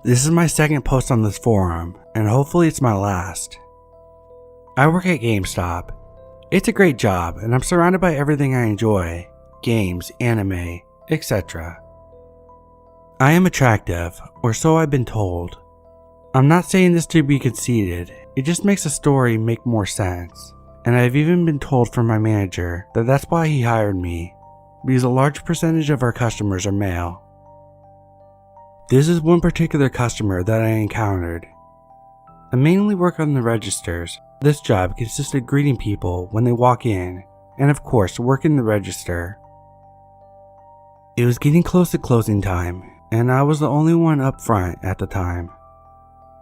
This is my second post on this forum, and hopefully it's my last. I work at GameStop. It's a great job, and I'm surrounded by everything I enjoy: games, anime, etc. I am attractive, or so I've been told. I'm not saying this to be conceited, it just makes the story make more sense. And I've even been told from my manager that that's why he hired me, because a large percentage of our customers are male. This is one particular customer that I encountered. I mainly work on the registers. This job consists of greeting people when they walk in, and of course working the register. It was getting close to closing time, and I was the only one up front at the time.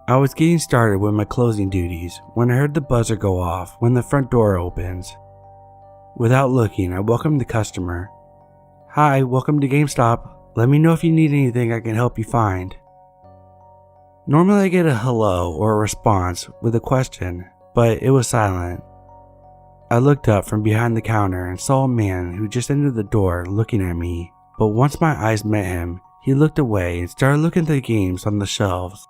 I was getting started with my closing duties when I heard the buzzer go off when the front door opens. Without looking, I welcomed the customer. "Hi, welcome to GameStop. Let me know if you need anything I can help you find." Normally I get a hello or a response with a question, but it was silent. I looked up from behind the counter and saw a man who just entered the door looking at me, but once my eyes met him, he looked away and started looking at the games on the shelves.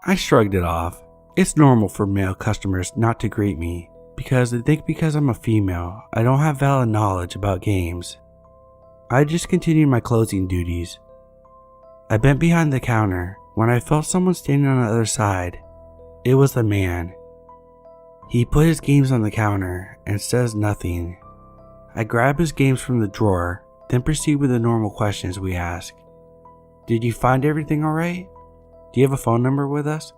I shrugged it off. It's normal for male customers not to greet me, because they think because I'm a female, I don't have valid knowledge about games. I just continued my closing duties. I bent behind the counter when I felt someone standing on the other side. It was the man. He put his games on the counter and says nothing. I grab his games from the drawer, then proceed with the normal questions we ask. "Did you find everything alright? Do you have a phone number with us?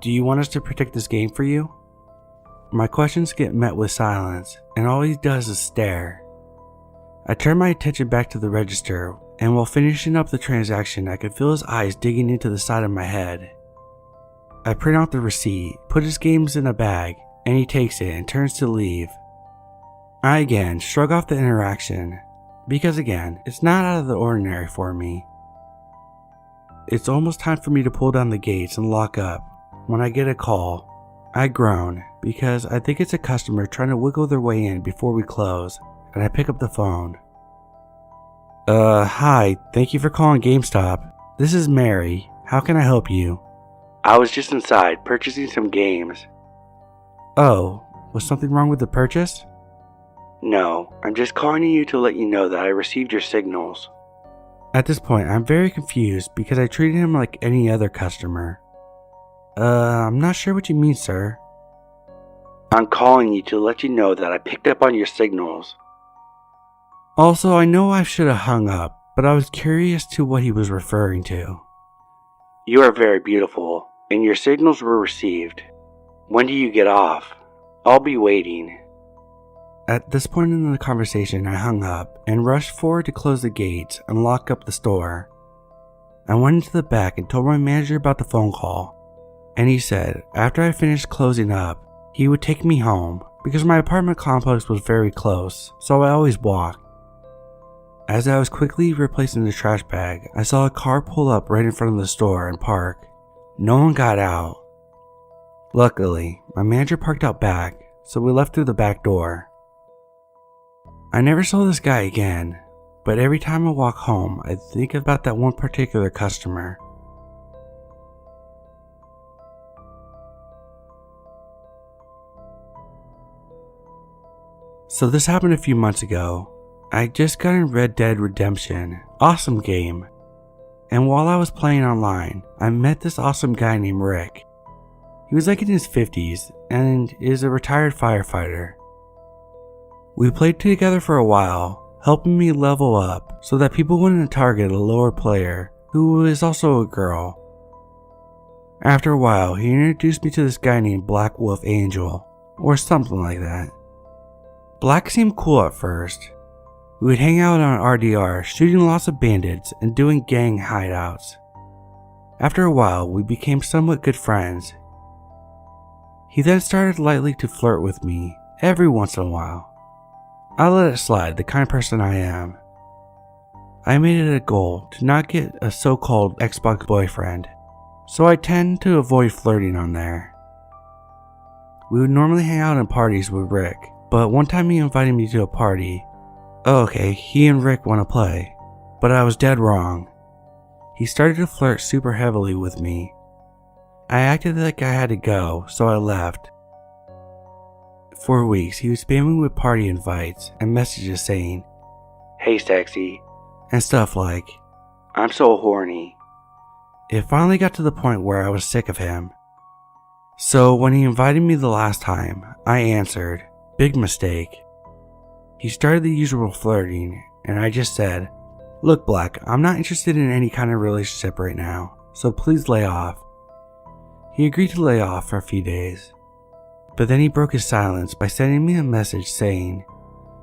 Do you want us to protect this game for you?" My questions get met with silence, and all he does is stare. I turn my attention back to the register, and while finishing up the transaction, I could feel his eyes digging into the side of my head. I print out the receipt, put his games in a bag, and he takes it and turns to leave. I again shrug off the interaction, because again, it's not out of the ordinary for me. It's almost time for me to pull down the gates and lock up when I get a call. I groan because I think it's a customer trying to wiggle their way in before we close, and I pick up the phone. Hi, thank you for calling GameStop. This is Mary. How can I help you?" "I was just inside purchasing some games." "Oh, was something wrong with the purchase?" "No, I'm just calling you to let you know that I received your signals." At this point, I'm very confused because I treated him like any other customer. I'm not sure what you mean, sir." "I'm calling you to let you know that I picked up on your signals." Also, I know I should have hung up, but I was curious to what he was referring to. "You are very beautiful, and your signals were received. When do you get off? I'll be waiting." At this point in the conversation, I hung up and rushed forward to close the gates and lock up the store. I went into the back and told my manager about the phone call, and he said after I finished closing up, he would take me home because my apartment complex was very close, so I always walked. As I was quickly replacing the trash bag, I saw a car pull up right in front of the store and park. No one got out. Luckily, my manager parked out back, so we left through the back door. I never saw this guy again, but every time I walk home, I think about that one particular customer. So this happened a few months ago. I just got in Red Dead Redemption. Awesome game. And while I was playing online, I met this awesome guy named Rick. He was like in his 50s and is a retired firefighter. We played together for a while, helping me level up so that people wouldn't target a lower player who is also a girl. After a while, he introduced me to this guy named Black Wolf Angel, or something like that. Black seemed cool at first. We would hang out on RDR, shooting lots of bandits and doing gang hideouts. After a while, we became somewhat good friends. He then started lightly to flirt with me every once in a while. I let it slide, the kind of person I am. I made it a goal to not get a so-called Xbox boyfriend, so I tend to avoid flirting on there. We would normally hang out in parties with Rick, but one time he invited me to a party. Oh, okay, he and Rick want to play, but I was dead wrong. he started to flirt super heavily with me. I acted like I had to go, so I left. For weeks, he was spamming with party invites and messages saying, "Hey sexy," and stuff like, "I'm so horny." It finally got to the point where I was sick of him. So when he invited me the last time, I answered. Big mistake. He started the usual flirting, and I just said, "Look, Black, I'm not interested in any kind of relationship right now, so please lay off." He agreed to lay off for a few days, but then he broke his silence by sending me a message saying,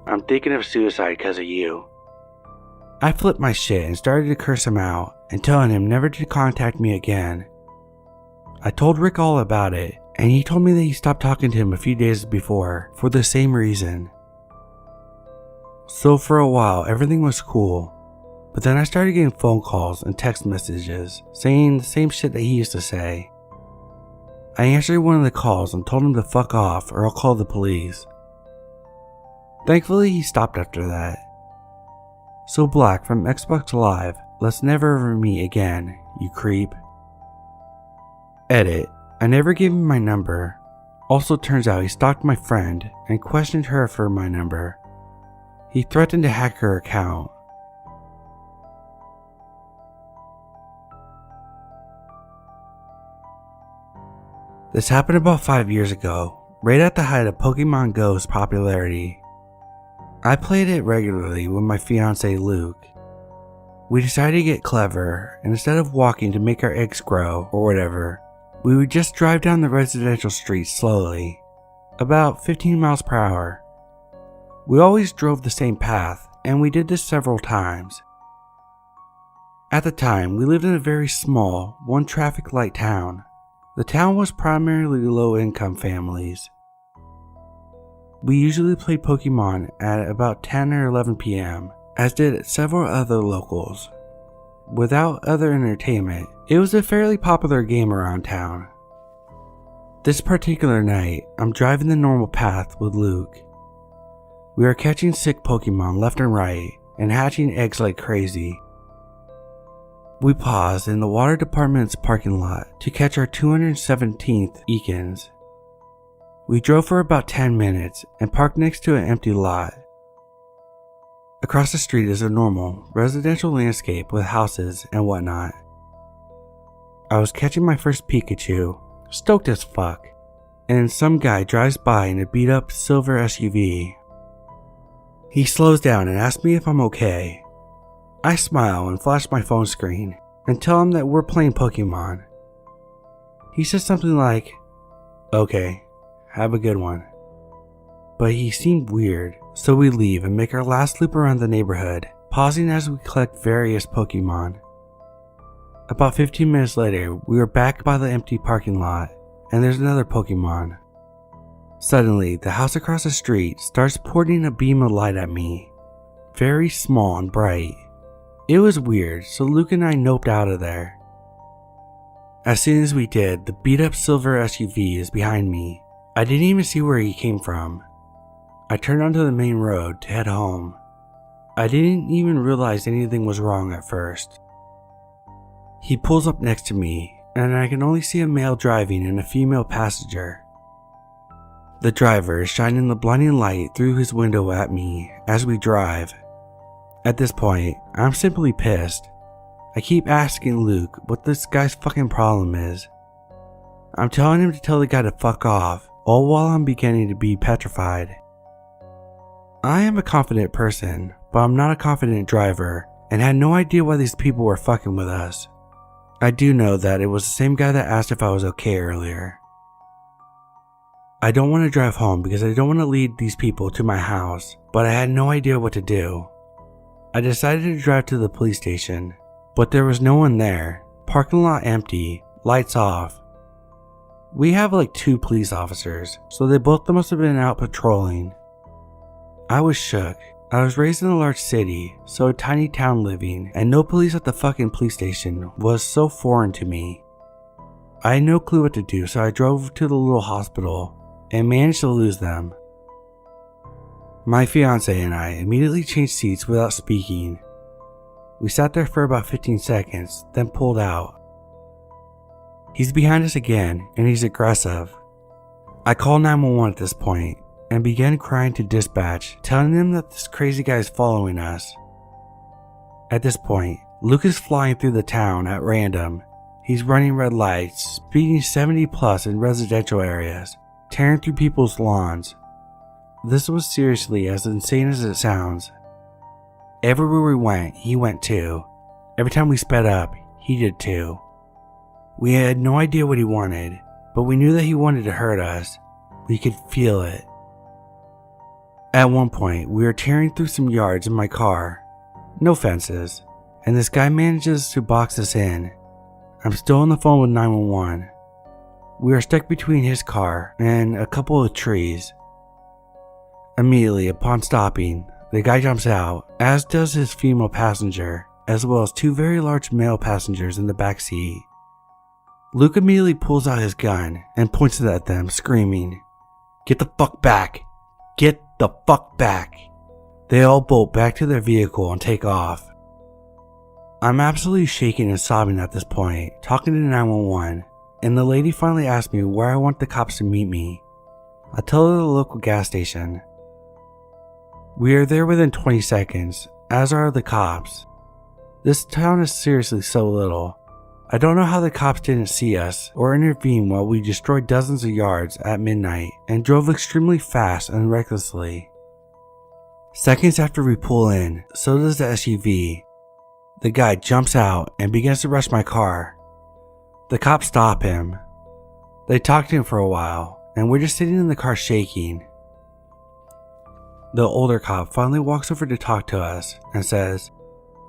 "I'm thinking of suicide because of you." I flipped my shit and started to curse him out and telling him never to contact me again. I told Rick all about it, and he told me that he stopped talking to him a few days before for the same reason. So for a while, everything was cool, but then I started getting phone calls and text messages saying the same shit that he used to say. I answered one of the calls and told him to fuck off or I'll call the police. Thankfully, he stopped after that. So Black from Xbox Live, let's never ever meet again, you creep. Edit. I never gave him my number. Also turns out he stalked my friend and questioned her for my number. He threatened to hack her account. This happened about 5 years ago, right at the height of Pokemon Go's popularity. I played it regularly with my fiance Luke. We decided to get clever, and instead of walking to make our eggs grow or whatever, we would just drive down the residential streets slowly, about 15 miles per hour. We always drove the same path, and we did this several times. At the time, we lived in a very small, one traffic light town. The town was primarily low-income families. We usually played Pokemon at about 10 or 11 p.m., as did several other locals. Without other entertainment, it was a fairly popular game around town. This particular night, I'm driving the normal path with Luke. We are catching sick Pokemon left and right and hatching eggs like crazy. We paused in the water department's parking lot to catch our 217th Ekans. We drove for about 10 minutes and parked next to an empty lot. Across the street is a normal residential landscape with houses and whatnot. I was catching my first Pikachu, stoked as fuck, and some guy drives by in a beat up silver SUV. He slows down and asks me if I'm okay. I smile and flash my phone screen and tell him that we're playing Pokemon. He says something like, "Okay, have a good one." But he seemed weird, so we leave and make our last loop around the neighborhood, pausing as we collect various Pokemon. About 15 minutes later, we were back by the empty parking lot, and there's another Pokemon. Suddenly, the house across the street starts porting a beam of light at me, very small and bright. It was weird, so Luke and I noped out of there. As soon as we did, the beat up silver SUV is behind me. I didn't even see where he came from. I turned onto the main road to head home. I didn't even realize anything was wrong at first. He pulls up next to me, and I can only see a male driving and a female passenger. The driver is shining the blinding light through his window at me as we drive. At this point, I'm simply pissed. I keep asking Luke what this guy's fucking problem is. I'm telling him to tell the guy to fuck off, all while I'm beginning to be petrified. I am a confident person, but I'm not a confident driver, and had no idea why these people were fucking with us. I do know that it was the same guy that asked if I was okay earlier. I don't want to drive home because I don't want to lead these people to my house, but I had no idea what to do. I decided to drive to the police station, but there was no one there. Parking lot empty, lights off. We have like 2 police officers, so they both must have been out patrolling. I was shook. I was raised in a large city, so a tiny town living, and no police at the fucking police station was so foreign to me. I had no clue what to do, so I drove to the little hospital and managed to lose them. My fiance and I immediately changed seats without speaking. We sat there for about 15 seconds, then pulled out. He's behind us again, and he's aggressive. I called 911 at this point, and began crying to dispatch, telling them that this crazy guy is following us. At this point, Luke is flying through the town at random. He's running red lights, speeding 70 plus in residential areas, tearing through people's lawns. This was seriously as insane as it sounds. Everywhere we went, he went too. Every time we sped up, he did too. We had no idea what he wanted, but we knew that he wanted to hurt us. We could feel it. At one point, we were tearing through some yards in my car. No fences, and this guy manages to box us in. I'm still on the phone with 911. We are stuck between his car and a couple of trees. Immediately upon stopping, the guy jumps out, as does his female passenger, as well as two very large male passengers in the back seat. Luke immediately pulls out his gun and points it at them, screaming, "Get the fuck back! Get the fuck back!" They all bolt back to their vehicle and take off. I'm absolutely shaking and sobbing at this point, talking to 911, and the lady finally asks me where I want the cops to meet me. I tell her the local gas station. We are there within 20 seconds, as are the cops. This town is seriously so little. I don't know how the cops didn't see us or intervene while we destroyed dozens of yards at midnight and drove extremely fast and recklessly. Seconds after we pull in, so does the SUV. The guy jumps out and begins to rush my car. The cops stop him. They talk to him for a while, and we're just sitting in the car shaking. The older cop finally walks over to talk to us and says,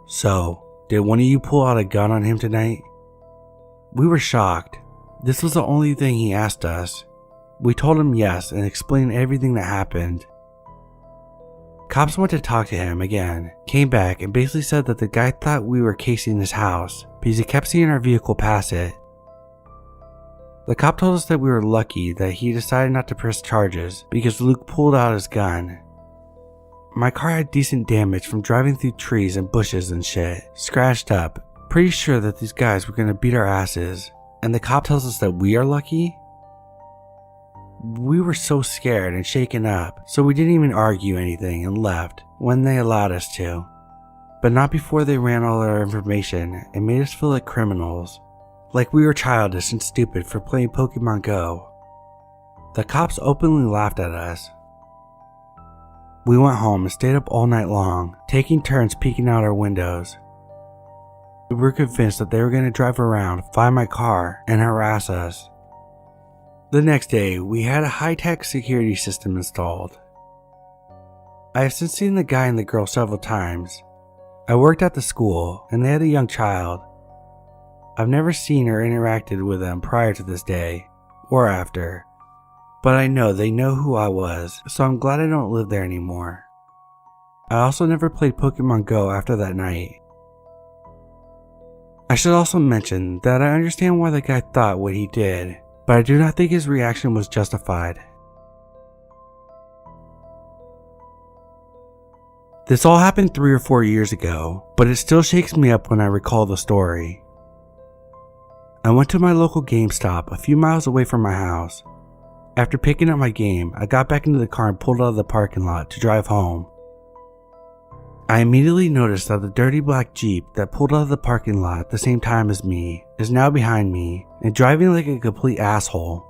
"So, did one of you pull out a gun on him tonight?" We were shocked. This was the only thing he asked us. We told him yes and explained everything that happened. Cops went to talk to him again, came back and basically said that the guy thought we were casing his house because he kept seeing our vehicle pass it. The cop told us that we were lucky that he decided not to press charges because Luke pulled out his gun. My car had decent damage from driving through trees and bushes and shit, scratched up, pretty sure that these guys were gonna beat our asses, and the cop tells us that we are lucky? We were so scared and shaken up, so we didn't even argue anything and left when they allowed us to. But not before they ran all our information and made us feel like criminals, like we were childish and stupid for playing Pokemon Go. The cops openly laughed at us. We went home and stayed up all night long, taking turns peeking out our windows. We were convinced that they were going to drive around, find my car, and harass us. The next day, we had a high-tech security system installed. I have since seen the guy and the girl several times. I worked at the school, and they had a young child. I've never seen or interacted with them prior to this day, or after, but I know they know who I was, so I'm glad I don't live there anymore. I also never played Pokemon Go after that night. I should also mention that I understand why the guy thought what he did, but I do not think his reaction was justified. This all happened 3 or 4 years ago, but it still shakes me up when I recall the story. I went to my local GameStop a few miles away from my house. After picking up my game, I got back into the car and pulled out of the parking lot to drive home. I immediately noticed that the dirty black Jeep that pulled out of the parking lot at the same time as me is now behind me and driving like a complete asshole.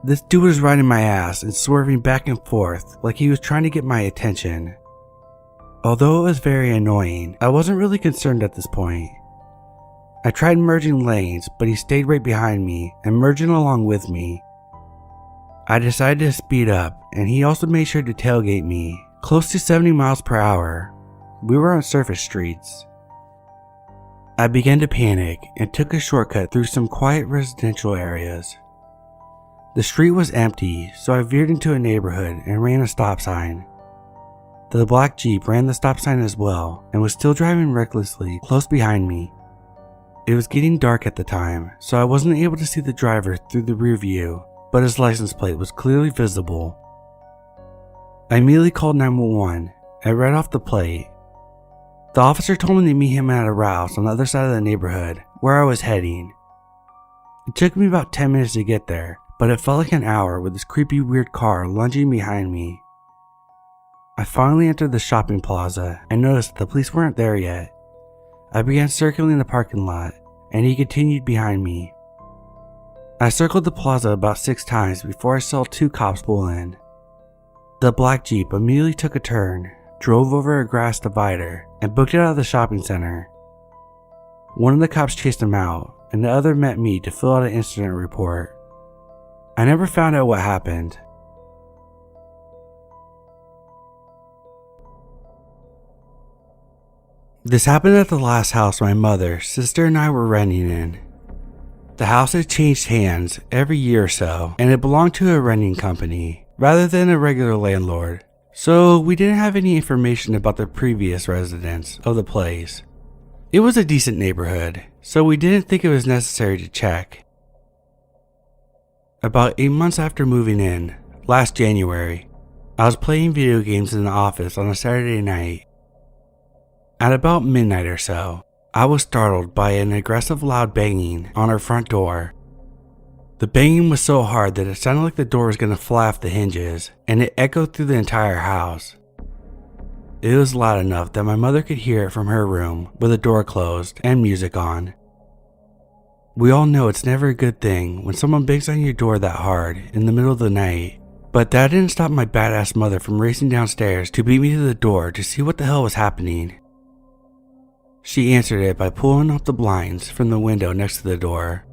This dude was riding my ass and swerving back and forth like he was trying to get my attention. Although it was very annoying, I wasn't really concerned at this point. I tried merging lanes, but he stayed right behind me and merging along with me. I decided to speed up, and he also made sure to tailgate me, close to 70 miles per hour. We were on surface streets. I began to panic and took a shortcut through some quiet residential areas. The street was empty, so I veered into a neighborhood and ran a stop sign. The black Jeep ran the stop sign as well and was still driving recklessly close behind me. It was getting dark at the time, so I wasn't able to see the driver through the rear view, but his license plate was clearly visible. I immediately called 911 and read off the plate. The officer told me to meet him at a house on the other side of the neighborhood where I was heading. It took me about 10 minutes to get there, but it felt like an hour with this creepy weird car lunging behind me. I finally entered the shopping plaza and noticed the police weren't there yet. I began circling the parking lot, and he continued behind me. I circled the plaza about 6 times before I saw 2 cops pull in. The black Jeep immediately took a turn, drove over a grass divider, and booked it out of the shopping center. One of the cops chased him out, and the other met me to fill out an incident report. I never found out what happened. This happened at the last house my mother, sister, and I were renting in. The house had changed hands every year or so, and it belonged to a renting company rather than a regular landlord, so we didn't have any information about the previous residents of the place. It was a decent neighborhood, so we didn't think it was necessary to check. About 8 months after moving in, last January, I was playing video games in the office on a Saturday night. At about midnight or so, I was startled by an aggressive loud banging on our front door. The banging was so hard that it sounded like the door was going to fly off the hinges, and it echoed through the entire house. It was loud enough that my mother could hear it from her room with the door closed and music on. We all know it's never a good thing when someone bangs on your door that hard in the middle of the night, but that didn't stop my badass mother from racing downstairs to beat me to the door to see what the hell was happening. She answered it by pulling up the blinds from the window next to the door.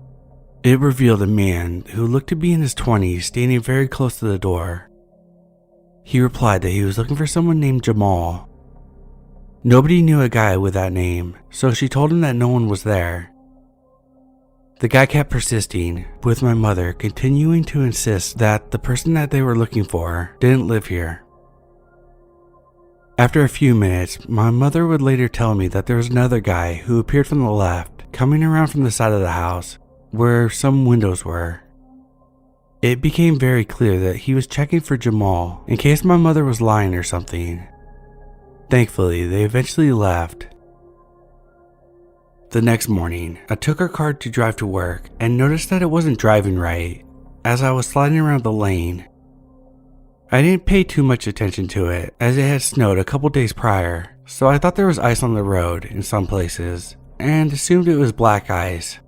It revealed a man who looked to be in his 20s standing very close to the door. He replied that he was looking for someone named Jamal. Nobody knew a guy with that name, so she told him that no one was there. The guy kept persisting, with my mother continuing to insist that the person that they were looking for didn't live here. After a few minutes, my mother would later tell me that there was another guy who appeared from the left, coming around from the side of the house, where some windows were. It became very clear that he was checking for Jamal in case my mother was lying or something. Thankfully, they eventually left. The next morning, I took our car to drive to work and noticed that it wasn't driving right as I was sliding around the lane. I didn't pay too much attention to it as it had snowed a couple days prior, so I thought there was ice on the road in some places and assumed it was black ice.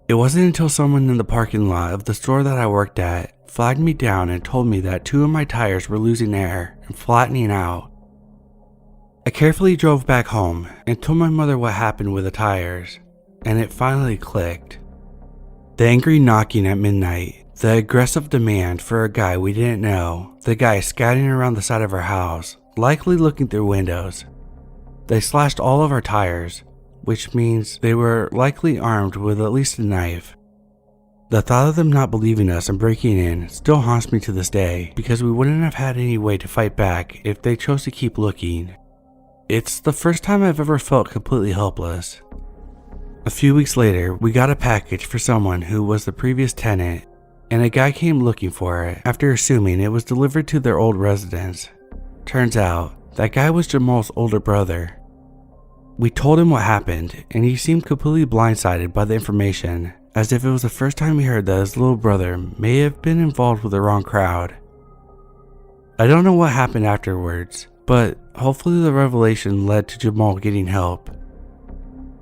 It wasn't until someone in the parking lot of the store that I worked at flagged me down and told me that 2 of my tires were losing air and flattening out. I carefully drove back home and told my mother what happened with the tires, and it finally clicked. The angry knocking at midnight, the aggressive demand for a guy we didn't know, the guy scouting around the side of our house, likely looking through windows. They slashed all of our tires, which means they were likely armed with at least a knife. The thought of them not believing us and breaking in still haunts me to this day because we wouldn't have had any way to fight back if they chose to keep looking. It's the first time I've ever felt completely helpless. A few weeks later, we got a package for someone who was the previous tenant, and a guy came looking for it after assuming it was delivered to their old residence. Turns out, that guy was Jamal's older brother. We told him what happened, and he seemed completely blindsided by the information, as if it was the first time he heard that his little brother may have been involved with the wrong crowd. I don't know what happened afterwards, but hopefully the revelation led to Jamal getting help.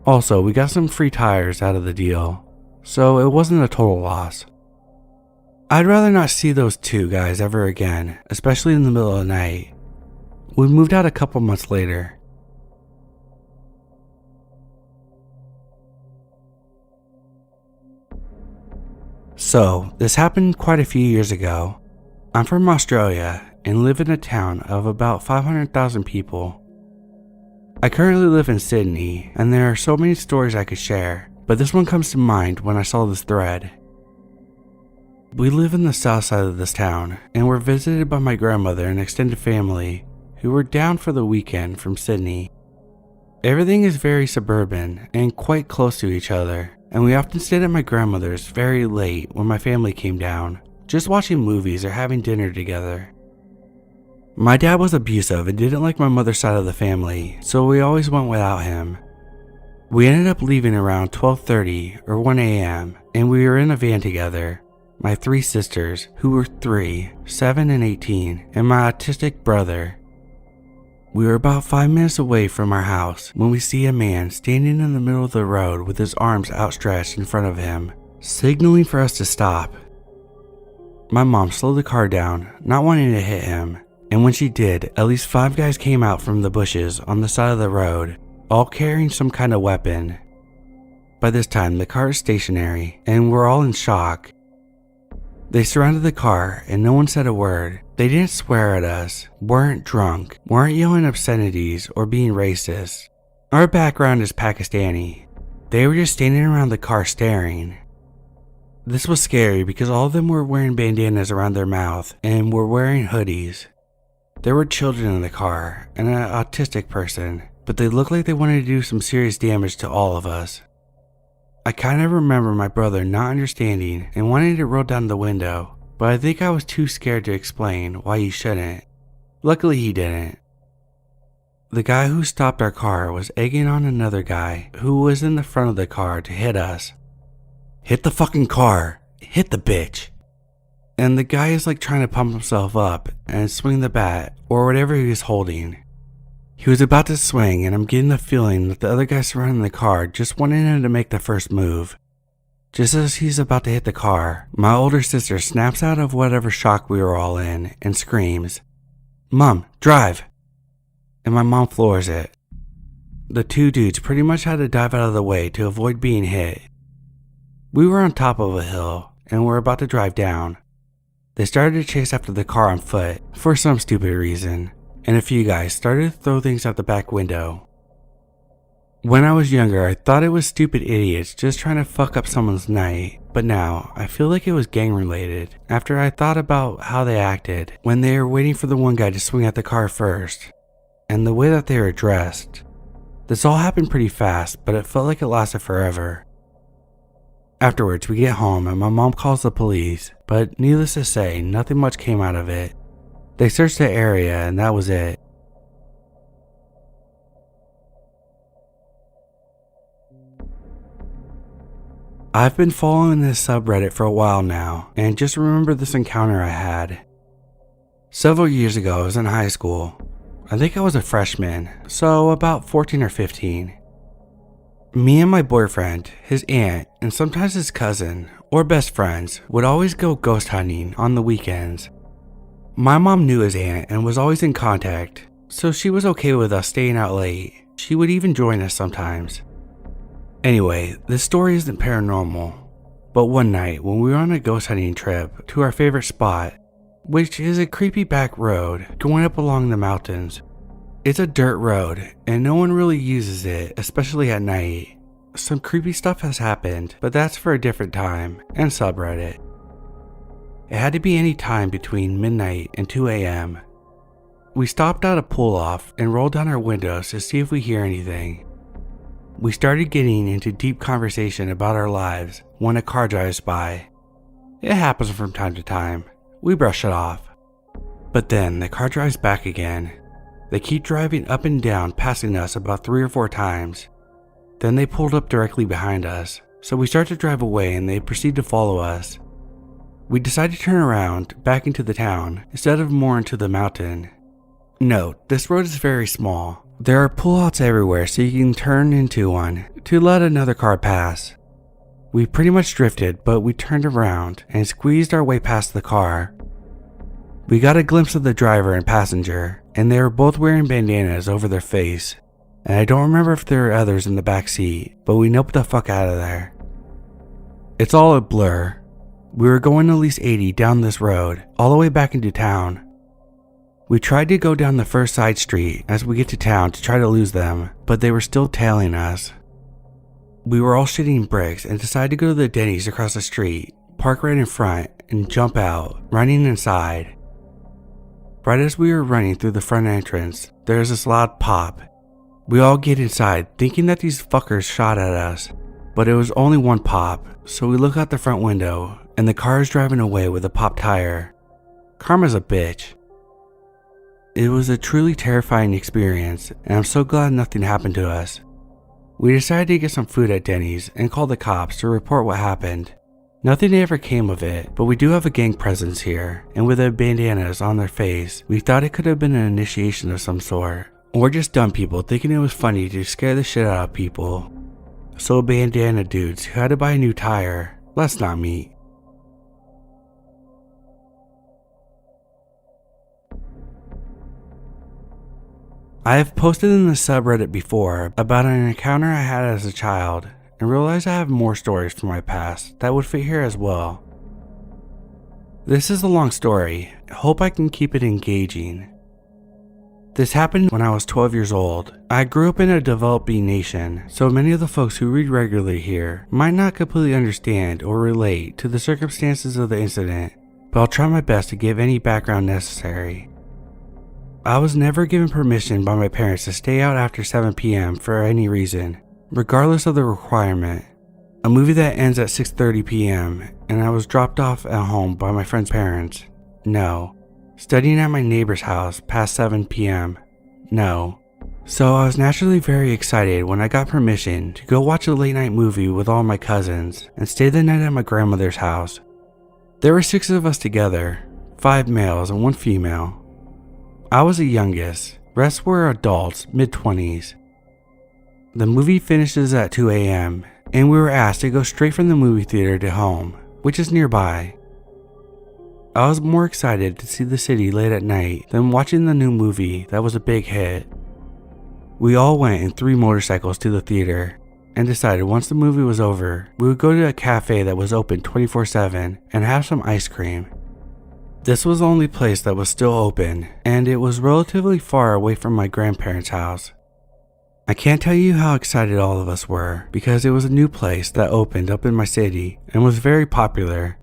Also, we got some free tires out of the deal, so it wasn't a total loss. I'd rather not see those 2 guys ever again, especially in the middle of the night. We moved out a couple months later. So, this happened quite a few years ago. I'm from Australia and live in a town of about 500,000 people. I currently live in Sydney, and there are so many stories I could share, but this one comes to mind when I saw this thread. We live in the south side of this town, and were visited by my grandmother and extended family, who were down for the weekend from Sydney. Everything is very suburban and quite close to each other, and we often stayed at my grandmother's very late when my family came down, just watching movies or having dinner together. My dad was abusive and didn't like my mother's side of the family, so we always went without him. We ended up leaving around 12:30 or 1 a.m. and we were in a van together. My 3 sisters, who were 3, 7 and 18, and my autistic brother. We were about 5 minutes away from our house when we see a man standing in the middle of the road with his arms outstretched in front of him, signaling for us to stop. My mom slowed the car down, not wanting to hit him, and when she did, at least 5 guys came out from the bushes on the side of the road, all carrying some kind of weapon. By this time, the car is stationary, and we're all in shock. They surrounded the car, and no one said a word. They didn't swear at us, weren't drunk, weren't yelling obscenities or being racist. Our background is Pakistani. They were just standing around the car staring. This was scary because all of them were wearing bandanas around their mouth and were wearing hoodies. There were children in the car and an autistic person, but they looked like they wanted to do some serious damage to all of us. I kind of remember my brother not understanding and wanting to roll down the window, but I think I was too scared to explain why he shouldn't. Luckily he didn't. The guy who stopped our car was egging on another guy who was in the front of the car to hit us. "Hit the fucking car! Hit the bitch!" And the guy is like trying to pump himself up and swing the bat or whatever he was holding. He was about to swing, and I'm getting the feeling that the other guy surrounding the car just wanted him to make the first move. Just as he's about to hit the car, my older sister snaps out of whatever shock we were all in and screams, "Mom, drive!" And my mom floors it. The 2 dudes pretty much had to dive out of the way to avoid being hit. We were on top of a hill and were about to drive down. They started to chase after the car on foot for some stupid reason, and a few guys started to throw things out the back window. When I was younger, I thought it was stupid idiots just trying to fuck up someone's night, but now I feel like it was gang related after I thought about how they acted when they were waiting for the one guy to swing at the car first, and the way that they were dressed. This all happened pretty fast, but it felt like it lasted forever. Afterwards, we get home and my mom calls the police, but needless to say, nothing much came out of it. They searched the area and that was it. I've been following this subreddit for a while now and just remember this encounter I had. Several years ago, I was in high school. I think I was a freshman, so about 14 or 15. Me and my boyfriend, his aunt, and sometimes his cousin, or best friends, would always go ghost hunting on the weekends. My mom knew his aunt and was always in contact, so she was okay with us staying out late. She would even join us sometimes. Anyway, this story isn't paranormal, but one night when we were on a ghost hunting trip to our favorite spot, which is a creepy back road going up along the mountains. It's a dirt road, and no one really uses it, especially at night. Some creepy stuff has happened, but that's for a different time and subreddit. It had to be any time between midnight and 2 a.m. We stopped at a pull-off and rolled down our windows to see if we hear anything. We started getting into deep conversation about our lives when a car drives by. It happens from time to time. We brush it off. But then the car drives back again. They keep driving up and down, passing us about 3 or 4 times. Then they pulled up directly behind us, so we start to drive away and they proceed to follow us. We decide to turn around back into the town instead of more into the mountain. Note, this road is very small. There are pullouts everywhere so you can turn into one to let another car pass. We pretty much drifted, but we turned around and squeezed our way past the car. We got a glimpse of the driver and passenger, and they were both wearing bandanas over their face. And I don't remember if there were others in the back seat, but we noped the fuck out of there. It's all a blur. We were going at least 80 down this road, all the way back into town. We tried to go down the first side street as we get to town to try to lose them, but they were still tailing us. We were all shitting bricks and decided to go to the Denny's across the street, park right in front, and jump out, running inside. Right as we were running through the front entrance, there is this loud pop. We all get inside thinking that these fuckers shot at us, but it was only one pop, so we look out the front window and the car is driving away with a popped tire. Karma's a bitch. It was a truly terrifying experience, and I'm so glad nothing happened to us. We decided to get some food at Denny's and call the cops to report what happened. Nothing ever came of it, but we do have a gang presence here, and with their bandanas on their face, we thought it could have been an initiation of some sort, or just dumb people thinking it was funny to scare the shit out of people. So bandana dudes who had to buy a new tire, let's not meet. I have posted in the subreddit before about an encounter I had as a child, and realized I have more stories from my past that would fit here as well. This is a long story, hope I can keep it engaging. This happened when I was 12 years old. I grew up in a developing nation, so many of the folks who read regularly here might not completely understand or relate to the circumstances of the incident, but I'll try my best to give any background necessary. I was never given permission by my parents to stay out after 7 p.m. for any reason, regardless of the requirement. A movie that ends at 6:30 p.m. and I was dropped off at home by my friend's parents? No. Studying at my neighbor's house past 7 p.m.? No. So I was naturally very excited when I got permission to go watch a late night movie with all my cousins and stay the night at my grandmother's house. There were 6 of us together, 5 males and 1 female. I was the youngest, rest were adults, mid-20s. The movie finishes at 2 a.m. and we were asked to go straight from the movie theater to home, which is nearby. I was more excited to see the city late at night than watching the new movie that was a big hit. We all went in 3 motorcycles to the theater and decided once the movie was over, we would go to a cafe that was open 24/7 and have some ice cream. This was the only place that was still open, and it was relatively far away from my grandparents' house. I can't tell you how excited all of us were, because it was a new place that opened up in my city and was very popular.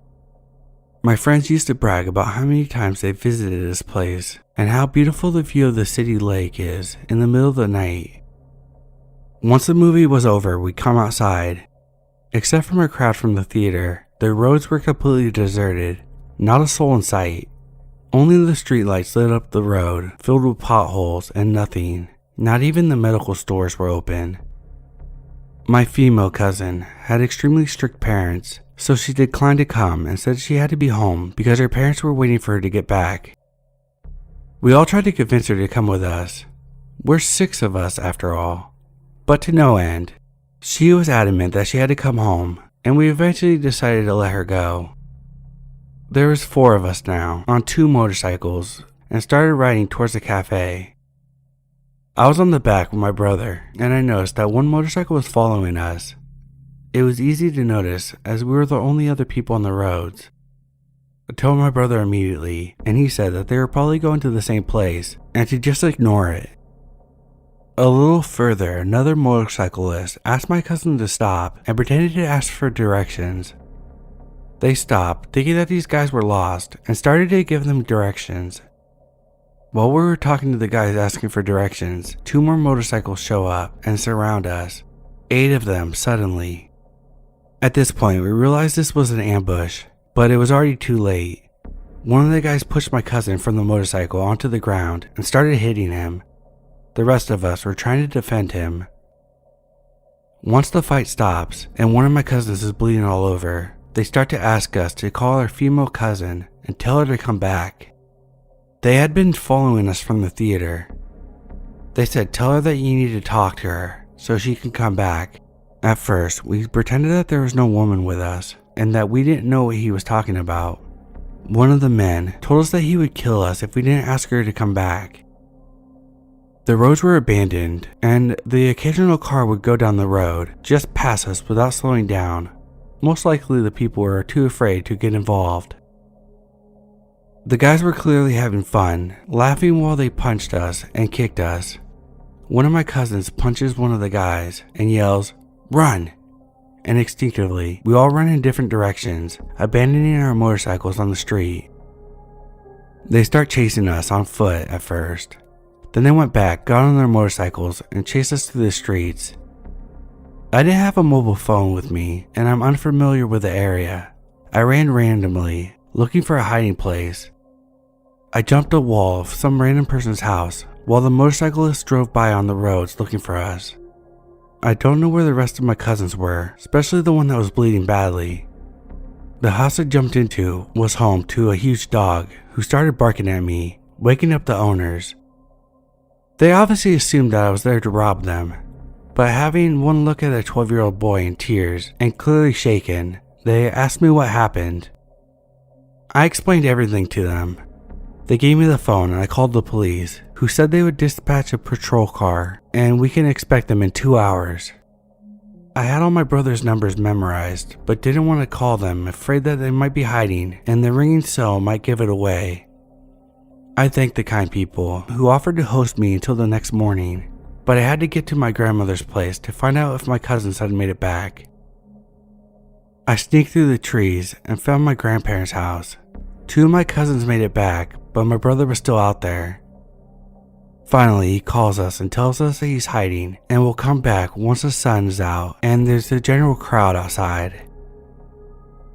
My friends used to brag about how many times they visited this place, and how beautiful the view of the city lake is in the middle of the night. Once the movie was over, we'd come outside. Except from a crowd from the theater, the roads were completely deserted. Not a soul in sight. Only the streetlights lit up the road, filled with potholes and nothing. Not even the medical stores were open. My female cousin had extremely strict parents, so she declined to come and said she had to be home because her parents were waiting for her to get back. We all tried to convince her to come with us. We're 6 of us after all, but to no end. She was adamant that she had to come home, and we eventually decided to let her go. There was 4 of us now, on 2 motorcycles, and started riding towards the cafe. I was on the back with my brother, and I noticed that 1 motorcycle was following us. It was easy to notice as we were the only other people on the roads. I told my brother immediately, and he said that they were probably going to the same place, and to just ignore it. A little further, another motorcyclist asked my cousin to stop and pretended to ask for directions. They stopped, thinking that these guys were lost, and started to give them directions. While we were talking to the guys asking for directions, 2 more motorcycles show up and surround us. 8 of them suddenly. At this point, we realized this was an ambush, but it was already too late. One of the guys pushed my cousin from the motorcycle onto the ground and started hitting him. The rest of us were trying to defend him. Once the fight stops and one of my cousins is bleeding all over, they start to ask us to call our female cousin and tell her to come back. They had been following us from the theater. They said tell her that you need to talk to her so she can come back. At first, we pretended that there was no woman with us and that we didn't know what he was talking about. One of the men told us that he would kill us if we didn't ask her to come back. The roads were abandoned and the occasional car would go down the road just past us without slowing down. Most likely the people were too afraid to get involved. The guys were clearly having fun, laughing while they punched us and kicked us. One of my cousins punches one of the guys and yells, "Run!" And instinctively, we all run in different directions, abandoning our motorcycles on the street. They start chasing us on foot at first. Then they went back, got on their motorcycles, and chased us through the streets. I didn't have a mobile phone with me, and I'm unfamiliar with the area. I ran randomly, looking for a hiding place. I jumped a wall of some random person's house while the motorcyclist drove by on the roads looking for us. I don't know where the rest of my cousins were, especially the one that was bleeding badly. The house I jumped into was home to a huge dog who started barking at me, waking up the owners. They obviously assumed that I was there to rob them, but having one look at a 12-year-old boy in tears and clearly shaken, they asked me what happened. I explained everything to them. They gave me the phone and I called the police, who said they would dispatch a patrol car and we can expect them in 2 hours. I had all my brother's numbers memorized, but didn't want to call them, afraid that they might be hiding and the ringing cell might give it away. I thanked the kind people who offered to host me until the next morning, but I had to get to my grandmother's place to find out if my cousins had made it back. I sneaked through the trees and found my grandparents' house. 2 of my cousins made it back, but my brother was still out there. Finally, he calls us and tells us that he's hiding and will come back once the sun is out and there's a general crowd outside.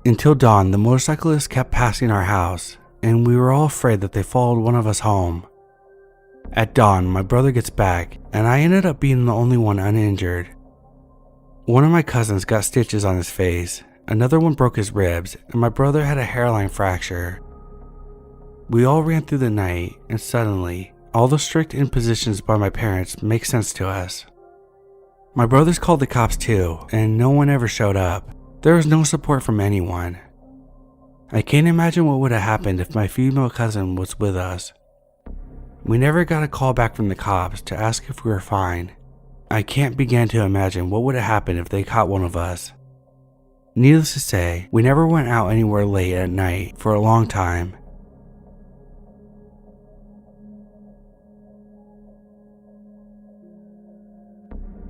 Until dawn, the motorcyclists kept passing our house, and we were all afraid that they followed one of us home. At dawn, my brother gets back, and I ended up being the only one uninjured. One of my cousins got stitches on his face, another one broke his ribs, and my brother had a hairline fracture. We all ran through the night, and suddenly, all the strict impositions by my parents make sense to us. My brothers called the cops too, and no one ever showed up. There was no support from anyone. I can't imagine what would have happened if my female cousin was with us. We never got a call back from the cops to ask if we were fine. I can't begin to imagine what would have happened if they caught one of us. Needless to say, we never went out anywhere late at night for a long time.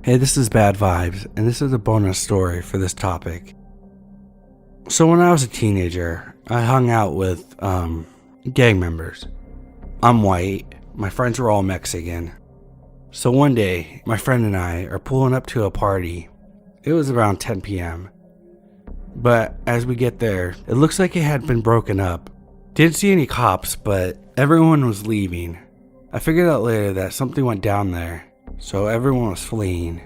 Hey, this is Bad Vibes, and this is a bonus story for this topic. So when I was a teenager, I hung out with, gang members. I'm white, my friends were all Mexican. So one day, my friend and I are pulling up to a party. It was around 10 p.m. But as we get there, it looks like it had been broken up. Didn't see any cops, but everyone was leaving. I figured out later that something went down there, so everyone was fleeing.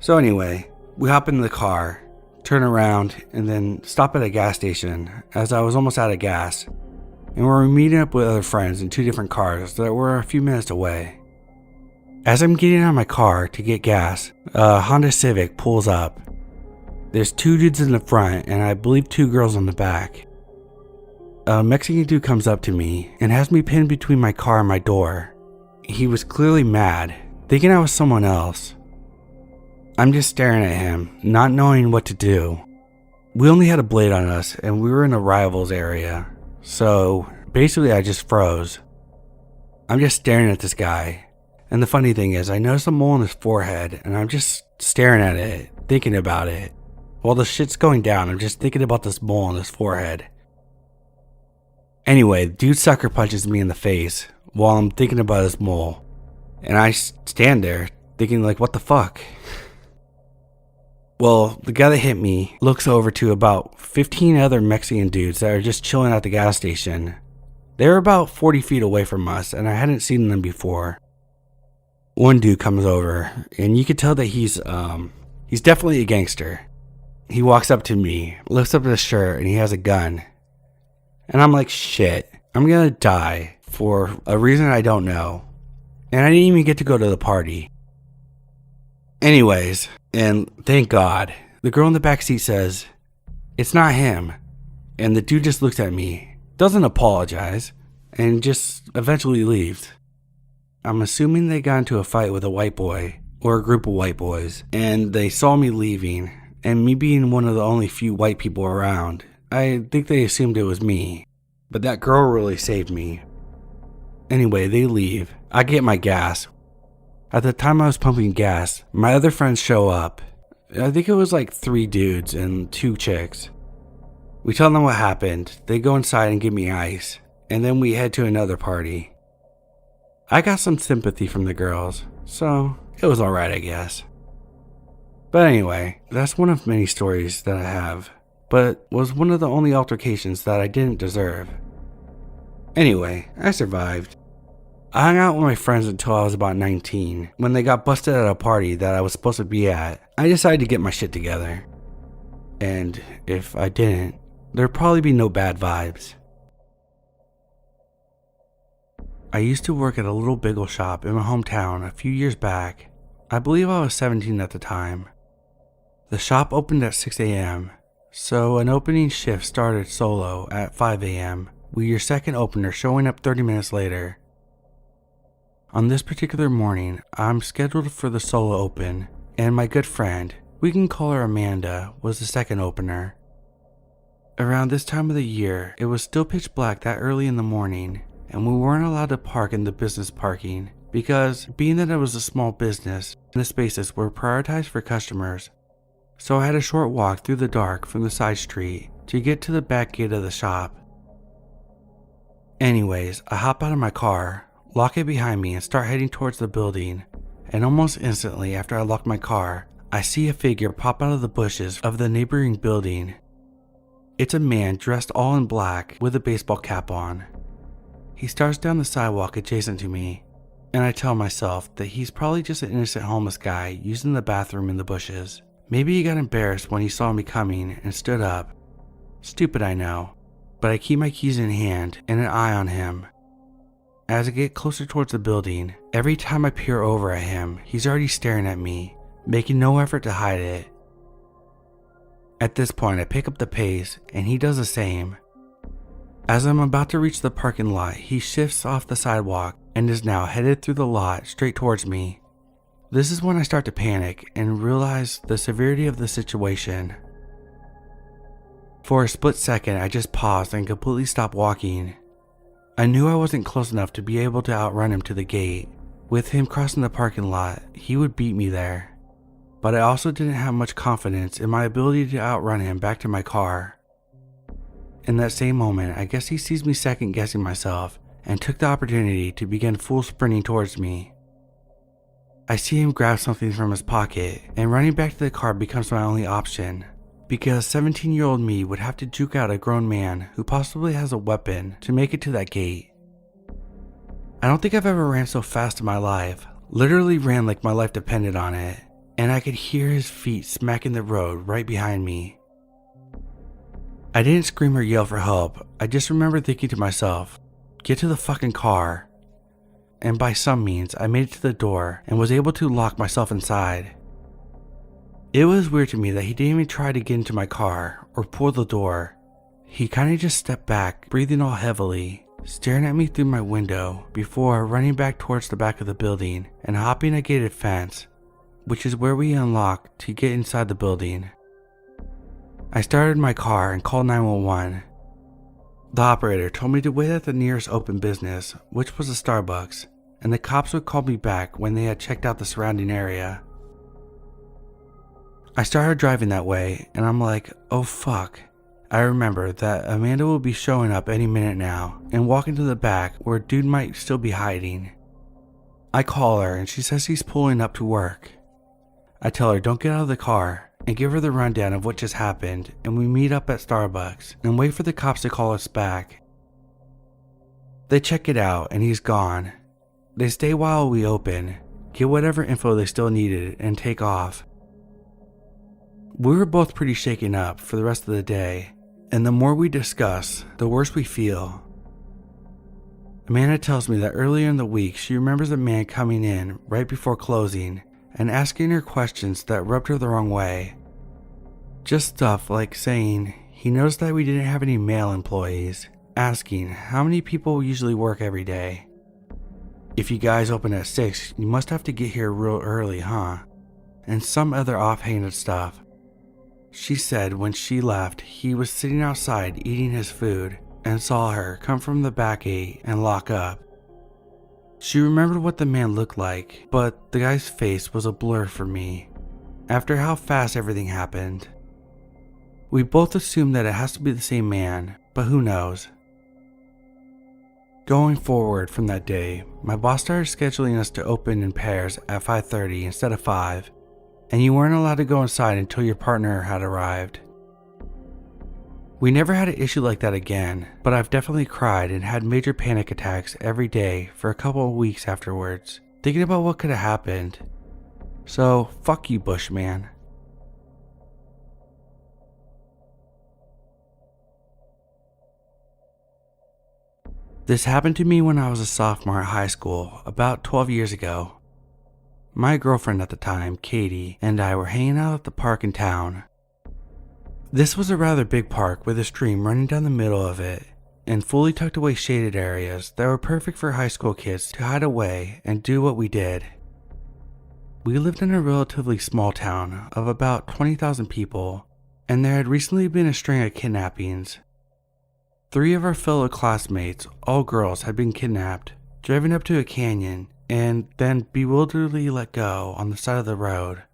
So anyway, we hop in the car, turn around, and then stop at a gas station as I was almost out of gas. And we were meeting up with other friends in 2 different cars that were a few minutes away. As I'm getting out of my car to get gas, a Honda Civic pulls up. There's 2 dudes in the front and I believe 2 girls on the back. A Mexican dude comes up to me and has me pinned between my car and my door. He was clearly mad, thinking I was someone else. I'm just staring at him, not knowing what to do. We only had a blade on us and we were in a rivals area, so basically I just froze. I'm just staring at this guy, and the funny thing is I noticed a mole on his forehead and I'm just staring at it, thinking about it. While the shit's going down, I'm just thinking about this mole on his forehead. Anyway, dude sucker punches me in the face while I'm thinking about his mole, and I stand there thinking like, what the fuck? Well, the guy that hit me looks over to about 15 other Mexican dudes that are just chilling at the gas station. They were about 40 feet away from us and I hadn't seen them before. One dude comes over and you could tell that he's definitely a gangster. He walks up to me, lifts up his shirt, and he has a gun. And I'm like, shit, I'm gonna die for a reason I don't know. And I didn't even get to go to the party. Anyways, and thank God, the girl in the backseat says, it's not him. And the dude just looks at me, doesn't apologize, and just eventually leaves. I'm assuming they got into a fight with a white boy, or a group of white boys, and they saw me leaving, and me being one of the only few white people around, I think they assumed it was me. But that girl really saved me. Anyway, they leave. I get my gas. At the time I was pumping gas, my other friends show up. I think it was like 3 dudes and 2 chicks. We tell them what happened, they go inside and give me ice, and then we head to another party. I got some sympathy from the girls, so it was alright, I guess. But anyway, that's one of many stories that I have, but was one of the only altercations that I didn't deserve. Anyway, I survived. I hung out with my friends until I was about 19. When they got busted at a party that I was supposed to be at, I decided to get my shit together. And if I didn't, there'd probably be no bad vibes. I used to work at a little bagel shop in my hometown a few years back. I believe I was 17 at the time. The shop opened at 6 a.m., so an opening shift started solo at 5 a.m., with your second opener showing up 30 minutes later. On this particular morning, I'm scheduled for the solo open, and my good friend, we can call her Amanda, was the second opener. Around this time of the year, it was still pitch black that early in the morning, and we weren't allowed to park in the business parking because, being that it was a small business, the spaces were prioritized for customers. So I had a short walk through the dark from the side street to get to the back gate of the shop. Anyways, I hop out of my car, lock it behind me, and start heading towards the building, and almost instantly after I lock my car, I see a figure pop out of the bushes of the neighboring building. It's a man dressed all in black with a baseball cap on. He starts down the sidewalk adjacent to me, and I tell myself that he's probably just an innocent homeless guy using the bathroom in the bushes. Maybe he got embarrassed when he saw me coming and stood up. Stupid, I know, but I keep my keys in hand and an eye on him. As I get closer towards the building, every time I peer over at him, he's already staring at me, making no effort to hide it. At this point, I pick up the pace, and he does the same. As I'm about to reach the parking lot, he shifts off the sidewalk and is now headed through the lot straight towards me. This is when I start to panic and realize the severity of the situation. For a split second, I just paused and completely stopped walking. I knew I wasn't close enough to be able to outrun him to the gate. With him crossing the parking lot, he would beat me there. But I also didn't have much confidence in my ability to outrun him back to my car. In that same moment, I guess he sees me second guessing myself and took the opportunity to begin full sprinting towards me. I see him grab something from his pocket, and running back to the car becomes my only option, because 17-year-old me would have to juke out a grown man who possibly has a weapon to make it to that gate. I don't think I've ever ran so fast in my life, literally ran like my life depended on it, and I could hear his feet smacking the road right behind me. I didn't scream or yell for help, I just remember thinking to myself, get to the fucking car. And by some means, I made it to the door and was able to lock myself inside. It was weird to me that he didn't even try to get into my car or pull the door. He kinda just stepped back, breathing all heavily, staring at me through my window before running back towards the back of the building and hopping a gated fence, which is where we unlock to get inside the building. I started my car and called 911. The operator told me to wait at the nearest open business, which was a Starbucks, and the cops would call me back when they had checked out the surrounding area. I started driving that way, and I'm like, oh fuck. I remember that Amanda will be showing up any minute now and walking to the back where dude might still be hiding. I call her and she says he's pulling up to work. I tell her don't get out of the car and give her the rundown of what just happened, and we meet up at Starbucks and wait for the cops to call us back. They check it out and he's gone. They stay while we open, get whatever info they still needed, and take off. We were both pretty shaken up for the rest of the day, and the more we discuss, the worse we feel. Amanda tells me that earlier in the week she remembers a man coming in right before closing and asking her questions that rubbed her the wrong way. Just stuff like saying he noticed that we didn't have any male employees, asking how many people usually work every day. If you guys open at 6, you must have to get here real early, huh? And some other offhanded stuff. She said when she left, he was sitting outside eating his food and saw her come from the back gate and lock up. She remembered what the man looked like, but the guy's face was a blur for me after how fast everything happened. We both assumed that it has to be the same man, but who knows? Going forward from that day, my boss started scheduling us to open in pairs at 5:30 instead of 5, and you weren't allowed to go inside until your partner had arrived. We never had an issue like that again, but I've definitely cried and had major panic attacks every day for a couple of weeks afterwards, thinking about what could have happened. So, fuck you, Bushman. This happened to me when I was a sophomore at high school, about 12 years ago. My girlfriend at the time, Katie, and I were hanging out at the park in town. This was a rather big park with a stream running down the middle of it, and fully tucked away shaded areas that were perfect for high school kids to hide away and do what we did. We lived in a relatively small town of about 20,000 people, and there had recently been a string of kidnappings. 3 of our fellow classmates, all girls, had been kidnapped, driven up to a canyon, and then bewilderedly let go on the side of the road.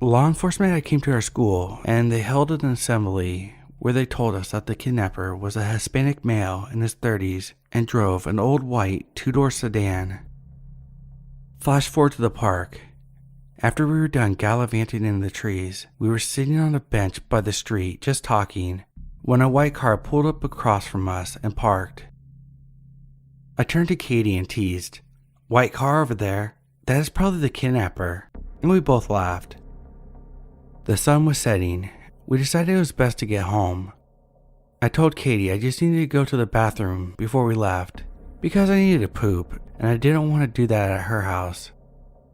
Law enforcement had came to our school, and they held an assembly where they told us that the kidnapper was a Hispanic male in his 30s and drove an old white 2-door sedan. Flash forward to the park. After we were done gallivanting in the trees, we were sitting on a bench by the street just talking when a white car pulled up across from us and parked. I turned to Katie and teased, "White car over there, that is probably the kidnapper," and we both laughed. The sun was setting. We decided it was best to get home. I told Katie I just needed to go to the bathroom before we left, because I needed to poop, and I didn't want to do that at her house.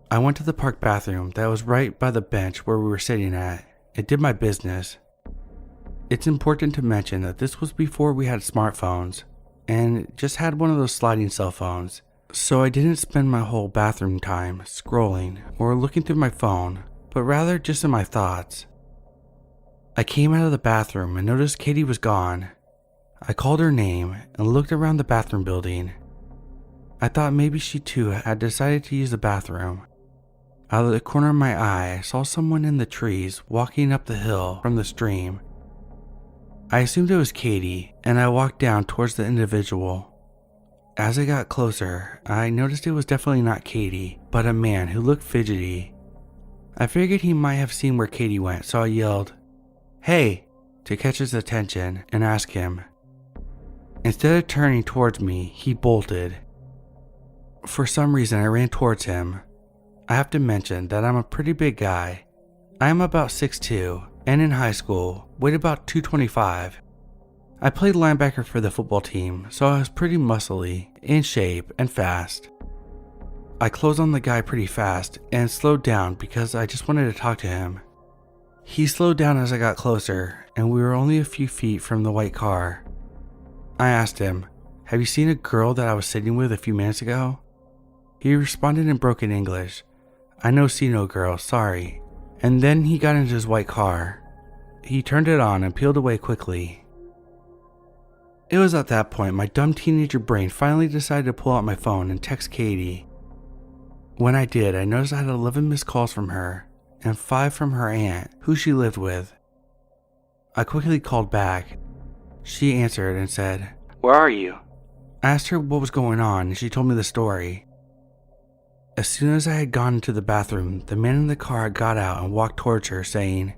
I went to the park bathroom that was right by the bench where we were sitting at, and did my business. It's important to mention that this was before we had smartphones, and just had one of those sliding cell phones, so I didn't spend my whole bathroom time scrolling or looking through my phone, but rather just in my thoughts. I came out of the bathroom and noticed Katie was gone. I called her name and looked around the bathroom building. I thought maybe she too had decided to use the bathroom. Out of the corner of my eye, I saw someone in the trees walking up the hill from the stream. I assumed it was Katie, and I walked down towards the individual. As I got closer, I noticed it was definitely not Katie, but a man who looked fidgety. I figured he might have seen where Katie went, so I yelled, "Hey!" to catch his attention and ask him. Instead of turning towards me, he bolted. For some reason, I ran towards him. I have to mention that I'm a pretty big guy. I am about 6'2", and in high school, weighed about 225. I played linebacker for the football team, so I was pretty muscly, in shape, and fast. I closed on the guy pretty fast and slowed down because I just wanted to talk to him. He slowed down as I got closer, and we were only a few feet from the white car. I asked him, "Have you seen a girl that I was sitting with a few minutes ago?" He responded in broken English, "I no see no girl, sorry." And then he got into his white car. He turned it on and peeled away quickly. It was at that point my dumb teenager brain finally decided to pull out my phone and text Katie. When I did, I noticed I had 11 missed calls from her and 5 from her aunt, who she lived with. I quickly called back. She answered and said, "Where are you?" I asked her what was going on, and she told me the story. As soon as I had gone into the bathroom, the man in the car got out and walked towards her, saying,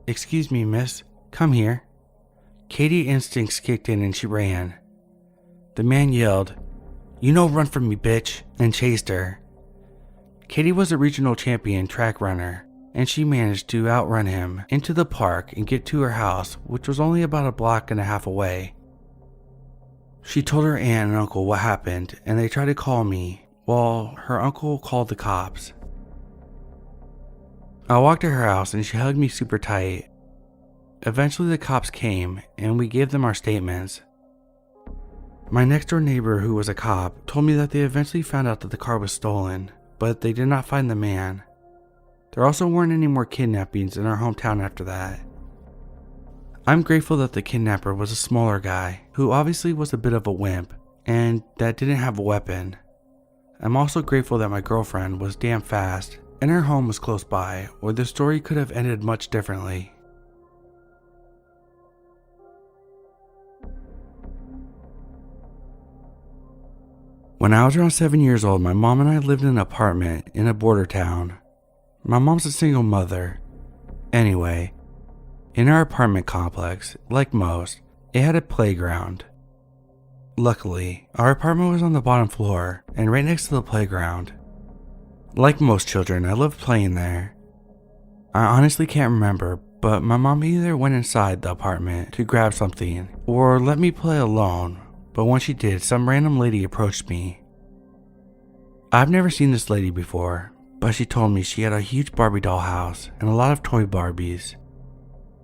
"Excuse me, miss, come here." Katie's instincts kicked in and she ran. The man yelled, "You no run from me, bitch," and chased her. Katie was a regional champion track runner, and she managed to outrun him into the park and get to her house, which was only about a block and a half away. She told her aunt and uncle what happened, and they tried to call me, while her uncle called the cops. I walked to her house and she hugged me super tight. Eventually the cops came and we gave them our statements. My next door neighbor, who was a cop, told me that they eventually found out that the car was stolen, but they did not find the man. There also weren't any more kidnappings in our hometown after that. I'm grateful that the kidnapper was a smaller guy, who obviously was a bit of a wimp, and that didn't have a weapon. I'm also grateful that my girlfriend was damn fast, and her home was close by, or the story could have ended much differently. When I was around 7 years old, my mom and I lived in an apartment in a border town. My mom's a single mother. Anyway, In our apartment complex, like most, it had a playground. Luckily, our apartment was on the bottom floor and right next to the playground. Like most children, I loved playing there. I honestly can't remember, but my mom either went inside the apartment to grab something or let me play alone, but when she did, some random lady approached me. I've never seen this lady before, but she told me she had a huge Barbie doll house and a lot of toy Barbies.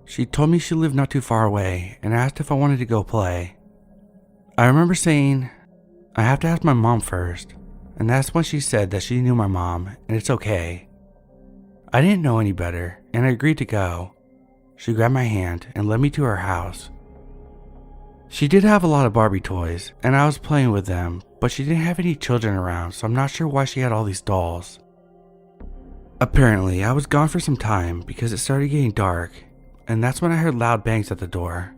She told me she lived not too far away and asked if I wanted to go play. I remember saying, I have to ask my mom first, and that's when she said that she knew my mom and it's okay. I didn't know any better and I agreed to go. She grabbed my hand and led me to her house. She did have a lot of Barbie toys and I was playing with them, but she didn't have any children around, so I'm not sure why she had all these dolls. Apparently, I was gone for some time because it started getting dark, and that's when I heard loud bangs at the door.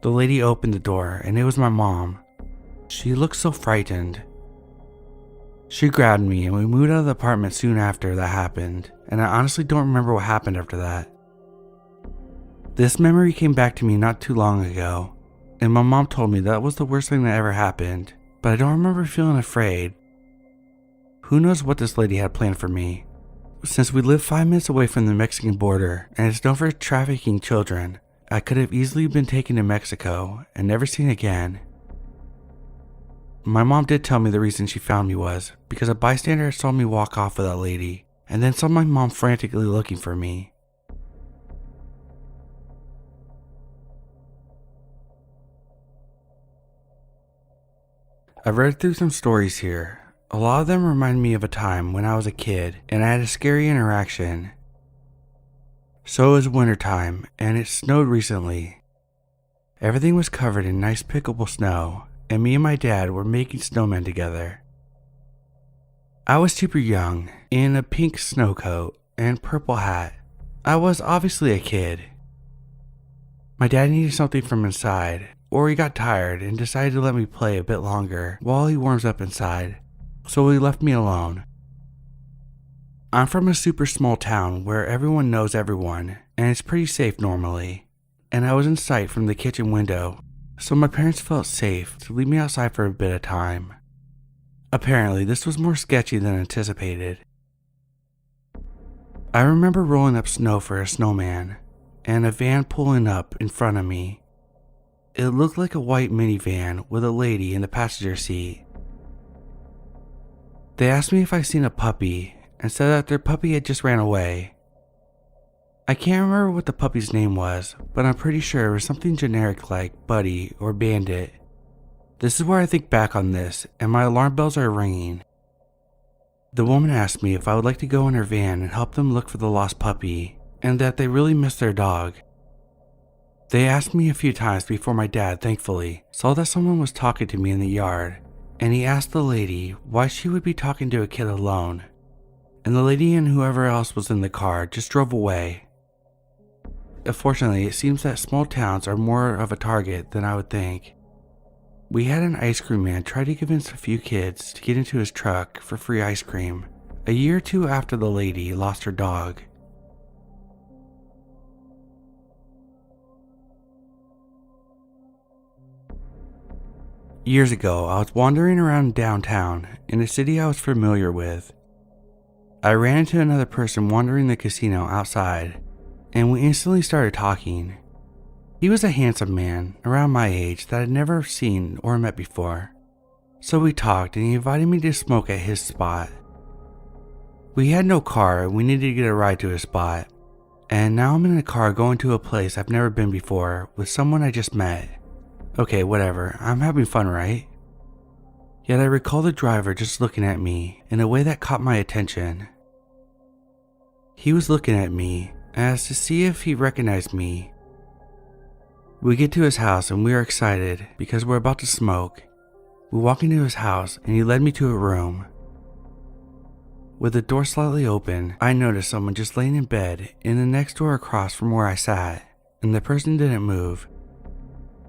The lady opened the door and it was my mom. She looked so frightened. She grabbed me and we moved out of the apartment soon after that happened, and I honestly don't remember what happened after that. This memory came back to me not too long ago, and my mom told me that was the worst thing that ever happened, but I don't remember feeling afraid. Who knows what this lady had planned for me? Since we live 5 minutes away from the Mexican border and it's known for trafficking children, I could have easily been taken to Mexico and never seen again. My mom did tell me the reason she found me was because a bystander saw me walk off with that lady and then saw my mom frantically looking for me. I've read through some stories here. A lot of them remind me of a time when I was a kid and I had a scary interaction. So it was wintertime and it snowed recently. Everything was covered in nice pickable snow and me and my dad were making snowmen together. I was super young, in a pink snow coat and purple hat. I was obviously a kid. My dad needed something from inside, or he got tired and decided to let me play a bit longer while he warms up inside, so he left me alone. I'm from a super small town where everyone knows everyone and it's pretty safe normally, and I was in sight from the kitchen window, so my parents felt safe to leave me outside for a bit of time. Apparently this was more sketchy than anticipated. I remember rolling up snow for a snowman and a van pulling up in front of me. It looked like a white minivan with a lady in the passenger seat. They asked me if I seen a puppy and said that their puppy had just ran away. I can't remember what the puppy's name was, but I'm pretty sure it was something generic like Buddy or Bandit. This is where I think back on this and my alarm bells are ringing. The woman asked me if I would like to go in her van and help them look for the lost puppy and that they really missed their dog. They asked me a few times before my dad, thankfully, saw that someone was talking to me in the yard, and he asked the lady why she would be talking to a kid alone, and the lady and whoever else was in the car just drove away. Unfortunately, it seems that small towns are more of a target than I would think. We had an ice cream man try to convince a few kids to get into his truck for free ice cream, a year or two after the lady lost her dog. Years ago, I was wandering around downtown in a city I was familiar with. I ran into another person wandering the casino outside, and we instantly started talking. He was a handsome man, around my age, that I'd never seen or met before. So we talked and he invited me to smoke at his spot. We had no car and we needed to get a ride to his spot, and now I'm in a car going to a place I've never been before with someone I just met. Okay, whatever, I'm having fun, right? Yet I recall the driver just looking at me in a way that caught my attention. He was looking at me as to see if he recognized me. We get to his house and we are excited because we're about to smoke. We walk into his house and he led me to a room. With the door slightly open, I noticed someone just laying in bed in the next door across from where I sat, and the person didn't move.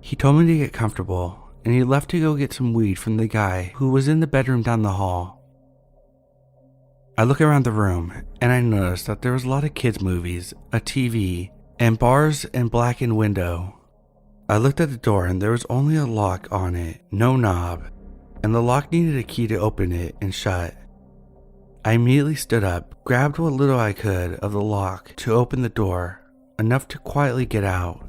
He told me to get comfortable, and he left to go get some weed from the guy who was in the bedroom down the hall. I look around the room, and I noticed that there was a lot of kids' movies, a TV, and bars and blackened window. I looked at the door and there was only a lock on it, no knob, and the lock needed a key to open it and shut. I immediately stood up, grabbed what little I could of the lock to open the door, enough to quietly get out.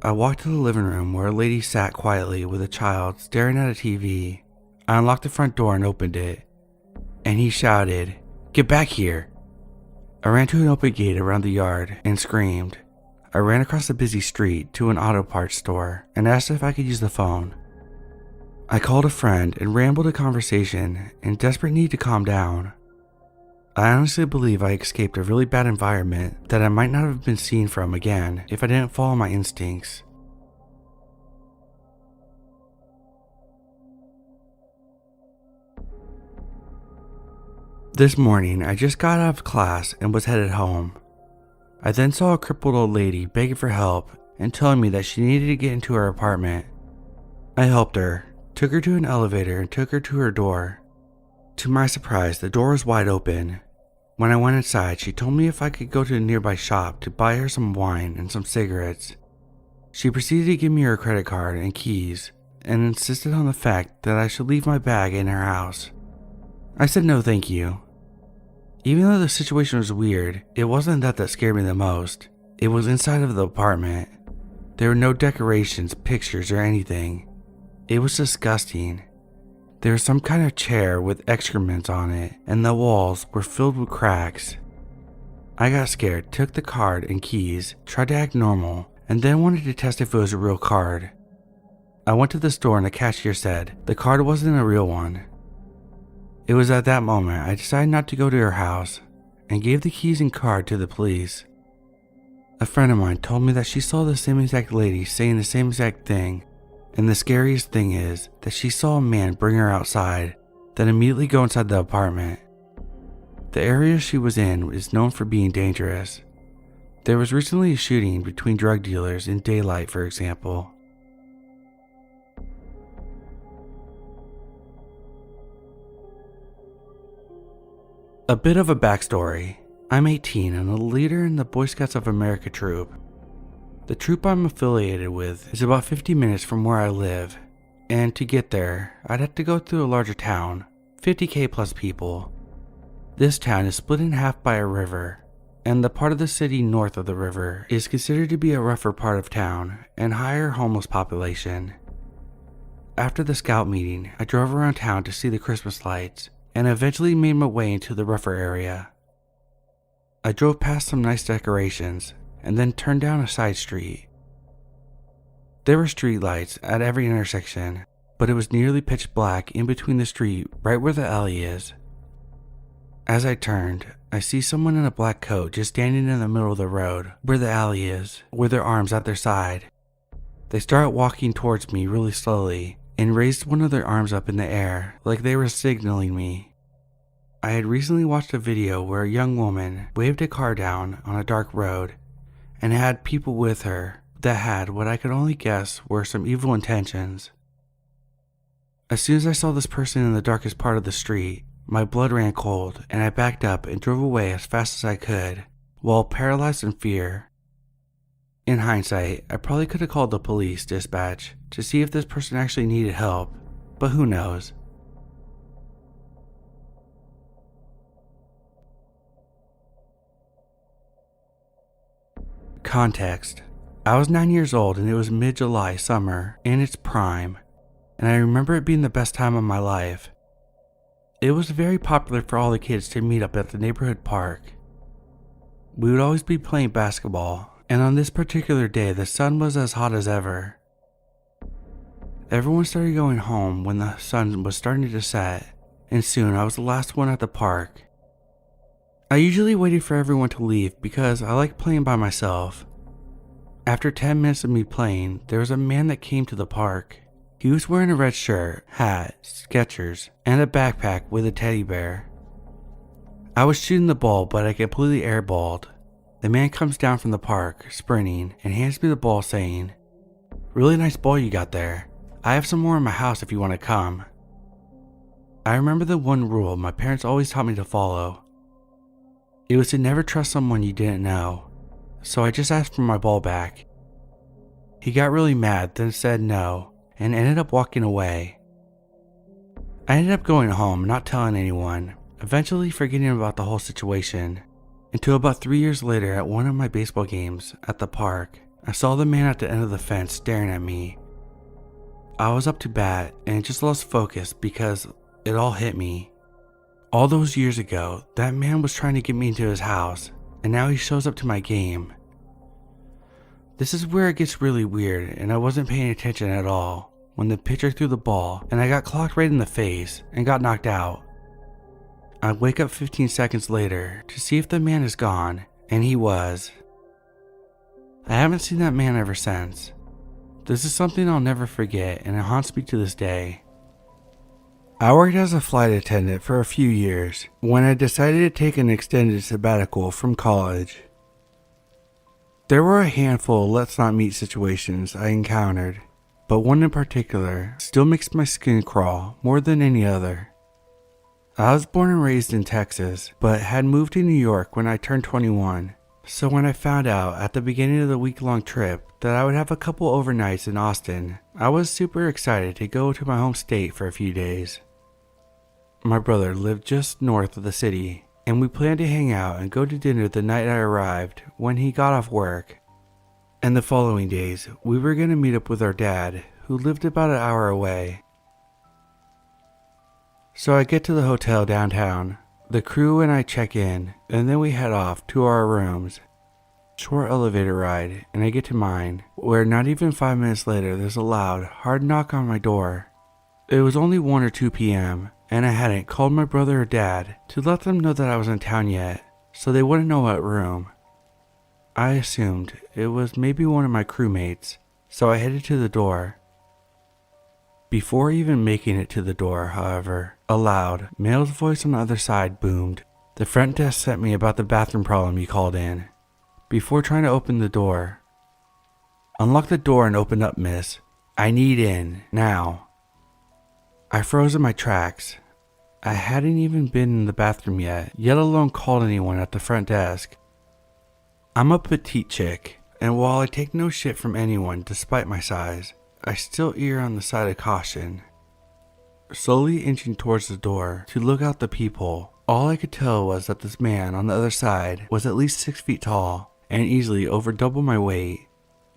I walked to the living room where a lady sat quietly with a child staring at a TV. I unlocked the front door and opened it, and he shouted, "Get back here!" I ran to an open gate around the yard and screamed. I ran across a busy street to an auto parts store and asked if I could use the phone. I called a friend and rambled a conversation in desperate need to calm down. I honestly believe I escaped a really bad environment that I might not have been seen from again if I didn't follow my instincts. This morning, I just got out of class and was headed home. I then saw a crippled old lady begging for help and telling me that she needed to get into her apartment. I helped her, took her to an elevator and took her to her door. To my surprise, the door was wide open. When I went inside, she told me if I could go to a nearby shop to buy her some wine and some cigarettes. She proceeded to give me her credit card and keys and insisted on the fact that I should leave my bag in her house. I said no thank you. Even though the situation was weird, it wasn't that scared me the most. It was inside of the apartment. There were no decorations, pictures, or anything. It was disgusting. There was some kind of chair with excrement on it, and the walls were filled with cracks. I got scared, took the card and keys, tried to act normal, and then wanted to test if it was a real card. I went to the store and the cashier said the card wasn't a real one. It was at that moment I decided not to go to her house and gave the keys and card to the police. A friend of mine told me that she saw the same exact lady saying the same exact thing, and the scariest thing is that she saw a man bring her outside, then immediately go inside the apartment. The area she was in is known for being dangerous. There was recently a shooting between drug dealers in daylight, for example. A bit of a backstory. I'm 18 and a leader in the Boy Scouts of America troop. The troop I'm affiliated with is about 50 minutes from where I live, and to get there, I'd have to go through a larger town, 50k plus people. This town is split in half by a river, and the part of the city north of the river is considered to be a rougher part of town and higher homeless population. After the scout meeting, I drove around town to see the Christmas lights, and eventually made my way into the rougher area. I drove past some nice decorations and then turned down a side street. There were street lights at every intersection, but it was nearly pitch black in between the street right where the alley is. As I turned, I see someone in a black coat just standing in the middle of the road where the alley is, with their arms at their side. They started walking towards me really slowly and raised one of their arms up in the air like they were signaling me. I had recently watched a video where a young woman waved a car down on a dark road and had people with her that had what I could only guess were some evil intentions. As soon as I saw this person in the darkest part of the street, my blood ran cold and I backed up and drove away as fast as I could, while paralyzed in fear. In hindsight, I probably could have called the police dispatch to see if this person actually needed help, but who knows. Context. I was 9 years old and it was mid-July summer in its prime, and I remember it being the best time of my life. It was very popular for all the kids to meet up at the neighborhood park. We would always be playing basketball, and on this particular day the sun was as hot as ever. Everyone started going home when the sun was starting to set, and soon I was the last one at the park. I usually waited for everyone to leave because I like playing by myself. After 10 minutes of me playing, there was a man that came to the park. He was wearing a red shirt, hat, Skechers, and a backpack with a teddy bear. I was shooting the ball, but I completely airballed. The man comes down from the park, sprinting, and hands me the ball saying, "Really nice ball you got there. I have some more in my house if you want to come." I remember the one rule my parents always taught me to follow. It was to never trust someone you didn't know. so I just asked for my ball back. He got really mad, then said no, and ended up walking away. I ended up going home, not telling anyone, eventually forgetting about the whole situation, until about 3 years later at one of my baseball games at the park, I saw the man at the end of the fence staring at me. I was up to bat and just lost focus because it all hit me. All those years ago, that man was trying to get me into his house, and now he shows up to my game. This is where it gets really weird, and I wasn't paying attention at all when the pitcher threw the ball and I got clocked right in the face and got knocked out. I wake up 15 seconds later to see if the man is gone, and he was. I haven't seen that man ever since. This is something I'll never forget, and it haunts me to this day. I worked as a flight attendant for a few years when I decided to take an extended sabbatical from college. There were a handful of let's not meet situations I encountered, but one in particular still makes my skin crawl more than any other. I was born and raised in Texas, but had moved to New York when I turned 21, so when I found out at the beginning of the week-long trip that I would have a couple overnights in Austin, I was super excited to go to my home state for a few days. My brother lived just north of the city, and we planned to hang out and go to dinner the night I arrived when he got off work. And the following days, we were going to meet up with our dad, who lived about an hour away. So I get to the hotel downtown, the crew and I check in, and then we head off to our rooms. Short elevator ride, and I get to mine, where not even 5 minutes later there's a loud, hard knock on my door. It was only 1 or 2 p.m., and I hadn't called my brother or dad to let them know that I was in town yet, so they wouldn't know what room. I assumed it was maybe one of my crewmates, so I headed to the door. Before even making it to the door, however, a loud, male's voice on the other side boomed. The front desk sent me about the bathroom problem you called in. Before trying to open the door. Unlock the door and open up, miss. I need in, now. I froze in my tracks. I hadn't even been in the bathroom yet alone called anyone at the front desk. I'm a petite chick, and while I take no shit from anyone despite my size, I still err on the side of caution. Slowly inching towards the door to look out the peephole, all I could tell was that this man on the other side was at least 6 feet tall and easily over double my weight.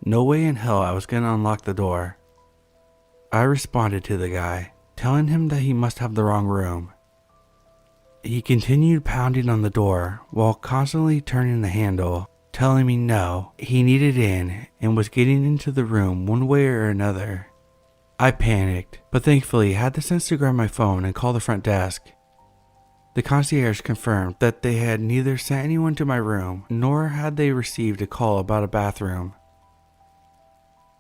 No way in hell I was gonna unlock the door. I responded to the guy, telling him that he must have the wrong room. He continued pounding on the door while constantly turning the handle, telling me no, he needed in and was getting into the room one way or another. I panicked, but thankfully had the sense to grab my phone and call the front desk. The concierge confirmed that they had neither sent anyone to my room nor had they received a call about a bathroom.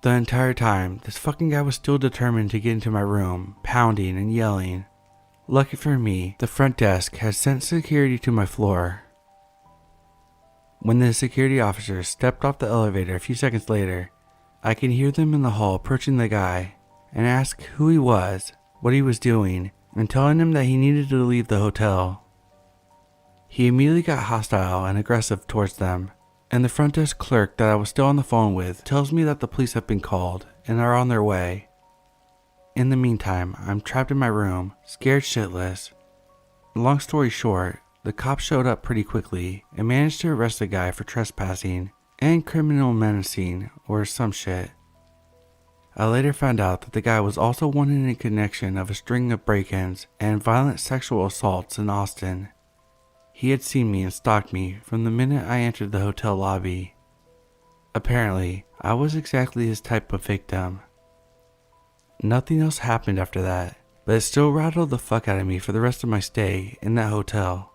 The entire time, this fucking guy was still determined to get into my room, pounding and yelling. Lucky for me, the front desk had sent security to my floor. When the security officers stepped off the elevator a few seconds later, I could hear them in the hall approaching the guy and ask who he was, what he was doing, and telling him that he needed to leave the hotel. He immediately got hostile and aggressive towards them, and the front desk clerk that I was still on the phone with tells me that the police have been called and are on their way. In the meantime, I'm trapped in my room, scared shitless. Long story short, the cops showed up pretty quickly and managed to arrest the guy for trespassing and criminal menacing or some shit. I later found out that the guy was also wanted in connection of a string of break-ins and violent sexual assaults in Austin. He had seen me and stalked me from the minute I entered the hotel lobby. Apparently, I was exactly his type of victim. Nothing else happened after that, but it still rattled the fuck out of me for the rest of my stay in that hotel.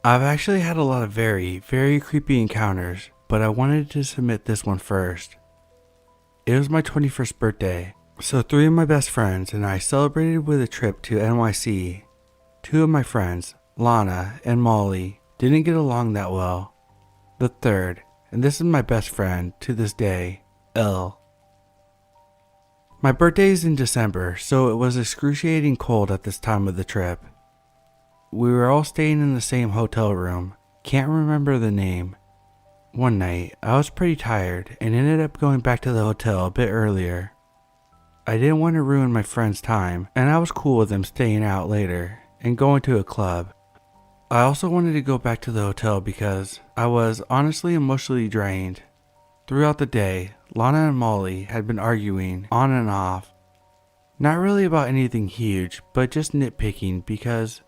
I've actually had a lot of very, very creepy encounters, but I wanted to submit this one first. It was my 21st birthday, so 3 of my best friends and I celebrated with a trip to NYC. 2 of my friends, Lana and Molly, didn't get along that well. The third, and this is my best friend to this day, Elle. My birthday is in December, so it was excruciating cold at this time of the trip. We were all staying in the same hotel room. Can't remember the name. One night, I was pretty tired and ended up going back to the hotel a bit earlier. I didn't want to ruin my friend's time, and I was cool with them staying out later and going to a club. I also wanted to go back to the hotel because I was honestly emotionally drained. Throughout the day, Lana and Molly had been arguing on and off. Not really about anything huge, but just nitpicking because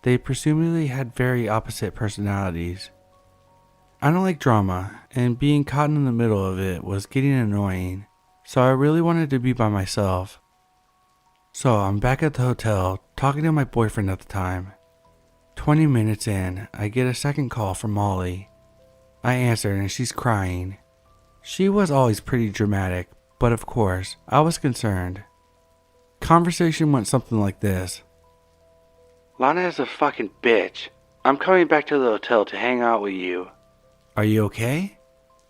they presumably had very opposite personalities. I don't like drama, and being caught in the middle of it was getting annoying, so I really wanted to be by myself. So I'm back at the hotel talking to my boyfriend at the time. 20 minutes in, I get a second call from Molly. I answer and she's crying. She was always pretty dramatic, but of course, I was concerned. Conversation went something like this. Lana is a fucking bitch. I'm coming back to the hotel to hang out with you. Are you okay?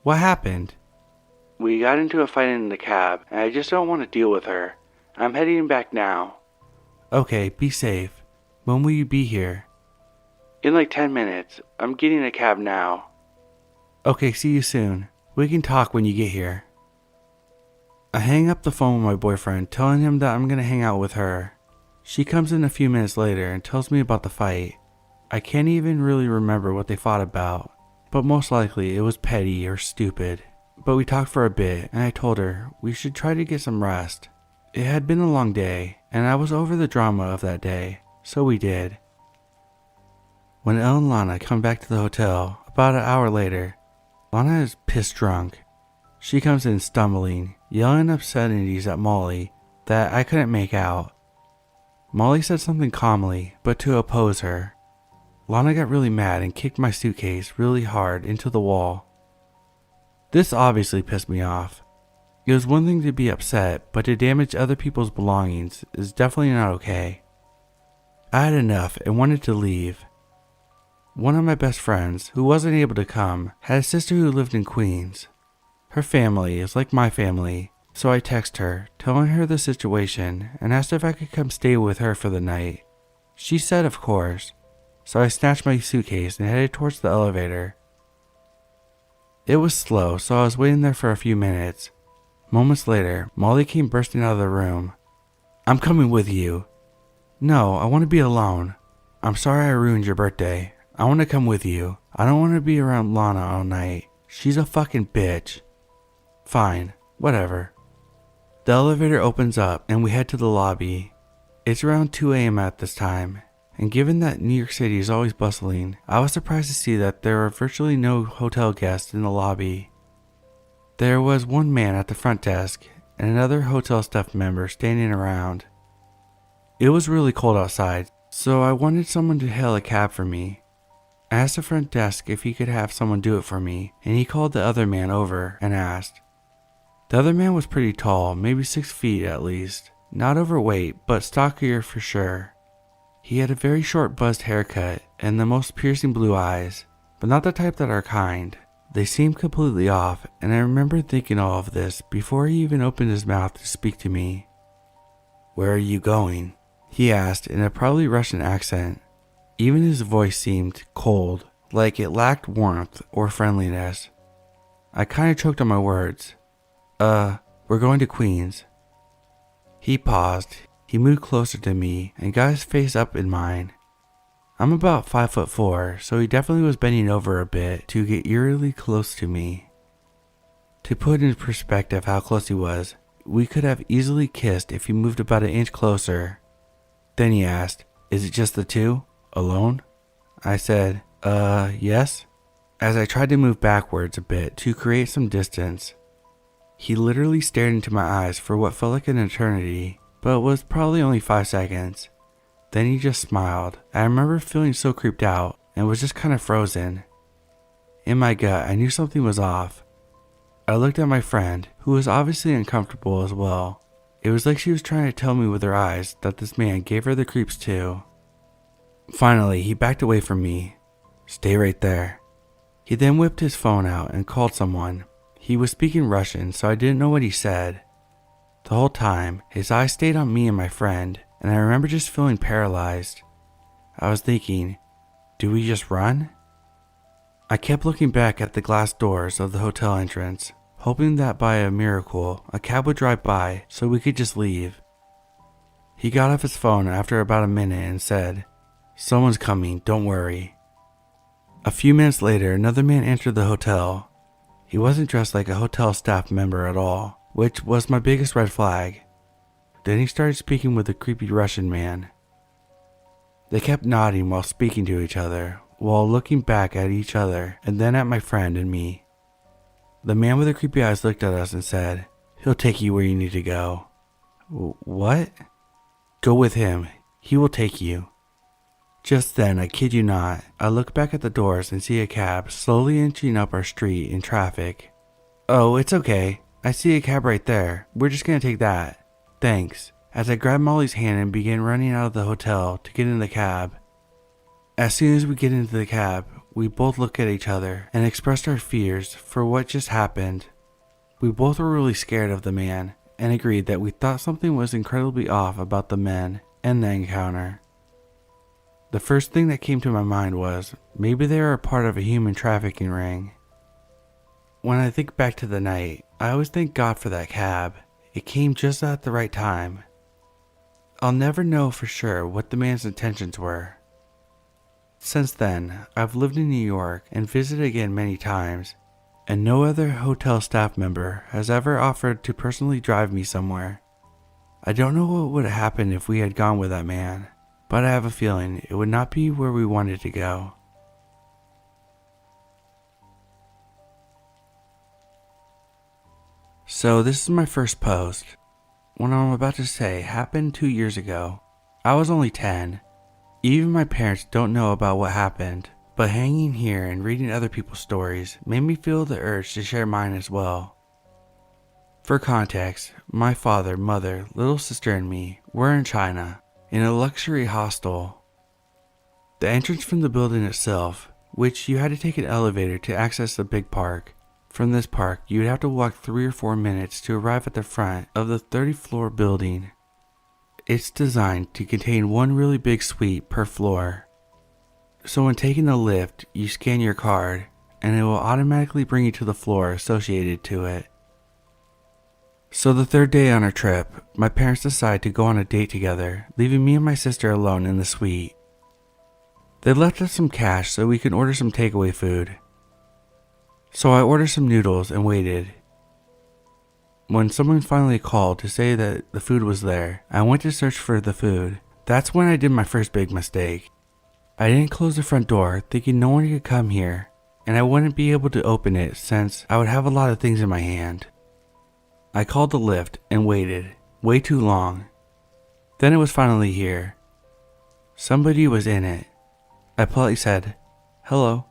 What happened? We got into a fight in the cab, and I just don't want to deal with her. I'm heading back now. Okay, be safe. When will you be here? In like 10 minutes. I'm getting a cab now. Okay, see you soon. We can talk when you get here. I hang up the phone with my boyfriend, telling him that I'm gonna hang out with her. She comes in a few minutes later and tells me about the fight. I can't even really remember what they fought about, but most likely it was petty or stupid. But we talked for a bit, and I told her we should try to get some rest. It had been a long day, and I was over the drama of that day, so we did. When Elle and Lana come back to the hotel, about an hour later, Lana is pissed drunk. She comes in stumbling, yelling obscenities at Molly that I couldn't make out. Molly said something calmly, but to oppose her. Lana got really mad and kicked my suitcase really hard into the wall. This obviously pissed me off. It was one thing to be upset, but to damage other people's belongings is definitely not okay. I had enough and wanted to leave. One of my best friends, who wasn't able to come, had a sister who lived in Queens. Her family is like my family, so I texted her, telling her the situation and asked if I could come stay with her for the night. She said of course, so I snatched my suitcase and headed towards the elevator. It was slow, so I was waiting there for a few minutes. Moments later, Molly came bursting out of the room. I'm coming with you. No, I want to be alone. I'm sorry I ruined your birthday. I want to come with you. I don't want to be around Lana all night. She's a fucking bitch. Fine, whatever. The elevator opens up and we head to the lobby. It's around 2 a.m. at this time, and given that New York City is always bustling, I was surprised to see that there were virtually no hotel guests in the lobby. There was one man at the front desk and another hotel staff member standing around. It was really cold outside, so I wanted someone to hail a cab for me. I asked the front desk if he could have someone do it for me, and he called the other man over and asked. The other man was pretty tall, maybe 6 feet at least, not overweight, but stockier for sure. He had a very short buzzed haircut and the most piercing blue eyes, but not the type that are kind. They seemed completely off, and I remember thinking all of this before he even opened his mouth to speak to me. Where are you going? He asked in a probably Russian accent. Even his voice seemed cold, like it lacked warmth or friendliness. I kinda choked on my words. We're going to Queens. He paused. He moved closer to me and got his face up in mine. I'm about 5'4", so he definitely was bending over a bit to get eerily close to me. To put in perspective how close he was, we could have easily kissed if he moved about an inch closer. Then he asked, "Is it just the two? Alone?" I said, yes, as I tried to move backwards a bit to create some distance. He literally stared into my eyes for what felt like an eternity, but was probably only 5 seconds. Then he just smiled. I remember feeling so creeped out and was just kind of frozen. In my gut, I knew something was off. I looked at my friend, who was obviously uncomfortable as well. It was like she was trying to tell me with her eyes that this man gave her the creeps too. Finally, he backed away from me. Stay right there. He then whipped his phone out and called someone. He was speaking Russian, so I didn't know what he said. The The whole time, his eyes stayed on me and my friend, and I remember just feeling paralyzed. I was thinking, do we just run? I kept looking back at the glass doors of the hotel entrance, hoping that by a miracle, a cab would drive by so we could just leave. He got off his phone after about a minute and said, "Someone's coming, don't worry." A few minutes later, another man entered the hotel. He wasn't dressed like a hotel staff member at all, which was my biggest red flag. Then he started speaking with a creepy Russian man. They kept nodding while speaking to each other, while looking back at each other and then at my friend and me. The man with the creepy eyes looked at us and said, "He'll take you where you need to go." What? Go with him. He will take you. Just then, I kid you not, I look back at the doors and see a cab slowly inching up our street in traffic. "Oh, it's okay. I see a cab right there. We're just gonna take that. Thanks." As I grabbed Molly's hand and began running out of the hotel to get in the cab. As soon as we get into the cab, we both look at each other and expressed our fears for what just happened. We both were really scared of the man and agreed that we thought something was incredibly off about the men and the encounter. The first thing that came to my mind was, maybe they were a part of a human trafficking ring. When I think back to the night, I always thank God for that cab. It came just at the right time. I'll never know for sure what the man's intentions were. Since then, I've lived in New York and visited again many times, and no other hotel staff member has ever offered to personally drive me somewhere. I don't know what would have happened if we had gone with that man, but I have a feeling it would not be where we wanted to go. So this is my first post. What I'm about to say happened 2 years ago. I was only 10. Even my parents don't know about what happened, but hanging here and reading other people's stories made me feel the urge to share mine as well. For context, my father, mother, little sister, and me were in China, in a luxury hostel. The entrance from the building itself, which you had to take an elevator to access the big park. From this park, you would have to walk 3 or 4 minutes to arrive at the front of the 30th-floor building. It's designed to contain one really big suite per floor. So when taking the lift, you scan your card, and it will automatically bring you to the floor associated to it. So the third day on our trip, my parents decide to go on a date together, leaving me and my sister alone in the suite. They left us some cash so we could order some takeaway food. So I ordered some noodles and waited. When someone finally called to say that the food was there, I went to search for the food. That's when I did my first big mistake. I didn't close the front door, thinking no one could come here, and I wouldn't be able to open it since I would have a lot of things in my hand. I called the lift and waited, way too long. Then it was finally here. Somebody was in it. I politely said, "Hello,"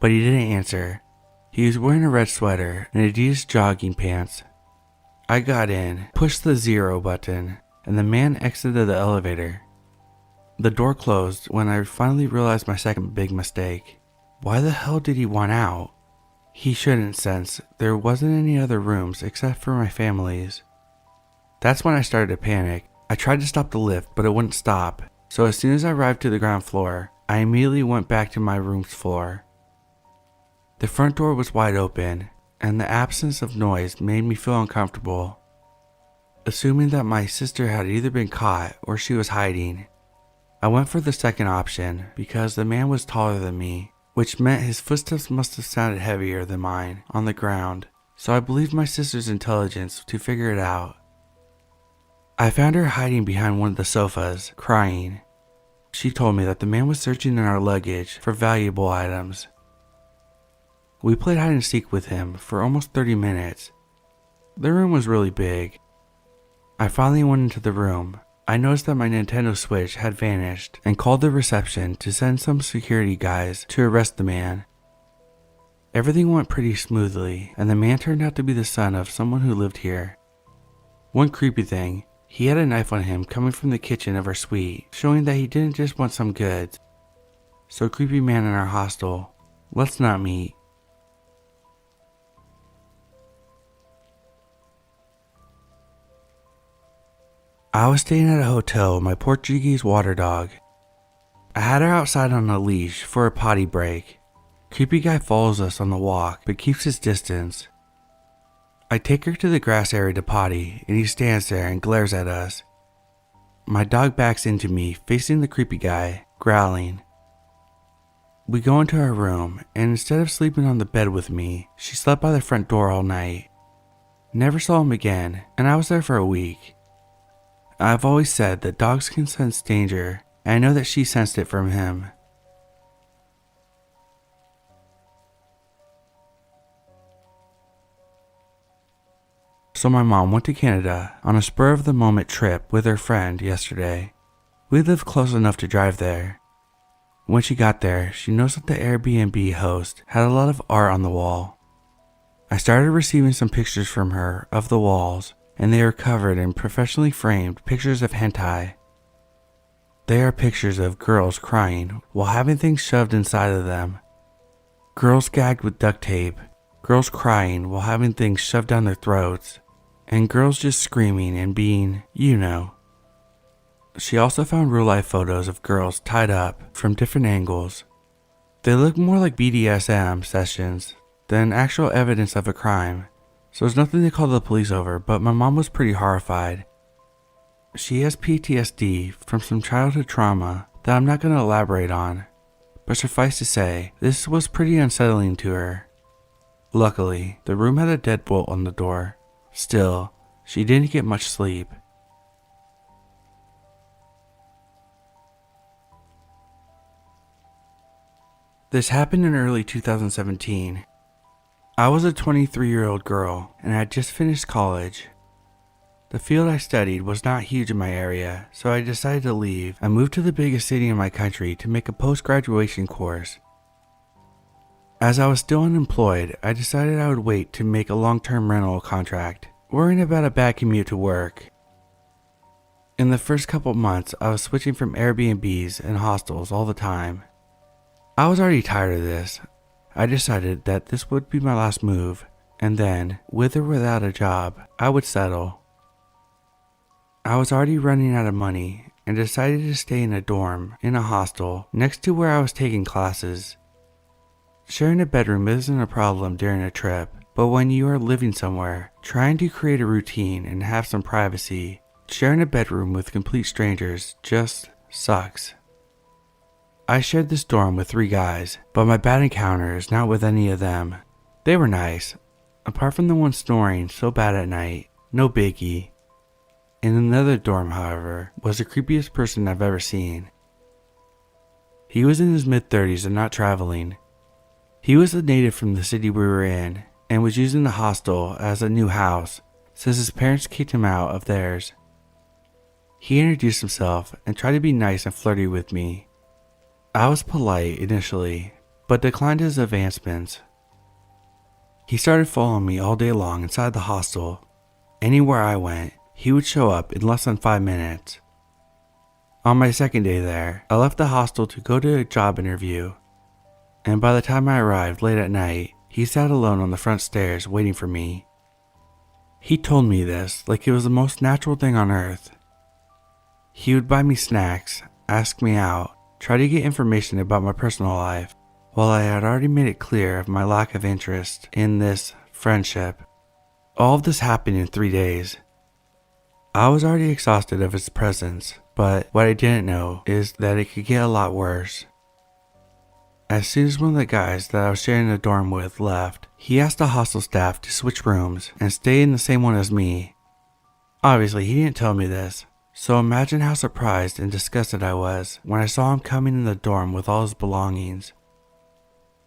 but he didn't answer. He was wearing a red sweater and Adidas jogging pants. I got in, pushed the 0 button, and the man exited the elevator. The door closed when I finally realized my second big mistake. Why the hell did he want out? He shouldn't, since there wasn't any other rooms except for my family's. That's when I started to panic. I tried to stop the lift, but it wouldn't stop. So as soon as I arrived to the ground floor, I immediately went back to my room's floor. The front door was wide open, and the absence of noise made me feel uncomfortable. Assuming that my sister had either been caught or she was hiding, I went for the second option because the man was taller than me, which meant his footsteps must have sounded heavier than mine on the ground, so I believed my sister's intelligence to figure it out. I found her hiding behind one of the sofas, crying. She told me that the man was searching in our luggage for valuable items. We played hide and seek with him for almost 30 minutes. The room was really big. I finally went into the room. I noticed that my Nintendo Switch had vanished and called the reception to send some security guys to arrest the man. Everything went pretty smoothly, and the man turned out to be the son of someone who lived here. One creepy thing, he had a knife on him coming from the kitchen of our suite, showing that he didn't just want some goods. So creepy man in our hostel, let's not meet. I was staying at a hotel with my Portuguese water dog. I had her outside on a leash for a potty break. Creepy guy follows us on the walk but keeps his distance. I take her to the grass area to potty and he stands there and glares at us. My dog backs into me, facing the creepy guy, growling. We go into our room, and instead of sleeping on the bed with me, she slept by the front door all night. Never saw him again, and I was there for a week. I've always said that dogs can sense danger, and I know that she sensed it from him. So my mom went to Canada on a spur-of-the-moment trip with her friend yesterday. We lived close enough to drive there. When she got there, she noticed that the Airbnb host had a lot of art on the wall. I started receiving some pictures from her of the walls, and they were covered in professionally framed pictures of hentai. They are pictures of girls crying while having things shoved inside of them. Girls gagged with duct tape, girls crying while having things shoved down their throats, and girls just screaming and being, you know. She also found real-life photos of girls tied up from different angles. They look more like BDSM sessions than actual evidence of a crime, so there's nothing to call the police over, but my mom was pretty horrified. She has PTSD from some childhood trauma that I'm not going to elaborate on, but suffice to say, this was pretty unsettling to her. Luckily, the room had a deadbolt on the door. Still, she didn't get much sleep. This happened in early 2017. I was a 23-year-old girl and I had just finished college. The field I studied was not huge in my area, so I decided to leave and move to the biggest city in my country to make a post-graduation course. As I was still unemployed, I decided I would wait to make a long-term rental contract, worrying about a bad commute to work. In the first couple months, I was switching from Airbnbs and hostels all the time. I was already tired of this. I decided that this would be my last move, and then, with or without a job, I would settle. I was already running out of money and decided to stay in a dorm in a hostel next to where I was taking classes. Sharing a bedroom isn't a problem during a trip, but when you are living somewhere, trying to create a routine and have some privacy, sharing a bedroom with complete strangers just sucks. I shared this dorm with 3 guys, but my bad encounter is not with any of them. They were nice, apart from the one snoring so bad at night, no biggie. In another dorm, however, was the creepiest person I've ever seen. He was in his mid-30s and not traveling. He was a native from the city we were in and was using the hostel as a new house since his parents kicked him out of theirs. He introduced himself and tried to be nice and flirty with me. I was polite initially, but declined his advancements. He started following me all day long inside the hostel. Anywhere I went, he would show up in less than 5 minutes. On my second day there, I left the hostel to go to a job interview, and by the time I arrived late at night, he sat alone on the front stairs waiting for me. He told me this like it was the most natural thing on earth. He would buy me snacks, ask me out, try to get information about my personal life, while I had already made it clear of my lack of interest in this friendship. All of this happened in 3 days. I was already exhausted of his presence, but what I didn't know is that it could get a lot worse. As soon as one of the guys that I was sharing a dorm with left, he asked the hostel staff to switch rooms and stay in the same one as me. Obviously, he didn't tell me this, so imagine how surprised and disgusted I was when I saw him coming in the dorm with all his belongings.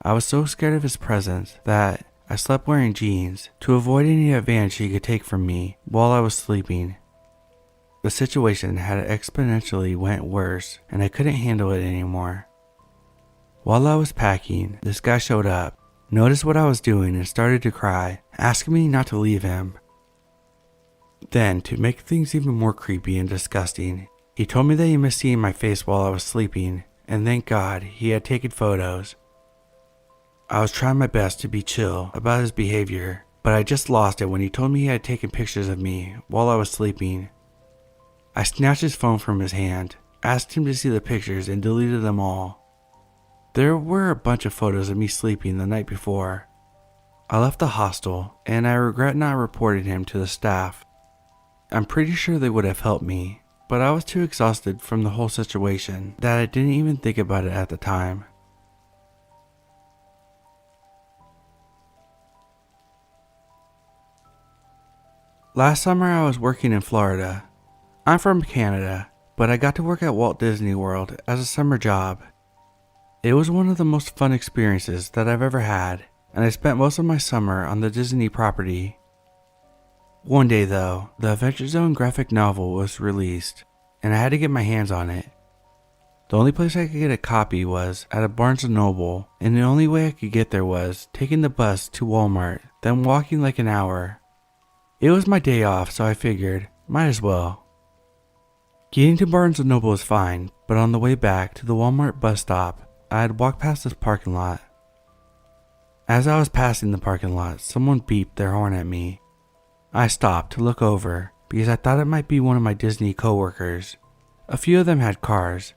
I was so scared of his presence that I slept wearing jeans to avoid any advantage he could take from me while I was sleeping. The situation had exponentially went worse and I couldn't handle it anymore. While I was packing, this guy showed up, noticed what I was doing and started to cry, asking me not to leave him. Then, to make things even more creepy and disgusting, he told me that he missed seeing my face while I was sleeping, and thank God he had taken photos. I was trying my best to be chill about his behavior, but I just lost it when he told me he had taken pictures of me while I was sleeping. I snatched his phone from his hand, asked him to see the pictures, and deleted them all. There were a bunch of photos of me sleeping the night before. I left the hostel, and I regret not reporting him to the staff. I'm pretty sure they would have helped me, but I was too exhausted from the whole situation that I didn't even think about it at the time. Last summer I was working in Florida. I'm from Canada, but I got to work at Walt Disney World as a summer job. It was one of the most fun experiences that I've ever had, and I spent most of my summer on the Disney property. One day though, the Adventure Zone graphic novel was released, and I had to get my hands on it. The only place I could get a copy was at a Barnes & Noble, and the only way I could get there was taking the bus to Walmart, then walking like an hour. It was my day off, so I figured, might as well. Getting to Barnes & Noble was fine, but on the way back to the Walmart bus stop, I had walked past this parking lot. As I was passing the parking lot, someone beeped their horn at me. I stopped to look over because I thought it might be one of my Disney coworkers. A few of them had cars.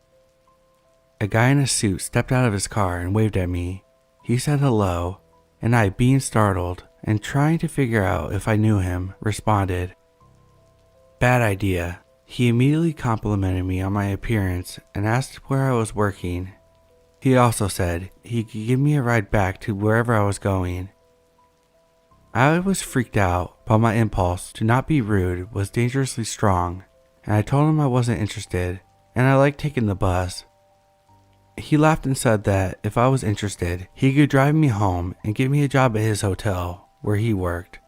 A guy in a suit stepped out of his car and waved at me. He said hello, and I, being startled and trying to figure out if I knew him, responded. Bad idea. He immediately complimented me on my appearance and asked where I was working. He also said he could give me a ride back to wherever I was going. I was freaked out, but my impulse to not be rude was dangerously strong, and I told him I wasn't interested, and I liked taking the bus. He laughed and said that if I was interested, he could drive me home and get me a job at his hotel, where he worked.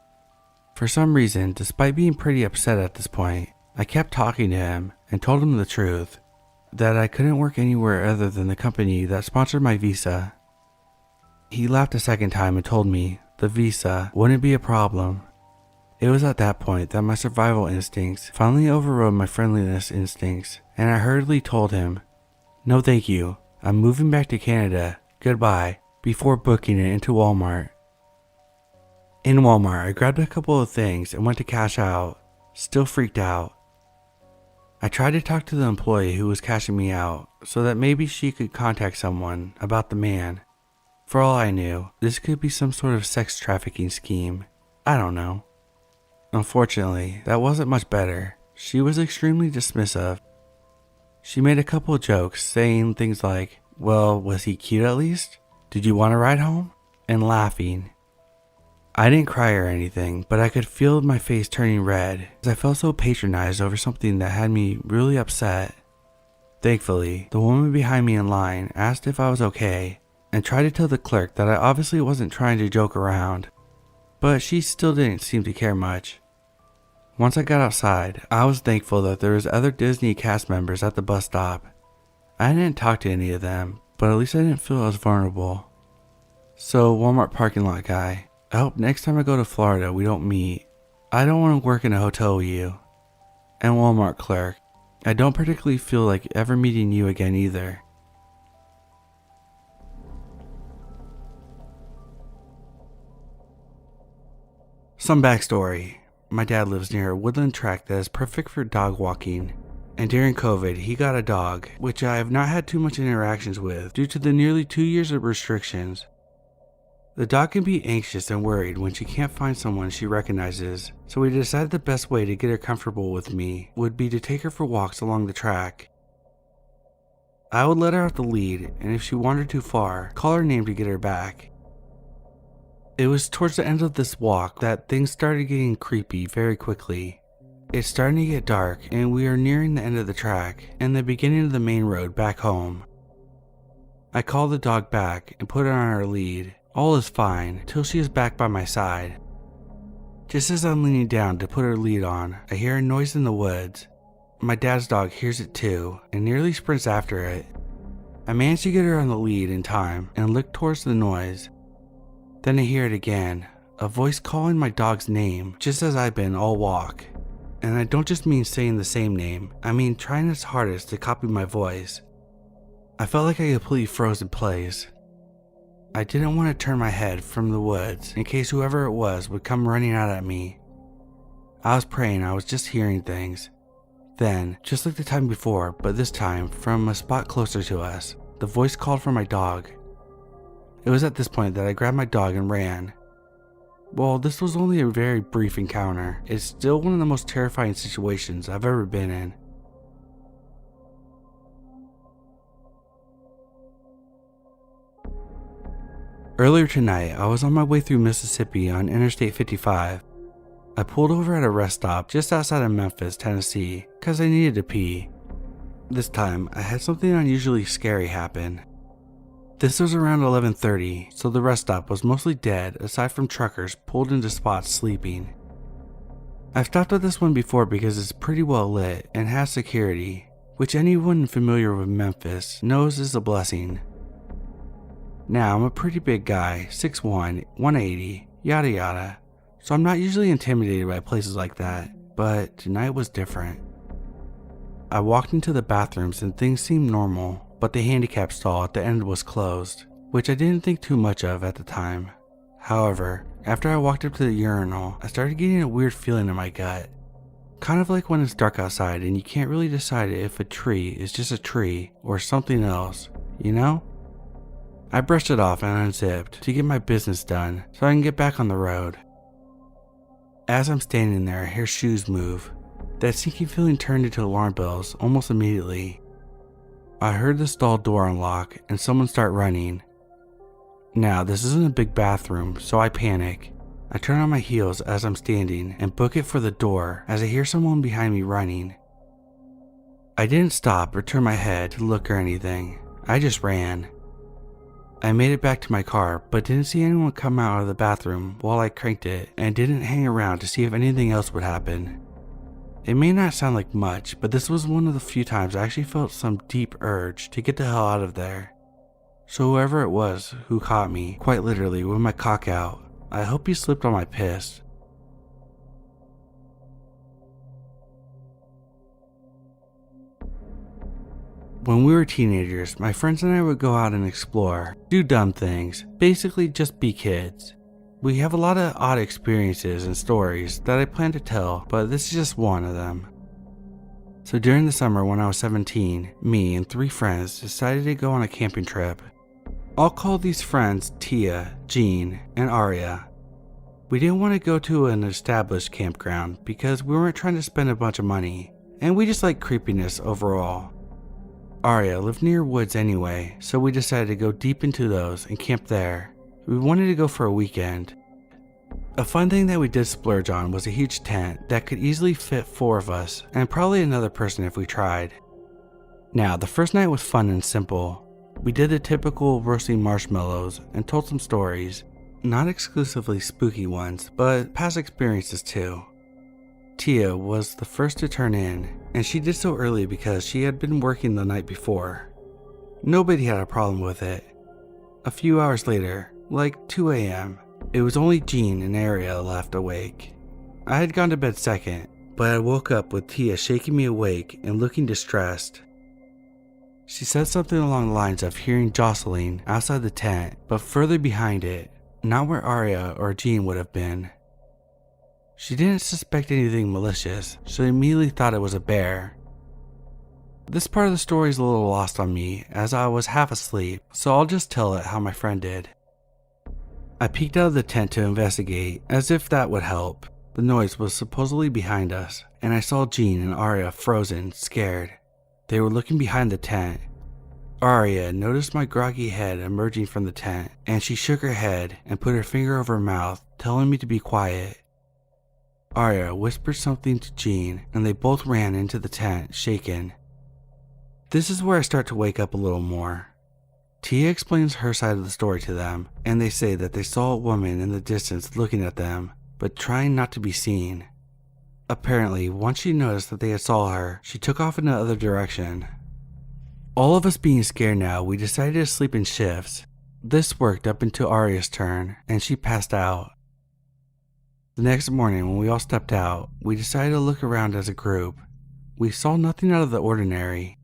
For some reason, despite being pretty upset at this point, I kept talking to him and told him the truth, that I couldn't work anywhere other than the company that sponsored my visa. He laughed a second time and told me the visa wouldn't be a problem. It was at that point that my survival instincts finally overrode my friendliness instincts, and I hurriedly told him, "No thank you, I'm moving back to Canada, goodbye," before booking it into Walmart. In Walmart, I grabbed a couple of things and went to cash out, still freaked out. I tried to talk to the employee who was cashing me out so that maybe she could contact someone about the man. For all I knew, this could be some sort of sex trafficking scheme. I don't know. Unfortunately, that wasn't much better. She was extremely dismissive. She made a couple of jokes saying things like, "Well, was he cute at least? Did you want to ride home?" and laughing. I didn't cry or anything, but I could feel my face turning red as I felt so patronized over something that had me really upset. Thankfully, the woman behind me in line asked if I was okay and tried to tell the clerk that I obviously wasn't trying to joke around, but she still didn't seem to care much. Once I got outside, I was thankful that there was other Disney cast members at the bus stop. I didn't talk to any of them, but at least I didn't feel as vulnerable. So, Walmart parking lot guy, I hope next time I go to Florida we don't meet. I don't want to work in a hotel with you. And Walmart clerk, I don't particularly feel like ever meeting you again either. Some backstory. My dad lives near a woodland track that is perfect for dog walking. And during COVID, he got a dog, which I have not had too much interactions with due to the nearly 2 years of restrictions. The dog can be anxious and worried when she can't find someone she recognizes, so we decided the best way to get her comfortable with me would be to take her for walks along the track. I would let her off the lead, and if she wandered too far, call her name to get her back. It was towards the end of this walk that things started getting creepy very quickly. It's starting to get dark, and we are nearing the end of the track and the beginning of the main road back home. I call the dog back and put her on her lead. All is fine till she is back by my side. Just as I'm leaning down to put her lead on, I hear a noise in the woods. My dad's dog hears it too and nearly sprints after it. I manage to get her on the lead in time and look towards the noise. Then I hear it again, a voice calling my dog's name just as I've been all walk. And I don't just mean saying the same name, I mean trying its hardest to copy my voice. I felt like I completely froze in place. I didn't want to turn my head from the woods in case whoever it was would come running out at me. I was praying I was just hearing things, Then, just like the time before, but this time from a spot closer to us, the voice called for my dog. It was at this point that I grabbed my dog and ran. While this was only a very brief encounter, it's still one of the most terrifying situations I've ever been in. Earlier tonight, I was on my way through Mississippi on Interstate 55. I pulled over at a rest stop just outside of Memphis, Tennessee, because I needed to pee. This time, I had something unusually scary happen. This was around 11:30, so the rest stop was mostly dead aside from truckers pulled into spots sleeping. I've stopped at this one before because it's pretty well lit and has security, which anyone familiar with Memphis knows is a blessing. Now, I'm a pretty big guy, 6'1", 180, yada yada, so I'm not usually intimidated by places like that, but tonight was different. I walked into the bathrooms and things seemed normal, but the handicap stall at the end was closed, which I didn't think too much of at the time. However, after I walked up to the urinal, I started getting a weird feeling in my gut. Kind of like when it's dark outside and you can't really decide if a tree is just a tree or something else, you know? I brushed it off and unzipped to get my business done so I can get back on the road. As I'm standing there, I hear shoes move. That sinking feeling turned into alarm bells almost immediately. I heard the stall door unlock and someone start running. Now, this isn't a big bathroom, so I panic. I turn on my heels as I'm standing and book it for the door as I hear someone behind me running. I didn't stop or turn my head to look or anything. I just ran. I made it back to my car, but didn't see anyone come out of the bathroom while I cranked it and didn't hang around to see if anything else would happen. It may not sound like much, but this was one of the few times I actually felt some deep urge to get the hell out of there. So whoever it was who caught me, quite literally with my cock out, I hope he slipped on my piss. When we were teenagers, my friends and I would go out and explore, do dumb things, basically just be kids. We have a lot of odd experiences and stories that I plan to tell, but this is just one of them. So during the summer when I was 17, me and 3 friends decided to go on a camping trip. I'll call these friends Tia, Jean, and Aria. We didn't want to go to an established campground because we weren't trying to spend a bunch of money, and we just like creepiness overall. Aria lived near woods anyway, so we decided to go deep into those and camp there. We wanted to go for a weekend. A fun thing that we did splurge on was a huge tent that could easily fit 4 of us and probably another person if we tried. Now, the first night was fun and simple. We did the typical roasting marshmallows and told some stories, not exclusively spooky ones, but past experiences too. Tia was the first to turn in, and she did so early because she had been working the night before. Nobody had a problem with it. A few hours later, like 2 a.m., it was only Jean and Aria left awake. I had gone to bed second, but I woke up with Tia shaking me awake and looking distressed. She said something along the lines of hearing jostling outside the tent, but further behind it, not where Aria or Jean would have been. She didn't suspect anything malicious, so immediately thought it was a bear. This part of the story is a little lost on me as I was half asleep, so I'll just tell it how my friend did. I peeked out of the tent to investigate, as if that would help. The noise was supposedly behind us, and I saw Jean and Aria frozen, scared. They were looking behind the tent. Aria noticed my groggy head emerging from the tent, and she shook her head and put her finger over her mouth, telling me to be quiet. Aria whispered something to Jean, and they both ran into the tent, shaken. This is where I start to wake up a little more. Tia explains her side of the story to them, and they say that they saw a woman in the distance looking at them, but trying not to be seen. Apparently, once she noticed that they had saw her, she took off in the other direction. All of us being scared now, we decided to sleep in shifts. This worked up until Aria's turn, and she passed out. The next morning, when we all stepped out, we decided to look around as a group. We saw nothing out of the ordinary.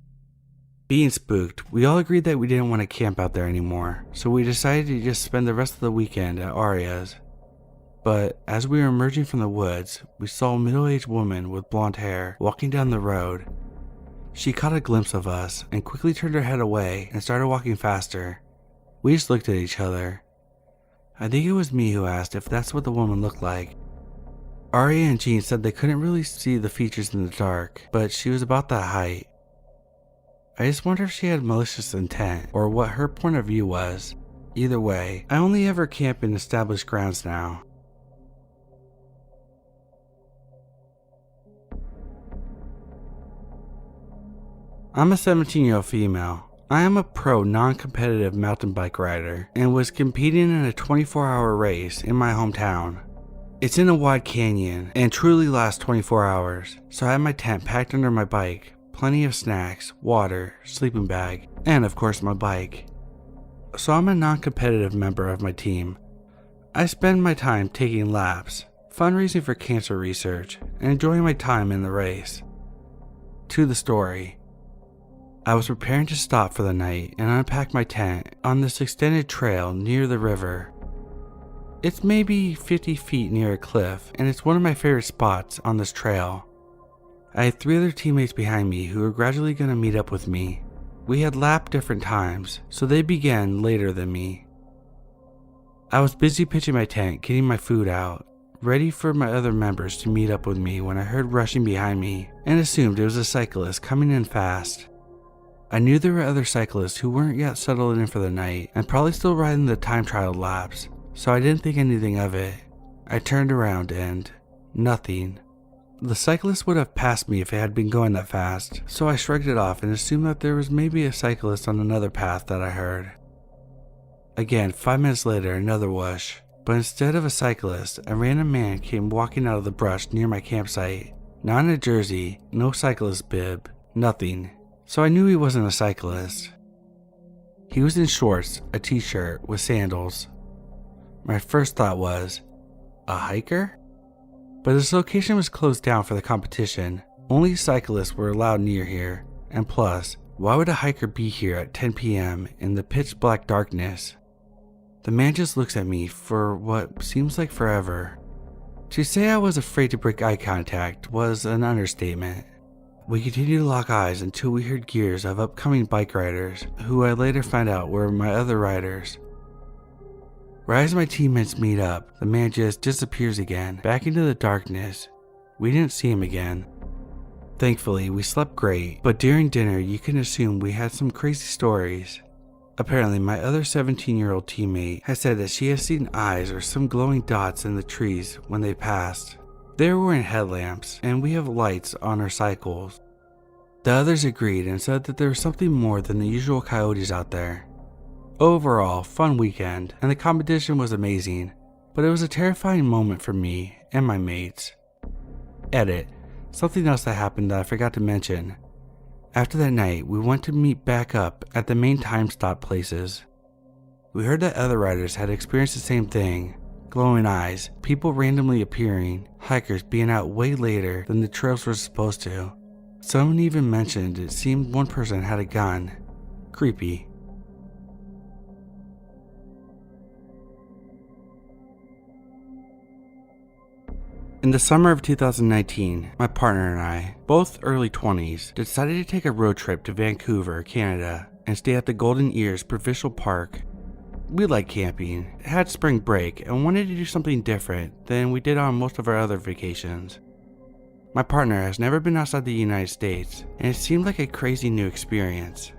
Being spooked, we all agreed that we didn't want to camp out there anymore, so we decided to just spend the rest of the weekend at Aria's. but as we were emerging from the woods, we saw a middle-aged woman with blonde hair walking down the road. She caught a glimpse of us and quickly turned her head away and started walking faster. We just looked at each other. I think it was me who asked if that's what the woman looked like. Arya and Jean said they couldn't really see the features in the dark, but she was about that height. I just wonder if she had malicious intent or what her point of view was. Either way, I only ever camp in established grounds now. I'm a 17-year-old female. I am a pro non-competitive mountain bike rider and was competing in a 24-hour race in my hometown. It's in a wide canyon and truly lasts 24 hours, so I had my tent packed under my bike, plenty of snacks, water, sleeping bag, and of course my bike. So I'm a non-competitive member of my team. I spend my time taking laps, fundraising for cancer research, and enjoying my time in the race. To the story. I was preparing to stop for the night and unpack my tent on this extended trail near the river. It's maybe 50 feet near a cliff, and it's one of my favorite spots on this trail. I had 3 other teammates behind me who were gradually going to meet up with me. We had lapped different times, so they began later than me. I was busy pitching my tent, getting my food out, ready for my other members to meet up with me when I heard rushing behind me and assumed it was a cyclist coming in fast. I knew there were other cyclists who weren't yet settled in for the night and probably still riding the time trial laps, so I didn't think anything of it. I turned around and nothing. The cyclist would have passed me if it had been going that fast, so I shrugged it off and assumed that there was maybe a cyclist on another path that I heard. Again, 5 minutes later, another whoosh, but instead of a cyclist, a random man came walking out of the brush near my campsite. Not in a jersey, no cyclist bib, nothing. So I knew he wasn't a cyclist. He was in shorts, a t-shirt, with sandals. My first thought was, a hiker? But this location was closed down for the competition. Only cyclists were allowed near here, and plus, why would a hiker be here at 10 p.m. in the pitch black darkness? The man just looks at me for what seems like forever. To say I was afraid to break eye contact was an understatement. We continued to lock eyes until we heard gears of upcoming bike riders, who I later found out were my other riders. Right as my teammates meet up, the man just disappears again, back into the darkness. We didn't see him again. Thankfully, we slept great, but during dinner you can assume we had some crazy stories. Apparently, my other 17-year-old teammate has said that she has seen eyes or some glowing dots in the trees when they passed. They were wearing headlamps, and we have lights on our cycles. The others agreed and said that there was something more than the usual coyotes out there. Overall, fun weekend, and the competition was amazing, but it was a terrifying moment for me and my mates. Edit. Something else that happened that I forgot to mention. After that night, we went to meet back up at the main time stop places. We heard that other riders had experienced the same thing. Glowing eyes, people randomly appearing, hikers being out way later than the trails were supposed to. Someone even mentioned it seemed one person had a gun. Creepy. In the summer of 2019, my partner and I, both early 20s, decided to take a road trip to Vancouver, Canada, and stay at the Golden Ears Provincial Park. We liked camping, had spring break, and wanted to do something different than we did on most of our other vacations. My partner has never been outside the United States, and it seemed like a crazy new experience.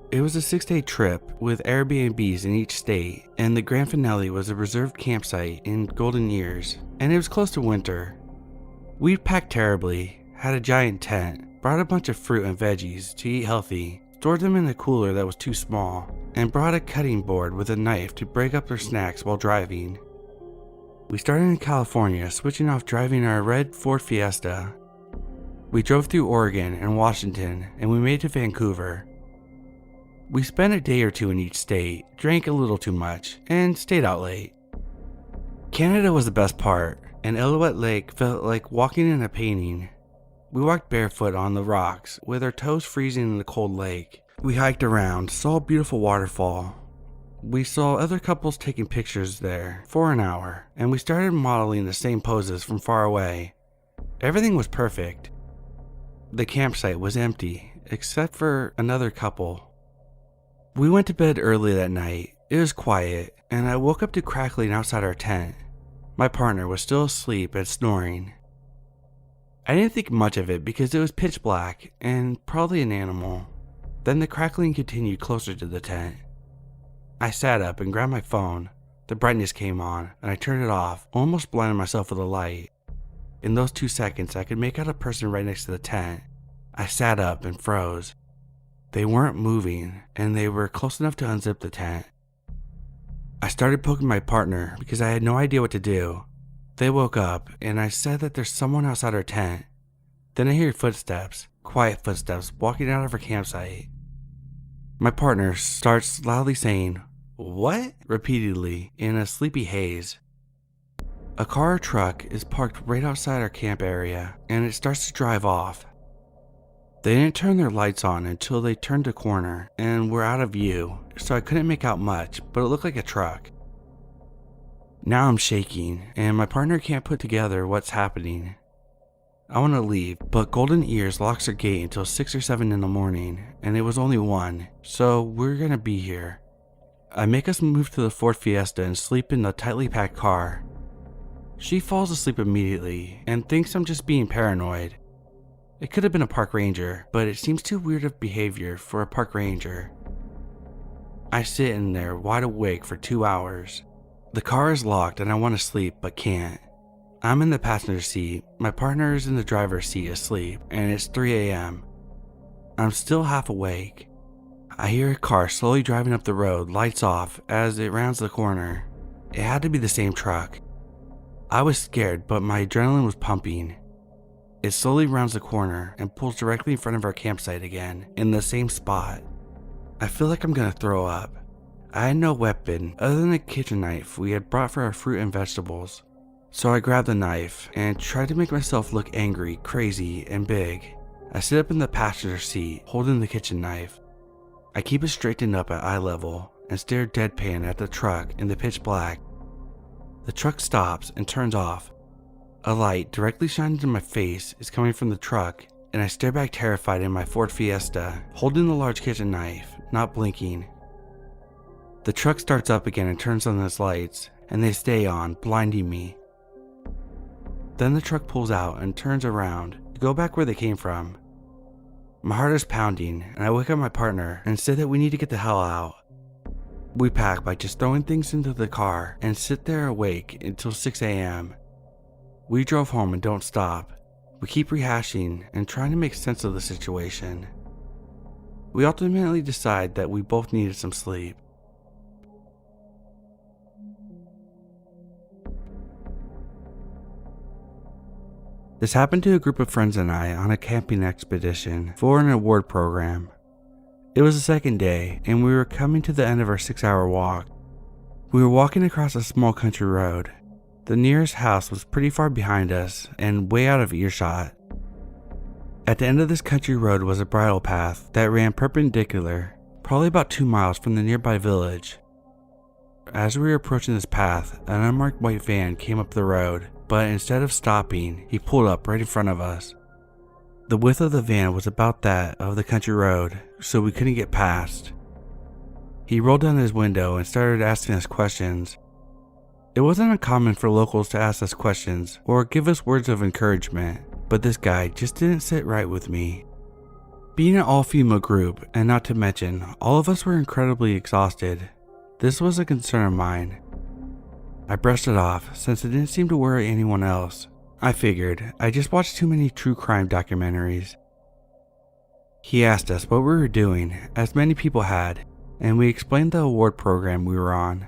It was a 6-day trip with Airbnbs in each state, and the grand finale was a reserved campsite in Golden Ears, and it was close to winter. We'd packed terribly, had a giant tent, brought a bunch of fruit and veggies to eat healthy, stored them in a cooler that was too small, and brought a cutting board with a knife to break up their snacks while driving. We started in California, switching off driving our red Ford Fiesta. We drove through Oregon and Washington, and we made it to Vancouver. We spent a day or two in each state, drank a little too much, and stayed out late. Canada was the best part, and Illilouette Lake felt like walking in a painting. We walked barefoot on the rocks, with our toes freezing in the cold lake. We hiked around, saw a beautiful waterfall. We saw other couples taking pictures there for an hour, and we started modeling the same poses from far away. Everything was perfect. The campsite was empty, except for another couple. We went to bed early that night. It was quiet, and I woke up to crackling outside our tent. My partner was still asleep and snoring. I didn't think much of it because it was pitch black and probably an animal. Then the crackling continued closer to the tent. I sat up and grabbed my phone. The brightness came on, and I turned it off, almost blinding myself with the light. In those 2 seconds, I could make out a person right next to the tent. I sat up and froze. They weren't moving, and they were close enough to unzip the tent. I started poking my partner because I had no idea what to do. They woke up, and I said that there's someone outside our tent. Then I hear footsteps, quiet footsteps, walking out of our campsite. My partner starts loudly saying, "What?" repeatedly in a sleepy haze. A car or truck is parked right outside our camp area, and it starts to drive off. They didn't turn their lights on until they turned a corner and were out of view, so I couldn't make out much, but it looked like a truck. Now I'm shaking, and my partner can't put together what's happening. I want to leave, but Golden Ears locks their gate until 6 or 7 in the morning, and it was only 1, so we're gonna be here. I make us move to the Ford Fiesta and sleep in the tightly packed car. She falls asleep immediately and thinks I'm just being paranoid. It could have been a park ranger, but it seems too weird of behavior for a park ranger. I sit in there wide awake for 2 hours. The car is locked and I want to sleep but can't. I'm in the passenger seat, my partner is in the driver's seat asleep, and it's 3 a.m. I'm still half awake. I hear a car slowly driving up the road, lights off, as it rounds the corner. It had to be the same truck. I was scared, but my adrenaline was pumping. It slowly rounds the corner and pulls directly in front of our campsite again, in the same spot. I feel like I'm gonna throw up. I had no weapon other than a kitchen knife we had brought for our fruit and vegetables. So I grabbed the knife and tried to make myself look angry, crazy, and big. I sit up in the passenger seat, holding the kitchen knife. I keep it straightened up at eye level and stare deadpan at the truck in the pitch black. The truck stops and turns off. A light directly shining into my face is coming from the truck, and I stare back terrified in my Ford Fiesta, holding the large kitchen knife, not blinking. The truck starts up again and turns on its lights, and they stay on, blinding me. Then the truck pulls out and turns around to go back where they came from. My heart is pounding, and I wake up my partner and say that we need to get the hell out. We pack by just throwing things into the car and sit there awake until 6 a.m. We drove home and don't stop. We keep rehashing and trying to make sense of the situation. We ultimately decide that we both needed some sleep. This happened to a group of friends and I on a camping expedition for an award program. It was the second day, and we were coming to the end of our 6-hour walk. We were walking across a small country road. The nearest house was pretty far behind us and way out of earshot. At the end of this country road was a bridle path that ran perpendicular, probably about 2 miles from the nearby village. As we were approaching this path, an unmarked white van came up the road, but instead of stopping, he pulled up right in front of us. The width of the van was about that of the country road, so we couldn't get past. He rolled down his window and started asking us questions. It wasn't uncommon for locals to ask us questions or give us words of encouragement, but this guy just didn't sit right with me. Being an all-female group, and not to mention, all of us were incredibly exhausted, this was a concern of mine. I brushed it off since it didn't seem to worry anyone else. I figured I just watched too many true crime documentaries. He asked us what we were doing, as many people had, and we explained the award program we were on.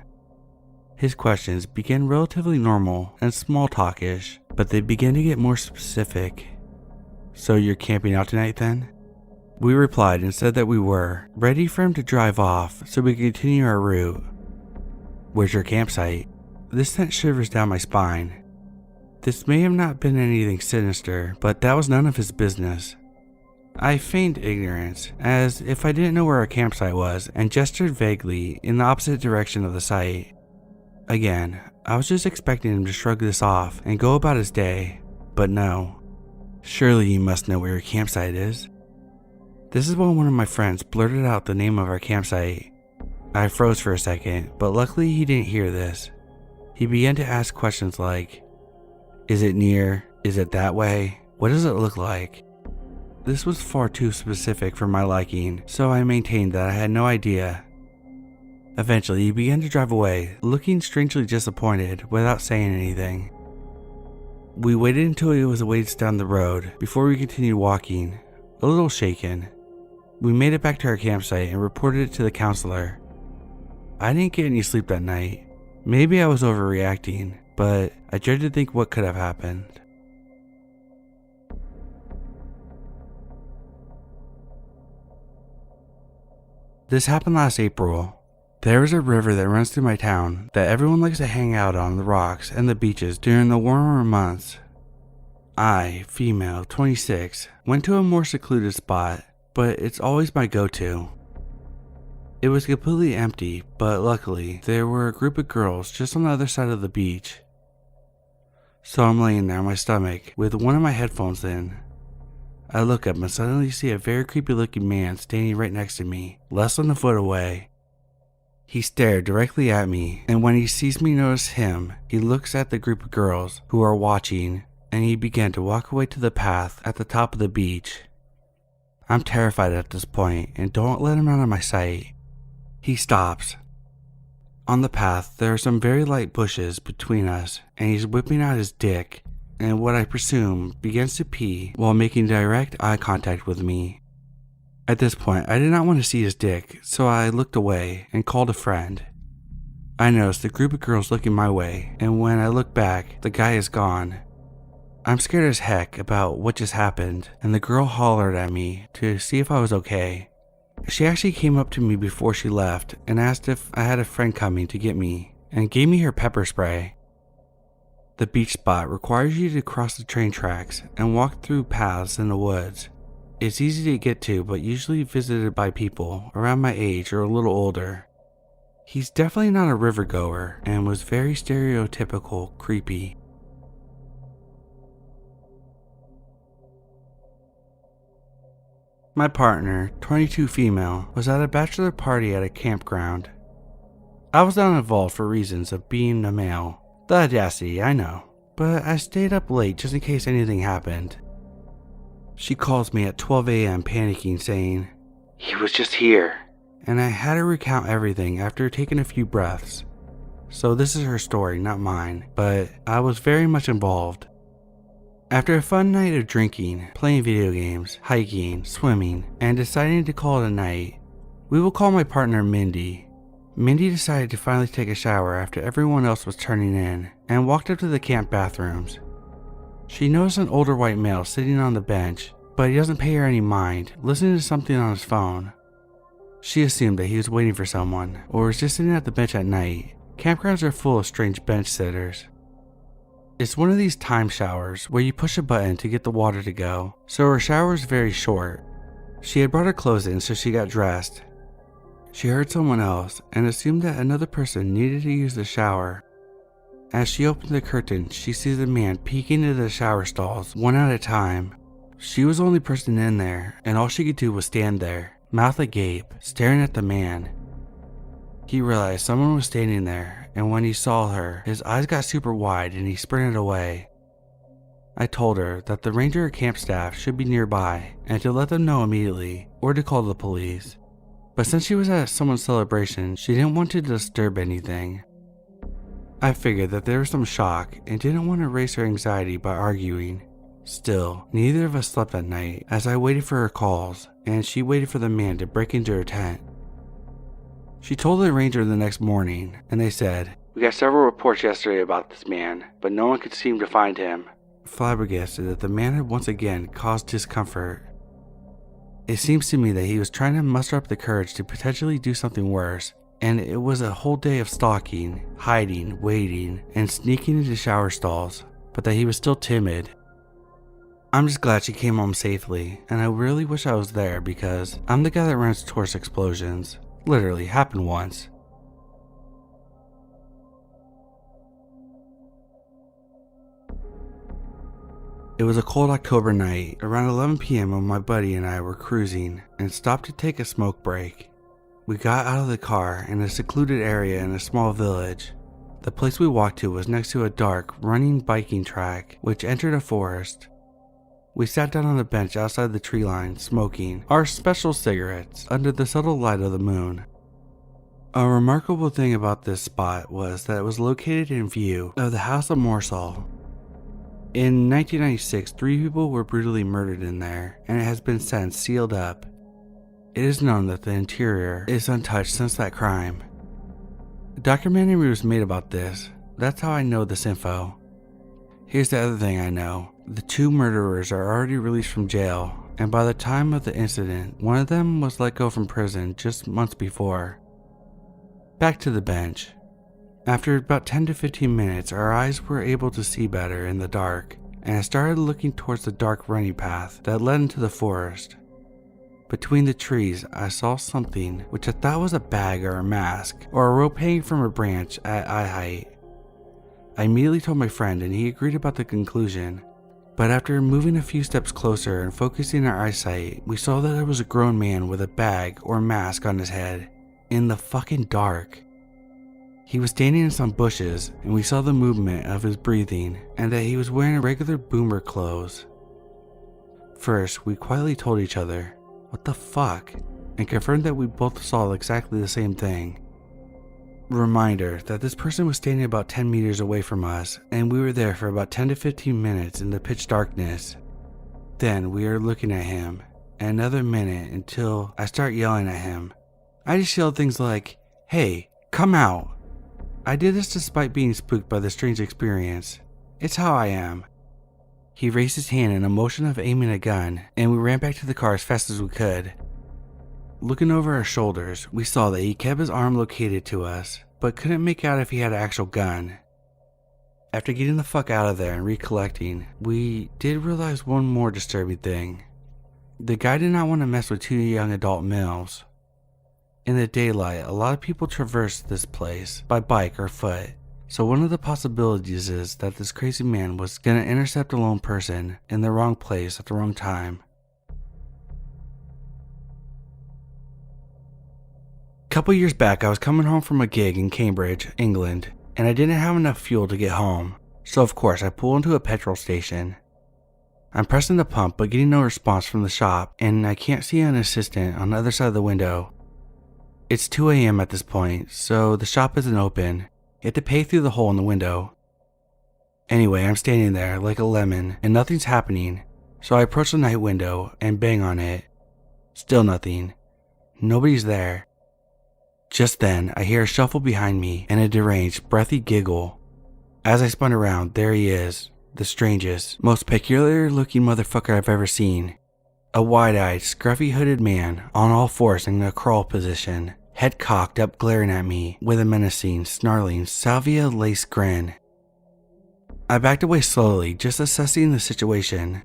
His questions began relatively normal and small talkish, but they began to get more specific. "So you're camping out tonight then?" We replied and said that we were, ready for him to drive off so we could continue our route. "Where's your campsite?" This sent shivers down my spine. This may have not been anything sinister, but that was none of his business. I feigned ignorance, as if I didn't know where our campsite was, and gestured vaguely in the opposite direction of the site. Again, I was just expecting him to shrug this off and go about his day, but no. Surely you must know where your campsite is. This is when one of my friends blurted out the name of our campsite. I froze for a second, but luckily he didn't hear this. He began to ask questions like, "Is it near? Is it that way? What does it look like?" This was far too specific for my liking, so I maintained that I had no idea. Eventually, he began to drive away, looking strangely disappointed without saying anything. We waited until he was a ways down the road before we continued walking, a little shaken. We made it back to our campsite and reported it to the counselor. I didn't get any sleep that night. Maybe I was overreacting, but I dread to think what could have happened. This happened last April. There is a river that runs through my town that everyone likes to hang out on the rocks and the beaches during the warmer months. I, female, 26, went to a more secluded spot, but it's always my go-to. It was completely empty, but luckily, there were a group of girls just on the other side of the beach. So I'm laying there on my stomach with one of my headphones in. I look up and suddenly see a very creepy looking man standing right next to me, less than a foot away. He stared directly at me, and when he sees me notice him, he looks at the group of girls who are watching, and he began to walk away to the path at the top of the beach. I'm terrified at this point and don't let him out of my sight. He stops. On the path, there are some very light bushes between us, and he's whipping out his dick, and what I presume begins to pee while making direct eye contact with me. At this point, I did not want to see his dick, so I looked away and called a friend. I noticed a group of girls looking my way, and when I look back, the guy is gone. I'm scared as heck about what just happened, and the girl hollered at me to see if I was okay. She actually came up to me before she left and asked if I had a friend coming to get me, and gave me her pepper spray. The beach spot requires you to cross the train tracks and walk through paths in the woods. It's easy to get to, but usually visited by people around my age or a little older. He's definitely not a river goer and was very stereotypical creepy. My partner, 22 female, was at a bachelor party at a campground. I was not involved for reasons of being a male. The audacity, I know, but I stayed up late just in case anything happened. She calls me at 12 a.m. panicking, saying, "He was just here," and I had to recount everything after taking a few breaths. So this is her story, not mine, but I was very much involved. After a fun night of drinking, playing video games, hiking, swimming, and deciding to call it a night, we will call my partner Mindy. Mindy decided to finally take a shower after everyone else was turning in and walked up to the camp bathrooms. She noticed an older white male sitting on the bench, but he doesn't pay her any mind, listening to something on his phone. She assumed that he was waiting for someone or was just sitting at the bench at night. Campgrounds are full of strange bench sitters. It's one of these time showers where you push a button to get the water to go, so her shower was very short. She had brought her clothes in, so she got dressed. She heard someone else and assumed that another person needed to use the shower. As she opened the curtain, she sees a man peeking into the shower stalls one at a time. She was the only person in there, and all she could do was stand there, mouth agape, staring at the man. He realized someone was standing there, and when he saw her, his eyes got super wide and he sprinted away. I told her that the ranger or camp staff should be nearby and to let them know immediately, or to call the police. But since she was at someone's celebration, she didn't want to disturb anything. I figured that there was some shock and didn't want to raise her anxiety by arguing. Still, neither of us slept that night as I waited for her calls, and she waited for the man to break into her tent. She told the ranger the next morning, and they said, "We got several reports yesterday about this man, but no one could seem to find him." Flabbergasted that the man had once again caused discomfort. It seems to me that he was trying to muster up the courage to potentially do something worse, and it was a whole day of stalking, hiding, waiting, and sneaking into shower stalls, but that he was still timid. I'm just glad she came home safely, and I really wish I was there because I'm the guy that runs tourist explosions. Literally happened once. It was a cold October night, around 11 p.m. when my buddy and I were cruising and stopped to take a smoke break. We got out of the car in a secluded area in a small village. The place we walked to was next to a dark, running biking track which entered a forest. We sat down on a bench outside the tree line, smoking our special cigarettes under the subtle light of the moon. A remarkable thing about this spot was that it was located in view of the House of Morsel. In 1996, 3 people were brutally murdered in there, and it has been since sealed up. It is known that the interior is untouched since that crime. A documentary was made about this. That's how I know this info. Here's the other thing I know. The 2 murderers are already released from jail, and by the time of the incident, one of them was let go from prison just months before. Back to the bench. After about 10 to 15 minutes, our eyes were able to see better in the dark, and I started looking towards the dark running path that led into the forest. Between the trees, I saw something which I thought was a bag or a mask, or a rope hanging from a branch at eye height. I immediately told my friend and he agreed about the conclusion, but after moving a few steps closer and focusing our eyesight, we saw that it was a grown man with a bag or mask on his head, in the fucking dark. He was standing in some bushes, and we saw the movement of his breathing, and that he was wearing regular boomer clothes. First, we quietly told each other, "What the fuck?" and confirmed that we both saw exactly the same thing. Reminder that this person was standing about 10 meters away from us, and we were there for about 10 to 15 minutes in the pitch darkness. Then we are looking at him, and another minute until I start yelling at him. I just yelled things like, "Hey, come out!" I did this despite being spooked by the strange experience. It's how I am. He raised his hand in a motion of aiming a gun, and we ran back to the car as fast as we could. Looking over our shoulders, we saw that he kept his arm located to us, but couldn't make out if he had an actual gun. After getting the fuck out of there and recollecting, we did realize one more disturbing thing. The guy did not want to mess with 2 young adult males. In the daylight, a lot of people traverse this place by bike or foot, so one of the possibilities is that this crazy man was gonna intercept a lone person in the wrong place at the wrong time. Couple years back, I was coming home from a gig in Cambridge, England, and I didn't have enough fuel to get home, so of course I pull into a petrol station. I'm pressing the pump but getting no response from the shop, and I can't see an assistant on the other side of the window. It's 2 a.m. at this point, so the shop isn't open. You have to pay through the hole in the window. Anyway, I'm standing there like a lemon and nothing's happening, so I approach the night window and bang on it. Still nothing. Nobody's there. Just then, I hear a shuffle behind me and a deranged, breathy giggle. As I spun around, there he is, the strangest, most peculiar looking motherfucker I've ever seen. A wide-eyed, scruffy hooded man on all fours in a crawl position, head cocked up glaring at me with a menacing, snarling, salvia lace grin. I backed away slowly, just assessing the situation.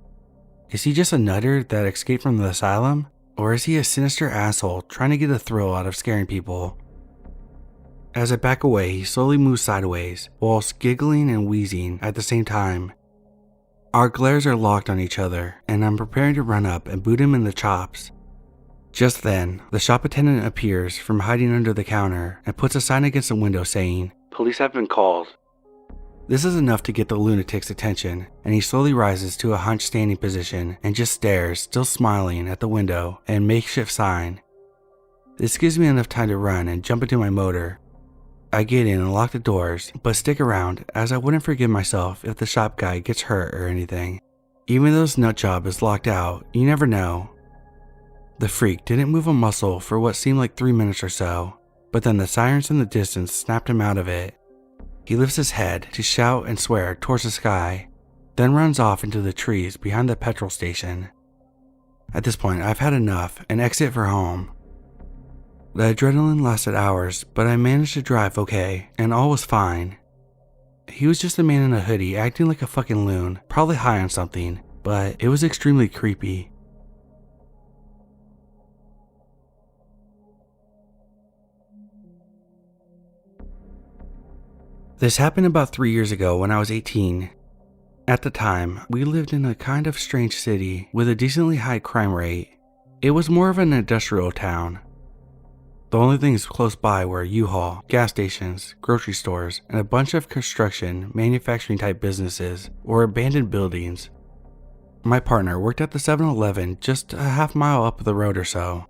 Is he just a nutter that escaped from the asylum? Or is he a sinister asshole trying to get a thrill out of scaring people? As I back away, he slowly moves sideways, whilst giggling and wheezing at the same time. Our glares are locked on each other, and I'm preparing to run up and boot him in the chops. Just then, the shop attendant appears from hiding under the counter and puts a sign against the window saying, "Police have been called." This is enough to get the lunatic's attention, and he slowly rises to a hunched standing position and just stares, still smiling, at the window and makeshift sign. This gives me enough time to run and jump into my motor. I get in and lock the doors, but stick around as I wouldn't forgive myself if the shop guy gets hurt or anything. Even though this nutjob is locked out, you never know. The freak didn't move a muscle for what seemed like 3 minutes or so, but then the sirens in the distance snapped him out of it. He lifts his head to shout and swear towards the sky, then runs off into the trees behind the petrol station. At this point, I've had enough and exit for home. The adrenaline lasted hours, but I managed to drive okay, and all was fine. He was just a man in a hoodie acting like a fucking loon, probably high on something, but it was extremely creepy. This happened about 3 years ago when I was 18. At the time, we lived in a kind of strange city with a decently high crime rate. It was more of an industrial town. The only things close by were U-Haul, gas stations, grocery stores, and a bunch of construction, manufacturing type businesses or abandoned buildings. My partner worked at the 7-Eleven just a half mile up the road or so.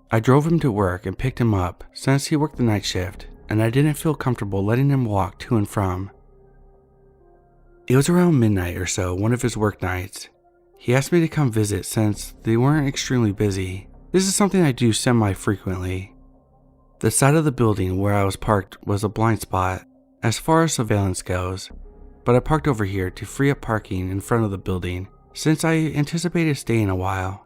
I drove him to work and picked him up since he worked the night shift, and I didn't feel comfortable letting him walk to and from. It was around midnight or so one of his work nights. He asked me to come visit since they weren't extremely busy. This is something I do semi-frequently. The side of the building where I was parked was a blind spot as far as surveillance goes, but I parked over here to free up parking in front of the building since I anticipated staying a while.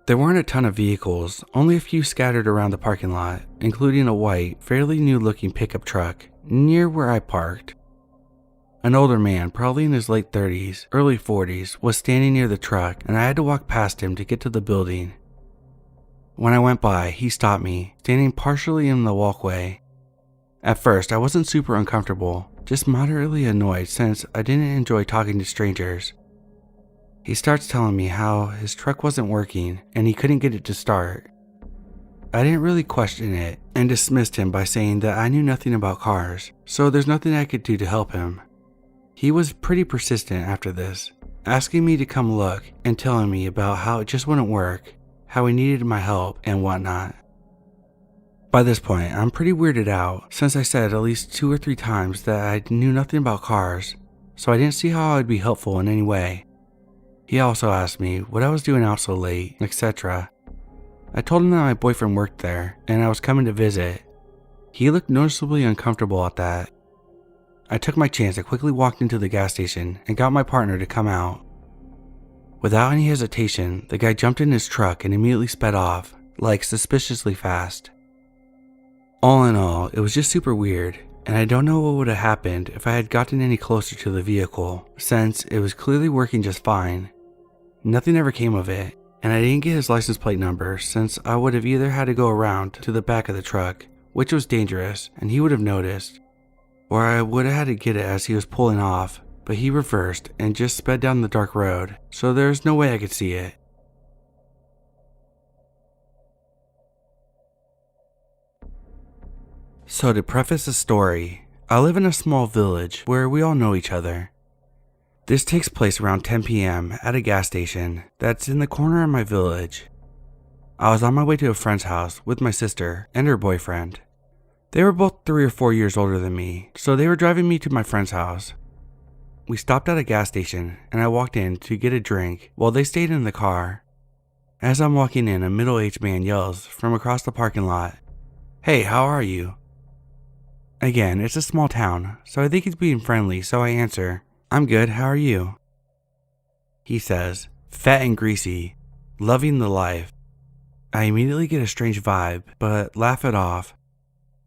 There weren't a ton of vehicles, only a few scattered around the parking lot, including a white, fairly new-looking pickup truck near where I parked. An older man, probably in his late 30s, early 40s, was standing near the truck and I had to walk past him to get to the building. When I went by, he stopped me, standing partially in the walkway. At first, I wasn't super uncomfortable, just moderately annoyed since I didn't enjoy talking to strangers. He starts telling me how his truck wasn't working and he couldn't get it to start. I didn't really question it and dismissed him by saying that I knew nothing about cars, so there's nothing I could do to help him. He was pretty persistent after this, asking me to come look and telling me about how it just wouldn't work, how he needed my help and whatnot. By this point, I'm pretty weirded out since I said at least 2 or 3 times that I knew nothing about cars, so I didn't see how I would be helpful in any way. He also asked me what I was doing out so late, etc. I told him that my boyfriend worked there and I was coming to visit. He looked noticeably uncomfortable at that. I took my chance and quickly walked into the gas station and got my partner to come out. Without any hesitation, the guy jumped in his truck and immediately sped off, like suspiciously fast. All in all, it was just super weird, and I don't know what would have happened if I had gotten any closer to the vehicle, since it was clearly working just fine. Nothing ever came of it, and I didn't get his license plate number since I would have either had to go around to the back of the truck, which was dangerous and he would have noticed, or I would have had to get it as he was pulling off, but he reversed and just sped down the dark road, so there's no way I could see it. So to preface the story, I live in a small village where we all know each other. This takes place around 10 p.m. at a gas station that's in the corner of my village. I was on my way to a friend's house with my sister and her boyfriend. They were both 3 or 4 years older than me, so they were driving me to my friend's house. We stopped at a gas station and I walked in to get a drink while they stayed in the car. As I'm walking in, a middle-aged man yells from across the parking lot, "Hey, how are you?" Again, it's a small town, so I think he's being friendly, so I answer, "I'm good, how are you?" He says, "Fat and greasy, loving the life." I immediately get a strange vibe, but laugh it off.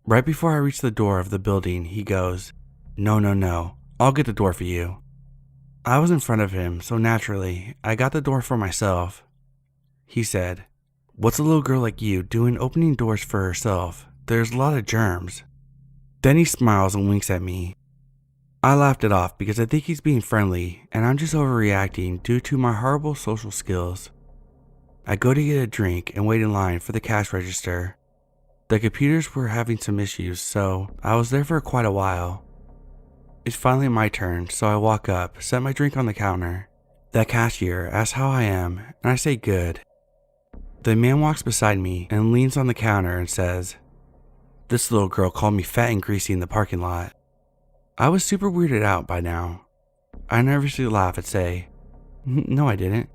Right before I reach the door of the building, he goes, No, I'll get the door for you." I was in front of him, so naturally, I got the door for myself. He said, "What's a little girl like you doing opening doors for herself? There's a lot of germs." Then he smiles and winks at me. I laughed it off because I think he's being friendly and I'm just overreacting due to my horrible social skills. I go to get a drink and wait in line for the cash register. The computers were having some issues, so I was there for quite a while. It's finally my turn, so I walk up, set my drink on the counter. That cashier asks how I am, and I say good. The man walks beside me and leans on the counter and says, "This little girl called me fat and greasy in the parking lot." I was super weirded out by now. I nervously laugh and say, "No, I didn't."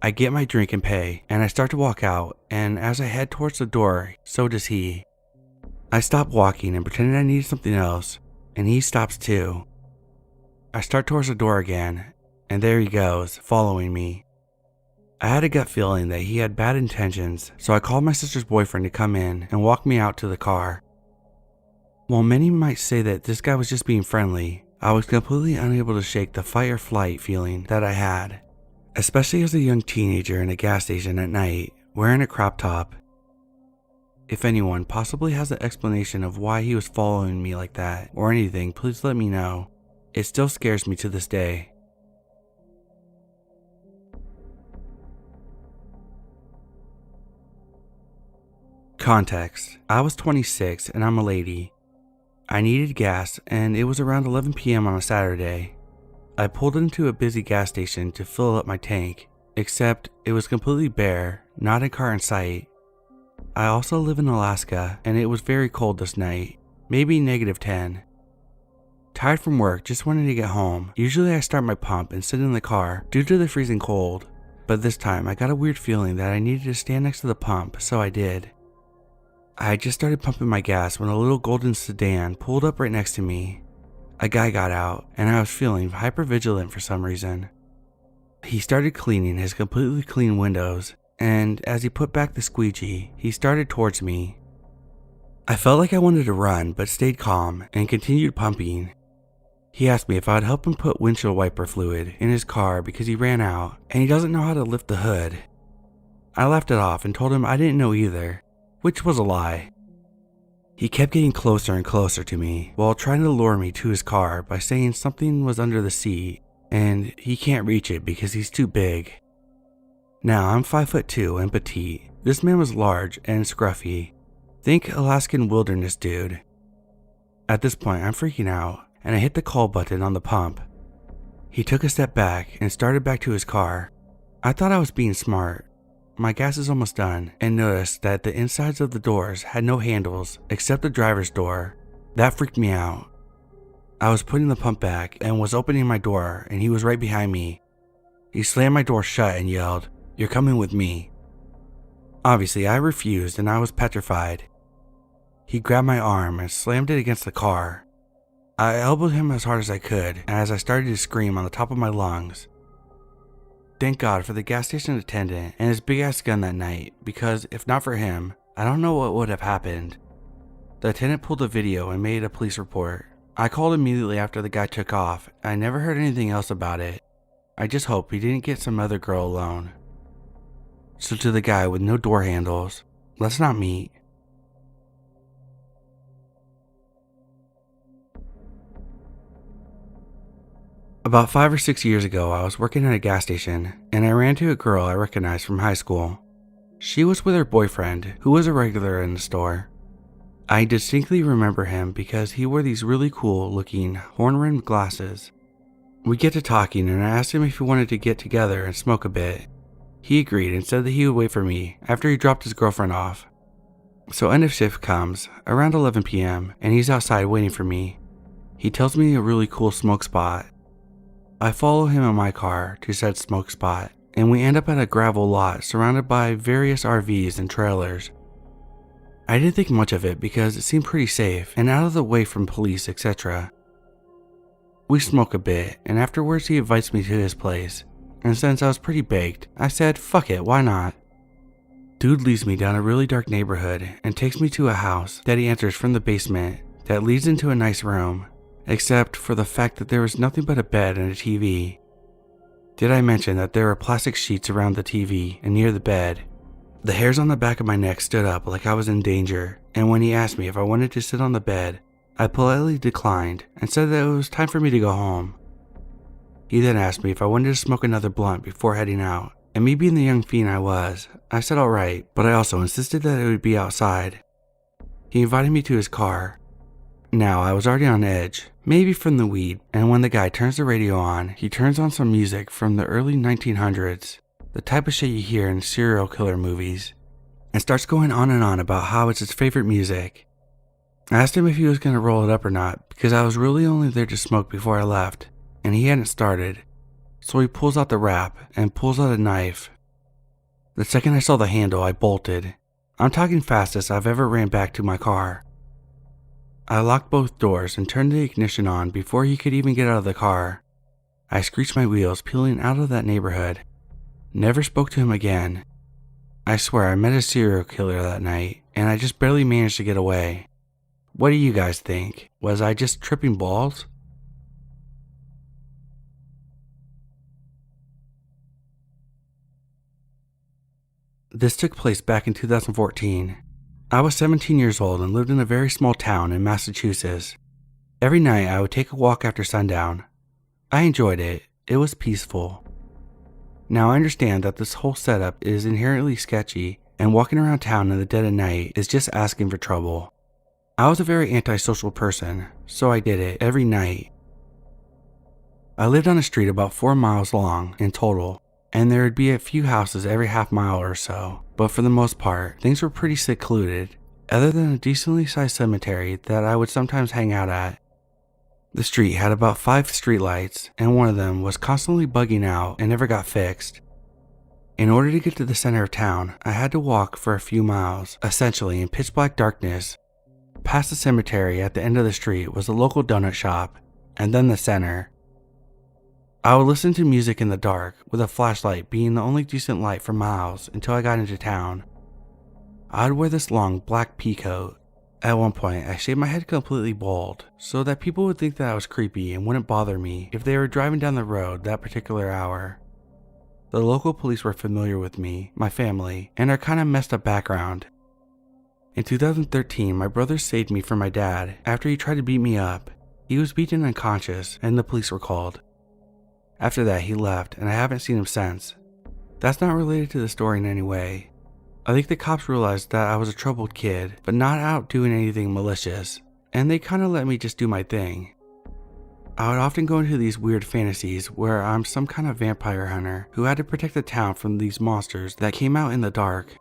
I get my drink and pay, and I start to walk out, and as I head towards the door, so does he. I stop walking and pretend I need something else, and he stops too. I start towards the door again, and there he goes, following me. I had a gut feeling that he had bad intentions, so I called my sister's boyfriend to come in and walk me out to the car. While many might say that this guy was just being friendly, I was completely unable to shake the fight or flight feeling that I had, especially as a young teenager in a gas station at night, wearing a crop top. If anyone possibly has an explanation of why he was following me like that or anything, please let me know. It still scares me to this day. Context: I was 26 and I'm a lady. I needed gas and it was around 11 p.m. on a Saturday. I pulled into a busy gas station to fill up my tank, except it was completely bare, not a car in sight. I also live in Alaska and it was very cold this night, maybe -10. Tired from work, just wanted to get home. Usually I start my pump and sit in the car due to the freezing cold, but this time I got a weird feeling that I needed to stand next to the pump, so I did. I had just started pumping my gas when a little golden sedan pulled up right next to me. A guy got out and I was feeling hypervigilant for some reason. He started cleaning his completely clean windows, and as he put back the squeegee, he started towards me. I felt like I wanted to run but stayed calm and continued pumping. He asked me if I would help him put windshield wiper fluid in his car because he ran out and he doesn't know how to lift the hood. I laughed it off and told him I didn't know either, which was a lie. He kept getting closer and closer to me while trying to lure me to his car by saying something was under the seat and he can't reach it because he's too big. Now I'm 5'2" and petite. This man was large and scruffy. Think Alaskan wilderness dude. At this point I'm freaking out and I hit the call button on the pump. He took a step back and started back to his car. I thought I was being smart. My gas is almost done and noticed that the insides of the doors had no handles except the driver's door. That freaked me out. I was putting the pump back and was opening my door and he was right behind me. He slammed my door shut and yelled, "You're coming with me." Obviously I refused and I was petrified. He grabbed my arm and slammed it against the car. I elbowed him as hard as I could as I started to scream on the top of my lungs. Thank God for the gas station attendant and his big ass gun that night, because if not for him, I don't know what would have happened. The attendant pulled a video and made a police report. I called immediately after the guy took off. I never heard anything else about it. I just hope he didn't get some other girl alone. So to the guy with no door handles, let's not meet. About 5 or 6 years ago, I was working at a gas station and I ran into a girl I recognized from high school. She was with her boyfriend, who was a regular in the store. I distinctly remember him because he wore these really cool looking horn-rimmed glasses. We get to talking and I asked him if he wanted to get together and smoke a bit. He agreed and said that he would wait for me after he dropped his girlfriend off. So end of shift comes, around 11 p.m., and he's outside waiting for me. He tells me a really cool smoke spot. I follow him in my car to said smoke spot, and we end up at a gravel lot surrounded by various RVs and trailers. I didn't think much of it because it seemed pretty safe and out of the way from police, etc. We smoke a bit, and afterwards he invites me to his place, and since I was pretty baked, I said fuck it, why not? Dude leads me down a really dark neighborhood and takes me to a house that he enters from the basement that leads into a nice room, except for the fact that there was nothing but a bed and a TV. Did I mention that there were plastic sheets around the TV and near the bed? The hairs on the back of my neck stood up like I was in danger, and when he asked me if I wanted to sit on the bed, I politely declined and said that it was time for me to go home. He then asked me if I wanted to smoke another blunt before heading out, and me being the young fiend I was, I said alright, but I also insisted that it would be outside. He invited me to his car. Now I was already on edge, maybe from the weed, and when the guy turns the radio on, he turns on some music from the early 1900s, the type of shit you hear in serial killer movies, and starts going on and on about how it's his favorite music. I asked him if he was going to roll it up or not, because I was really only there to smoke before I left, and he hadn't started. So he pulls out the wrap and pulls out a knife. The second I saw the handle, I bolted. I'm talking fastest I've ever ran back to my car. I locked both doors and turned the ignition on before he could even get out of the car. I screeched my wheels peeling out of that neighborhood. Never spoke to him again. I swear I met a serial killer that night, and I just barely managed to get away. What do you guys think? Was I just tripping balls? This took place back in 2014. I was 17 years old and lived in a very small town in Massachusetts. Every night I would take a walk after sundown. I enjoyed it. It was peaceful. Now I understand that this whole setup is inherently sketchy, and walking around town in the dead of night is just asking for trouble. I was a very antisocial person, so I did it every night. I lived on a street about 4 miles long in total, and there would be a few houses every half mile or so, but for the most part, things were pretty secluded, other than a decently sized cemetery that I would sometimes hang out at. The street had about 5 streetlights, and one of them was constantly bugging out and never got fixed. In order to get to the center of town, I had to walk for a few miles, essentially in pitch black darkness. Past the cemetery at the end of the street was a local donut shop, and then the center. I would listen to music in the dark, with a flashlight being the only decent light for miles until I got into town. I would wear this long black pea coat. At one point, I shaved my head completely bald, so that people would think that I was creepy and wouldn't bother me if they were driving down the road that particular hour. The local police were familiar with me, my family, and our kind of messed up background. In 2013, my brother saved me from my dad after he tried to beat me up. He was beaten unconscious, and the police were called. After that, he left, and I haven't seen him since. That's not related to the story in any way. I think the cops realized that I was a troubled kid, but not out doing anything malicious, and they kinda let me just do my thing. I would often go into these weird fantasies where I'm some kind of vampire hunter who had to protect the town from these monsters that came out in the dark.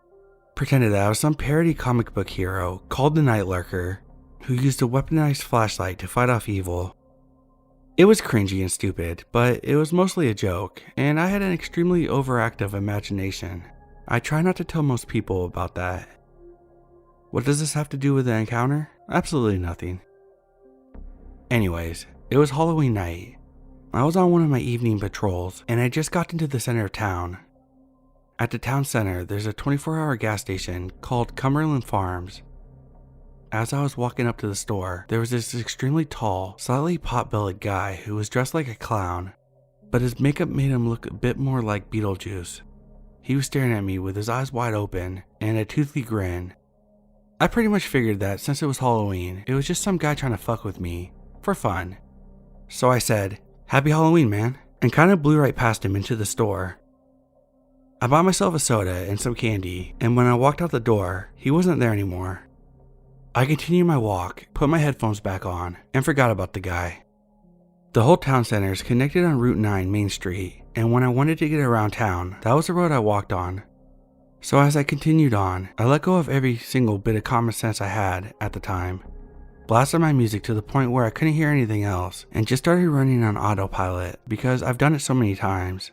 Pretended that I was some parody comic book hero called the Night Lurker, who used a weaponized flashlight to fight off evil. It was cringy and stupid, but it was mostly a joke, and I had an extremely overactive imagination. I try not to tell most people about that. What does this have to do with the encounter? Absolutely nothing. Anyways, it was Halloween night. I was on one of my evening patrols, and I just got into the center of town. At the town center, there's a 24-hour gas station called Cumberland Farms. As I was walking up to the store, there was this extremely tall, slightly pot-bellied guy who was dressed like a clown, but his makeup made him look a bit more like Beetlejuice. He was staring at me with his eyes wide open and a toothy grin. I pretty much figured that since it was Halloween, it was just some guy trying to fuck with me, for fun. So I said, "Happy Halloween, man," and kind of blew right past him into the store. I bought myself a soda and some candy, and when I walked out the door, he wasn't there anymore. I continued my walk, put my headphones back on, and forgot about the guy. The whole town center is connected on Route 9 Main Street, and when I wanted to get around town, that was the road I walked on. So as I continued on, I let go of every single bit of common sense I had at the time, blasted my music to the point where I couldn't hear anything else, and just started running on autopilot because I've done it so many times.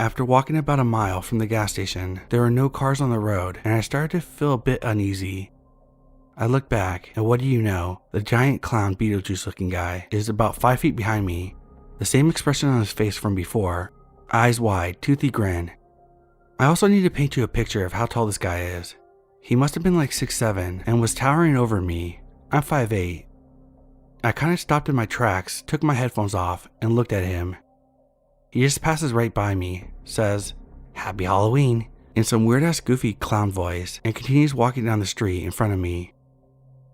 After walking about a mile from the gas station, there were no cars on the road, and I started to feel a bit uneasy. I looked back, and what do you know, the giant clown Beetlejuice looking guy is about 5 feet behind me, the same expression on his face from before, eyes wide, toothy grin. I also need to paint you a picture of how tall this guy is. He must have been like 6'7" and was towering over me. I'm 5'8". I kinda stopped in my tracks, took my headphones off, and looked at him. He just passes right by me, says, "Happy Halloween," in some weird-ass goofy clown voice, and continues walking down the street in front of me.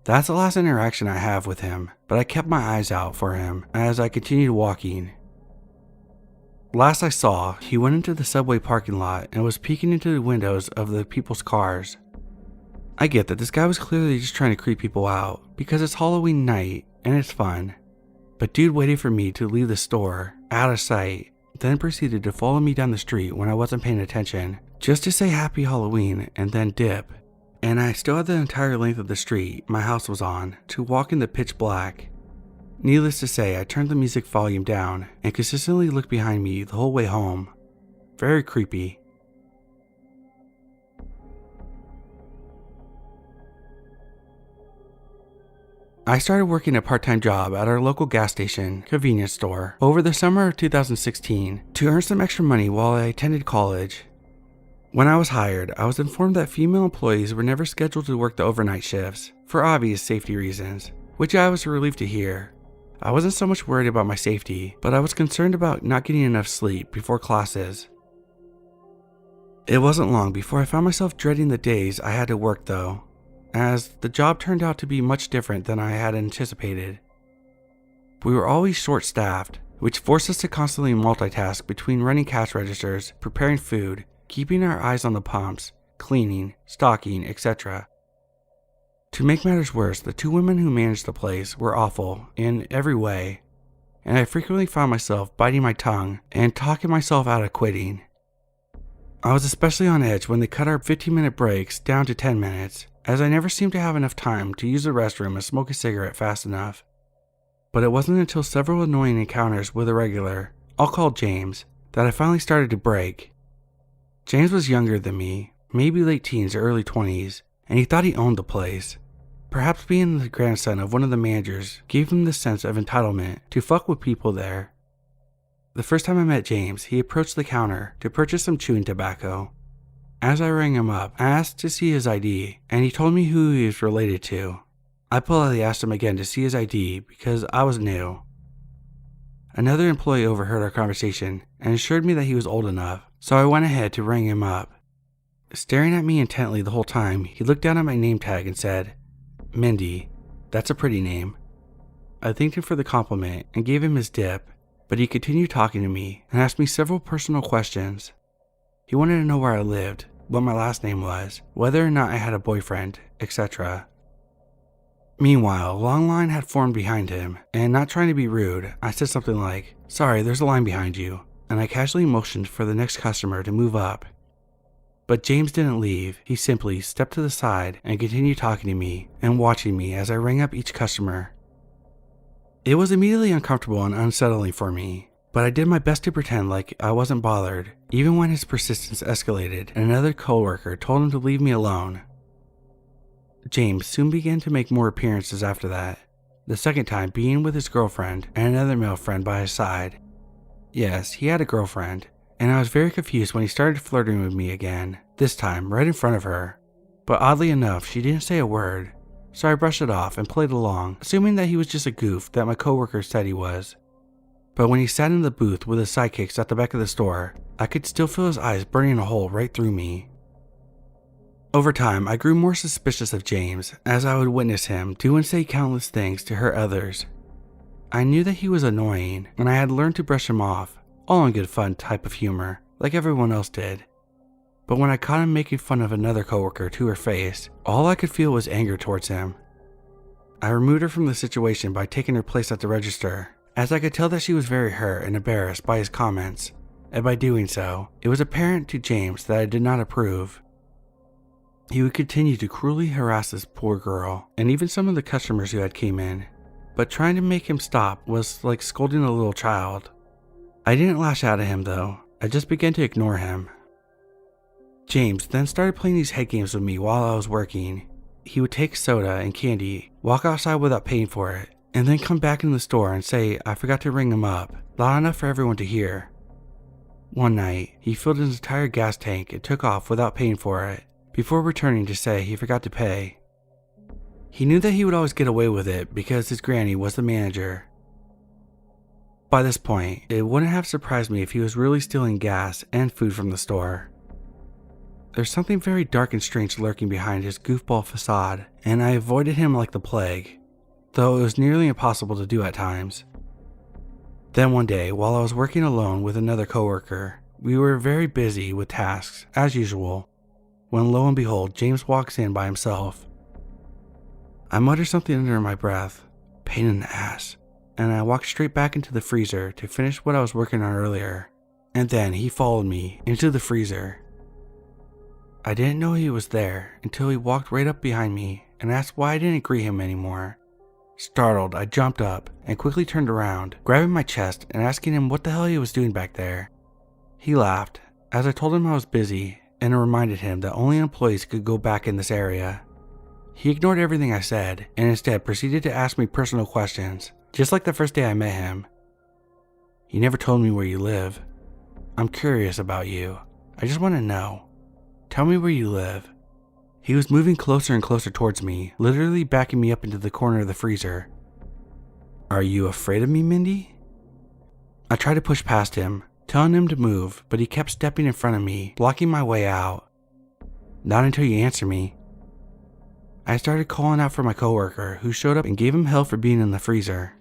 That's the last interaction I have with him, but I kept my eyes out for him as I continued walking. Last I saw, he went into the subway parking lot and was peeking into the windows of the people's cars. I get that this guy was clearly just trying to creep people out, because it's Halloween night and it's fun. But dude waited for me to leave the store, out of sight, then proceeded to follow me down the street when I wasn't paying attention, just to say Happy Halloween and then dip. And I still had the entire length of the street my house was on to walk in the pitch black. Needless to say, I turned the music volume down and consistently looked behind me the whole way home. Very creepy. I started working a part-time job at our local gas station convenience store over the summer of 2016 to earn some extra money while I attended college. When I was hired, I was informed that female employees were never scheduled to work the overnight shifts for obvious safety reasons, which I was relieved to hear. I wasn't so much worried about my safety, but I was concerned about not getting enough sleep before classes. It wasn't long before I found myself dreading the days I had to work though, as the job turned out to be much different than I had anticipated. We were always short-staffed, which forced us to constantly multitask between running cash registers, preparing food, keeping our eyes on the pumps, cleaning, stocking, etc. To make matters worse, the two women who managed the place were awful in every way, and I frequently found myself biting my tongue and talking myself out of quitting. I was especially on edge when they cut our 15-minute breaks down to 10 minutes, as I never seemed to have enough time to use the restroom and smoke a cigarette fast enough. But it wasn't until several annoying encounters with a regular, I'll call James, that I finally started to break. James was younger than me, maybe late teens or early 20s, and he thought he owned the place. Perhaps being the grandson of one of the managers gave him the sense of entitlement to fuck with people there. The first time I met James, he approached the counter to purchase some chewing tobacco. As I rang him up, I asked to see his ID, and he told me who he was related to. I politely asked him again to see his ID because I was new. Another employee overheard our conversation and assured me that he was old enough, so I went ahead to ring him up. Staring at me intently the whole time, he looked down at my name tag and said, "Mindy, that's a pretty name." I thanked him for the compliment and gave him his dip, but he continued talking to me and asked me several personal questions. He wanted to know where I lived, what my last name was, whether or not I had a boyfriend, etc. Meanwhile, a long line had formed behind him, and not trying to be rude, I said something like, "Sorry, there's a line behind you," and I casually motioned for the next customer to move up. But James didn't leave. He simply stepped to the side and continued talking to me and watching me as I rang up each customer. It was immediately uncomfortable and unsettling for me, but I did my best to pretend like I wasn't bothered, even when his persistence escalated and another coworker told him to leave me alone. James soon began to make more appearances after that, the second time being with his girlfriend and another male friend by his side. Yes, he had a girlfriend, and I was very confused when he started flirting with me again, this time right in front of her. But oddly enough, she didn't say a word, so I brushed it off and played along, assuming that he was just a goof that my coworker said he was. But when he sat in the booth with his sidekicks at the back of the store, I could still feel his eyes burning a hole right through me. Over time, I grew more suspicious of James as I would witness him do and say countless things to hurt others. I knew that he was annoying, and I had learned to brush him off, all in good fun type of humor, like everyone else did. But when I caught him making fun of another coworker to her face, all I could feel was anger towards him. I removed her from the situation by taking her place at the register, as I could tell that she was very hurt and embarrassed by his comments, and by doing so, it was apparent to James that I did not approve. He would continue to cruelly harass this poor girl, and even some of the customers who had came in, but trying to make him stop was like scolding a little child. I didn't lash out at him though, I just began to ignore him. James then started playing these head games with me while I was working. He would take soda and candy, walk outside without paying for it, and then come back in the store and say I forgot to ring him up, loud enough for everyone to hear. One night, he filled his entire gas tank and took off without paying for it, before returning to say he forgot to pay. He knew that he would always get away with it because his granny was the manager. By this point, it wouldn't have surprised me if he was really stealing gas and food from the store. There's something very dark and strange lurking behind his goofball facade, and I avoided him like the plague, though it was nearly impossible to do at times. Then one day, while I was working alone with another coworker, we were very busy with tasks, as usual, when lo and behold, James walks in by himself. I mutter something under my breath, pain in the ass, and I walked straight back into the freezer to finish what I was working on earlier, and then he followed me into the freezer. I didn't know he was there until he walked right up behind me and asked why I didn't greet him anymore. Startled, I jumped up and quickly turned around, grabbing my chest and asking him what the hell he was doing back there. He laughed as I told him I was busy and reminded him that only employees could go back in this area. He ignored everything I said and instead proceeded to ask me personal questions, just like the first day I met him. "You never told me where you live. I'm curious about you. I just want to know. Tell me where you live." He was moving closer and closer towards me, literally backing me up into the corner of the freezer. "Are you afraid of me, Mindy?" I tried to push past him, telling him to move, but he kept stepping in front of me, blocking my way out. Not until you answer me. I started calling out for my coworker, who showed up and gave him hell for being in the freezer.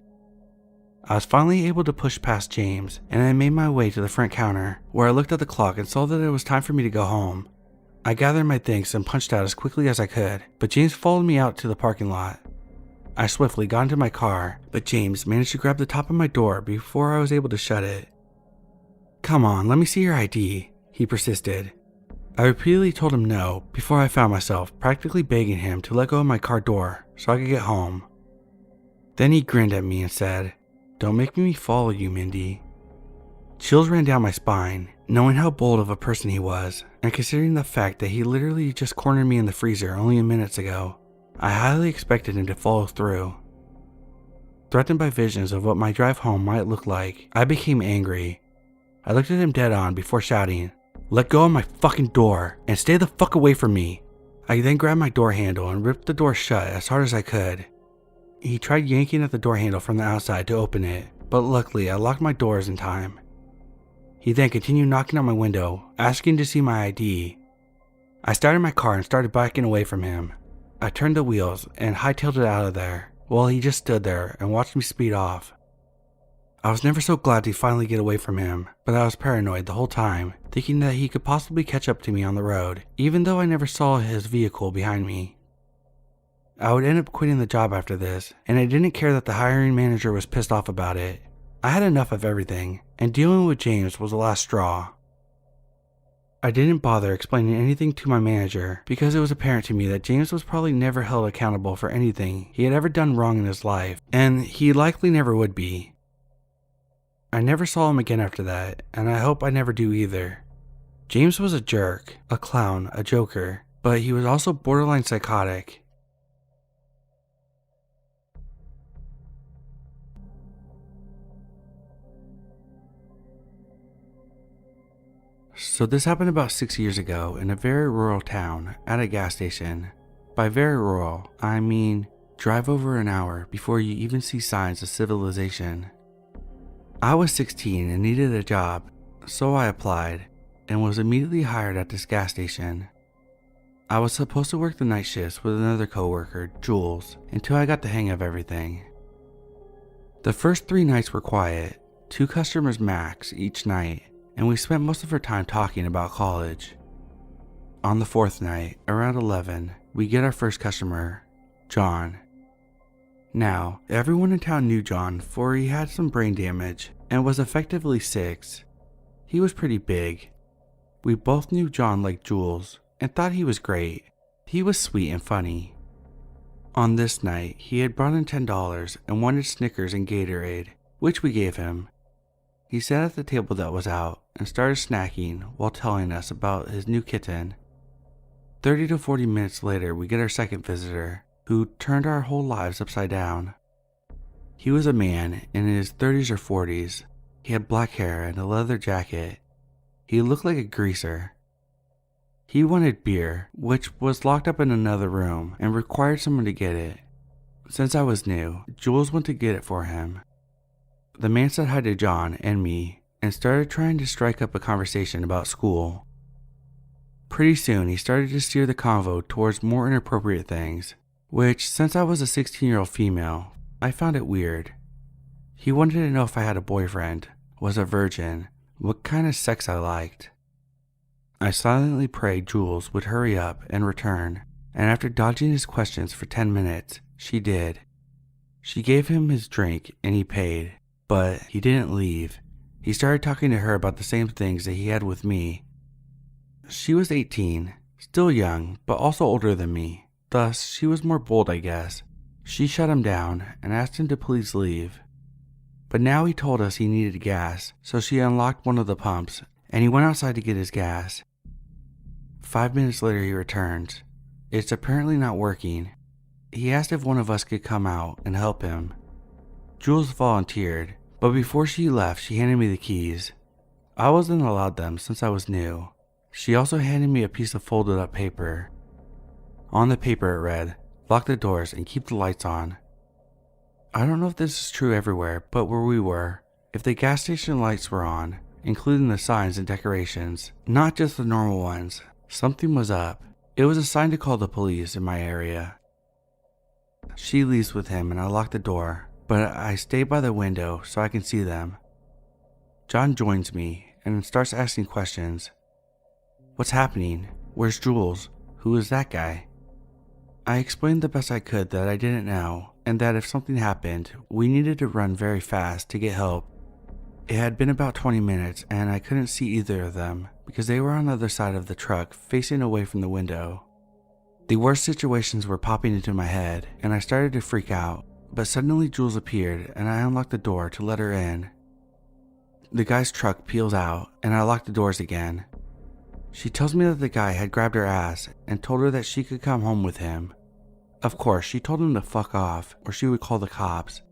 I was finally able to push past James, and I made my way to the front counter, where I looked at the clock and saw that it was time for me to go home. I gathered my things and punched out as quickly as I could, but James followed me out to the parking lot. I swiftly got into my car, but James managed to grab the top of my door before I was able to shut it. "Come on, let me see your ID," he persisted. I repeatedly told him no before I found myself practically begging him to let go of my car door so I could get home. Then he grinned at me and said, "Don't make me follow you, Mindy." Chills ran down my spine, knowing how bold of a person he was, and considering the fact that he literally just cornered me in the freezer only minutes ago. I highly expected him to follow through. Threatened by visions of what my drive home might look like, I became angry. I looked at him dead on before shouting, "Let go of my fucking door and stay the fuck away from me." I then grabbed my door handle and ripped the door shut as hard as I could. He tried yanking at the door handle from the outside to open it, but luckily I locked my doors in time. He then continued knocking on my window, asking to see my ID. I started my car and started backing away from him. I turned the wheels and hightailed it out of there, while he just stood there and watched me speed off. I was never so glad to finally get away from him, but I was paranoid the whole time, thinking that he could possibly catch up to me on the road, even though I never saw his vehicle behind me. I would end up quitting the job after this, and I didn't care that the hiring manager was pissed off about it. I had enough of everything, and dealing with James was the last straw. I didn't bother explaining anything to my manager because it was apparent to me that James was probably never held accountable for anything he had ever done wrong in his life, and he likely never would be. I never saw him again after that, and I hope I never do either. James was a jerk, a clown, a joker, but he was also borderline psychotic. So this happened about 6 years ago in a very rural town at a gas station. By very rural, I mean drive over an hour before you even see signs of civilization. I was 16 and needed a job, so I applied and was immediately hired at this gas station. I was supposed to work the night shifts with another coworker, Jules, until I got the hang of everything. The first 3 nights were quiet, 2 customers max each night, and we spent most of our time talking about college. On the 4th night, around 11, we get our first customer, John. Now, everyone in town knew John, for he had some brain damage and was effectively 6. He was pretty big. We both knew John like Jules and thought he was great. He was sweet and funny. On this night, he had brought in $10 and wanted Snickers and Gatorade, which we gave him. He sat at the table that was out and started snacking while telling us about his new kitten. 30 to 40 minutes later, we get our second visitor, who turned our whole lives upside down. He was a man in his 30s or 40s. He had black hair and a leather jacket. He looked like a greaser. He wanted beer, which was locked up in another room and required someone to get it. Since I was new, Jules went to get it for him. The man said hi to John and me and started trying to strike up a conversation about school. Pretty soon he started to steer the convo towards more inappropriate things, which, since I was a 16-year-old female, I found it weird. He wanted to know if I had a boyfriend, was a virgin, what kind of sex I liked. I silently prayed Jules would hurry up and return, and after dodging his questions for 10 minutes, she did. She gave him his drink and he paid. But he didn't leave. He started talking to her about the same things that he had with me. She was 18, still young, but also older than me. Thus, she was more bold, I guess. She shut him down and asked him to please leave. But now he told us he needed gas, so she unlocked one of the pumps, and he went outside to get his gas. 5 minutes later he returns. It's apparently not working. He asked if one of us could come out and help him. Jules volunteered, but before she left, she handed me the keys. I wasn't allowed them since I was new. She also handed me a piece of folded up paper. On the paper it read, "Lock the doors and keep the lights on." I don't know if this is true everywhere, but where we were, if the gas station lights were on, including the signs and decorations, not just the normal ones. Something was up. It was a sign to call the police in my area. She leaves with him and I lock the door, but I stay by the window so I can see them. John joins me and starts asking questions. What's happening? Where's Jules? Who is that guy? I explained the best I could that I didn't know, and that if something happened, we needed to run very fast to get help. It had been about 20 minutes and I couldn't see either of them because they were on the other side of the truck facing away from the window. The worst situations were popping into my head and I started to freak out, but suddenly Jules appeared and I unlocked the door to let her in. The guy's truck peels out and I lock the doors again. She tells me that the guy had grabbed her ass and told her that she could come home with him. Of course, she told him to fuck off or she would call the cops.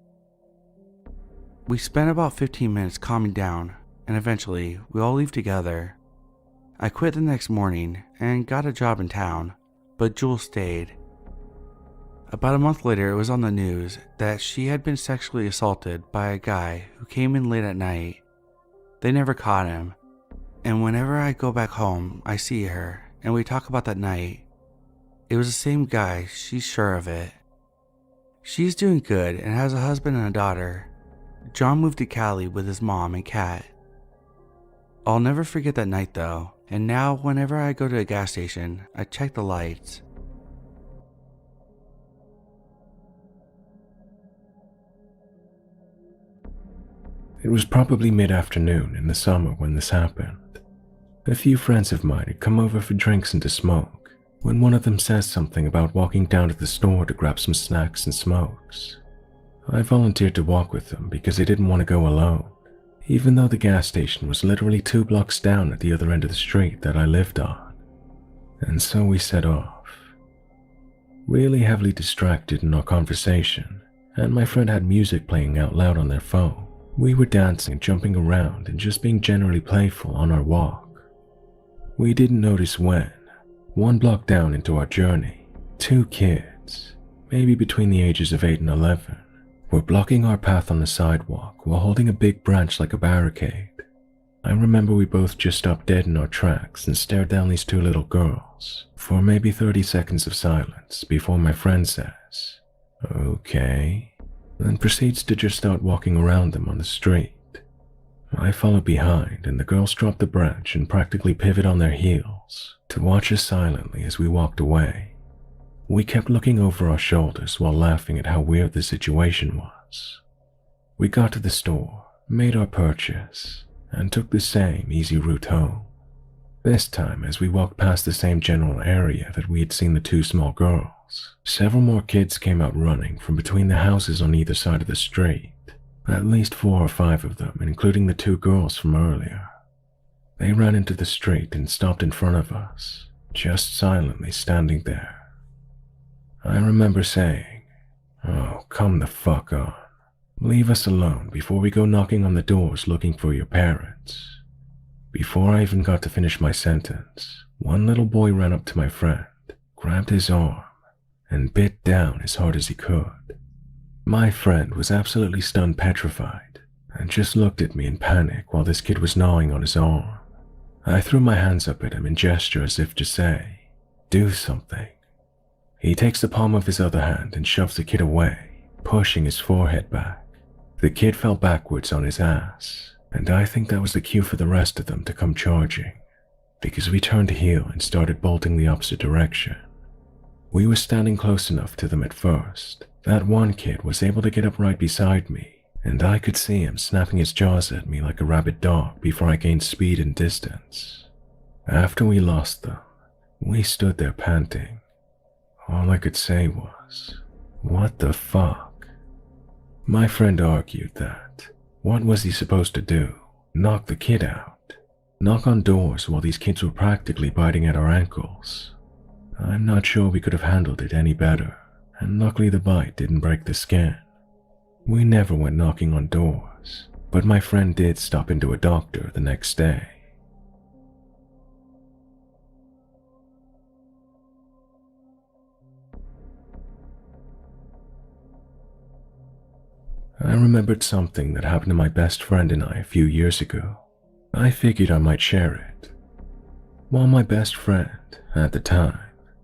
We spent about 15 minutes calming down and eventually we all leave together. I quit the next morning and got a job in town, but Jules stayed. About a month later, it was on the news that she had been sexually assaulted by a guy who came in late at night. They never caught him, and whenever I go back home, I see her and we talk about that night. It was the same guy, she's sure of it. She's doing good and has a husband and a daughter. John moved to Cali with his mom and cat. I'll never forget that night though, and now whenever I go to a gas station, I check the lights. It was probably mid-afternoon in the summer when this happened. A few friends of mine had come over for drinks and to smoke, when one of them says something about walking down to the store to grab some snacks and smokes. I volunteered to walk with them because I didn't want to go alone, even though the gas station was literally 2 blocks down at the other end of the street that I lived on. And so we set off. Really heavily distracted in our conversation, and my friend had music playing out loud on their phone. We were dancing and jumping around and just being generally playful on our walk. We didn't notice when, 1 block down into our journey, 2 kids, maybe between the ages of 8 and 11, were blocking our path on the sidewalk while holding a big branch like a barricade. I remember we both just stopped dead in our tracks and stared down these 2 little girls for maybe 30 seconds of silence before my friend says, "Okay," then proceeds to just start walking around them on the street. I follow behind and the girls drop the branch and practically pivot on their heels to watch us silently as we walked away. We kept looking over our shoulders while laughing at how weird the situation was. We got to the store, made our purchase, and took the same easy route home. This time, as we walked past the same general area that we had seen the 2 small girls, several more kids came out running from between the houses on either side of the street. At least 4 or 5 of them, including the 2 girls from earlier. They ran into the street and stopped in front of us, just silently standing there. I remember saying, "Oh, come the fuck on. Leave us alone before we go knocking on the doors looking for your parents." Before I even got to finish my sentence, one little boy ran up to my friend, grabbed his arm, and bit down as hard as he could. My friend was absolutely stunned, petrified, and just looked at me in panic while this kid was gnawing on his arm. I threw my hands up at him in gesture as if to say, "Do something." He takes the palm of his other hand and shoves the kid away, pushing his forehead back. The kid fell backwards on his ass, and I think that was the cue for the rest of them to come charging, because we turned heel and started bolting the opposite direction. We were standing close enough to them at first that one kid was able to get up right beside me, and I could see him snapping his jaws at me like a rabid dog before I gained speed and distance. After we lost them, we stood there panting. All I could say was, "What the fuck?" My friend argued that, what was he supposed to do? Knock the kid out? Knock on doors while these kids were practically biting at our ankles? I'm not sure we could have handled it any better, and luckily the bite didn't break the skin. We never went knocking on doors, but my friend did stop into a doctor the next day. I remembered something that happened to my best friend and I a few years ago. I figured I might share it. While my best friend, at the time,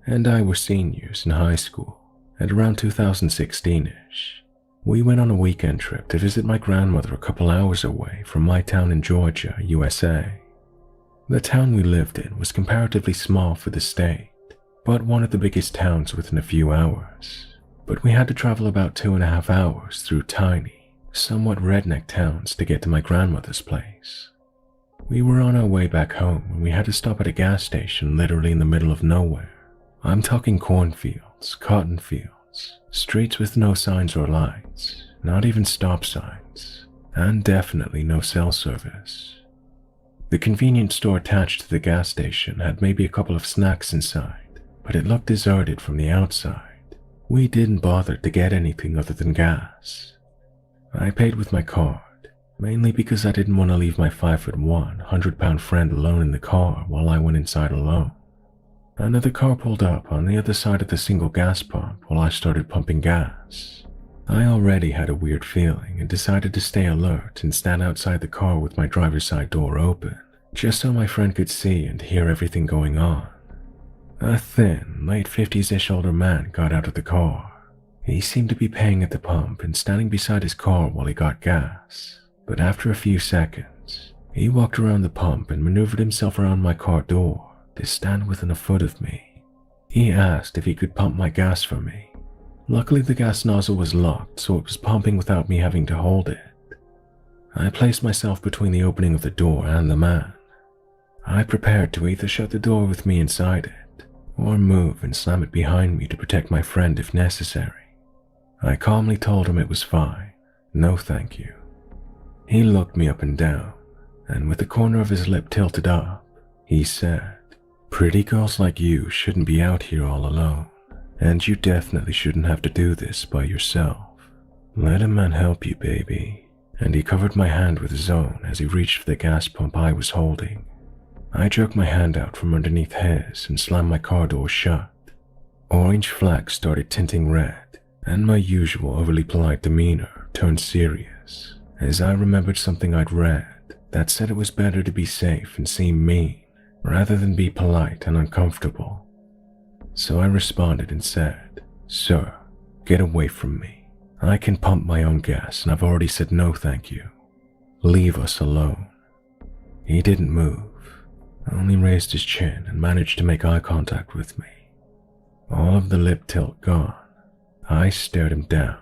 and I were seniors in high school, at around 2016-ish, we went on a weekend trip to visit my grandmother a couple hours away from my town in Georgia, USA. The town we lived in was comparatively small for the state, but one of the biggest towns within a few hours. But we had to travel about 2.5 hours through tiny, somewhat redneck towns to get to my grandmother's place. We were on our way back home when we had to stop at a gas station literally in the middle of nowhere. I'm talking cornfields, cotton fields, streets with no signs or lights, not even stop signs, and definitely no cell service. The convenience store attached to the gas station had maybe a couple of snacks inside, but it looked deserted from the outside. We didn't bother to get anything other than gas. I paid with my card, mainly because I didn't want to leave my 5'1", 100-pound friend alone in the car while I went inside alone. Another car pulled up on the other side of the single gas pump while I started pumping gas. I already had a weird feeling and decided to stay alert and stand outside the car with my driver's side door open, just so my friend could see and hear everything going on. A thin, late 50s-ish older man got out of the car. He seemed to be paying at the pump and standing beside his car while he got gas, but after a few seconds, he walked around the pump and maneuvered himself around my car door to stand within a foot of me. He asked if he could pump my gas for me. Luckily, the gas nozzle was locked, so it was pumping without me having to hold it. I placed myself between the opening of the door and the man. I prepared to either shut the door with me inside it, or move and slam it behind me to protect my friend if necessary. I calmly told him it was fine, no thank you. He looked me up and down, and with the corner of his lip tilted up, he said, "Pretty girls like you shouldn't be out here all alone. And you definitely shouldn't have to do this by yourself. Let a man help you, baby." And he covered my hand with his own as he reached for the gas pump I was holding. I jerked my hand out from underneath his and slammed my car door shut. Orange flags started tinting red, and my usual overly polite demeanor turned serious as I remembered something I'd read that said it was better to be safe and seem mean rather than be polite and uncomfortable. So I responded and said, "Sir, get away from me. I can pump my own gas and I've already said no thank you. Leave us alone." He didn't move, only raised his chin and managed to make eye contact with me. All of the lip tilt gone, I stared him down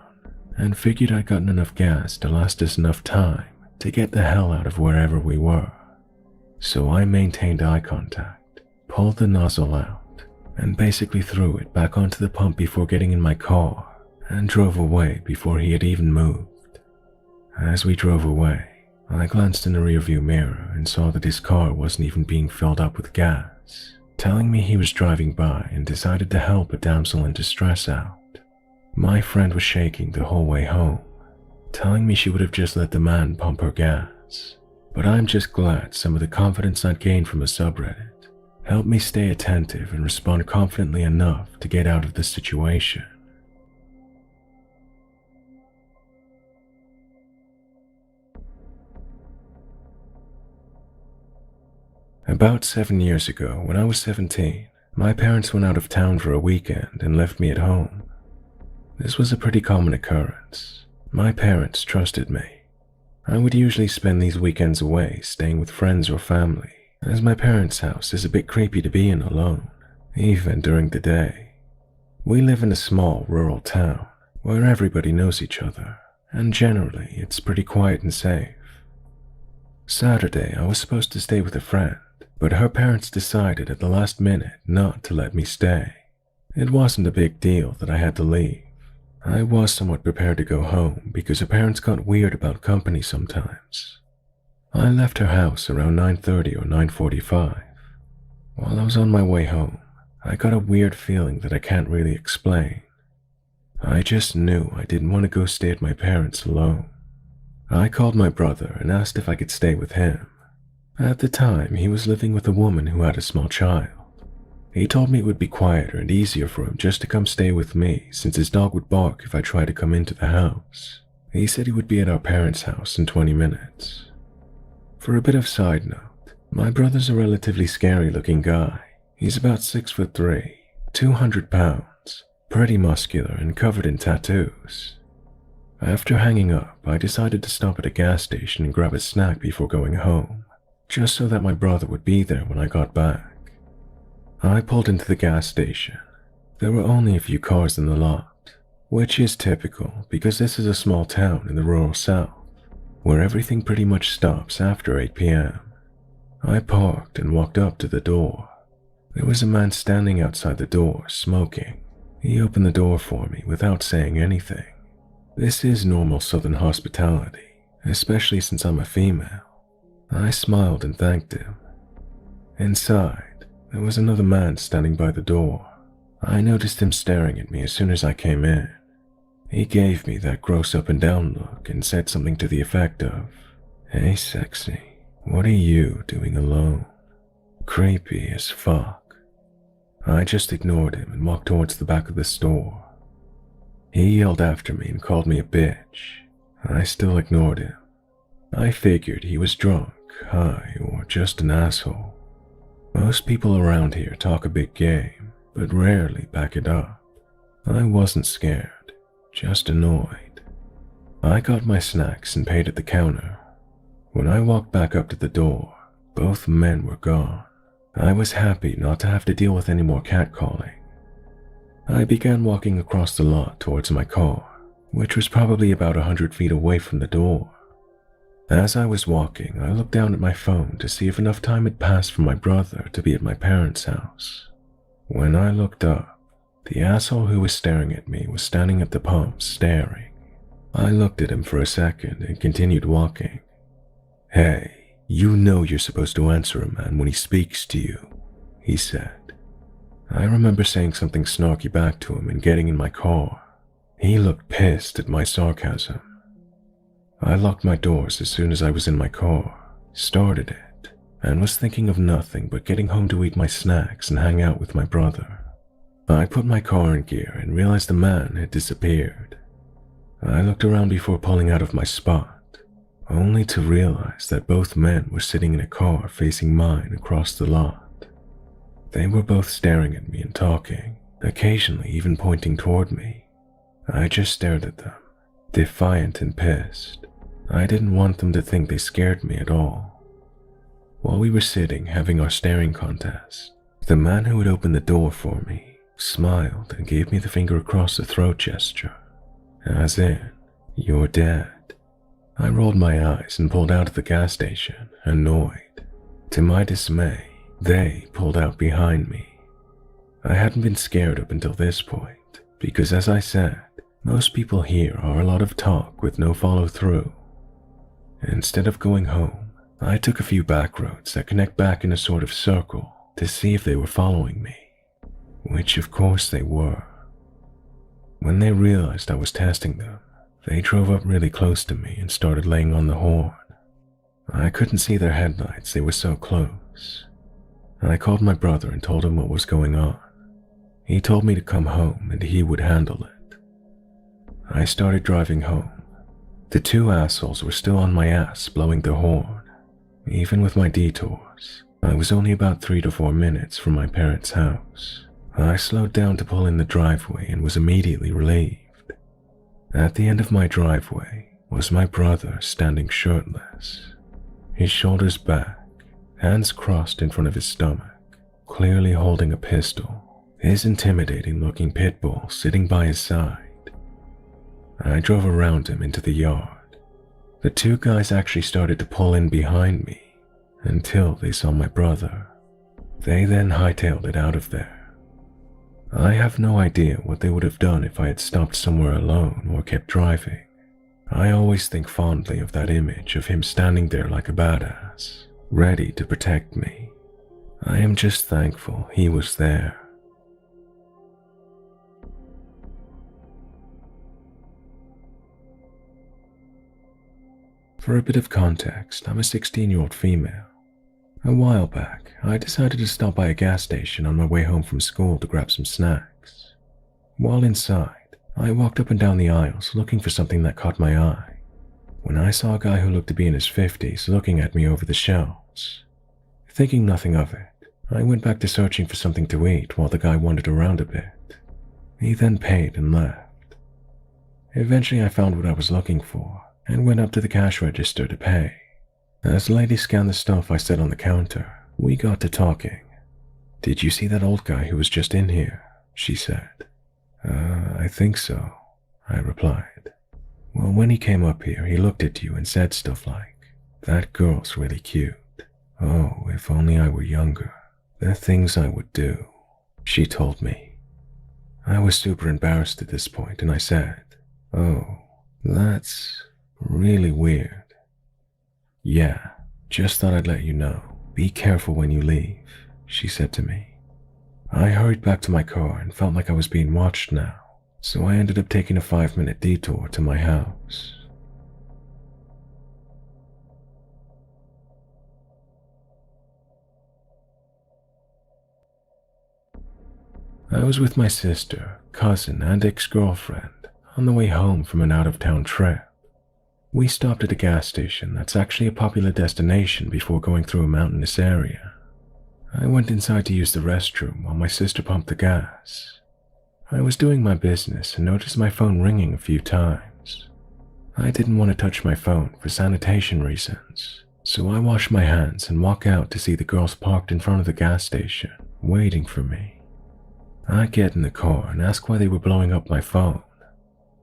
and figured I'd gotten enough gas to last us enough time to get the hell out of wherever we were. So I maintained eye contact, pulled the nozzle out, and basically threw it back onto the pump before getting in my car and drove away before he had even moved. As we drove away, I glanced in the rearview mirror and saw that his car wasn't even being filled up with gas, telling me he was driving by and decided to help a damsel in distress out. My friend was shaking the whole way home, telling me she would have just let the man pump her gas, but I'm just glad some of the confidence I'd gained from a subreddit helped me stay attentive and respond confidently enough to get out of the situation. About 7 years ago, when I was 17, my parents went out of town for a weekend and left me at home. This was a pretty common occurrence. My parents trusted me. I would usually spend these weekends away staying with friends or family, as my parents' house is a bit creepy to be in alone, even during the day. We live in a small rural town where everybody knows each other, and generally it's pretty quiet and safe. Saturday, I was supposed to stay with a friend, but her parents decided at the last minute not to let me stay. It wasn't a big deal that I had to leave. I was somewhat prepared to go home because her parents got weird about company sometimes. I left her house around 9:30 or 9:45. While I was on my way home, I got a weird feeling that I can't really explain. I just knew I didn't want to go stay at my parents' alone. I called my brother and asked if I could stay with him. At the time, he was living with a woman who had a small child. He told me it would be quieter and easier for him just to come stay with me since his dog would bark if I tried to come into the house. He said he would be at our parents' house in 20 minutes. For a bit of side note, my brother's a relatively scary looking guy. He's about 6'3", 200 pounds, pretty muscular and covered in tattoos. After hanging up, I decided to stop at a gas station and grab a snack before going home, just so that my brother would be there when I got back. I pulled into the gas station. There were only a few cars in the lot, which is typical because this is a small town in the rural south, where everything pretty much stops after 8 p.m. I parked and walked up to the door. There was a man standing outside the door, smoking. He opened the door for me without saying anything. This is normal Southern hospitality, especially since I'm a female. I smiled and thanked him. Inside, there was another man standing by the door. I noticed him staring at me as soon as I came in. He gave me that gross up and down look and said something to the effect of, "Hey sexy, what are you doing alone?" Creepy as fuck. I just ignored him and walked towards the back of the store. He yelled after me and called me a bitch. I still ignored him. I figured he was drunk, high, or just an asshole. Most people around here talk a big game, but rarely back it up. I wasn't scared, just annoyed. I got my snacks and paid at the counter. When I walked back up to the door, both men were gone. I was happy not to have to deal with any more catcalling. I began walking across the lot towards my car, which was probably about 100 feet away from the door. As I was walking, I looked down at my phone to see if enough time had passed for my brother to be at my parents' house. When I looked up, the asshole who was staring at me was standing at the pump staring. I looked at him for a second and continued walking. "Hey, you know you're supposed to answer a man when he speaks to you," he said. I remember saying something snarky back to him and getting in my car. He looked pissed at my sarcasm. I locked my doors as soon as I was in my car, started it, and was thinking of nothing but getting home to eat my snacks and hang out with my brother. I put my car in gear and realized the man had disappeared. I looked around before pulling out of my spot, only to realize that both men were sitting in a car facing mine across the lot. They were both staring at me and talking, occasionally even pointing toward me. I just stared at them, defiant and pissed. I didn't want them to think they scared me at all. While we were sitting having our staring contest, the man who had opened the door for me smiled and gave me the finger across the throat gesture, as in, "You're dead." I rolled my eyes and pulled out of the gas station, annoyed. To my dismay, they pulled out behind me. I hadn't been scared up until this point, because as I said, most people here are a lot of talk with no follow-through. Instead of going home, I took a few back roads that connect back in a sort of circle to see if they were following me, which of course they were. When they realized I was testing them, they drove up really close to me and started laying on the horn. I couldn't see their headlights, they were so close. I called my brother and told him what was going on. He told me to come home and he would handle it. I started driving home. The two assholes were still on my ass blowing their horn. Even with my detours, I was only about 3 to 4 minutes from my parents' house. I slowed down to pull in the driveway and was immediately relieved. At the end of my driveway was my brother standing shirtless, his shoulders back, hands crossed in front of his stomach, clearly holding a pistol, his intimidating-looking pit bull sitting by his side. I drove around him into the yard. The two guys actually started to pull in behind me until they saw my brother. They then hightailed it out of there. I have no idea what they would have done if I had stopped somewhere alone or kept driving. I always think fondly of that image of him standing there like a badass, ready to protect me. I am just thankful he was there. For a bit of context, I'm a 16-year-old female. A while back, I decided to stop by a gas station on my way home from school to grab some snacks. While inside, I walked up and down the aisles looking for something that caught my eye. when I saw a guy who looked to be in his 50s looking at me over the shelves. Thinking nothing of it, I went back to searching for something to eat while the guy wandered around a bit. He then paid and left. Eventually I found what I was looking for and went up to the cash register to pay. As the lady scanned the stuff I set on the counter, we got to talking. "Did you see that old guy who was just in here?" she said. I think so," I replied. "Well, when he came up here, he looked at you and said stuff like, 'That girl's really cute. Oh, if only I were younger. The things I would do,' she told me." I was super embarrassed at this point, and I said, "Oh, that's really weird." "Yeah, just thought I'd let you know. Be careful when you leave," she said to me. I hurried back to my car and felt like I was being watched now, so I ended up taking a 5-minute detour to my house. I was with my sister, cousin, and ex-girlfriend on the way home from an out-of-town trip. We stopped at a gas station that's actually a popular destination before going through a mountainous area. I went inside to use the restroom while my sister pumped the gas. I was doing my business and noticed my phone ringing a few times. I didn't want to touch my phone for sanitation reasons, so I washed my hands and walked out to see the girls parked in front of the gas station, waiting for me. I get in the car and ask why they were blowing up my phone.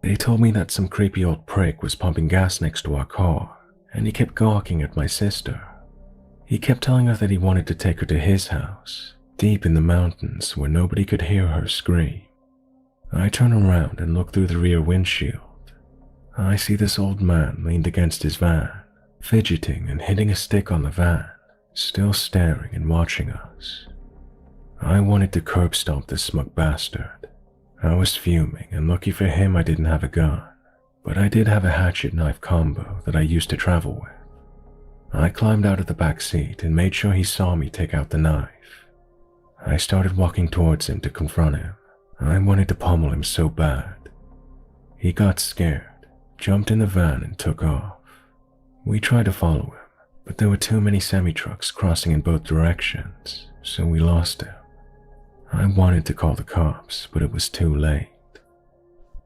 They told me that some creepy old prick was pumping gas next to our car, and he kept gawking at my sister. He kept telling her that he wanted to take her to his house, deep in the mountains where nobody could hear her scream. I turn around and look through the rear windshield. I see this old man leaned against his van, fidgeting and hitting a stick on the van, still staring and watching us. I wanted to curb stomp this smug bastard. I was fuming, and lucky for him I didn't have a gun, but I did have a hatchet knife combo that I used to travel with. I climbed out of the back seat and made sure he saw me take out the knife. I started walking towards him to confront him. I wanted to pummel him so bad. He got scared, jumped in the van and took off. We tried to follow him, but there were too many semi-trucks crossing in both directions, so we lost him. I wanted to call the cops, but it was too late.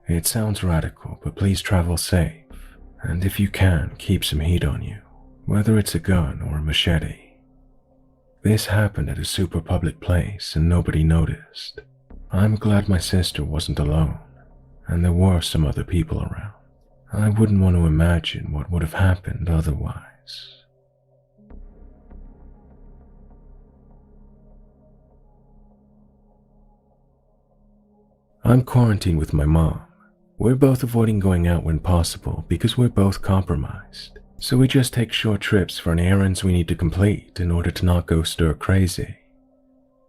It sounds radical, but please travel safe, and if you can, keep some heat on you, whether it's a gun or a machete. This happened at a super public place and nobody noticed. I'm glad my sister wasn't alone, and there were some other people around. I wouldn't want to imagine what would have happened otherwise. I'm quarantined with my mom. We're both avoiding going out when possible because we're both compromised, so we just take short trips for any errands we need to complete in order to not go stir crazy.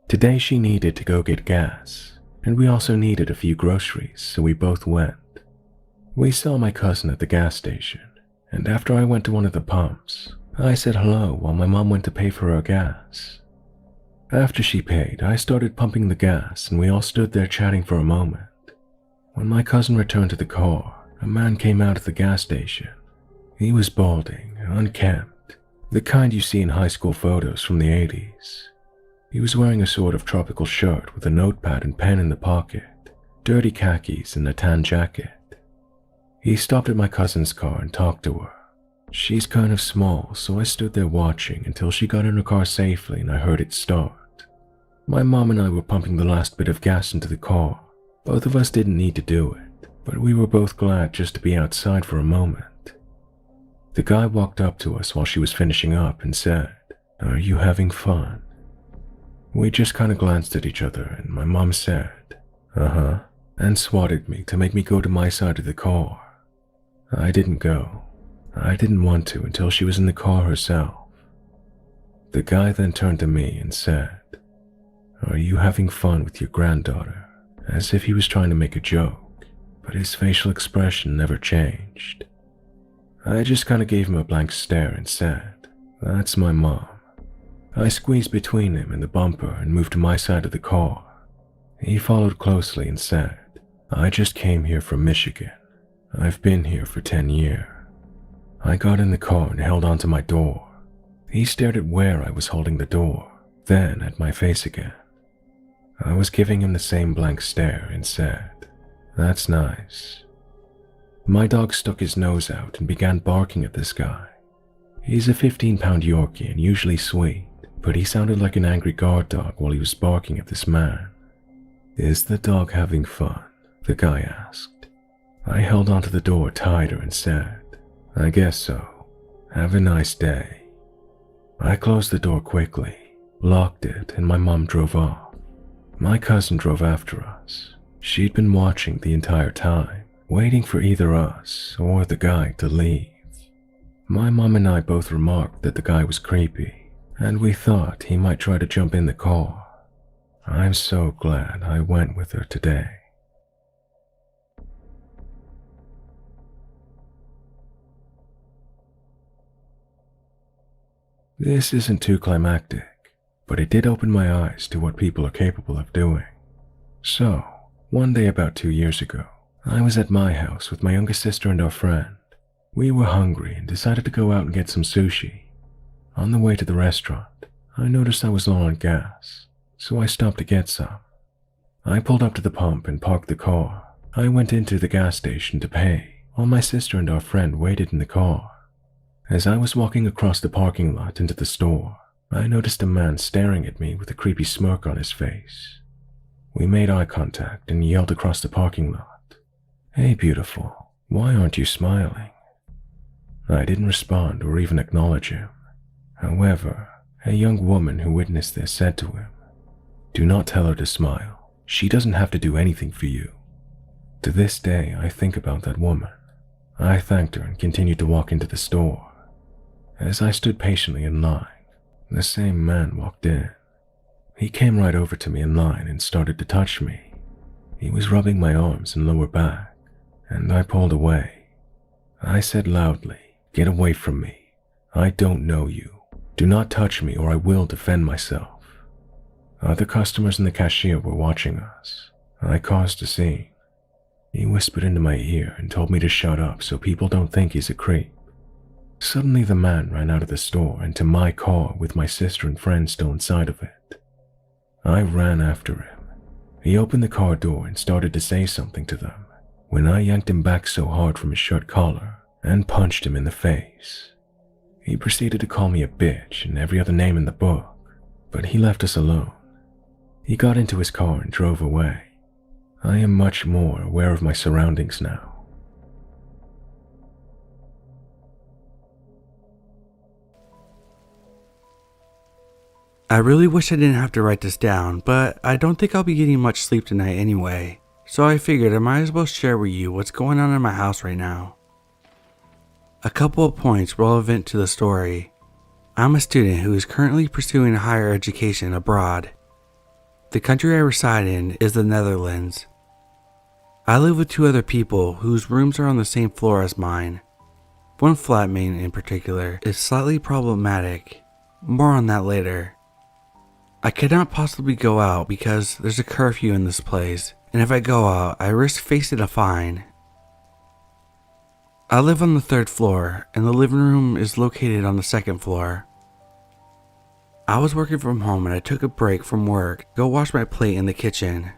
Today she needed to go get gas, and we also needed a few groceries, so we both went. We saw my cousin at the gas station, and after I went to one of the pumps, I said hello while my mom went to pay for her gas. After she paid, I started pumping the gas and we all stood there chatting for a moment. When my cousin returned to the car, a man came out of the gas station. He was balding, unkempt, the kind you see in high school photos from the 80s. He was wearing a sort of tropical shirt with a notepad and pen in the pocket, dirty khakis and a tan jacket. He stopped at my cousin's car and talked to her. She's kind of small, so I stood there watching until she got in her car safely and I heard it start. My mom and I were pumping the last bit of gas into the car. Both of us didn't need to do it, but we were both glad just to be outside for a moment. The guy walked up to us while she was finishing up and said, "Are you having fun?" We just kind of glanced at each other and my mom said, "Uh-huh," and swatted me to make me go to my side of the car. I didn't go. I didn't want to until she was in the car herself. The guy then turned to me and said, "Are you having fun with your granddaughter?" As if he was trying to make a joke, but his facial expression never changed. I just kind of gave him a blank stare and said, "That's my mom." I squeezed between him and the bumper and moved to my side of the car. He followed closely and said, "I just came here from Michigan. I've been here for 10 years. I got in the car and held onto my door. He stared at where I was holding the door, then at my face again. I was giving him the same blank stare and said, "That's nice." My dog stuck his nose out and began barking at this guy. He's a 15-pound Yorkie and usually sweet, but he sounded like an angry guard dog while he was barking at this man. "Is the dog having fun?" the guy asked. I held onto the door tighter and said, "I guess so. Have a nice day." I closed the door quickly, locked it, and my mom drove off. My cousin drove after us. She'd been watching the entire time, waiting for either us or the guy to leave. My mom and I both remarked that the guy was creepy, and we thought he might try to jump in the car. I'm so glad I went with her today. This isn't too climactic, but it did open my eyes to what people are capable of doing. So, one day about 2 years ago, I was at my house with my youngest sister and our friend. We were hungry and decided to go out and get some sushi. On the way to the restaurant, I noticed I was low on gas, so I stopped to get some. I pulled up to the pump and parked the car. I went into the gas station to pay, while my sister and our friend waited in the car. As I was walking across the parking lot into the store, I noticed a man staring at me with a creepy smirk on his face. We made eye contact and yelled across the parking lot, "Hey beautiful, why aren't you smiling?" I didn't respond or even acknowledge him. However, a young woman who witnessed this said to him, "Do not tell her to smile. She doesn't have to do anything for you." To this day, I think about that woman. I thanked her and continued to walk into the store. As I stood patiently in line, the same man walked in. He came right over to me in line and started to touch me. He was rubbing my arms and lower back, and I pulled away. I said loudly, "Get away from me. I don't know you. Do not touch me or I will defend myself." Other customers and the cashier were watching us. I caused a scene. He whispered into my ear and told me to shut up so people don't think he's a creep. Suddenly the man ran out of the store and to my car with my sister and friend still inside of it. I ran after him. He opened the car door and started to say something to them when I yanked him back so hard from his shirt collar and punched him in the face. He proceeded to call me a bitch and every other name in the book, but he left us alone. He got into his car and drove away. I am much more aware of my surroundings now. I really wish I didn't have to write this down, but I don't think I'll be getting much sleep tonight anyway, so I figured I might as well share with you what's going on in my house right now. A couple of points relevant to the story. I'm a student who is currently pursuing higher education abroad. The country I reside in is the Netherlands. I live with 2 other people whose rooms are on the same floor as mine. One flatmate in particular is slightly problematic. More on that later. I cannot possibly go out because there's a curfew in this place, and if I go out, I risk facing a fine. I live on the 3rd floor, and the living room is located on the 2nd floor. I was working from home and I took a break from work to go wash my plate in the kitchen.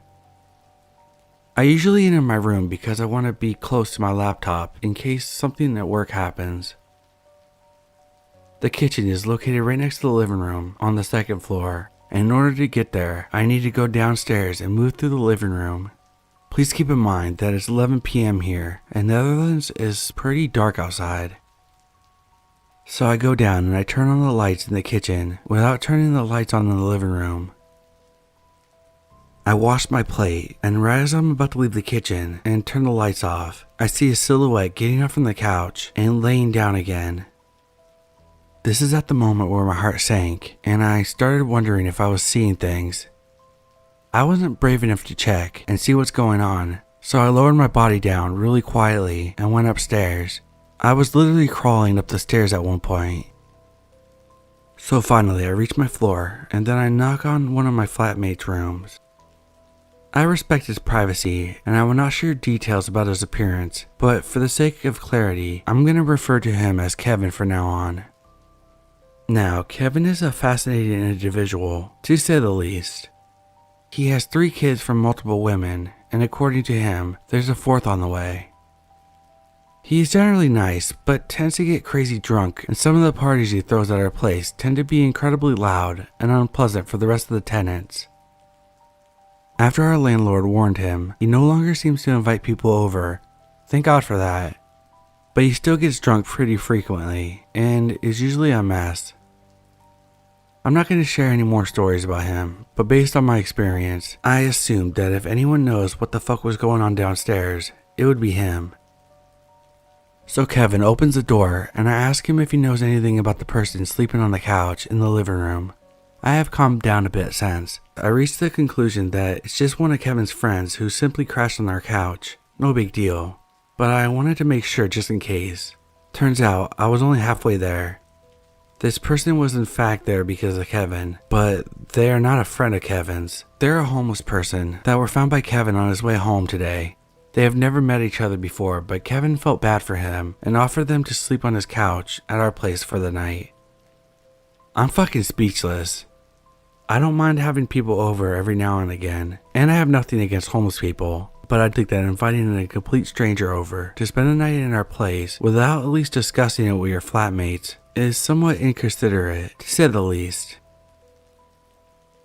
I usually enter my room because I want to be close to my laptop in case something at work happens. The kitchen is located right next to the living room on the 2nd floor, and in order to get there, I need to go downstairs and move through the living room. Please keep in mind that it's 11 p.m. here, and Netherlands is pretty dark outside. So I go down and I turn on the lights in the kitchen without turning the lights on in the living room. I wash my plate, and right as I'm about to leave the kitchen and turn the lights off, I see a silhouette getting up from the couch and laying down again. This is at the moment where my heart sank, and I started wondering if I was seeing things. I wasn't brave enough to check and see what's going on, so I lowered my body down really quietly and went upstairs. I was literally crawling up the stairs at one point. So finally I reach my floor, and then I knock on one of my flatmates' rooms. I respect his privacy, and I will not share details about his appearance, but for the sake of clarity, I'm going to refer to him as Kevin from now on. Now, Kevin is a fascinating individual, to say the least. He has 3 kids from multiple women, and according to him, there's a 4th on the way. He is generally nice, but tends to get crazy drunk, and some of the parties he throws at our place tend to be incredibly loud and unpleasant for the rest of the tenants. After our landlord warned him, he no longer seems to invite people over. Thank God for that. But he still gets drunk pretty frequently, and is usually a mess. I'm not going to share any more stories about him, but based on my experience, I assumed that if anyone knows what the fuck was going on downstairs, it would be him. So Kevin opens the door, and I ask him if he knows anything about the person sleeping on the couch in the living room. I have calmed down a bit since. I reached the conclusion that it's just one of Kevin's friends who simply crashed on our couch. No big deal. But I wanted to make sure just in case. Turns out I was only halfway there. This person was in fact there because of Kevin, but they are not a friend of Kevin's. They're a homeless person that were found by Kevin on his way home today. They have never met each other before, but Kevin felt bad for him and offered them to sleep on his couch at our place for the night. I'm fucking speechless. I don't mind having people over every now and again, and I have nothing against homeless people, but I think that inviting a complete stranger over to spend the night in our place without at least discussing it with your flatmates is somewhat inconsiderate, to say the least.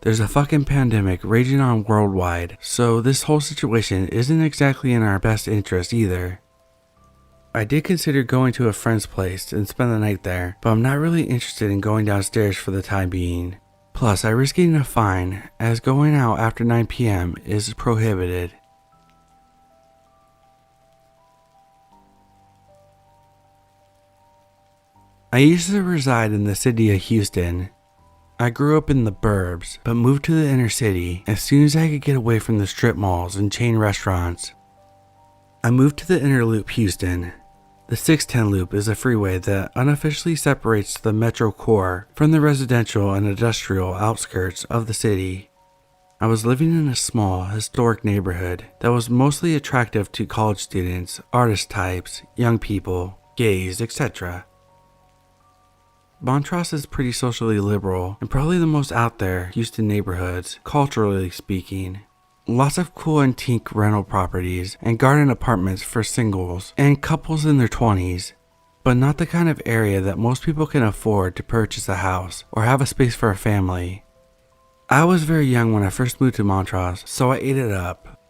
There's a fucking pandemic raging on worldwide, so this whole situation isn't exactly in our best interest either. I did consider going to a friend's place and spend the night there, but I'm not really interested in going downstairs for the time being. Plus, I risk getting a fine, as going out after 9 p.m. is prohibited. I used to reside in the city of Houston. I grew up in the burbs, but moved to the inner city as soon as I could get away from the strip malls and chain restaurants. I moved to the inner loop Houston. The 610 loop is a freeway that unofficially separates the metro core from the residential and industrial outskirts of the city. I was living in a small, historic neighborhood that was mostly attractive to college students, artist types, young people, gays, etc. Montrose is pretty socially liberal and probably the most out there Houston neighborhoods, culturally speaking. Lots of cool antique rental properties and garden apartments for singles and couples in their 20s, but not the kind of area that most people can afford to purchase a house or have a space for a family. I was very young when I first moved to Montrose, so I ate it up.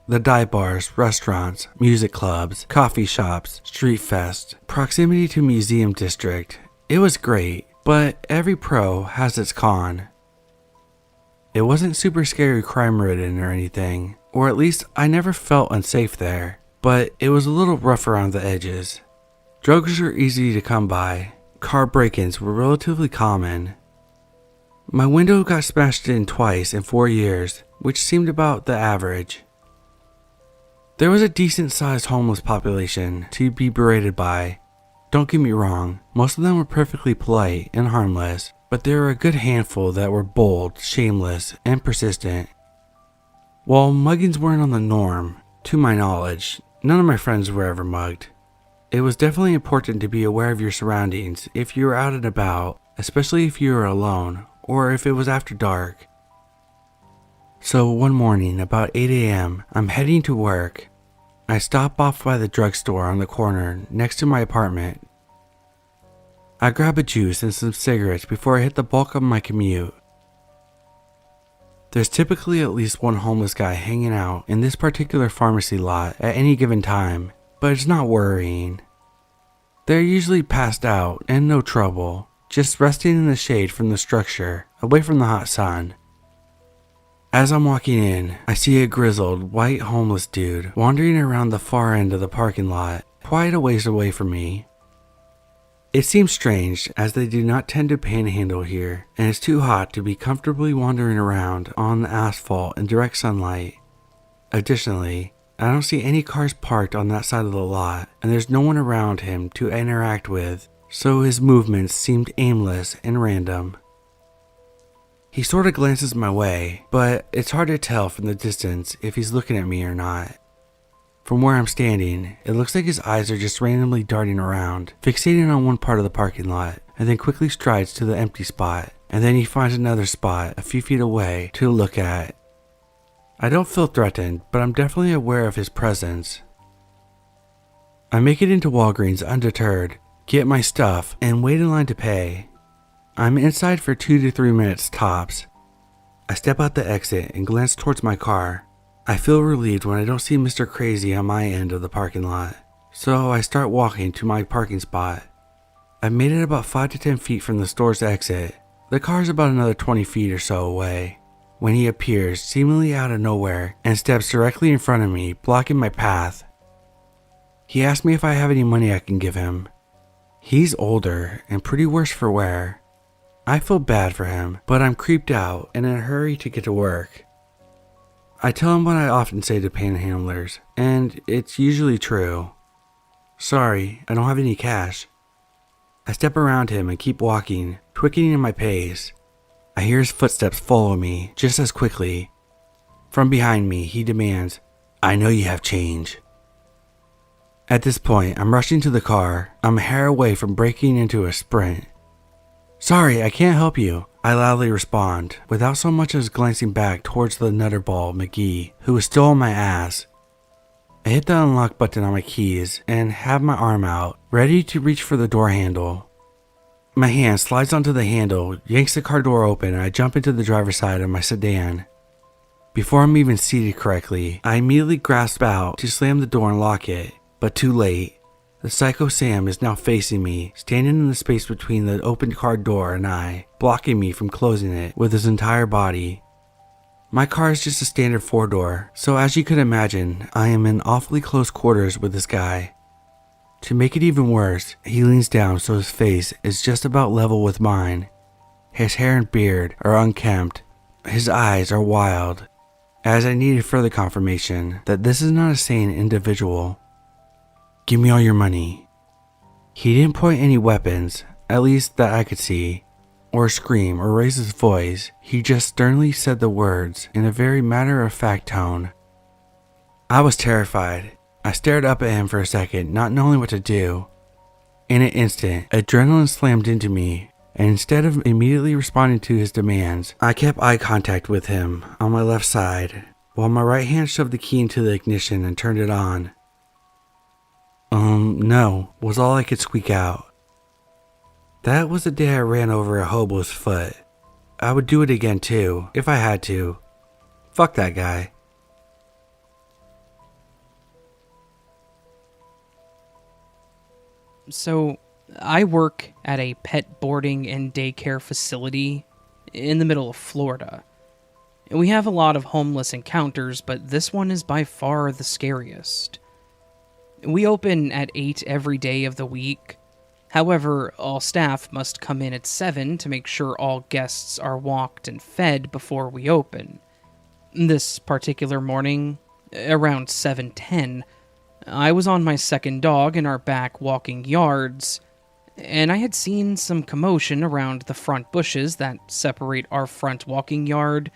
The dive bars, restaurants, music clubs, coffee shops, street fest, proximity to museum district. It was great, but every pro has its con. It wasn't super scary crime-ridden or anything, or at least I never felt unsafe there, but it was a little rough around the edges. Drugs were easy to come by. Car break-ins were relatively common. My window got smashed in twice in 4 years, which seemed about the average. There was a decent-sized homeless population to be berated by. Don't get me wrong, most of them were perfectly polite and harmless, but there were a good handful that were bold, shameless, and persistent. While muggings weren't on the norm, to my knowledge, none of my friends were ever mugged. It was definitely important to be aware of your surroundings if you were out and about, especially if you were alone, or if it was after dark. So one morning, about 8 a.m., I'm heading to work. I stop off by the drugstore on the corner next to my apartment. I grab a juice and some cigarettes before I hit the bulk of my commute. There's typically at least one homeless guy hanging out in this particular pharmacy lot at any given time, but it's not worrying. They're usually passed out and no trouble, just resting in the shade from the structure, away from the hot sun. As I'm walking in, I see a grizzled, white homeless dude wandering around the far end of the parking lot, quite a ways away from me. It seems strange, as they do not tend to panhandle here, and it's too hot to be comfortably wandering around on the asphalt in direct sunlight. Additionally, I don't see any cars parked on that side of the lot, and there's no one around him to interact with, so his movements seemed aimless and random. He sort of glances my way, but it's hard to tell from the distance if he's looking at me or not. From where I'm standing, it looks like his eyes are just randomly darting around, fixating on one part of the parking lot, and then quickly strides to the empty spot, and then he finds another spot a few feet away to look at. I don't feel threatened, but I'm definitely aware of his presence. I make it into Walgreens undeterred, get my stuff, and wait in line to pay. I'm inside for 2 to 3 minutes tops. I step out the exit and glance towards my car. I feel relieved when I don't see Mr. Crazy on my end of the parking lot, so I start walking to my parking spot. I've made it about 5 to 10 feet from the store's exit. The car's about another 20 feet or so away, when he appears seemingly out of nowhere and steps directly in front of me, blocking my path. He asks me if I have any money I can give him. He's older and pretty worse for wear. I feel bad for him, but I'm creeped out and in a hurry to get to work. I tell him what I often say to panhandlers, and it's usually true. Sorry, I don't have any cash. I step around him and keep walking, quickening my pace. I hear his footsteps follow me just as quickly. From behind me, he demands, "I know you have change." At this point, I'm rushing to the car. I'm a hair away from breaking into a sprint. "Sorry, I can't help you," I loudly respond, without so much as glancing back towards the nutterball McGee, who was still on my ass. I hit the unlock button on my keys and have my arm out, ready to reach for the door handle. My hand slides onto the handle, yanks the car door open, and I jump into the driver's side of my sedan. Before I'm even seated correctly, I immediately grasp out to slam the door and lock it, but too late. The Psycho Sam is now facing me, standing in the space between the opened car door and I, blocking me from closing it with his entire body. My car is just a standard 4-door, so as you could imagine, I am in awfully close quarters with this guy. To make it even worse, he leans down so his face is just about level with mine. His hair and beard are unkempt. His eyes are wild, as I needed further confirmation that this is not a sane individual. "Give me all your money." He didn't point any weapons, at least that I could see, or scream or raise his voice. He just sternly said the words in a very matter-of-fact tone. I was terrified. I stared up at him for a second, not knowing what to do. In an instant, adrenaline slammed into me, and instead of immediately responding to his demands, I kept eye contact with him on my left side, while my right hand shoved the key into the ignition and turned it on. No, was all I could squeak out. That was the day I ran over a hobo's foot. I would do it again too, if I had to. Fuck that guy. So, I work at a pet boarding and daycare facility in the middle of Florida. We have a lot of homeless encounters, but this one is by far the scariest. We open at 8 every day of the week. However, all staff must come in at 7 to make sure all guests are walked and fed before we open. This particular morning, around 7:10, I was on my second dog in our back walking yards, and I had seen some commotion around the front bushes that separate our front walking yard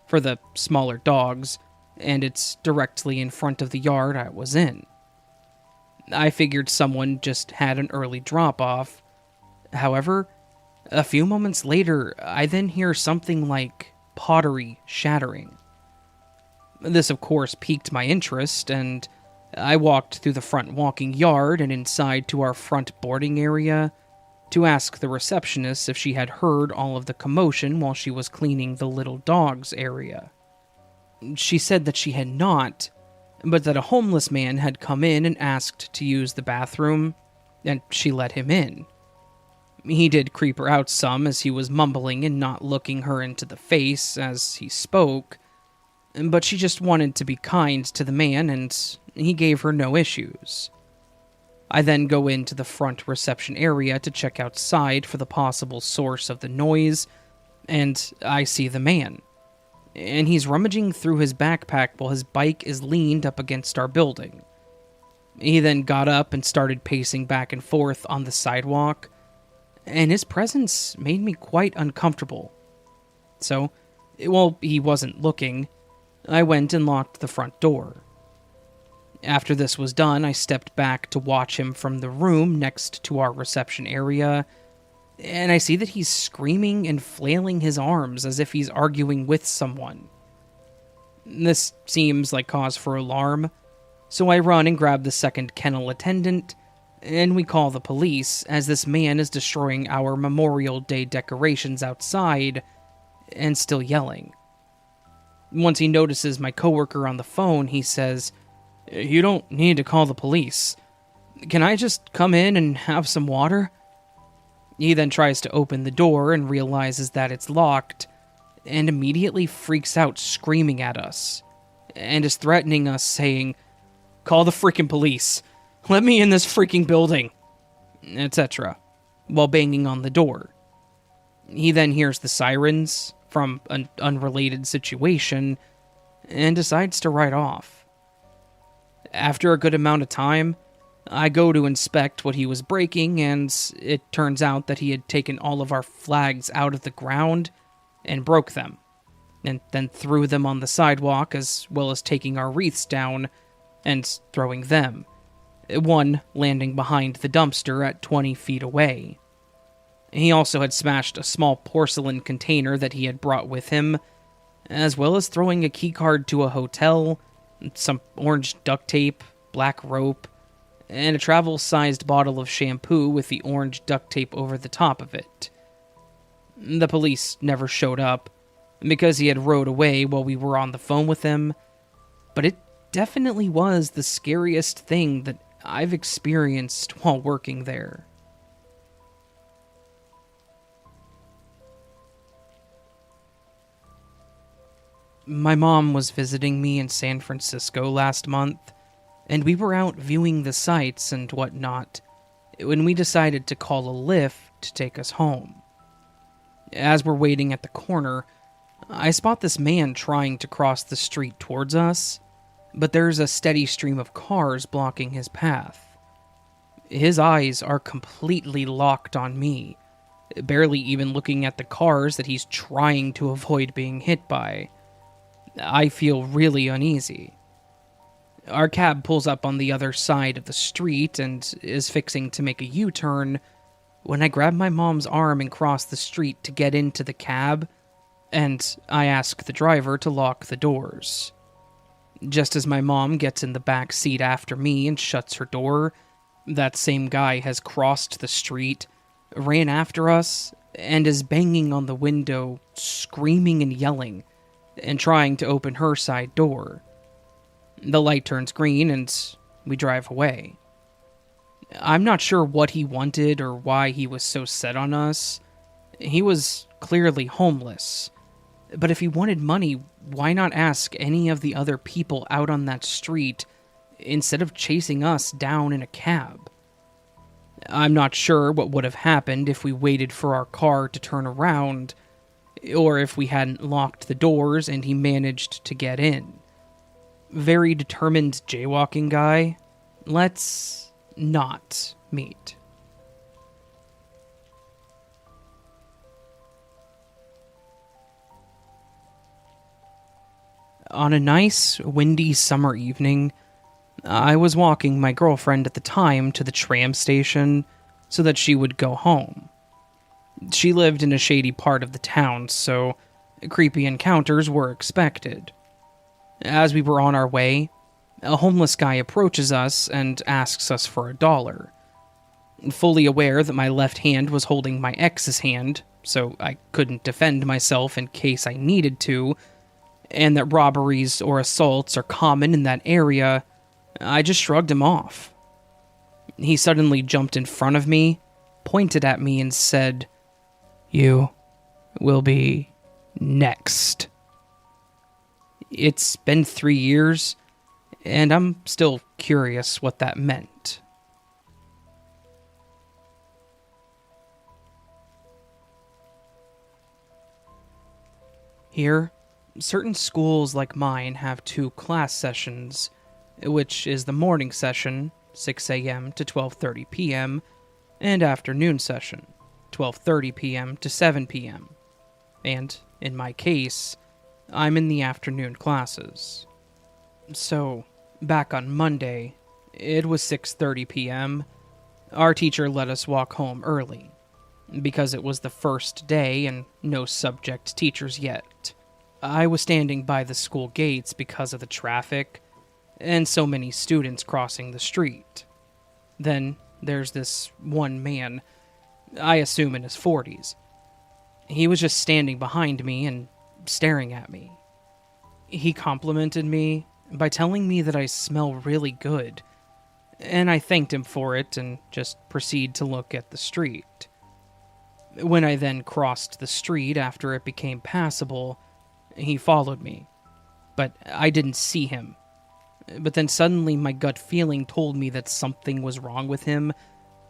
for the smaller dogs, and it's directly in front of the yard I was in. I figured someone just had an early drop-off. However, a few moments later, I then hear something like pottery shattering. This, of course, piqued my interest, and I walked through the front walking yard and inside to our front boarding area to ask the receptionist if she had heard all of the commotion while she was cleaning the little dogs area. She said that she had not, but that a homeless man had come in and asked to use the bathroom, and she let him in. He did creep her out some as he was mumbling and not looking her into the face as he spoke, but she just wanted to be kind to the man and he gave her no issues. I then go into the front reception area to check outside for the possible source of the noise, and I see the man. And he's rummaging through his backpack while his bike is leaned up against our building. He then got up and started pacing back and forth on the sidewalk, and his presence made me quite uncomfortable. So, while he wasn't looking, I went and locked the front door. After this was done, I stepped back to watch him from the room next to our reception area, and I see that he's screaming and flailing his arms as if he's arguing with someone. This seems like cause for alarm, so I run and grab the second kennel attendant, and we call the police as this man is destroying our Memorial Day decorations outside and still yelling. Once he notices my coworker on the phone, he says, "You don't need to call the police. Can I just come in and have some water?" He then tries to open the door and realizes that it's locked, and immediately freaks out screaming at us, and is threatening us saying, "Call the freaking police. Let me in this freaking building," etc., while banging on the door. He then hears the sirens from an unrelated situation and decides to ride off. After a good amount of time, I go to inspect what he was breaking, and it turns out that he had taken all of our flags out of the ground and broke them, and then threw them on the sidewalk, as well as taking our wreaths down and throwing them, one landing behind the dumpster at 20 feet away. He also had smashed a small porcelain container that he had brought with him, as well as throwing a keycard to a hotel, some orange duct tape, black rope, and a travel-sized bottle of shampoo with the orange duct tape over the top of it. The police never showed up, because he had rode away while we were on the phone with him, but it definitely was the scariest thing that I've experienced while working there. My mom was visiting me in San Francisco last month, and we were out viewing the sights and whatnot when we decided to call a Lyft to take us home. As we're waiting at the corner, I spot this man trying to cross the street towards us, but there's a steady stream of cars blocking his path. His eyes are completely locked on me, barely even looking at the cars that he's trying to avoid being hit by. I feel really uneasy. Our cab pulls up on the other side of the street and is fixing to make a U-turn when I grab my mom's arm and cross the street to get into the cab, and I ask the driver to lock the doors. Just as my mom gets in the back seat after me and shuts her door, that same guy has crossed the street, ran after us, and is banging on the window, screaming and yelling, and trying to open her side door. The light turns green and we drive away. I'm not sure what he wanted or why he was so set on us. He was clearly homeless. But if he wanted money, why not ask any of the other people out on that street instead of chasing us down in a cab? I'm not sure what would have happened if we waited for our car to turn around, or if we hadn't locked the doors and he managed to get in. Very determined jaywalking guy. Let's not meet. On a nice, windy summer evening, I was walking my girlfriend at the time to the tram station so that she would go home. She lived in a shady part of the town, so creepy encounters were expected. As we were on our way, a homeless guy approaches us and asks us for $1. Fully aware that my left hand was holding my ex's hand, so I couldn't defend myself in case I needed to, and that robberies or assaults are common in that area, I just shrugged him off. He suddenly jumped in front of me, pointed at me, and said, "You will be next." It's been 3 years, and I'm still curious what that meant. Here, certain schools like mine have 2 class sessions, which is the morning session, 6 a.m. to 12:30 p.m., and afternoon session, 12:30 p.m. to 7 p.m. and in my case, I'm in the afternoon classes. So, back on Monday, it was 6:30 p.m. Our teacher let us walk home early, because it was the first day and no subject teachers yet. I was standing by the school gates because of the traffic and so many students crossing the street. Then there's this one man, I assume in his 40s. He was just standing behind me and staring at me. He complimented me by telling me that I smell really good, and I thanked him for it and just proceeded to look at the street. When I then crossed the street after it became passable, he followed me, but I didn't see him. But then suddenly my gut feeling told me that something was wrong with him,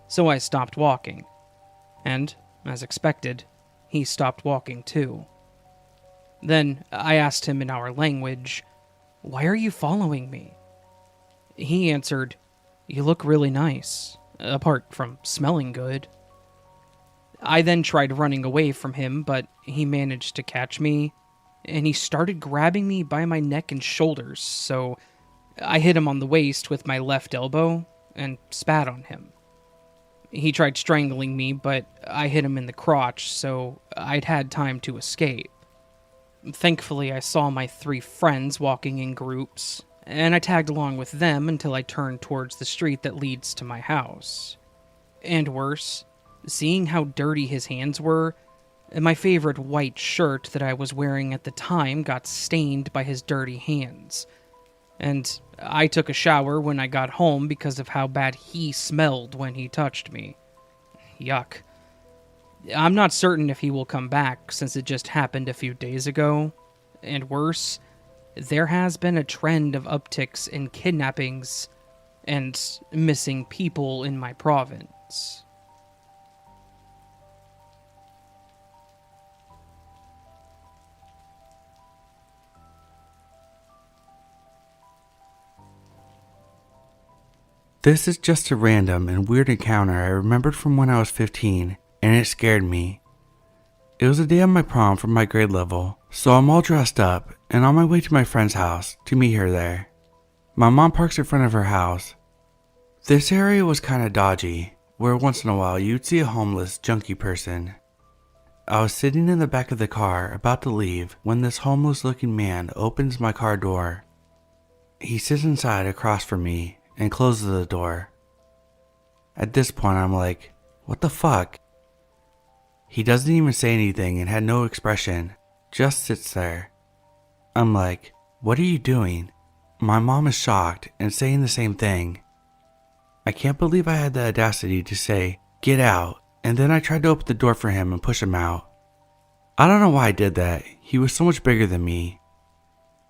so I stopped walking. And, as expected, he stopped walking too. Then I asked him in our language, "Why are you following me?" He answered, "You look really nice, apart from smelling good." I then tried running away from him, but he managed to catch me, and he started grabbing me by my neck and shoulders, so I hit him on the waist with my left elbow and spat on him. He tried strangling me, but I hit him in the crotch, so I'd had time to escape. Thankfully, I saw my 3 friends walking in groups, and I tagged along with them until I turned towards the street that leads to my house. And worse, seeing how dirty his hands were, my favorite white shirt that I was wearing at the time got stained by his dirty hands. And I took a shower when I got home because of how bad he smelled when he touched me. Yuck. I'm not certain if he will come back since it just happened a few days ago. And worse, there has been a trend of upticks in kidnappings and missing people in my province. This is just a random and weird encounter I remembered from when I was 15, and it scared me. It was the day of my prom for my grade level, so I'm all dressed up and on my way to my friend's house to meet her there. My mom parks in front of her house. This area was kinda dodgy, where once in a while you'd see a homeless, junky person. I was sitting in the back of the car about to leave when this homeless looking man opens my car door. He sits inside across from me and closes the door. At this point I'm like, what the fuck? He doesn't even say anything and had no expression, just sits there. I'm like, what are you doing? My mom is shocked and saying the same thing. I can't believe I had the audacity to say, get out, and then I tried to open the door for him and push him out. I don't know why I did that, he was so much bigger than me.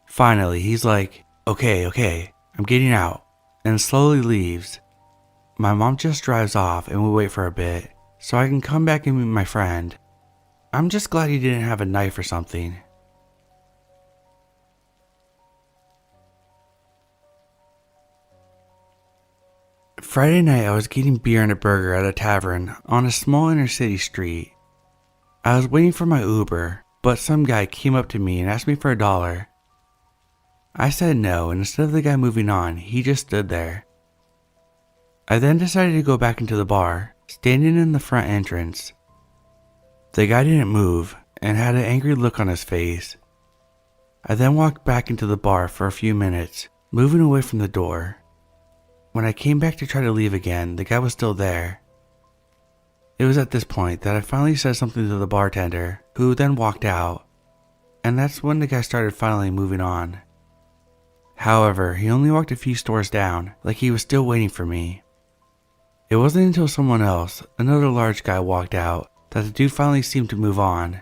Finally, he's like, okay, I'm getting out, and slowly leaves. My mom just drives off and we wait for a bit, so I can come back and meet my friend. I'm just glad he didn't have a knife or something. Friday night I was getting beer and a burger at a tavern on a small inner city street. I was waiting for my Uber, but some guy came up to me and asked me for $1. I said no, and instead of the guy moving on, he just stood there. I then decided to go back into the bar, standing in the front entrance. The guy didn't move and had an angry look on his face. I then walked back into the bar for a few minutes, moving away from the door. When I came back to try to leave again, the guy was still there. It was at this point that I finally said something to the bartender, who then walked out, and that's when the guy started finally moving on. However, he only walked a few stores down, like he was still waiting for me. It wasn't until someone else, another large guy, walked out that the dude finally seemed to move on.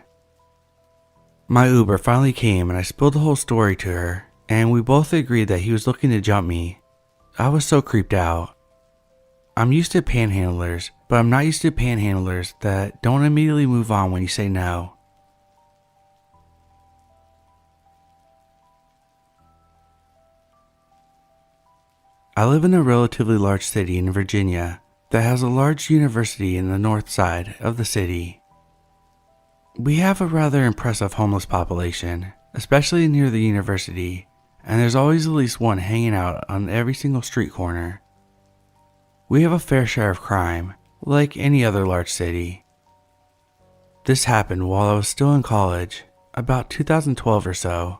My Uber finally came and I spilled the whole story to her, and we both agreed that he was looking to jump me. I was so creeped out. I'm used to panhandlers, but I'm not used to panhandlers that don't immediately move on when you say no. I live in a relatively large city in Virginia that has a large university in the north side of the city. We have a rather impressive homeless population, especially near the university, and there's always at least one hanging out on every single street corner. We have a fair share of crime, like any other large city. This happened while I was still in college, about 2012 or so.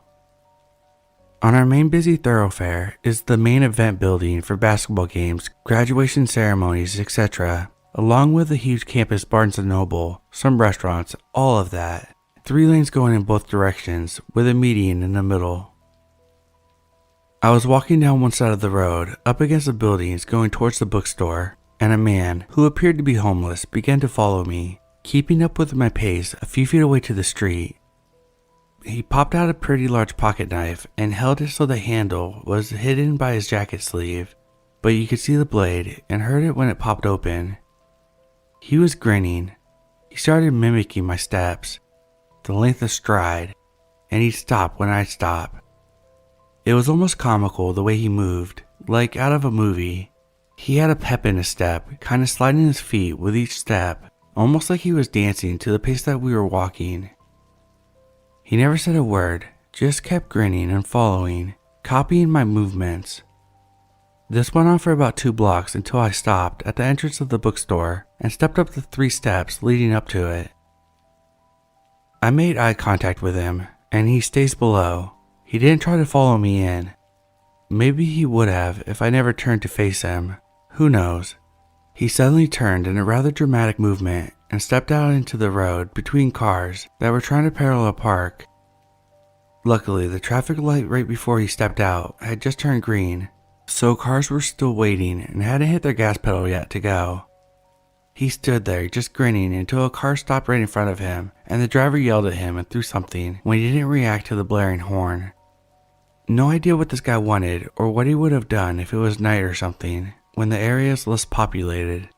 On our main busy thoroughfare is the main event building for basketball games, graduation ceremonies, etc., along with a huge campus Barnes & Noble, some restaurants, all of that. 3 lanes going in both directions, with a median in the middle. I was walking down one side of the road, up against the buildings going towards the bookstore, and a man, who appeared to be homeless, began to follow me, keeping up with my pace a few feet away to the street. He popped out a pretty large pocket knife and held it so the handle was hidden by his jacket sleeve, but you could see the blade and heard it when it popped open. He was grinning. He started mimicking my steps, the length of stride, and he'd stop when I'd stop. It was almost comical the way he moved, like out of a movie. He had a pep in his step, kind of sliding his feet with each step, almost like he was dancing to the pace that we were walking. He never said a word, just kept grinning and following, copying my movements. This went on for about 2 blocks until I stopped at the entrance of the bookstore and stepped up the 3 steps leading up to it. I made eye contact with him, and he stays below. He didn't try to follow me in. Maybe he would have if I never turned to face him. Who knows? He suddenly turned in a rather dramatic movement and stepped out into the road between cars that were trying to parallel park. Luckily, the traffic light right before he stepped out had just turned green, so cars were still waiting and hadn't hit their gas pedal yet to go. He stood there just grinning until a car stopped right in front of him and the driver yelled at him and threw something when he didn't react to the blaring horn. No idea what this guy wanted or what he would have done if it was night or something, when the area is less populated.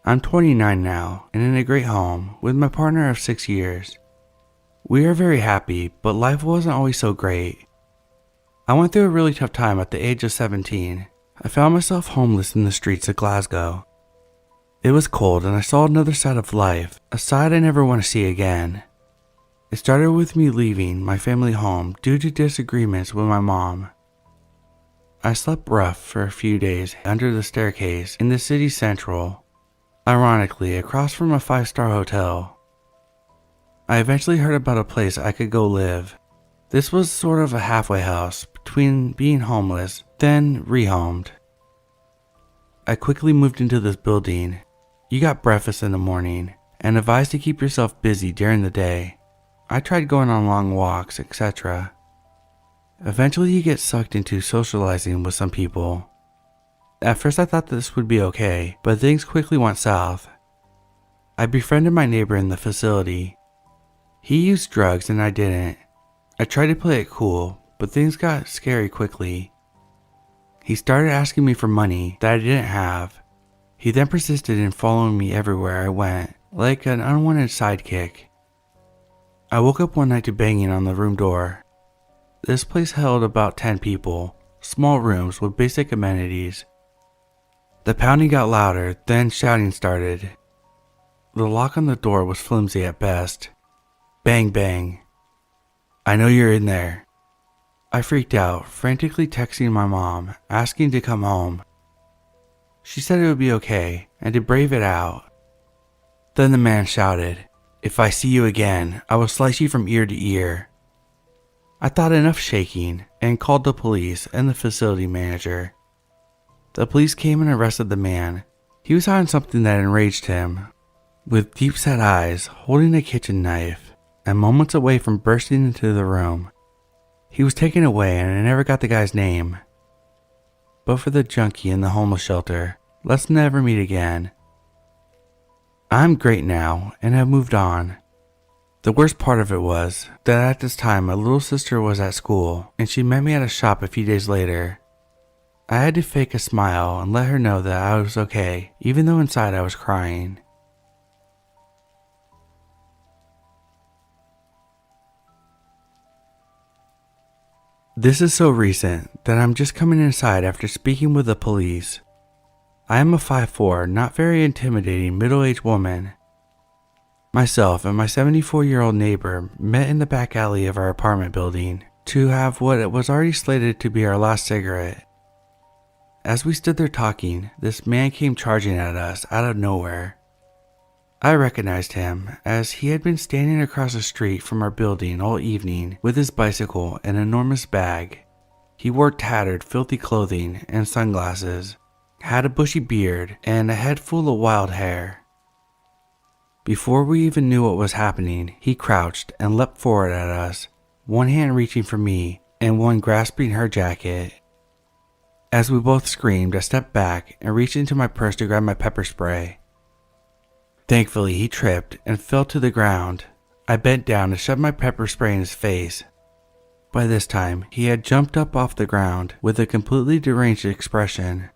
I'm 29 now and in a great home with my partner of 6 years. We are very happy, but life wasn't always so great. I went through a really tough time at the age of 17. I found myself homeless in the streets of Glasgow. It was cold and I saw another side of life, a side I never want to see again. It started with me leaving my family home due to disagreements with my mom. I slept rough for a few days under the staircase in the city central, ironically across from a 5-star hotel. I eventually heard about a place I could go live. This was sort of a halfway house between being homeless, then rehomed. I quickly moved into this building. You got breakfast in the morning and advised to keep yourself busy during the day. I tried going on long walks, etc. Eventually you get sucked into socializing with some people. At first I thought this would be okay, but things quickly went south. I befriended my neighbor in the facility. He used drugs and I didn't. I tried to play it cool, but things got scary quickly. He started asking me for money that I didn't have. He then persisted in following me everywhere I went, like an unwanted sidekick. I woke up one night to banging on the room door. This place held about 10 people, small rooms with basic amenities. The pounding got louder, then shouting started. The lock on the door was flimsy at best. Bang bang. I know you're in there. I freaked out, frantically texting my mom, asking to come home. She said it would be okay, and to brave it out. Then the man shouted, "If I see you again, I will slice you from ear to ear." I thought enough shaking, and called the police and the facility manager. The police came and arrested the man. He was hiding something that enraged him, with deep-set eyes, holding a kitchen knife, and moments away from bursting into the room. He was taken away and I never got the guy's name. But for the junkie in the homeless shelter, let's never meet again. I'm great now and have moved on. The worst part of it was that at this time my little sister was at school and she met me at a shop a few days later. I had to fake a smile and let her know that I was okay, even though inside I was crying. This is so recent that I'm just coming inside after speaking with the police. I am a 5'4", not very intimidating middle-aged woman. Myself and my 74-year-old neighbor met in the back alley of our apartment building to have what was already slated to be our last cigarette. As we stood there talking, this man came charging at us out of nowhere. I recognized him as he had been standing across the street from our building all evening with his bicycle and an enormous bag. He wore tattered, filthy clothing and sunglasses, had a bushy beard, and a head full of wild hair. Before we even knew what was happening, he crouched and leapt forward at us, one hand reaching for me and one grasping her jacket. As we both screamed, I stepped back and reached into my purse to grab my pepper spray. Thankfully, he tripped and fell to the ground. I bent down to shove my pepper spray in his face. By this time, he had jumped up off the ground with a completely deranged expression.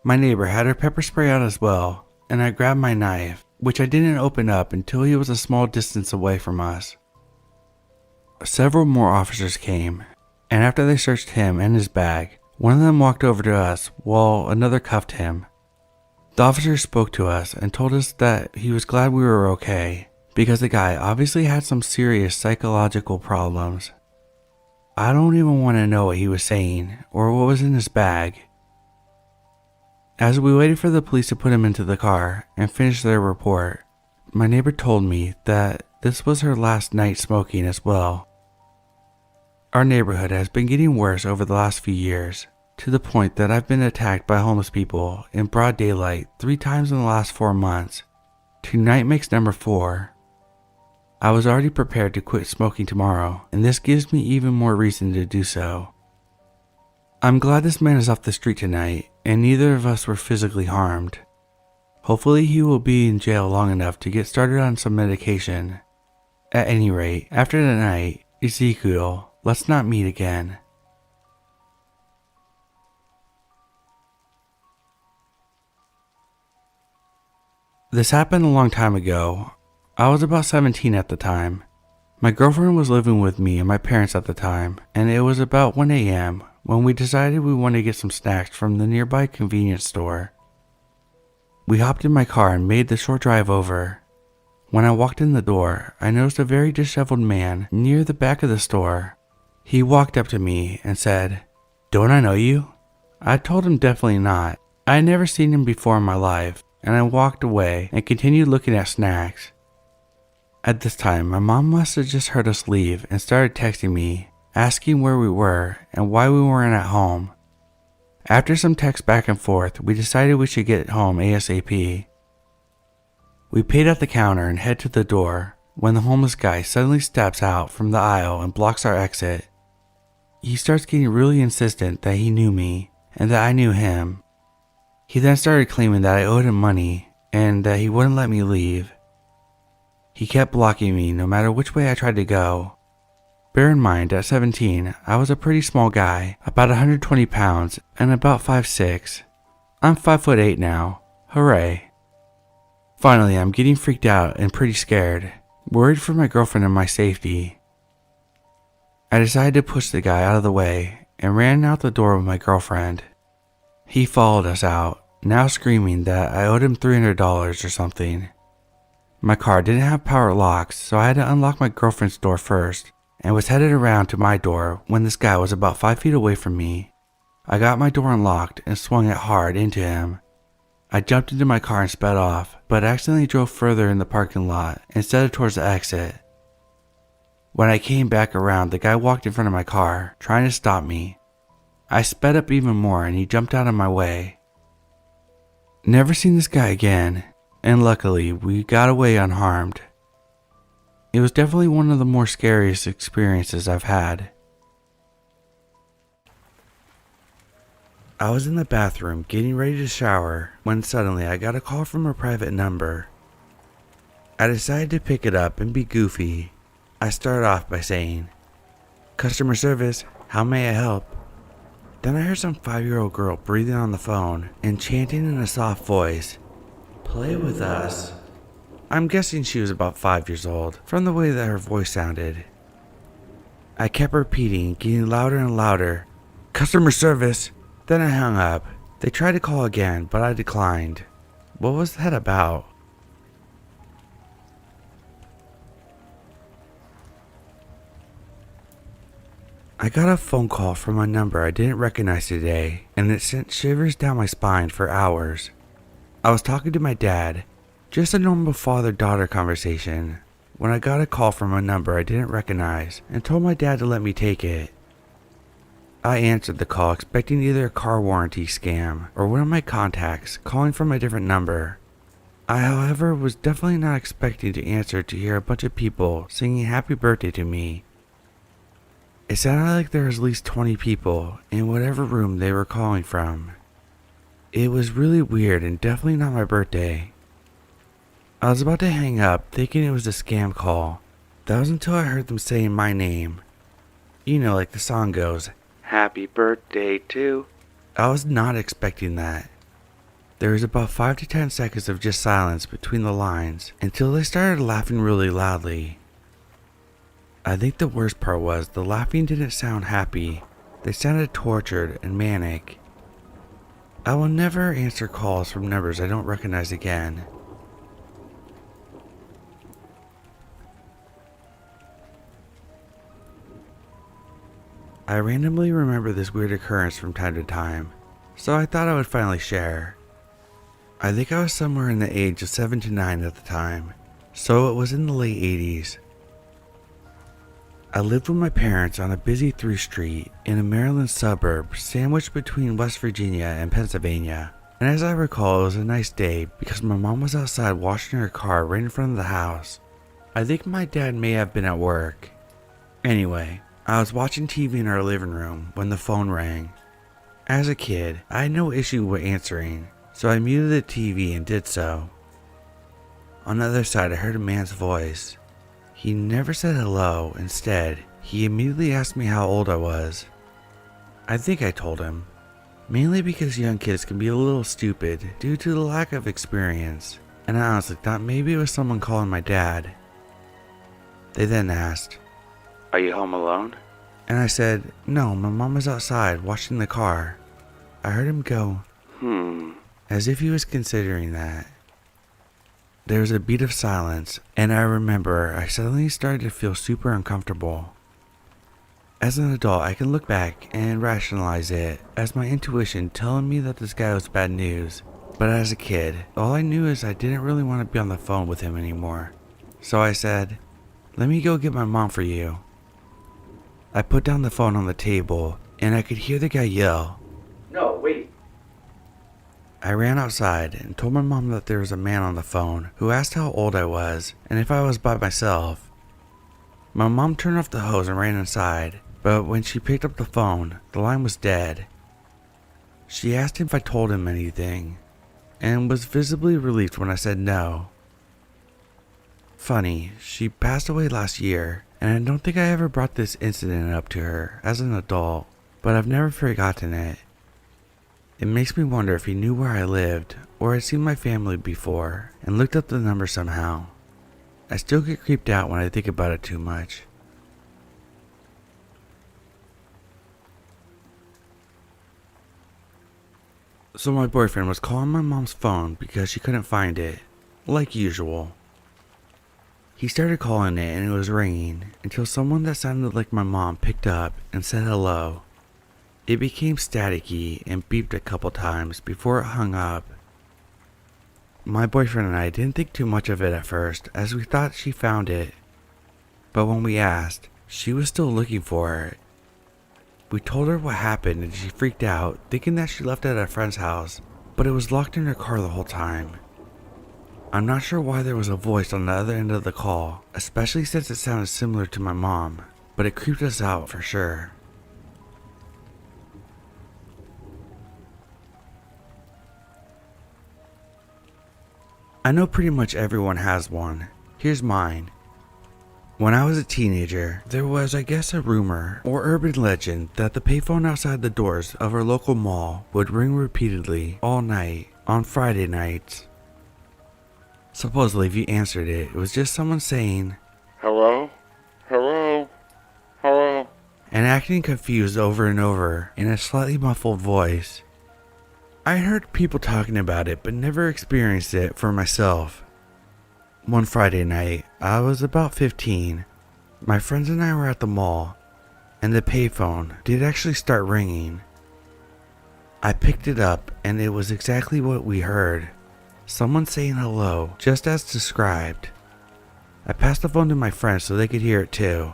My neighbor had her pepper spray out as well, and I grabbed my knife, which I didn't open up until he was a small distance away from us. Several more officers came, and after they searched him and his bag, one of them walked over to us while another cuffed him. The officer spoke to us and told us that he was glad we were okay, because the guy obviously had some serious psychological problems. I don't even want to know what he was saying or what was in his bag. As we waited for the police to put him into the car and finish their report, my neighbor told me that this was her last night smoking as well. Our neighborhood has been getting worse over the last few years, to the point that I've been attacked by homeless people in broad daylight 3 times in the last 4 months. Tonight makes number 4. I was already prepared to quit smoking tomorrow, and this gives me even more reason to do so. I'm glad this man is off the street tonight, and neither of us were physically harmed. Hopefully he will be in jail long enough to get started on some medication. At any rate, after tonight, Ezekiel, let's not meet again. This happened a long time ago. I was about 17 at the time. My girlfriend was living with me and my parents at the time, and it was about 1 a.m. when we decided we wanted to get some snacks from the nearby convenience store. We hopped in my car and made the short drive over. When I walked in the door, I noticed a very disheveled man near the back of the store. He walked up to me and said, "Don't I know you?" I told him definitely not. I had never seen him before in my life, and I walked away and continued looking at snacks. At this time, my mom must have just heard us leave and started texting me, asking where we were and why we weren't at home. After some text back and forth, we decided we should get home ASAP. We paid at the counter and head to the door when the homeless guy suddenly steps out from the aisle and blocks our exit. He starts getting really insistent that he knew me and that I knew him. He then started claiming that I owed him money and that he wouldn't let me leave. He kept blocking me no matter which way I tried to go. Bear in mind, at 17, I was a pretty small guy, about 120 pounds and about 5'6". I'm 5'8" now. Hooray. Finally, I'm getting freaked out and pretty scared, worried for my girlfriend and my safety. I decided to push the guy out of the way and ran out the door with my girlfriend. He followed us out, now screaming that I owed him $300 or something. My car didn't have power locks, so I had to unlock my girlfriend's door first, and was headed around to my door when this guy was about 5 feet away from me. I got my door unlocked and swung it hard into him. I jumped into my car and sped off, but accidentally drove further in the parking lot instead of towards the exit. When I came back around, the guy walked in front of my car, trying to stop me. I sped up even more and he jumped out of my way. Never seen this guy again, and luckily we got away unharmed. It was definitely one of the more scariest experiences I've had. I was in the bathroom getting ready to shower when suddenly I got a call from a private number. I decided to pick it up and be goofy. I started off by saying, "Customer service, how may I help?" Then I heard some 5-year-old girl breathing on the phone and chanting in a soft voice, "Play with us." I'm guessing she was about 5 years old from the way that her voice sounded. I kept repeating, getting louder and louder, "Customer service." Then I hung up. They tried to call again, but I declined. What was that about? I got a phone call from a number I didn't recognize today, and it sent shivers down my spine for hours. I was talking to my dad, just a normal father-daughter conversation, when I got a call from a number I didn't recognize and told my dad to let me take it. I answered the call expecting either a car warranty scam or one of my contacts calling from a different number. I, however, was definitely not expecting to answer to hear a bunch of people singing happy birthday to me. It sounded like there was at least 20 people in whatever room they were calling from. It was really weird and definitely not my birthday. I was about to hang up thinking it was a scam call. That was until I heard them saying my name. You know, like the song goes, "Happy birthday to." I was not expecting that. There was about 5 to 10 seconds of just silence between the lines until they started laughing really loudly. I think the worst part was the laughing didn't sound happy. They sounded tortured and manic. I will never answer calls from numbers I don't recognize again. I randomly remember this weird occurrence from time to time, so I thought I would finally share. I think I was somewhere in the age of 7 to 9 at the time, so it was in the late 80s. I lived with my parents on a busy through street in a Maryland suburb sandwiched between West Virginia and Pennsylvania. And as I recall, it was a nice day because my mom was outside washing her car right in front of the house. I think my dad may have been at work. Anyway, I was watching TV in our living room when the phone rang. As a kid, I had no issue with answering, so I muted the TV and did so. On the other side, I heard a man's voice. He never said hello. Instead, he immediately asked me how old I was. I think I told him, mainly because young kids can be a little stupid due to the lack of experience, and I honestly thought maybe it was someone calling my dad. They then asked, "Are you home alone?" And I said, "No, my mom is outside washing the car." I heard him go, as if he was considering that. There was a beat of silence, and I remember I suddenly started to feel super uncomfortable. As an adult, I can look back and rationalize it as my intuition telling me that this guy was bad news. But as a kid, all I knew is I didn't really want to be on the phone with him anymore. So I said, "Let me go get my mom for you." I put down the phone on the table, and I could hear the guy yell, "No, wait." I ran outside and told my mom that there was a man on the phone who asked how old I was and if I was by myself. My mom turned off the hose and ran inside, but when she picked up the phone, the line was dead. She asked if I told him anything, and was visibly relieved when I said no. Funny, she passed away last year, and I don't think I ever brought this incident up to her as an adult, but I've never forgotten it. It makes me wonder if he knew where I lived or had seen my family before and looked up the number somehow. I still get creeped out when I think about it too much. So my boyfriend was calling my mom's phone because she couldn't find it, like usual. He started calling it and it was ringing until someone that sounded like my mom picked up and said hello. It became staticky and beeped a couple times before it hung up. My boyfriend and I didn't think too much of it at first as we thought she found it. But when we asked, she was still looking for it. We told her what happened and she freaked out, thinking that she left it at a friend's house, but it was locked in her car the whole time. I'm not sure why there was a voice on the other end of the call, especially since it sounded similar to my mom, but it creeped us out for sure. I know pretty much everyone has one. Here's mine. When I was a teenager, there was, I guess, a rumor or urban legend that the payphone outside the doors of our local mall would ring repeatedly all night on Friday nights. Supposedly, if you answered it, it was just someone saying, "Hello? Hello? Hello?" and acting confused over and over in a slightly muffled voice. I heard people talking about it but never experienced it for myself. One Friday night, I was about 15. My friends and I were at the mall, and the payphone did actually start ringing. I picked it up, and it was exactly what we heard. Someone saying hello, just as described. I passed the phone to my friends so they could hear it too.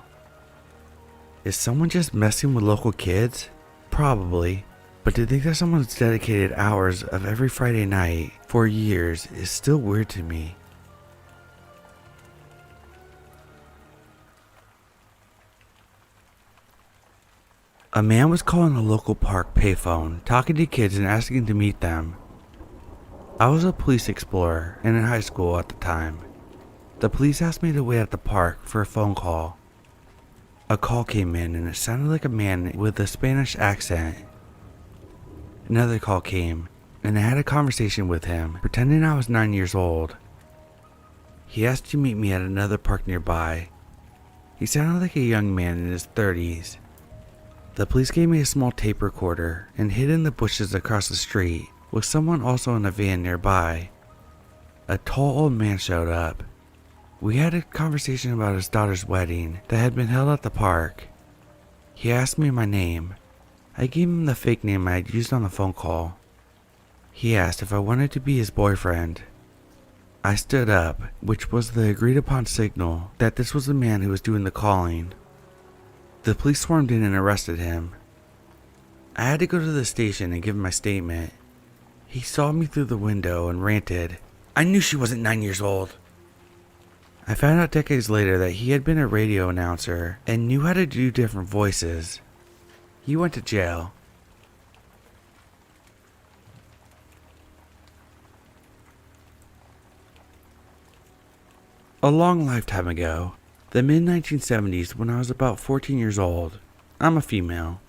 Is someone just messing with local kids? Probably. But to think that someone's dedicated hours of every Friday night for years is still weird to me. A man was calling a local park payphone, talking to kids and asking to meet them. I was a police explorer and in high school at the time. The police asked me to wait at the park for a phone call. A call came in and it sounded like a man with a Spanish accent. Another call came, and I had a conversation with him, pretending I was 9 years old. He asked to meet me at another park nearby. He sounded like a young man in his 30s. The police gave me a small tape recorder and hid in the bushes across the street, with someone also in a van nearby. A tall old man showed up. We had a conversation about his daughter's wedding that had been held at the park. He asked me my name. I gave him the fake name I had used on the phone call. He asked if I wanted to be his boyfriend. I stood up, which was the agreed upon signal that this was the man who was doing the calling. The police swarmed in and arrested him. I had to go to the station and give him my statement. He saw me through the window and ranted, "I knew she wasn't 9 years old." I found out decades later that he had been a radio announcer and knew how to do different voices. He went to jail. A long lifetime ago, the mid-1970s, when I was about 14 years old, I'm a female.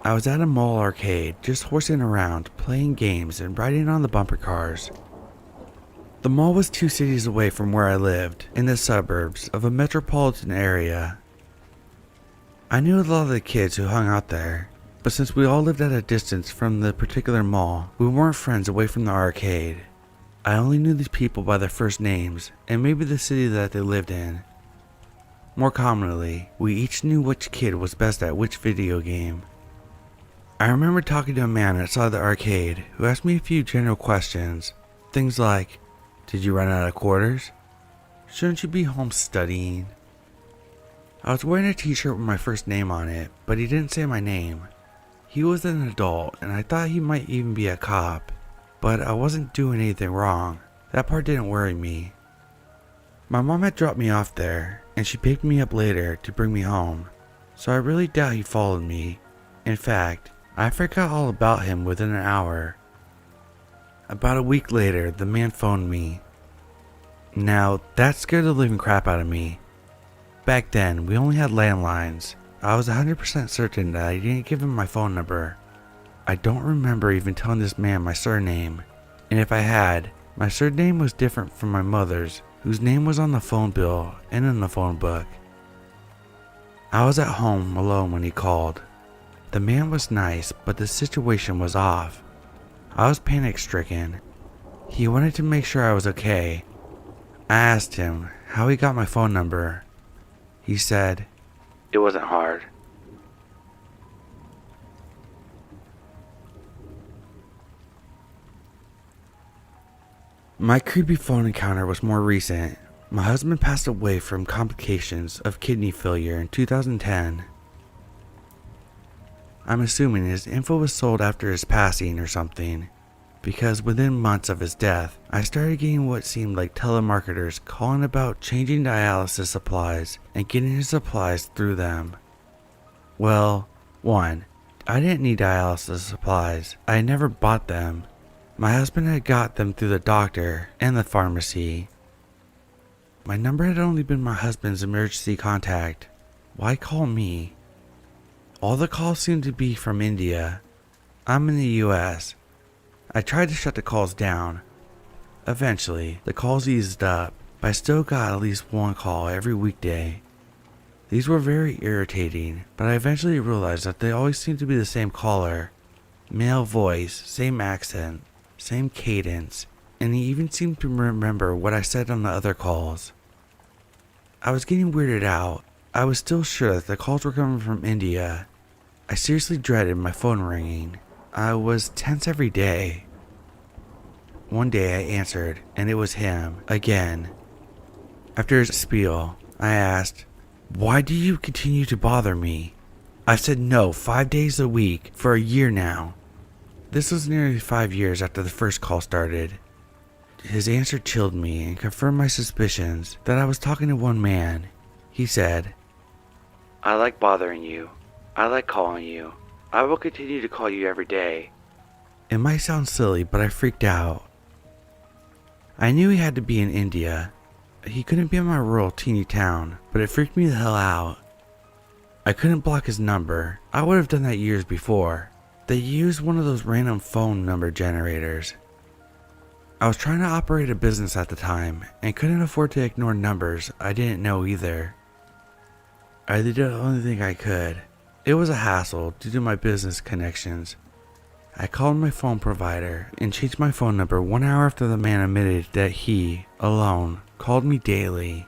I was at a mall arcade just horsing around, playing games and riding on the bumper cars. The mall was 2 cities away from where I lived, in the suburbs of a metropolitan area. I knew a lot of the kids who hung out there, but since we all lived at a distance from the particular mall, we weren't friends away from the arcade. I only knew these people by their first names and maybe the city that they lived in. More commonly, we each knew which kid was best at which video game. I remember talking to a man outside the arcade who asked me a few general questions. Things like, "Did you run out of quarters? Shouldn't you be home studying?" I was wearing a t-shirt with my first name on it, but he didn't say my name. He was an adult and I thought he might even be a cop, but I wasn't doing anything wrong. That part didn't worry me. My mom had dropped me off there and she picked me up later to bring me home, so I really doubt he followed me. In fact, I forgot all about him within an hour. About a week later, the man phoned me. Now, that scared the living crap out of me. Back then, we only had landlines. I was 100% certain that I didn't give him my phone number. I don't remember even telling this man my surname, and if I had, my surname was different from my mother's, whose name was on the phone bill and in the phone book. I was at home alone when he called. The man was nice, but the situation was off. I was panic-stricken. He wanted to make sure I was okay. I asked him how he got my phone number. He said, "It wasn't hard." My creepy phone encounter was more recent. My husband passed away from complications of kidney failure in 2010. I'm assuming his info was sold after his passing or something, because within months of his death, I started getting what seemed like telemarketers calling about changing dialysis supplies and getting his supplies through them. Well, 1. I didn't need dialysis supplies. I had never bought them. My husband had got them through the doctor and the pharmacy. My number had only been my husband's emergency contact. Why call me? All the calls seemed to be from India. I'm in the US. I tried to shut the calls down. Eventually, the calls eased up, but I still got at least one call every weekday. These were very irritating, but I eventually realized that they always seemed to be the same caller. Male voice, same accent, same cadence, and he even seemed to remember what I said on the other calls. I was getting weirded out. I was still sure that the calls were coming from India. I seriously dreaded my phone ringing. I was tense every day. One day I answered, and it was him, again. After his spiel, I asked, "Why do you continue to bother me? I've said no 5 days a week for a year now." This was nearly 5 years after the first call started. His answer chilled me and confirmed my suspicions that I was talking to one man. He said, "I like bothering you. I like calling you. I will continue to call you every day." It might sound silly, but I freaked out. I knew he had to be in India. He couldn't be in my rural teeny town, but it freaked me the hell out. I couldn't block his number. I would have done that years before. They used one of those random phone number generators. I was trying to operate a business at the time and couldn't afford to ignore numbers I didn't know either. I did the only thing I could. It was a hassle due to my business connections. I called my phone provider and changed my phone number 1 hour after the man admitted that he, alone, called me daily.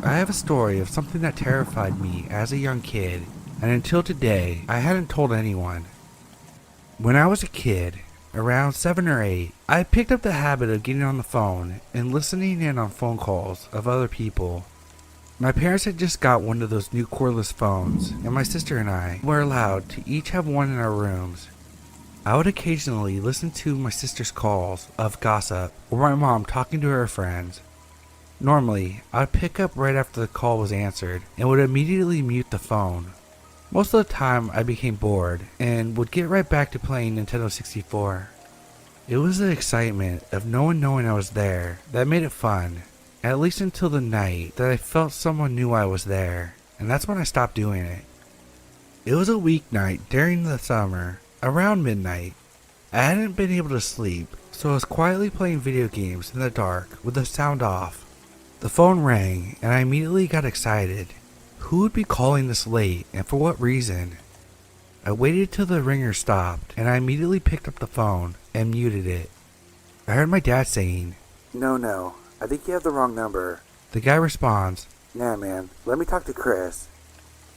I have a story of something that terrified me as a young kid, and until today, I hadn't told anyone. When I was a kid, around 7 or 8, I picked up the habit of getting on the phone and listening in on phone calls of other people. My parents had just got one of those new cordless phones, and my sister and I were allowed to each have one in our rooms. I would occasionally listen to my sister's calls of gossip or my mom talking to her friends. Normally, I'd pick up right after the call was answered and would immediately mute the phone. Most of the time I became bored and would get right back to playing Nintendo 64. It was the excitement of no one knowing I was there that made it fun, at least until the night that I felt someone knew I was there, and that's when I stopped doing it. It was a weeknight during the summer, around midnight. I hadn't been able to sleep, so I was quietly playing video games in the dark with the sound off. The phone rang and I immediately got excited. Who would be calling this late and for what reason? I waited till the ringer stopped and I immediately picked up the phone and muted it. I heard my dad saying, No, I think you have the wrong number." The guy responds, "Nah man, let me talk to Chris."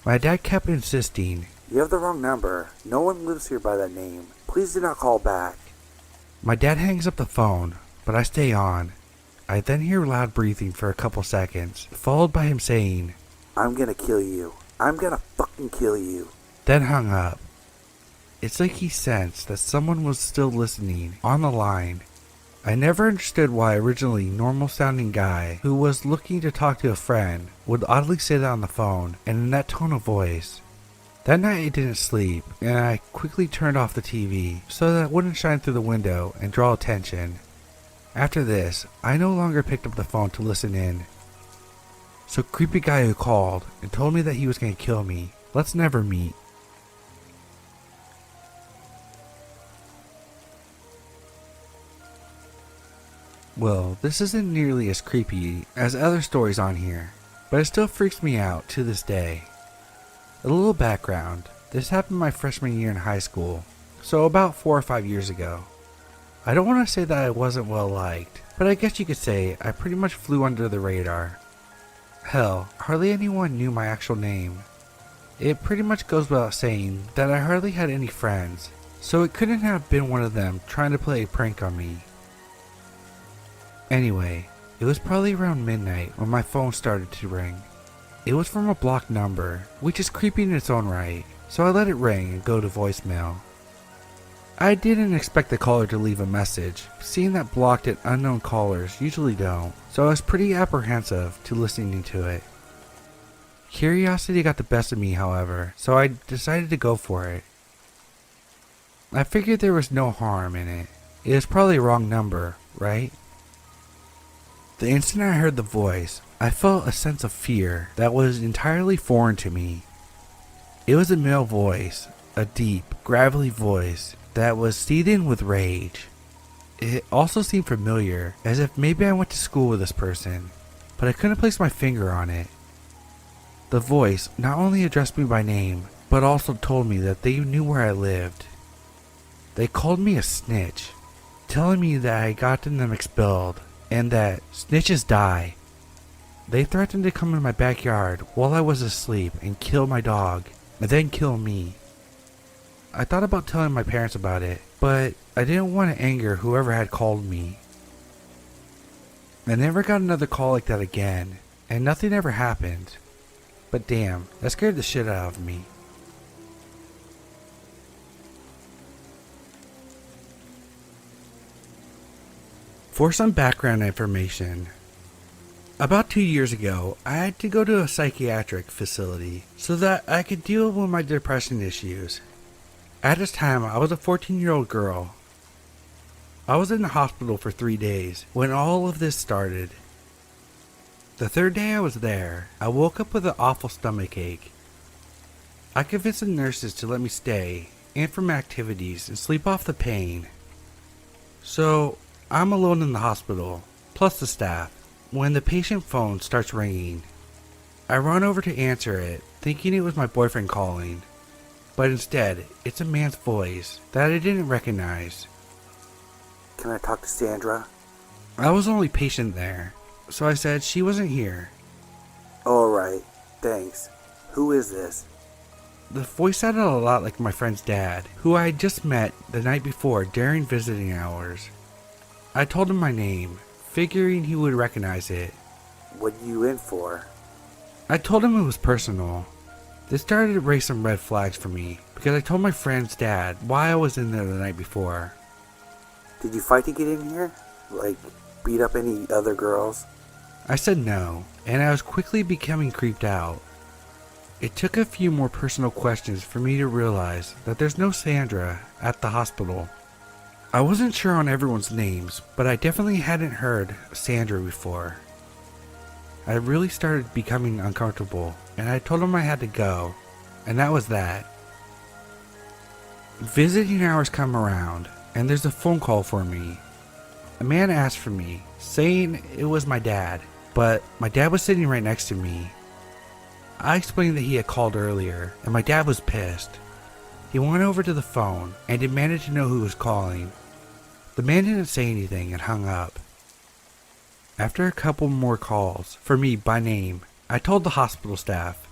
My dad kept insisting, "You have the wrong number. No one lives here by that name. Please do not call back." My dad hangs up the phone, but I stay on. I then hear loud breathing for a couple seconds, followed by him saying, "I'm gonna kill you. I'm gonna fucking kill you." Then hung up. It's like he sensed that someone was still listening on the line. I never understood why originally normal sounding guy who was looking to talk to a friend would oddly say that on the phone and in that tone of voice. That night I didn't sleep and I quickly turned off the TV so that it wouldn't shine through the window and draw attention. After this, I no longer picked up the phone to listen in. So creepy guy who called and told me that he was going to kill me, let's never meet. Well, this isn't nearly as creepy as other stories on here, but it still freaks me out to this day. A little background, this happened my freshman year in high school, so about 4 or 5 years ago. I don't want to say that I wasn't well liked, but I guess you could say I pretty much flew under the radar. Hell, hardly anyone knew my actual name. It pretty much goes without saying that I hardly had any friends, so it couldn't have been one of them trying to play a prank on me. Anyway, it was probably around midnight when my phone started to ring. It was from a blocked number, which is creepy in its own right, so I let it ring and go to voicemail. I didn't expect the caller to leave a message, seeing that blocked and unknown callers usually don't, so I was pretty apprehensive to listening to it. Curiosity got the best of me, however, so I decided to go for it. I figured there was no harm in it. It was probably a wrong number, right? The instant I heard the voice, I felt a sense of fear that was entirely foreign to me. It was a male voice, a deep, gravelly voice that was seething with rage. It also seemed familiar, as if maybe I went to school with this person, but I couldn't place my finger on it. The voice not only addressed me by name, but also told me that they knew where I lived. They called me a snitch, telling me that I had gotten them expelled, and that snitches die. They threatened to come in my backyard while I was asleep and kill my dog, and then kill me. I thought about telling my parents about it, but I didn't want to anger whoever had called me. I never got another call like that again, and nothing ever happened. But damn, that scared the shit out of me. For some background information, about 2 years ago, I had to go to a psychiatric facility so that I could deal with my depression issues. At this time, I was a 14-year-old girl. I was in the hospital for 3 days when all of this started. The third day I was there, I woke up with an awful stomach ache. I convinced the nurses to let me stay and from activities and sleep off the pain. So, I'm alone in the hospital, plus the staff, when the patient phone starts ringing. I run over to answer it, thinking it was my boyfriend calling, but instead, it's a man's voice that I didn't recognize. Can I talk to Sandra? I was the only patient there, so I said she wasn't here. Alright, thanks. Who is this? The voice sounded a lot like my friend's dad, who I had just met the night before during visiting hours. I told him my name, figuring he would recognize it. What are you in for? I told him it was personal. This started to raise some red flags for me, because I told my friend's dad why I was in there the night before. Did you fight to get in here? Like, beat up any other girls? I said no, and I was quickly becoming creeped out. It took a few more personal questions for me to realize that there's no Sandra at the hospital. I wasn't sure on everyone's names, but I definitely hadn't heard Sandra before. I really started becoming uncomfortable, and I told him I had to go, and that was that. Visiting hours come around, and there's a phone call for me. A man asked for me, saying it was my dad, but my dad was sitting right next to me. I explained that he had called earlier, and my dad was pissed. He went over to the phone and demanded to know who was calling. The man didn't say anything and hung up. After a couple more calls, for me by name, I told the hospital staff.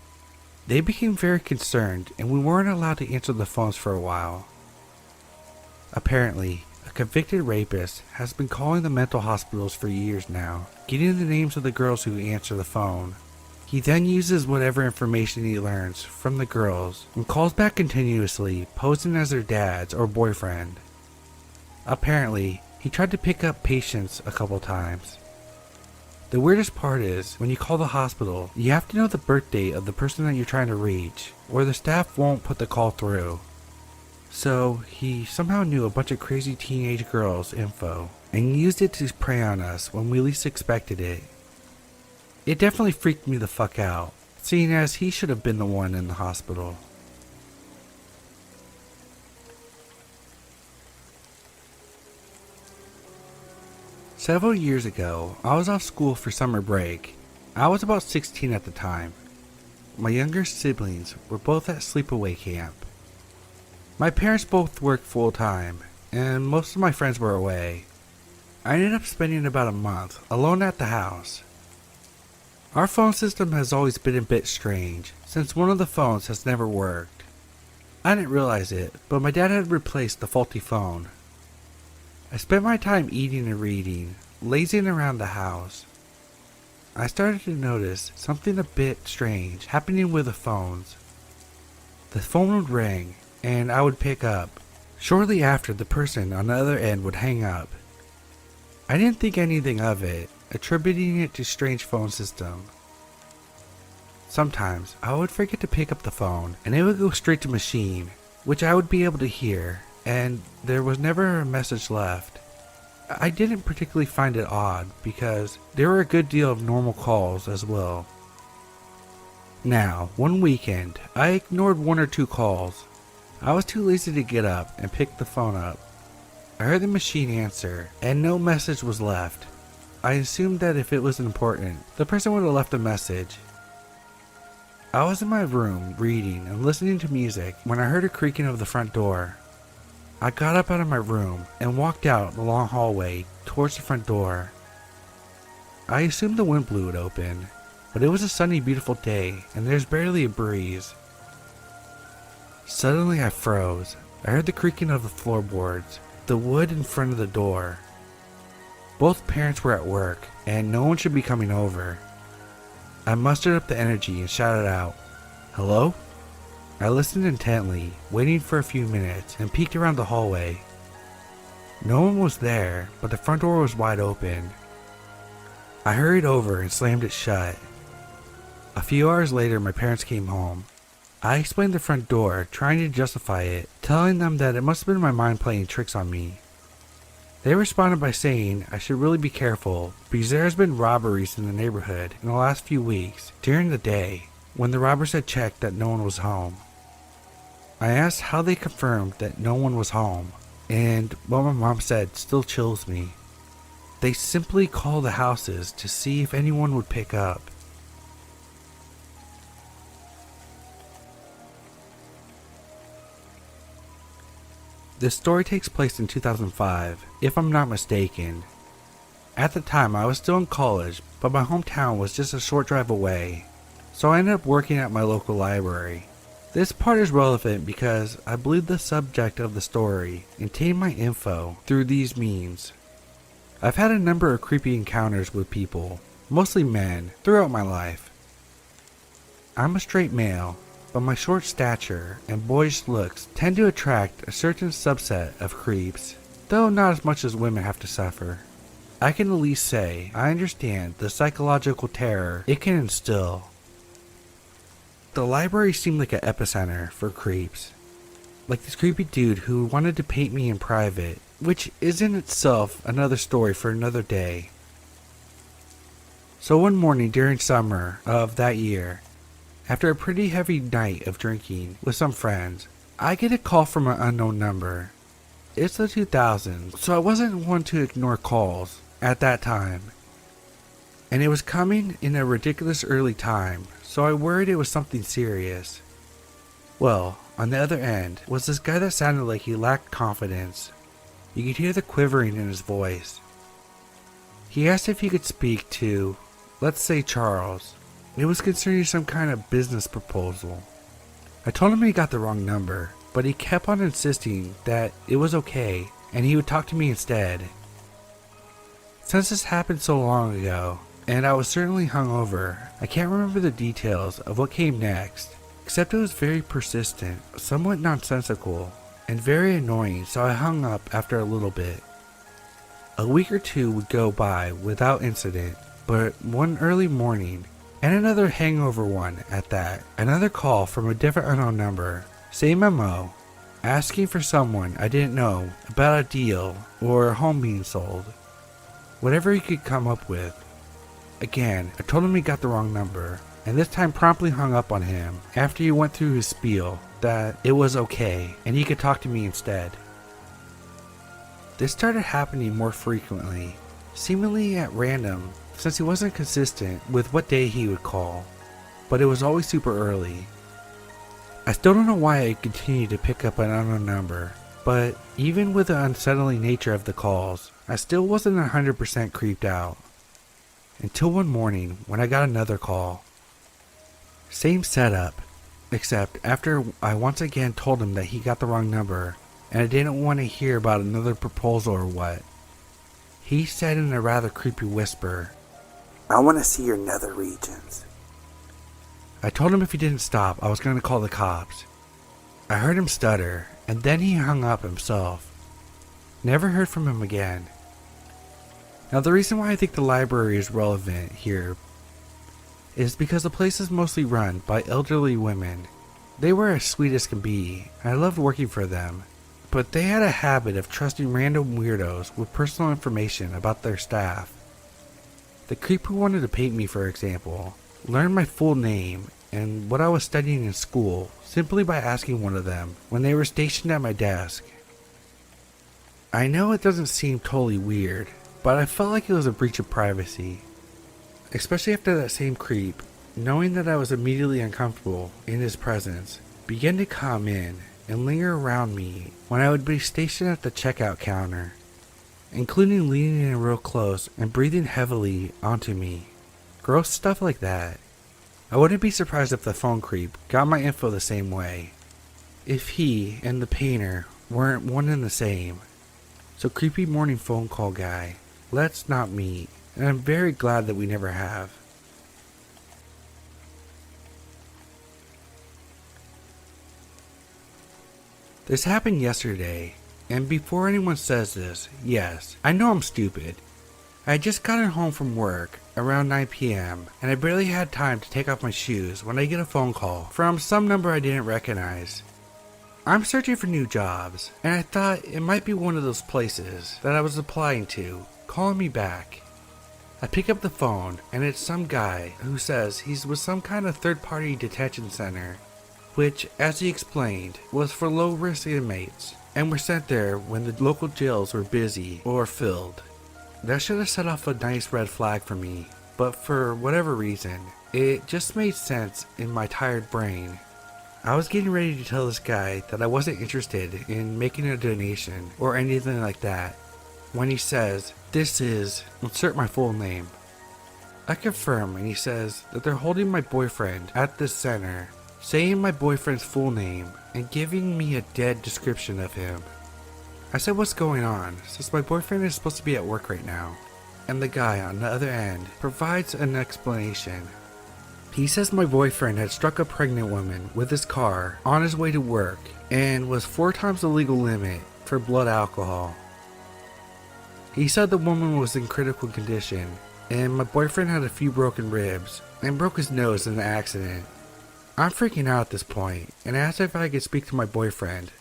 They became very concerned and we weren't allowed to answer the phones for a while. Apparently, a convicted rapist has been calling the mental hospitals for years now, getting the names of the girls who answer the phone. He then uses whatever information he learns from the girls and calls back continuously, posing as their dads or boyfriend. Apparently, he tried to pick up patients a couple times. The weirdest part is, when you call the hospital, you have to know the birth date of the person that you're trying to reach, or the staff won't put the call through. So, he somehow knew a bunch of crazy teenage girls' info, and used it to prey on us when we least expected it. It definitely freaked me the fuck out, seeing as he should have been the one in the hospital. Several years ago, I was off school for summer break. I was about 16 at the time. My younger siblings were both at sleepaway camp. My parents both worked full time, and most of my friends were away. I ended up spending about a month alone at the house. Our phone system has always been a bit strange, since one of the phones has never worked. I didn't realize it, but my dad had replaced the faulty phone. I spent my time eating and reading, lazing around the house. I started to notice something a bit strange happening with the phones. The phone would ring, and I would pick up. Shortly after, the person on the other end would hang up. I didn't think anything of it, attributing it to strange phone system. Sometimes I would forget to pick up the phone and it would go straight to machine, which I would be able to hear, and there was never a message left. I didn't particularly find it odd because there were a good deal of normal calls as well. Now, one weekend, I ignored 1 or 2 calls. I was too lazy to get up and pick the phone up. I heard the machine answer and no message was left. I assumed that if it was important, the person would have left a message. I was in my room reading and listening to music when I heard a creaking of the front door. I got up out of my room and walked out the long hallway towards the front door. I assumed the wind blew it open, but it was a sunny, beautiful day and there's barely a breeze. Suddenly I froze. I heard the creaking of the floorboards, the wood in front of the door. Both parents were at work and no one should be coming over. I mustered up the energy and shouted out, "Hello?" I listened intently, waiting for a few minutes, and peeked around the hallway. No one was there, but the front door was wide open. I hurried over and slammed it shut. A few hours later, my parents came home. I explained the front door, trying to justify it, telling them that it must have been my mind playing tricks on me. They responded by saying I should really be careful because there has been robberies in the neighborhood in the last few weeks during the day when the robbers had checked that no one was home. I asked how they confirmed that no one was home, and what my mom said still chills me. They simply call the houses to see if anyone would pick up. This story takes place in 2005, if I'm not mistaken. At the time I was still in college, but my hometown was just a short drive away, so I ended up working at my local library. This part is relevant because I believe the subject of the story obtained my info through these means. I've had a number of creepy encounters with people, mostly men, throughout my life. I'm a straight male, but my short stature and boyish looks tend to attract a certain subset of creeps, though not as much as women have to suffer. I can at least say I understand the psychological terror it can instill. The library seemed like an epicenter for creeps. Like this creepy dude who wanted to paint me in private, which is in itself another story for another day. So one morning during summer of that year, after a pretty heavy night of drinking with some friends, I get a call from an unknown number. It's the 2000s, so I wasn't one to ignore calls at that time. And it was coming in a ridiculous early time, so I worried it was something serious. Well, on the other end was this guy that sounded like he lacked confidence. You could hear the quivering in his voice. He asked if he could speak to, let's say, Charles. It was concerning some kind of business proposal. I told him he got the wrong number, but he kept on insisting that it was okay and he would talk to me instead. Since this happened so long ago, and I was certainly hungover, I can't remember the details of what came next, except it was very persistent, somewhat nonsensical, and very annoying, so I hung up after a little bit. A week or two would go by without incident, but one early morning, and another hangover one at that, another call from a different unknown number, same MO, asking for someone I didn't know about a deal or a home being sold. Whatever he could come up with. Again, I told him he got the wrong number, and this time promptly hung up on him after he went through his spiel that it was okay and he could talk to me instead. This started happening more frequently, seemingly at random, since he wasn't consistent with what day he would call, but it was always super early. I still don't know why I continued to pick up an unknown number, but even with the unsettling nature of the calls, I still wasn't 100% creeped out. Until one morning when I got another call. Same setup, except after I once again told him that he got the wrong number and I didn't want to hear about another proposal or what. He said in a rather creepy whisper, "I want to see your nether regions." I told him if he didn't stop, I was going to call the cops. I heard him stutter, and then he hung up himself. Never heard from him again. Now the reason why I think the library is relevant here is because the place is mostly run by elderly women. They were as sweet as can be, and I loved working for them, but they had a habit of trusting random weirdos with personal information about their staff. The creep who wanted to paint me, for example, learned my full name and what I was studying in school simply by asking one of them when they were stationed at my desk. I know it doesn't seem totally weird, but I felt like it was a breach of privacy. Especially after that same creep knowing that I was immediately uncomfortable in his presence, began to come in and linger around me when I would be stationed at the checkout counter, including leaning in real close and breathing heavily onto me. Gross stuff like that. I wouldn't be surprised if the phone creep got my info the same way, if he and the painter weren't one and the same. So creepy morning phone call guy, let's not meet, and I'm very glad that we never have. This happened yesterday, and before anyone says this, yes, I know I'm stupid. I had just gotten home from work around 9 p.m. and I barely had time to take off my shoes when I get a phone call from some number I didn't recognize. I'm searching for new jobs, and I thought it might be one of those places that I was applying to, calling me back. I pick up the phone, and it's some guy who says he's with some kind of third-party detention center, which, as he explained, was for low-risk inmates, and were sent there when the local jails were busy or filled. That should have set off a nice red flag for me, but for whatever reason, it just made sense in my tired brain. I was getting ready to tell this guy that I wasn't interested in making a donation or anything like that, when he says, "This is," insert my full name. I confirm, and he says that they're holding my boyfriend at this center, saying my boyfriend's full name and giving me a dead description of him. I said what's going on, since my boyfriend is supposed to be at work right now, and the guy on the other end provides an explanation. He says my boyfriend had struck a pregnant woman with his car on his way to work and was 4 times the legal limit for blood alcohol. He said the woman was in critical condition, and my boyfriend had a few broken ribs and broke his nose in the accident. I'm freaking out at this point and asked if I could speak to my boyfriend,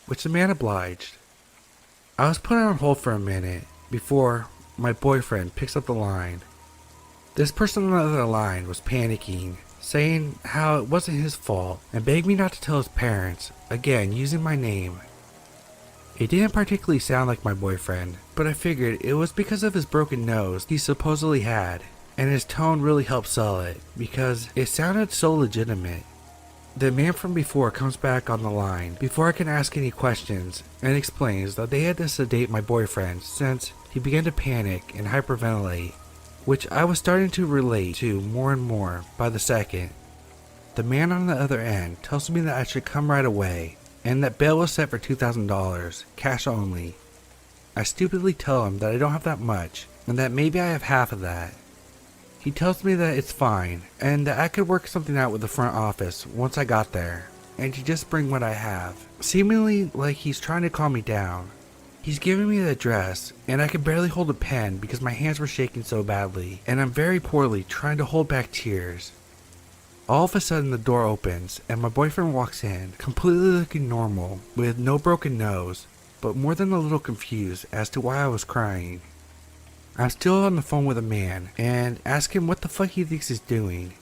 which the man obliged. I was put on hold for a minute before my boyfriend picks up the line. This person on the other line was panicking, saying how it wasn't his fault and begged me not to tell his parents, again using my name. It didn't particularly sound like my boyfriend, but I figured it was because of his broken nose he supposedly had, and his tone really helped sell it because it sounded so legitimate. The man from before comes back on the line before I can ask any questions and explains that they had to sedate my boyfriend since he began to panic and hyperventilate, which I was starting to relate to more and more by the second. The man on the other end tells me that I should come right away and that bail was set for $2,000, cash only. I stupidly tell him that I don't have that much and that maybe I have half of that. He tells me that it's fine and that I could work something out with the front office once I got there and to just bring what I have, seemingly like he's trying to calm me down. He's giving me the address, and I could barely hold a pen because my hands were shaking so badly, and I'm very poorly trying to hold back tears. All of a sudden the door opens, and my boyfriend walks in, completely looking normal, with no broken nose, but more than a little confused as to why I was crying. I'm still on the phone with a man, and ask him what the fuck he thinks he's doing,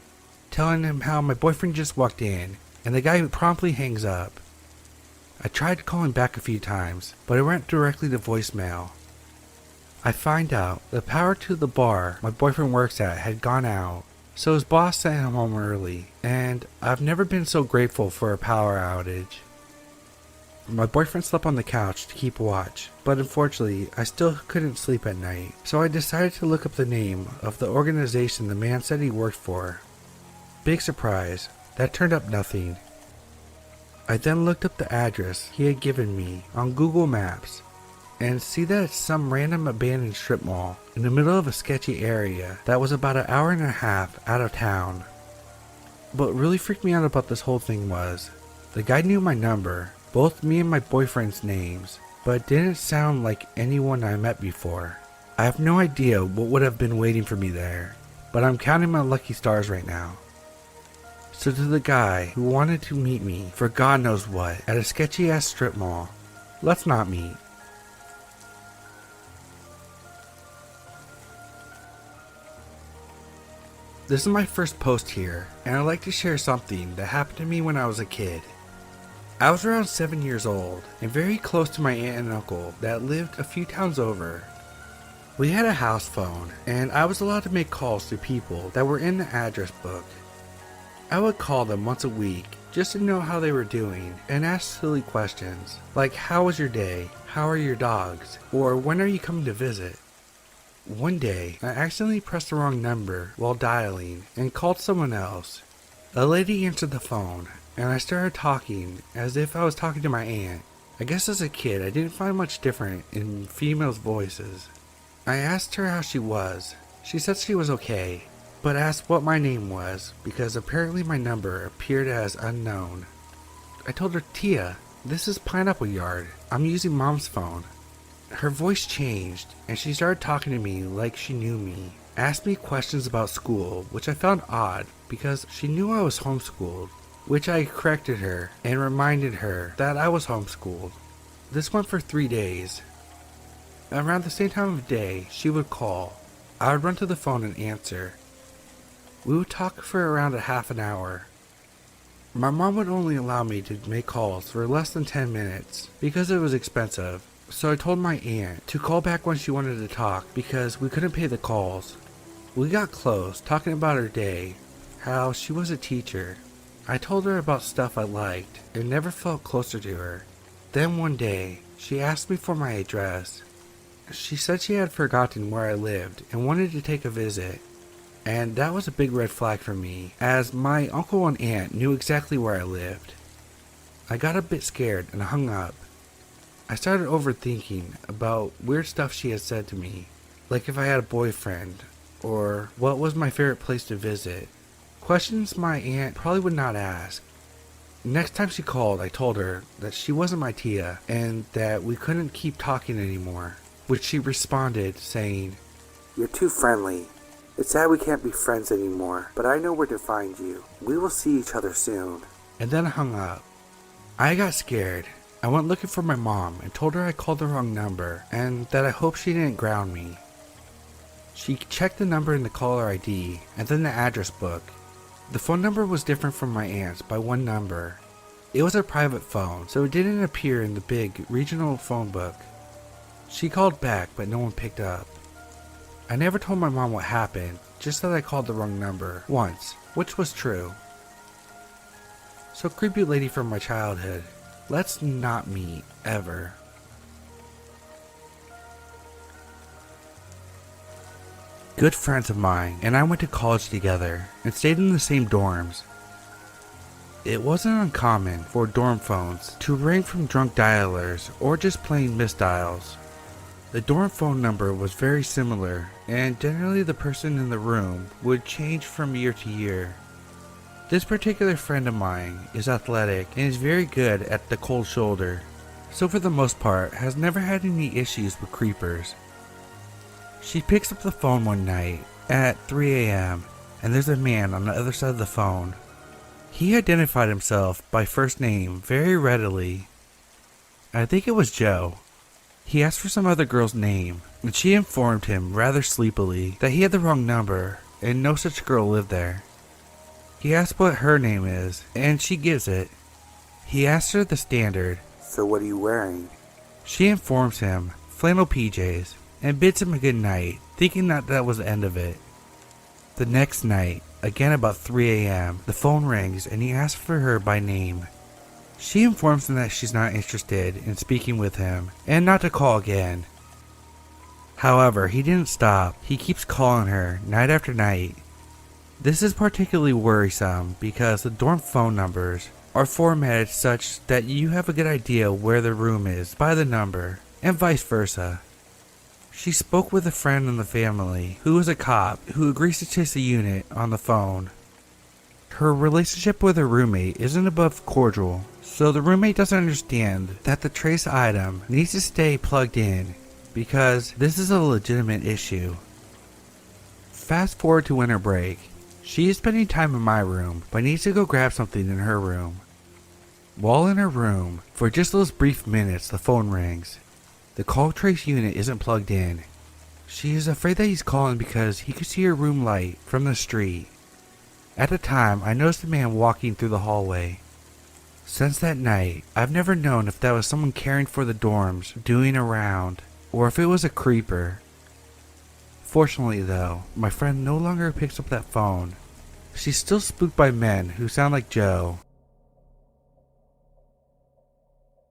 telling him how my boyfriend just walked in, and the guy promptly hangs up. I tried calling back a few times, but it went directly to voicemail. I find out the power to the bar my boyfriend works at had gone out, so his boss sent him home early, and I've never been so grateful for a power outage. My boyfriend slept on the couch to keep watch, but unfortunately I still couldn't sleep at night, so I decided to look up the name of the organization the man said he worked for. Big surprise, that turned up nothing. I then looked up the address he had given me on Google Maps and see that it's some random abandoned strip mall in the middle of a sketchy area that was about an hour and a half out of town. What really freaked me out about this whole thing was, the guy knew my number, both me and my boyfriend's names, but it didn't sound like anyone I met before. I have no idea what would have been waiting for me there, but I'm counting my lucky stars right now. So to the guy who wanted to meet me for God knows what at a sketchy ass strip mall, let's not meet. This is my first post here, and I'd like to share something that happened to me when I was a kid. I was around 7 years old and very close to my aunt and uncle that lived a few towns over. We had a house phone, and I was allowed to make calls to people that were in the address book. I would call them once a week just to know how they were doing and ask silly questions like, how was your day? How are your dogs? Or when are you coming to visit? One day, I accidentally pressed the wrong number while dialing and called someone else. A lady answered the phone, and I started talking as if I was talking to my aunt. I guess as a kid, I didn't find much different in females' voices. I asked her how she was. She said she was okay, but asked what my name was because apparently my number appeared as unknown. I told her, Tia, this is Pineapple Yard. I'm using Mom's phone. Her voice changed, and she started talking to me like she knew me. Asked me questions about school, which I found odd because she knew I was homeschooled, which I corrected her and reminded her that I was homeschooled. This went for 3 days. Around the same time of day, she would call. I would run to the phone and answer. We would talk for around a half an hour. My mom would only allow me to make calls for less than 10 minutes because it was expensive. So I told my aunt to call back when she wanted to talk because we couldn't pay the calls. We got close, talking about her day, how she was a teacher. I told her about stuff I liked and never felt closer to her. Then one day, she asked me for my address. She said she had forgotten where I lived and wanted to take a visit. And that was a big red flag for me, as my uncle and aunt knew exactly where I lived. I got a bit scared and hung up. I started overthinking about weird stuff she had said to me, like if I had a boyfriend, or what was my favorite place to visit. Questions my aunt probably would not ask. Next time she called, I told her that she wasn't my Tia, and that we couldn't keep talking anymore, which she responded saying, You're too friendly. It's sad we can't be friends anymore, but I know where to find you. We will see each other soon. and then hung up. I got scared. I went looking for my mom and told her I called the wrong number and that I hoped she didn't ground me. She checked the number in the caller ID and then the address book. The phone number was different from my aunt's by one number. It was a private phone, so it didn't appear in the big regional phone book. She called back, but no one picked up. I never told my mom what happened, just that I called the wrong number once, which was true. So creepy lady from my childhood, let's not meet, ever. Good friends of mine and I went to college together and stayed in the same dorms. It wasn't uncommon for dorm phones to ring from drunk dialers or just plain misdials. The dorm phone number was very similar, and generally the person in the room would change from year to year. This particular friend of mine is athletic and is very good at the cold shoulder, so for the most part has never had any issues with creepers. She picks up the phone one night at 3 a.m. and there's a man on the other side of the phone. He identified himself by first name very readily. I think it was Joe. He asked for some other girl's name, and she informed him rather sleepily that he had the wrong number and no such girl lived there. He asked what her name is, and she gives it. He asks her the standard. So what are you wearing? She informs him, flannel PJs, and bids him a good night, thinking that was the end of it. The next night, again about 3 a.m., the phone rings and he asks for her by name. She informs him that she's not interested in speaking with him and not to call again. However, he didn't stop. He keeps calling her night after night. This is particularly worrisome because the dorm phone numbers are formatted such that you have a good idea where the room is by the number, and vice versa. She spoke with a friend in the family who is a cop who agrees to chase the unit on the phone. Her relationship with her roommate isn't above cordial, so the roommate doesn't understand that the trace item needs to stay plugged in because this is a legitimate issue. Fast forward to winter break. She is spending time in my room but needs to go grab something in her room. While in her room, for just those brief minutes, the phone rings. The call trace unit isn't plugged in. She is afraid that he's calling because he could see her room light from the street. At the time, I noticed a man walking through the hallway. Since that night, I've never known if that was someone caring for the dorms, doing a round, or if it was a creeper. Fortunately though, my friend no longer picks up that phone, she's still spooked by men who sound like Joe.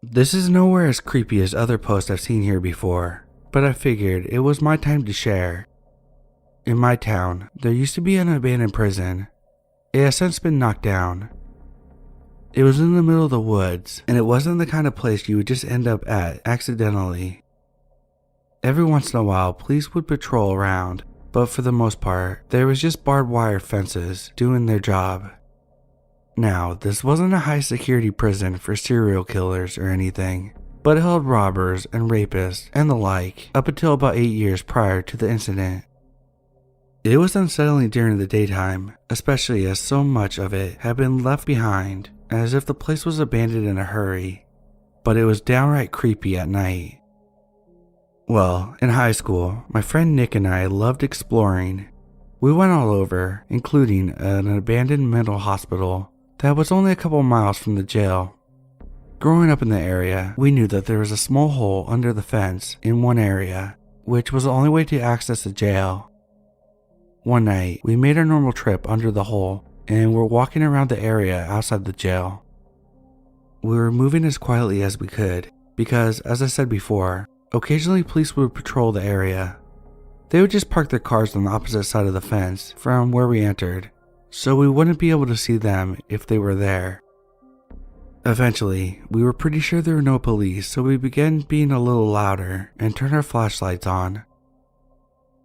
This is nowhere as creepy as other posts I've seen here before, but I figured it was my time to share. In my town, there used to be an abandoned prison. It has since been knocked down. It was in the middle of the woods, and it wasn't the kind of place you would just end up at accidentally. Every once in a while, police would patrol around, but for the most part, there was just barbed wire fences doing their job. Now, this wasn't a high security prison for serial killers or anything, but it held robbers and rapists and the like up until about 8 years prior to the incident. It was unsettling during the daytime, especially as so much of it had been left behind, as if the place was abandoned in a hurry, but it was downright creepy at night. Well, in high school, my friend Nick and I loved exploring. We went all over, including an abandoned mental hospital that was only a couple miles from the jail. Growing up in the area, we knew that there was a small hole under the fence in one area, which was the only way to access the jail. One night, we made our normal trip under the hole and were walking around the area outside the jail. We were moving as quietly as we could because, as I said before, occasionally police would patrol the area. They would just park their cars on the opposite side of the fence from where we entered, so we wouldn't be able to see them if they were there. Eventually, we were pretty sure there were no police, so we began being a little louder and turned our flashlights on.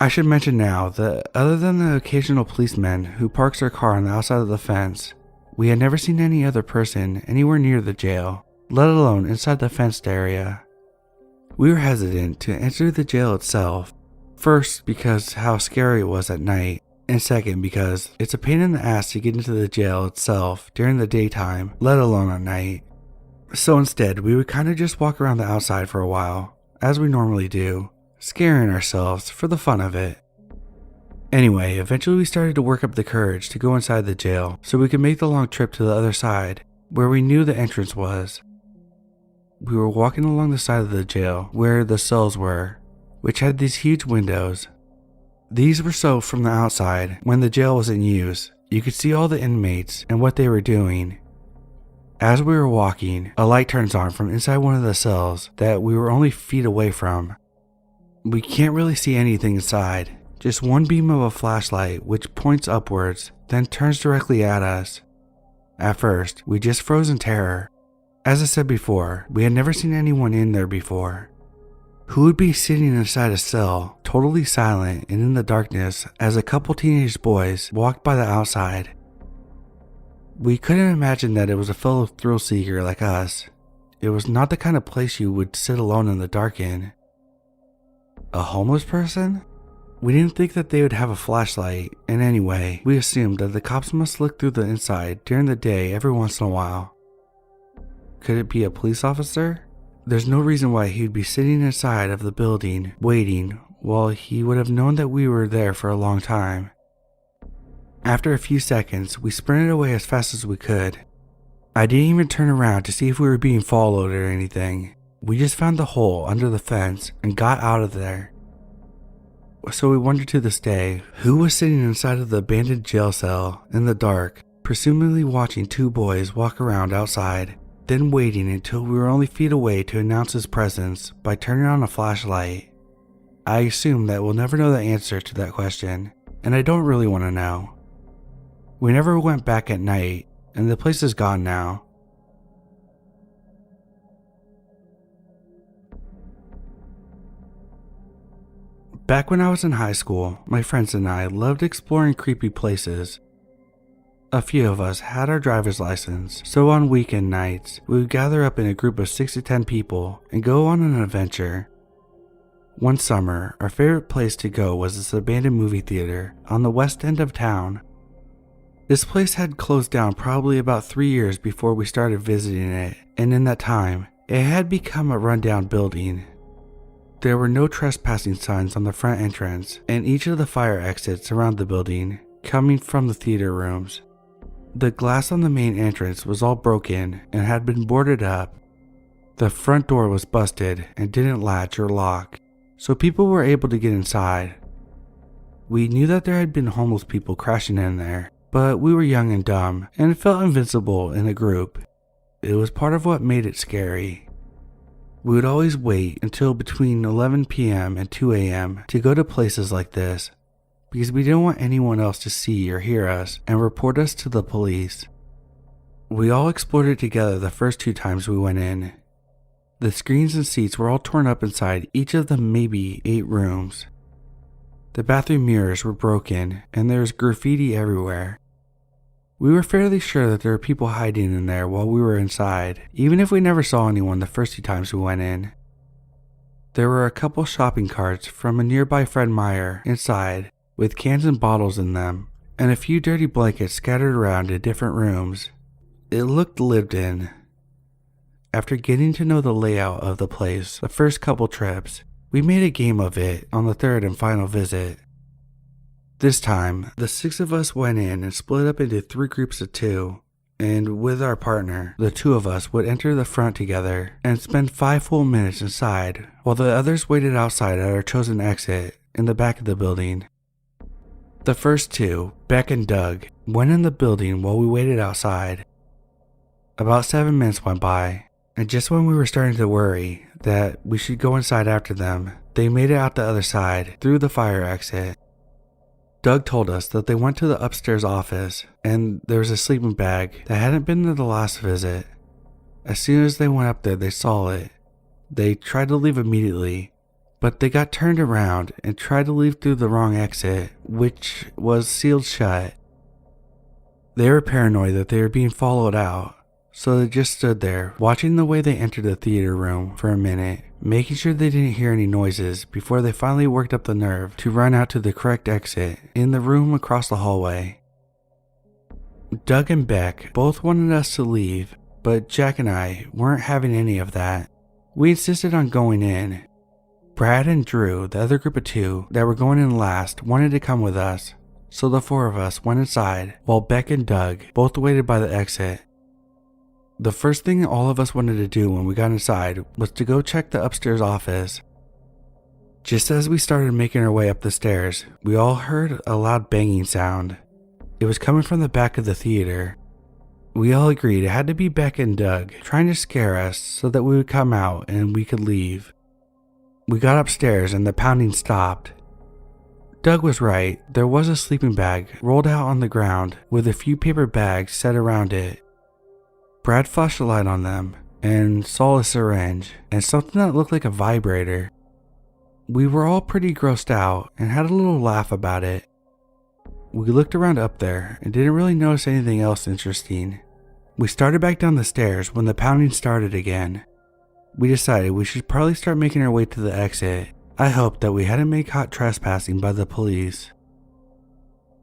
I should mention now that other than the occasional policeman who parks their car on the outside of the fence, we had never seen any other person anywhere near the jail, let alone inside the fenced area. We were hesitant to enter the jail itself, first because how scary it was at night, and second because it's a pain in the ass to get into the jail itself during the daytime, let alone at night. So instead, we would kind of just walk around the outside for a while, as we normally do, scaring ourselves for the fun of it. Anyway, eventually we started to work up the courage to go inside the jail so we could make the long trip to the other side, where we knew the entrance was. We were walking along the side of the jail where the cells were, which had these huge windows. These were so from the outside, when the jail was in use, you could see all the inmates and what they were doing. As we were walking, a light turns on from inside one of the cells that we were only feet away from. We can't really see anything inside, just one beam of a flashlight which points upwards, then turns directly at us. At first, we just froze in terror. As I said before, we had never seen anyone in there before. Who would be sitting inside a cell, totally silent and in the darkness as a couple teenage boys walked by the outside? We couldn't imagine that it was a fellow thrill seeker like us. It was not the kind of place you would sit alone in the dark in. A homeless person? We didn't think that they would have a flashlight, and anyway, we assumed that the cops must look through the inside during the day every once in a while. Could it be a police officer? There's no reason why he would be sitting inside of the building, waiting, while he would have known that we were there for a long time. After a few seconds, we sprinted away as fast as we could. I didn't even turn around to see if we were being followed or anything. We just found the hole under the fence and got out of there. So we wonder to this day, who was sitting inside of the abandoned jail cell in the dark, presumably watching two boys walk around outside, then waiting until we were only feet away to announce his presence by turning on a flashlight. I assume that we'll never know the answer to that question, and I don't really want to know. We never went back at night, and the place is gone now. Back when I was in high school, my friends and I loved exploring creepy places. A few of us had our driver's license, so on weekend nights, we would gather up in a group of 6 to 10 people and go on an adventure. One summer, our favorite place to go was this abandoned movie theater on the west end of town. This place had closed down probably about 3 years before we started visiting it, and in that time, it had become a rundown building. There were no trespassing signs on the front entrance and each of the fire exits around the building, coming from the theater rooms. The glass on the main entrance was all broken and had been boarded up. The front door was busted and didn't latch or lock, so people were able to get inside. We knew that there had been homeless people crashing in there, but we were young and dumb and felt invincible in a group. It was part of what made it scary. We would always wait until between 11 p.m. and 2 a.m. to go to places like this because we didn't want anyone else to see or hear us and report us to the police. We all explored it together the first 2 times we went in. The screens and seats were all torn up inside each of the maybe 8 rooms. The bathroom mirrors were broken and there was graffiti everywhere. We were fairly sure that there were people hiding in there while we were inside, even if we never saw anyone the first 2 times we went in. There were a couple shopping carts from a nearby Fred Meyer inside with cans and bottles in them, and a few dirty blankets scattered around in different rooms. It looked lived in. After getting to know the layout of the place the first couple trips, we made a game of it on the 3rd and final visit. This time, the 6 of us went in and split up into 3 groups of 2, and with our partner, the 2 of us would enter the front together and spend 5 full minutes inside, while the others waited outside at our chosen exit in the back of the building. The first 2, Beck and Doug, went in the building while we waited outside. About 7 minutes went by, and just when we were starting to worry that we should go inside after them, they made it out the other side through the fire exit. Doug told us that they went to the upstairs office and there was a sleeping bag that hadn't been to the last visit. As soon as they went up there, they saw it. They tried to leave immediately, but they got turned around and tried to leave through the wrong exit, which was sealed shut. They were paranoid that they were being followed out, so they just stood there, watching the way they entered the theater room for a minute, making sure they didn't hear any noises before they finally worked up the nerve to run out to the correct exit in the room across the hallway. Doug and Beck both wanted us to leave, but Jack and I weren't having any of that. We insisted on going in. Brad and Drew, the other group of 2 that were going in last, wanted to come with us, so the 4 of us went inside while Beck and Doug both waited by the exit. The first thing all of us wanted to do when we got inside was to go check the upstairs office. Just as we started making our way up the stairs, we all heard a loud banging sound. It was coming from the back of the theater. We all agreed it had to be Beck and Doug trying to scare us so that we would come out and we could leave. We got upstairs and the pounding stopped. Doug was right, there was a sleeping bag rolled out on the ground with a few paper bags set around it. Brad flashed a light on them and saw a syringe and something that looked like a vibrator. We were all pretty grossed out and had a little laugh about it. We looked around up there and didn't really notice anything else interesting. We started back down the stairs when the pounding started again. We decided we should probably start making our way to the exit. I hoped that we hadn't made caught trespassing by the police.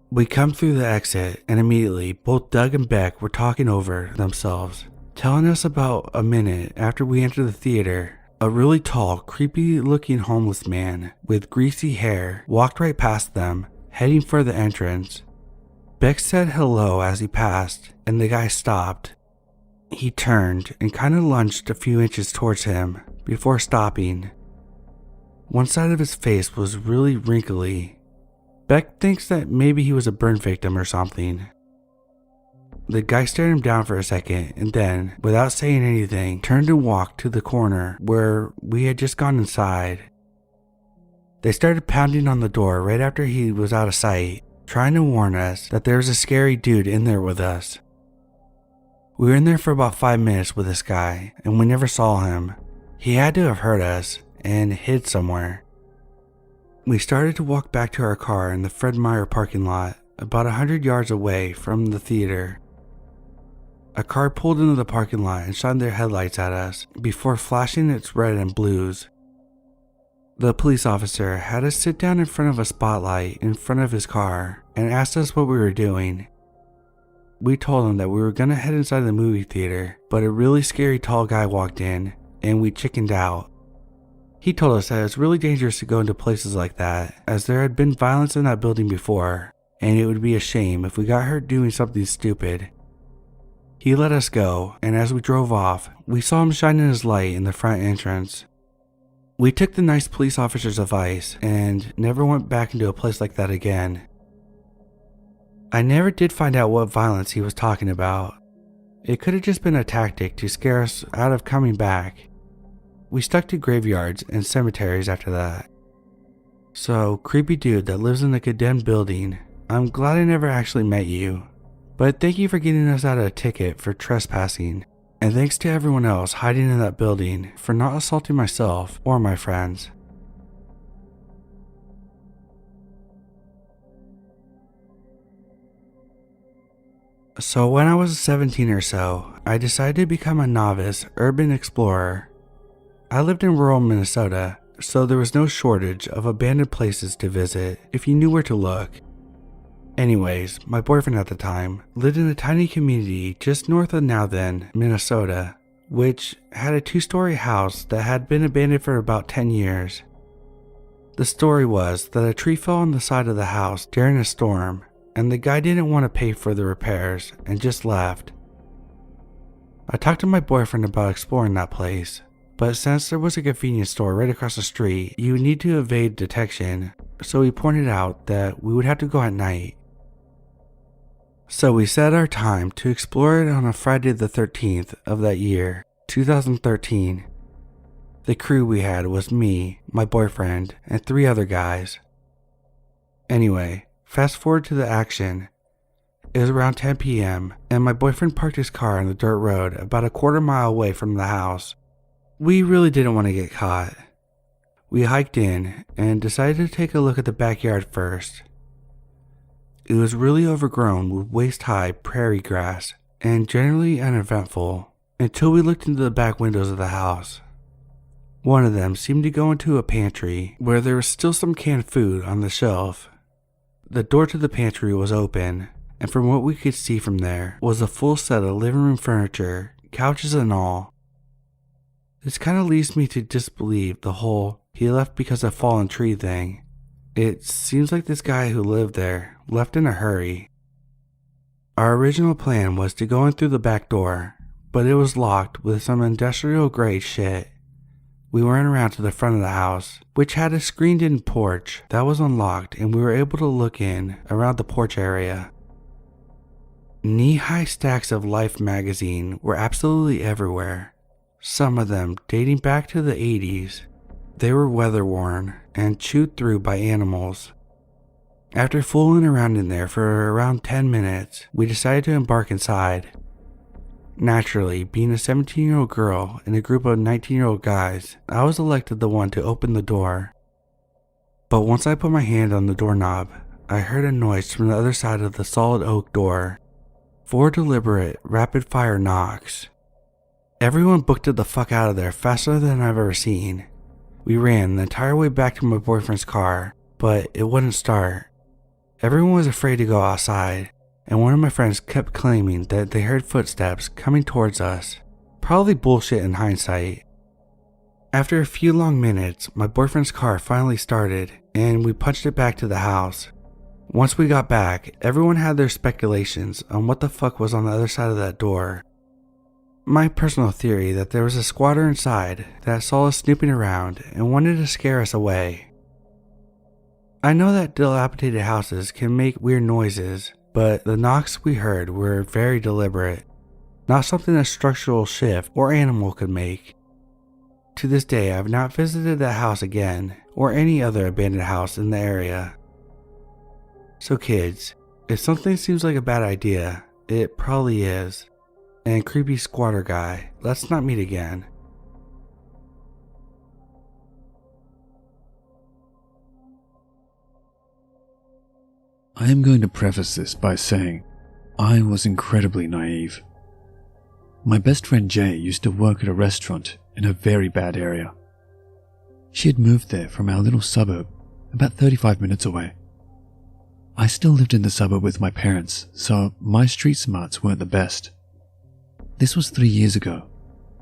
We come through the exit and immediately both Doug and Beck were talking over themselves, telling us about a minute after we entered the theater, a really tall, creepy looking homeless man with greasy hair walked right past them, heading for the entrance. Beck said hello as he passed and the guy stopped. He turned and kind of lunged a few inches towards him before stopping. One side of his face was really wrinkly. Beck thinks that maybe he was a burn victim or something. The guy stared him down for a second and then, without saying anything, turned and walked to the corner where we had just gone inside. They started pounding on the door right after he was out of sight, trying to warn us that there was a scary dude in there with us. We were in there for about 5 minutes with this guy and we never saw him. He had to have heard us and hid somewhere. We started to walk back to our car in the Fred Meyer parking lot, about 100 yards away from the theater. A car pulled into the parking lot and shined their headlights at us before flashing its red and blues. The police officer had us sit down in front of a spotlight in front of his car and asked us what we were doing. We told him that we were going to head inside the movie theater, but a really scary tall guy walked in and we chickened out. He told us that it's really dangerous to go into places like that, as there had been violence in that building before, and it would be a shame if we got hurt doing something stupid. He let us go, and as we drove off, we saw him shining his light in the front entrance. We took the nice police officer's advice and never went back into a place like that again. I never did find out what violence he was talking about. It could have just been a tactic to scare us out of coming back. We stuck to graveyards and cemeteries after that. So, creepy dude that lives in a condemned building, I'm glad I never actually met you. But thank you for getting us out of a ticket for trespassing. And thanks to everyone else hiding in that building for not assaulting myself or my friends. So when I was 17 or so, I decided to become a novice urban explorer. I lived in rural Minnesota, so there was no shortage of abandoned places to visit if you knew where to look. Anyways, my boyfriend at the time lived in a tiny community just north of now then, Minnesota, which had a 2-story house that had been abandoned for about 10 years. The story was that a tree fell on the side of the house during a storm, and the guy didn't want to pay for the repairs and just left. I talked to my boyfriend about exploring that place, but since there was a convenience store right across the street, you would need to evade detection, so he pointed out that we would have to go at night. So we set our time to explore it on a Friday the 13th of that year, 2013. The crew we had was me, my boyfriend, and 3 other guys. Anyway, fast forward to the action. It was around 10 p.m. and my boyfriend parked his car on the dirt road about a quarter mile away from the house. We really didn't want to get caught. We hiked in and decided to take a look at the backyard first. It was really overgrown with waist-high prairie grass and generally uneventful until we looked into the back windows of the house. One of them seemed to go into a pantry where there was still some canned food on the shelf. The door to the pantry was open, and from what we could see from there was a full set of living room furniture, couches and all. This kind of leads me to disbelieve the whole "he left because of fallen tree" thing. It seems like this guy who lived there left in a hurry. Our original plan was to go in through the back door, but it was locked with some industrial grade shit. We went around to the front of the house, which had a screened-in porch that was unlocked, and we were able to look in around the porch area. Knee-high stacks of Life magazine were absolutely everywhere, some of them dating back to the 80s. They were weather-worn and chewed through by animals. After fooling around in there for around 10 minutes, we decided to embark inside. Naturally, being a 17-year-old girl in a group of 19-year-old guys, I was elected the one to open the door. But once I put my hand on the doorknob, I heard a noise from the other side of the solid oak door. 4 deliberate, rapid-fire knocks. Everyone booked it the fuck out of there faster than I've ever seen. We ran the entire way back to my boyfriend's car, but it wouldn't start. Everyone was afraid to go outside, and one of my friends kept claiming that they heard footsteps coming towards us. Probably bullshit in hindsight. After a few long minutes, my boyfriend's car finally started, and we punched it back to the house. Once we got back, everyone had their speculations on what the fuck was on the other side of that door. My personal theory that there was a squatter inside that saw us snooping around and wanted to scare us away. I know that dilapidated houses can make weird noises, but the knocks we heard were very deliberate, not something a structural shift or animal could make. To this day, I have not visited that house again, or any other abandoned house in the area. So kids, if something seems like a bad idea, it probably is. And creepy squatter guy, let's not meet again. I am going to preface this by saying I was incredibly naive. My best friend Jay used to work at a restaurant in a very bad area. She had moved there from our little suburb, about 35 minutes away. I still lived in the suburb with my parents, so my street smarts weren't the best. This was 3 years ago.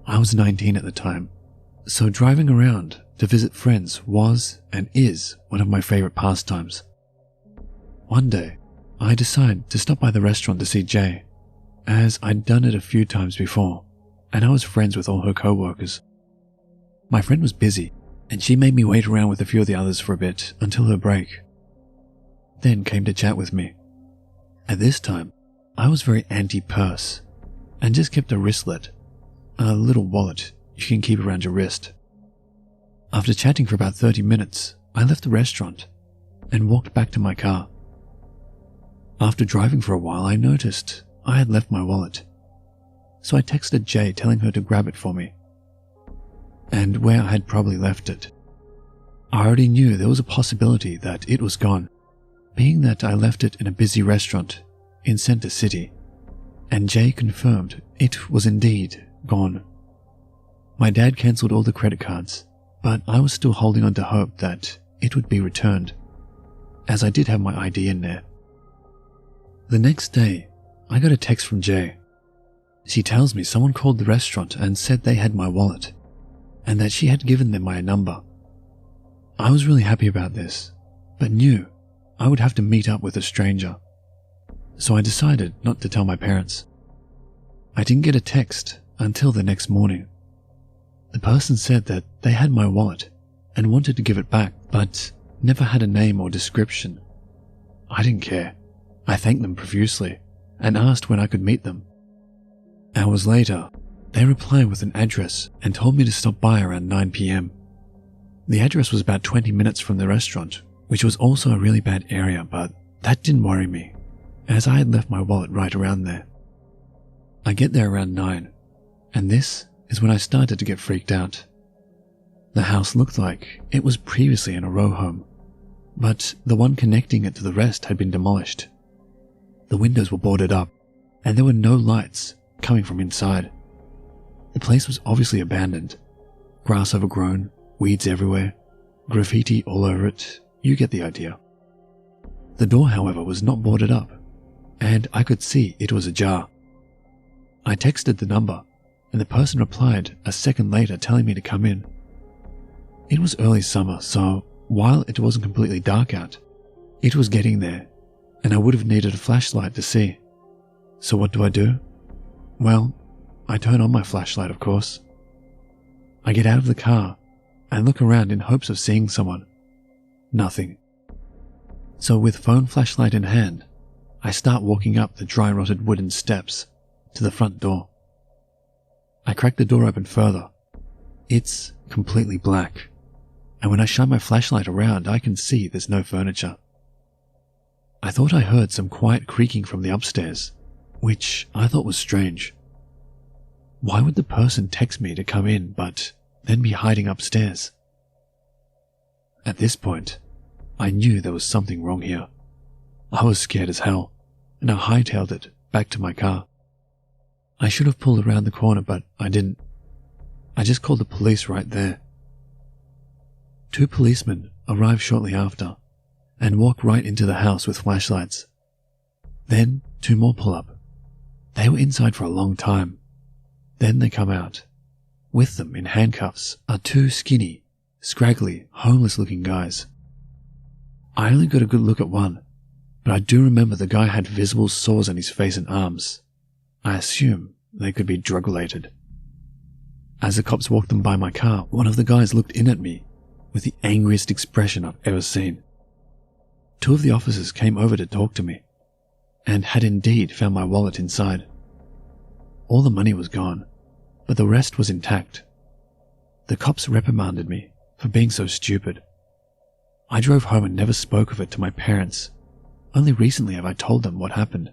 I was 19 at the time, so driving around to visit friends was and is one of my favorite pastimes. One day, I decided to stop by the restaurant to see Jay, as I'd done it a few times before, and I was friends with all her co-workers. My friend was busy, and she made me wait around with a few of the others for a bit until her break. Then came to chat with me. At this time, I was very anti-purse and just kept a wristlet, a little wallet you can keep around your wrist. After chatting for about 30 minutes, I left the restaurant and walked back to my car. After driving for a while, I noticed I had left my wallet, so I texted Jay telling her to grab it for me, and where I had probably left it. I already knew there was a possibility that it was gone, being that I left it in a busy restaurant in Center City, and Jay confirmed it was indeed gone. My dad cancelled all the credit cards, but I was still holding on to hope that it would be returned, as I did have my ID in there. The next day, I got a text from Jay. She tells me someone called the restaurant and said they had my wallet, and that she had given them my number. I was really happy about this, but knew I would have to meet up with a stranger, so I decided not to tell my parents. I didn't get a text until the next morning. The person said that they had my wallet and wanted to give it back, but never had a name or description. I didn't care. I thanked them profusely and asked when I could meet them. Hours later, they replied with an address and told me to stop by around 9 p.m. The address was about 20 minutes from the restaurant, which was also a really bad area, but that didn't worry me, as I had left my wallet right around there. I get there around 9, and this is when I started to get freaked out. The house looked like it was previously in a row home, but the one connecting it to the rest had been demolished. The windows were boarded up, and there were no lights coming from inside. The place was obviously abandoned. Grass overgrown, weeds everywhere, graffiti all over it, you get the idea. The door, however, was not boarded up, and I could see it was ajar. I texted the number, and the person replied a second later telling me to come in. It was early summer, so while it wasn't completely dark out, it was getting there, and I would have needed a flashlight to see. So what do? Well, I turn on my flashlight, of course. I get out of the car and look around in hopes of seeing someone. Nothing. So with phone flashlight in hand, I start walking up the dry rotted wooden steps to the front door. I crack the door open further. It's completely black, and when I shine my flashlight around, I can see there's no furniture. I thought I heard some quiet creaking from the upstairs, which I thought was strange. Why would the person text me to come in but then be hiding upstairs? At this point, I knew there was something wrong here. I was scared as hell, and I hightailed it back to my car. I should have pulled around the corner, but I didn't. I just called the police right there. 2 policemen arrived shortly after and walked right into the house with flashlights. Then 2 more pull up. They were inside for a long time. Then they come out. With them in handcuffs are 2 skinny, scraggly, homeless-looking guys. I only got a good look at one, but I do remember the guy had visible sores on his face and arms. I assume they could be drug-related. As the cops walked them by my car, one of the guys looked in at me with the angriest expression I've ever seen. 2 of the officers came over to talk to me, and had indeed found my wallet inside. All the money was gone, but the rest was intact. The cops reprimanded me for being so stupid. I drove home and never spoke of it to my parents. Only recently have I told them what happened.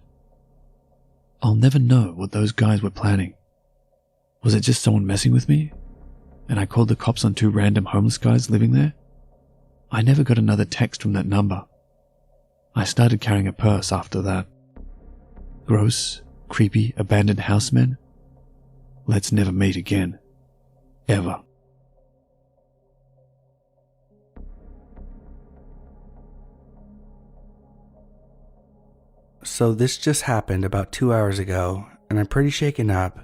I'll never know what those guys were planning. Was it just someone messing with me? And I called the cops on 2 random homeless guys living there? I never got another text from that number. I started carrying a purse after that. Gross, creepy, abandoned housemen? Let's never meet again. Ever. So this just happened about 2 hours ago, and I'm pretty shaken up.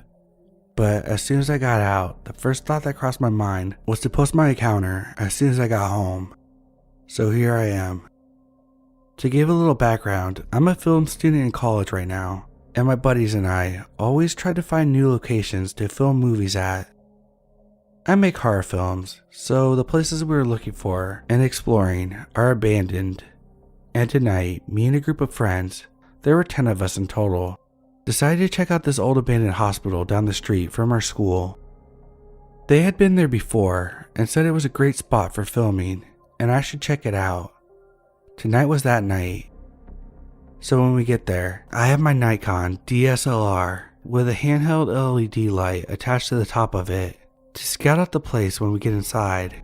But as soon as I got out, the first thought that crossed my mind was to post my encounter as soon as I got home. So here I am. To give a little background, I'm a film student in college right now, and my buddies and I always try to find new locations to film movies at. I make horror films, so the places we were looking for and exploring are abandoned. And tonight, me and a group of friends There were 10 of us in total. Decided to check out this old abandoned hospital down the street from our school. They had been there before and said it was a great spot for filming and I should check it out. Tonight was that night. So when we get there, I have my Nikon DSLR with a handheld LED light attached to the top of it to scout out the place when we get inside.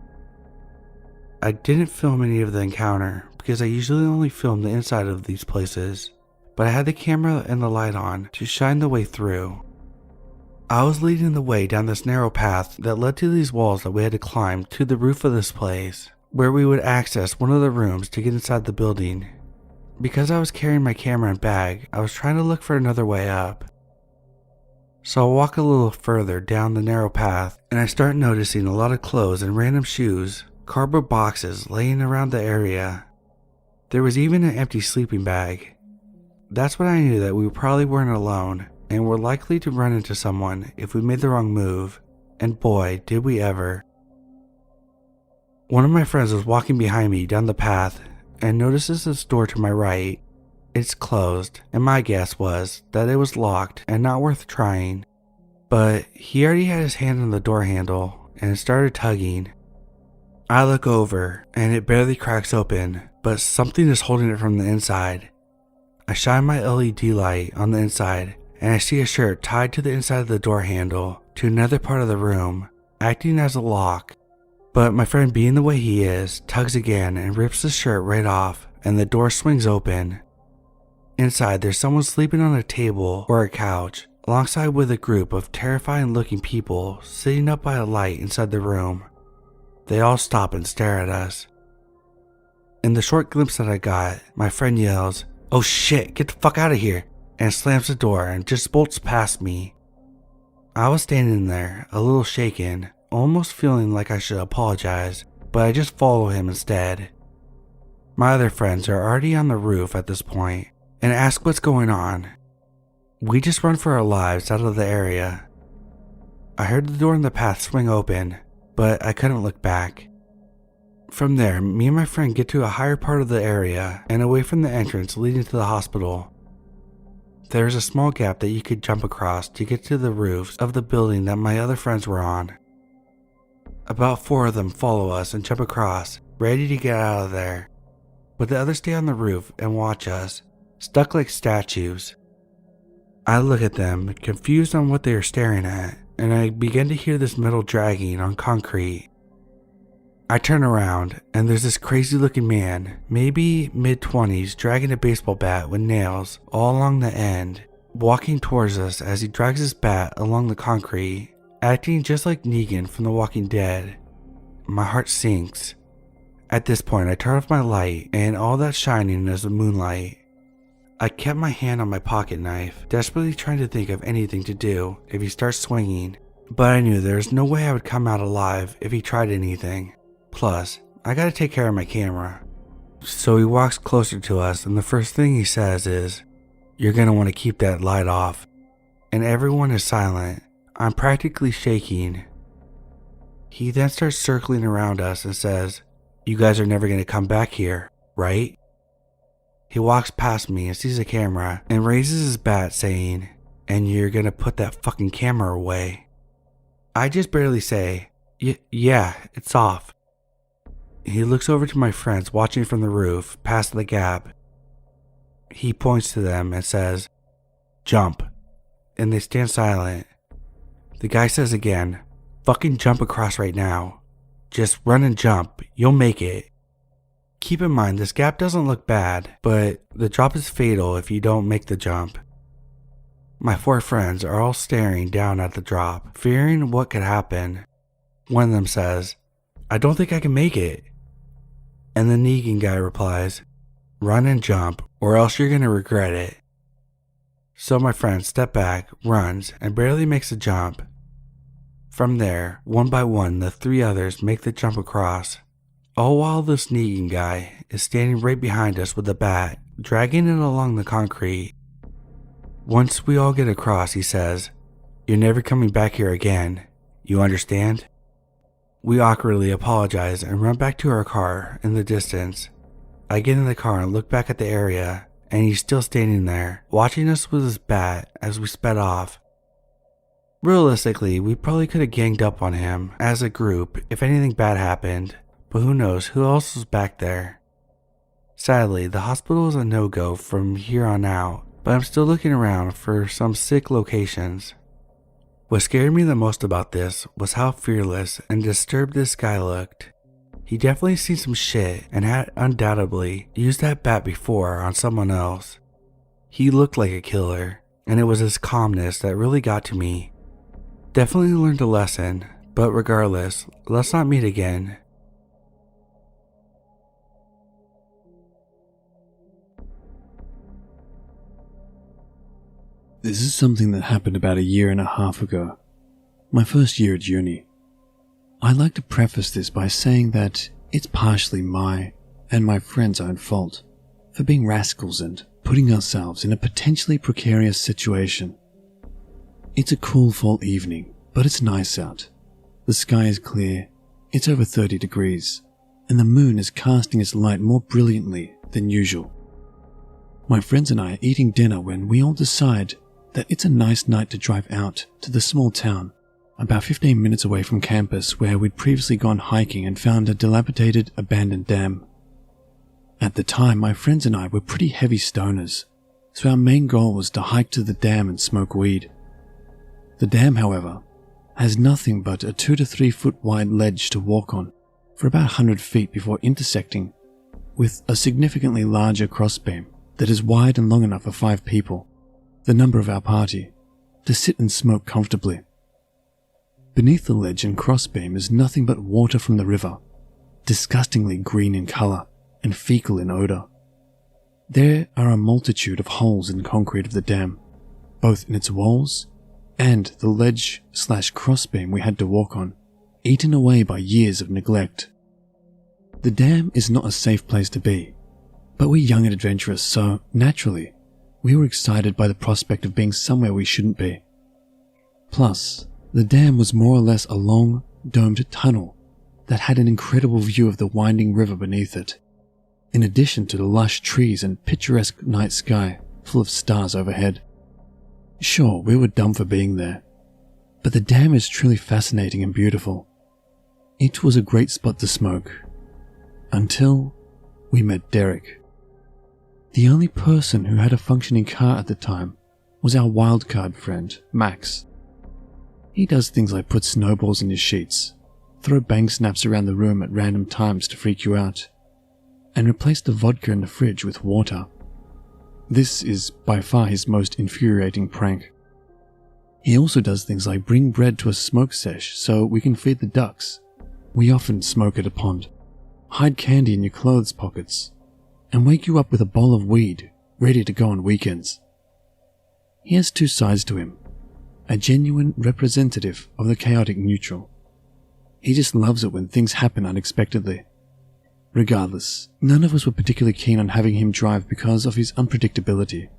I didn't film any of the encounter because I usually only film the inside of these places, but I had the camera and the light on to shine the way through. I was leading the way down this narrow path that led to these walls that we had to climb to the roof of this place, where we would access one of the rooms to get inside the building. Because I was carrying my camera and bag, I was trying to look for another way up. So I walk a little further down the narrow path and I start noticing a lot of clothes and random shoes, cardboard boxes laying around the area. There was even an empty sleeping bag. That's when I knew that we probably weren't alone and were likely to run into someone if we made the wrong move, and boy, did we ever. One of my friends was walking behind me down the path and notices this door to my right. It's closed, and my guess was that it was locked and not worth trying. But he already had his hand on the door handle and started tugging. I look over and it barely cracks open, but something is holding it from the inside. I shine my LED light on the inside and I see a shirt tied to the inside of the door handle to another part of the room, acting as a lock. But my friend, being the way he is, tugs again and rips the shirt right off and the door swings open. Inside, there's someone sleeping on a table or a couch, alongside with a group of terrifying looking people sitting up by a light inside the room. They all stop and stare at us. In the short glimpse that I got, my friend yells, "Oh shit, get the fuck out of here," and slams the door and just bolts past me. I was standing there, a little shaken, almost feeling like I should apologize, but I just follow him instead. My other friends are already on the roof at this point and ask what's going on. We just run for our lives out of the area. I heard the door in the path swing open, but I couldn't look back. From there, me and my friend get to a higher part of the area and away from the entrance leading to the hospital. There is a small gap that you could jump across to get to the roofs of the building that my other friends were on. About 4 of them follow us and jump across, ready to get out of there, but the others stay on the roof and watch us, stuck like statues. I look at them, confused on what they are staring at, and I begin to hear this metal dragging on concrete. I turn around, and there's this crazy looking man, maybe mid-20s, dragging a baseball bat with nails all along the end, walking towards us as he drags his bat along the concrete, acting just like Negan from The Walking Dead. My heart sinks. At this point, I turn off my light, and all that's shining is the moonlight. I kept my hand on my pocket knife, desperately trying to think of anything to do if he starts swinging, but I knew there was no way I would come out alive if he tried anything. Plus, I gotta take care of my camera. So he walks closer to us, and the first thing he says is, "You're gonna want to keep that light off." And everyone is silent. I'm practically shaking. He then starts circling around us and says, "You guys are never gonna come back here, right?" He walks past me and sees a camera and raises his bat saying, "And you're gonna put that fucking camera away." I just barely say, yeah, it's off." He looks over to my friends watching from the roof past the gap. He points to them and says, "Jump," and they stand silent. The guy says again, "Fucking jump across right now. Just run and jump, you'll make it." Keep in mind, this gap doesn't look bad, but the drop is fatal if you don't make the jump. My 4 friends are all staring down at the drop, fearing what could happen. One of them says, "I don't think I can make it." And the Negan guy replies, "Run and jump, or else you're gonna regret it." So my friend steps back, runs, and barely makes a jump. From there, one by one, the 3 others make the jump across, all while this Negan guy is standing right behind us with a bat, dragging it along the concrete. Once we all get across, he says, "You're never coming back here again. You understand?" We awkwardly apologize and run back to our car in the distance. I get in the car and look back at the area and he's still standing there, watching us with his bat as we sped off. Realistically, we probably could have ganged up on him as a group if anything bad happened, but who knows who else was back there. Sadly, the hospital is a no-go from here on out, but I'm still looking around for some sick locations. What scared me the most about this was how fearless and disturbed this guy looked. He definitely seen some shit and had undoubtedly used that bat before on someone else. He looked like a killer, and it was his calmness that really got to me. Definitely learned a lesson, but regardless, let's not meet again. This is something that happened about 1.5 years ago, my first year at uni. I'd like to preface this by saying that it's partially my and my friends' own fault for being rascals and putting ourselves in a potentially precarious situation. It's a cool fall evening, but it's nice out. The sky is clear, it's over 30 degrees, and the moon is casting its light more brilliantly than usual. My friends and I are eating dinner when we all decide that it's a nice night to drive out to the small town about 15 minutes away from campus where we'd previously gone hiking and found a dilapidated, abandoned dam. At the time, my friends and I were pretty heavy stoners, so our main goal was to hike to the dam and smoke weed. The dam, however, has nothing but a 2 to 3 foot wide ledge to walk on for about 100 feet before intersecting with a significantly larger crossbeam that is wide and long enough for 5 people, the number of our party, to sit and smoke comfortably. Beneath the ledge and crossbeam is nothing but water from the river, disgustingly green in color and fecal in odor. There are a multitude of holes in the concrete of the dam, both in its walls and the ledge/crossbeam we had to walk on, eaten away by years of neglect. The dam is not a safe place to be, but we're young and adventurous, so naturally, we were excited by the prospect of being somewhere we shouldn't be. Plus, the dam was more or less a long, domed tunnel that had an incredible view of the winding river beneath it, in addition to the lush trees and picturesque night sky full of stars overhead. Sure, we were dumb for being there, but the dam is truly fascinating and beautiful. It was a great spot to smoke, until we met Derek. The only person who had a functioning car at the time was our wildcard friend, Max. He does things like put snowballs in his sheets, throw bang snaps around the room at random times to freak you out, and replace the vodka in the fridge with water. This is by far his most infuriating prank. He also does things like bring bread to a smoke sesh so we can feed the ducks. We often smoke at a pond, hide candy in your clothes pockets, and wake you up with a bowl of weed ready to go on weekends. He has 2 sides to him, a genuine representative of the chaotic neutral. He just loves it when things happen unexpectedly. Regardless, none of us were particularly keen on having him drive because of his unpredictability,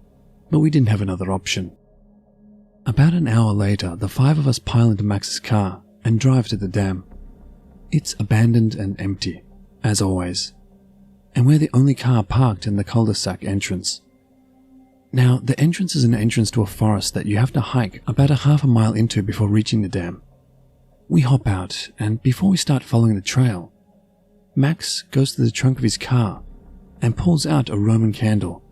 but we didn't have another option. About an hour later, the 5 of us pile into Max's car and drive to the dam. It's abandoned and empty, as always, and we're the only car parked in the cul-de-sac entrance. Now, the entrance is an entrance to a forest that you have to hike about a half a mile into before reaching the dam. We hop out, and before we start following the trail, Max goes to the trunk of his car and pulls out a Roman candle.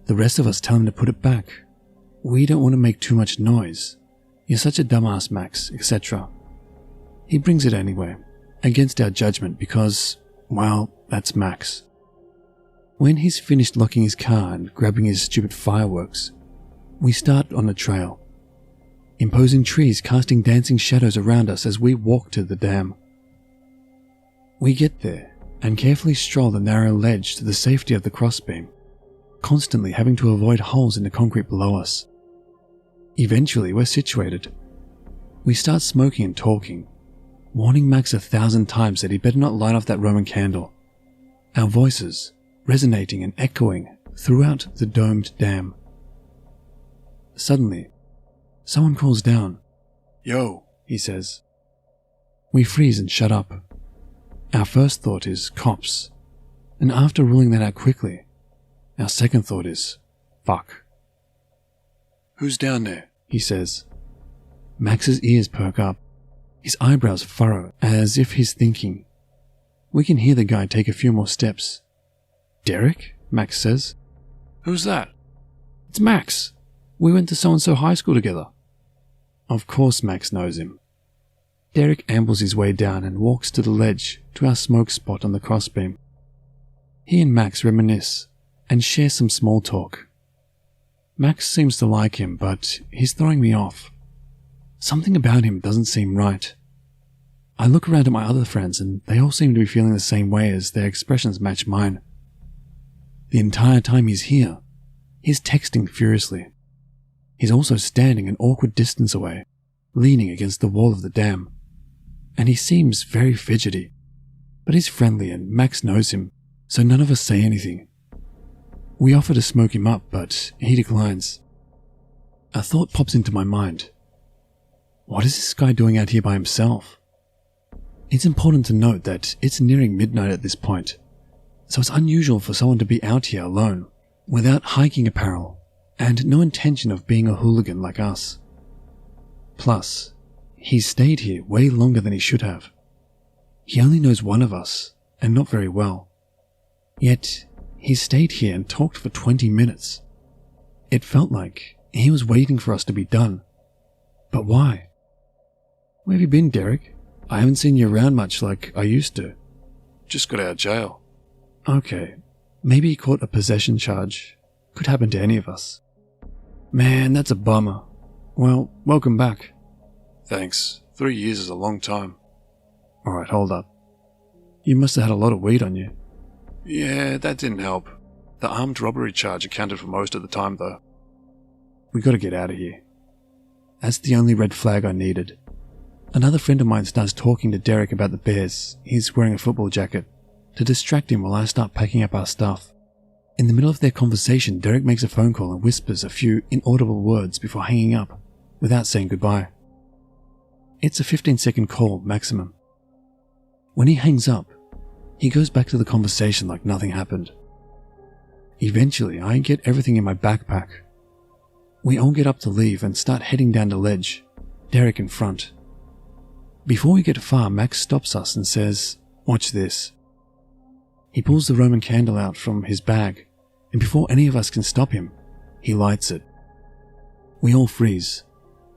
The rest of us tell him to put it back. We don't want to make too much noise. You're such a dumbass, Max, etc. He brings it anyway, against our judgment because, well, that's Max. When he's finished locking his car and grabbing his stupid fireworks, we start on the trail. Imposing trees casting dancing shadows around us as we walk to the dam. We get there and carefully stroll the narrow ledge to the safety of the crossbeam, constantly having to avoid holes in the concrete below us. Eventually, we're situated. We start smoking and talking, warning Max 1,000 times that he better not light off that Roman candle. Our voices resonating and echoing throughout the domed dam. Suddenly, someone calls down. "Yo," he says. We freeze and shut up. Our first thought is cops, and after ruling that out quickly, Our second thought is, fuck. Who's down there? He says. Max's ears perk up. His eyebrows furrow as if he's thinking. We can hear the guy take a few more steps. Derek? Max says. Who's that? It's Max. We went to so-and-so high school together. Of course Max knows him. Derek ambles his way down and walks to the ledge to our smoke spot on the crossbeam. He and Max reminisce and share some small talk. Max seems to like him, but he's throwing me off. Something about him doesn't seem right. I look around at my other friends and they all seem to be feeling the same way as their expressions match mine. The entire time he's here, he's texting furiously. He's also standing an awkward distance away, leaning against the wall of the dam. And he seems very fidgety. But he's friendly and Max knows him, so none of us say anything. We offer to smoke him up, but he declines. A thought pops into my mind. What is this guy doing out here by himself? It's important to note that it's nearing midnight at this point, so it's unusual for someone to be out here alone, without hiking apparel, and no intention of being a hooligan like us. Plus, he's stayed here way longer than he should have. He only knows one of us, and not very well. Yet, he stayed here and talked for 20 minutes. It felt like he was waiting for us to be done. But why? Where have you been, Derek? I haven't seen you around much like I used to. Just got out of jail. Okay, maybe he caught a possession charge. Could happen to any of us. Man, that's a bummer. Well, welcome back. Thanks. 3 years is a long time. Alright, hold up. You must have had a lot of weed on you. Yeah, that didn't help. The armed robbery charge accounted for most of the time, though. We gotta get out of here. That's the only red flag I needed. Another friend of mine starts talking to Derek about the Bears. He's wearing a football jacket, to distract him while I start packing up our stuff. In the middle of their conversation, Derek makes a phone call and whispers a few inaudible words before hanging up, without saying goodbye. It's a 15-second call, maximum. When he hangs up, he goes back to the conversation like nothing happened. Eventually, I get everything in my backpack. We all get up to leave and start heading down the ledge, Derek in front. Before we get far, Max stops us and says, "Watch this." He pulls the Roman candle out from his bag, and before any of us can stop him, he lights it. We all freeze.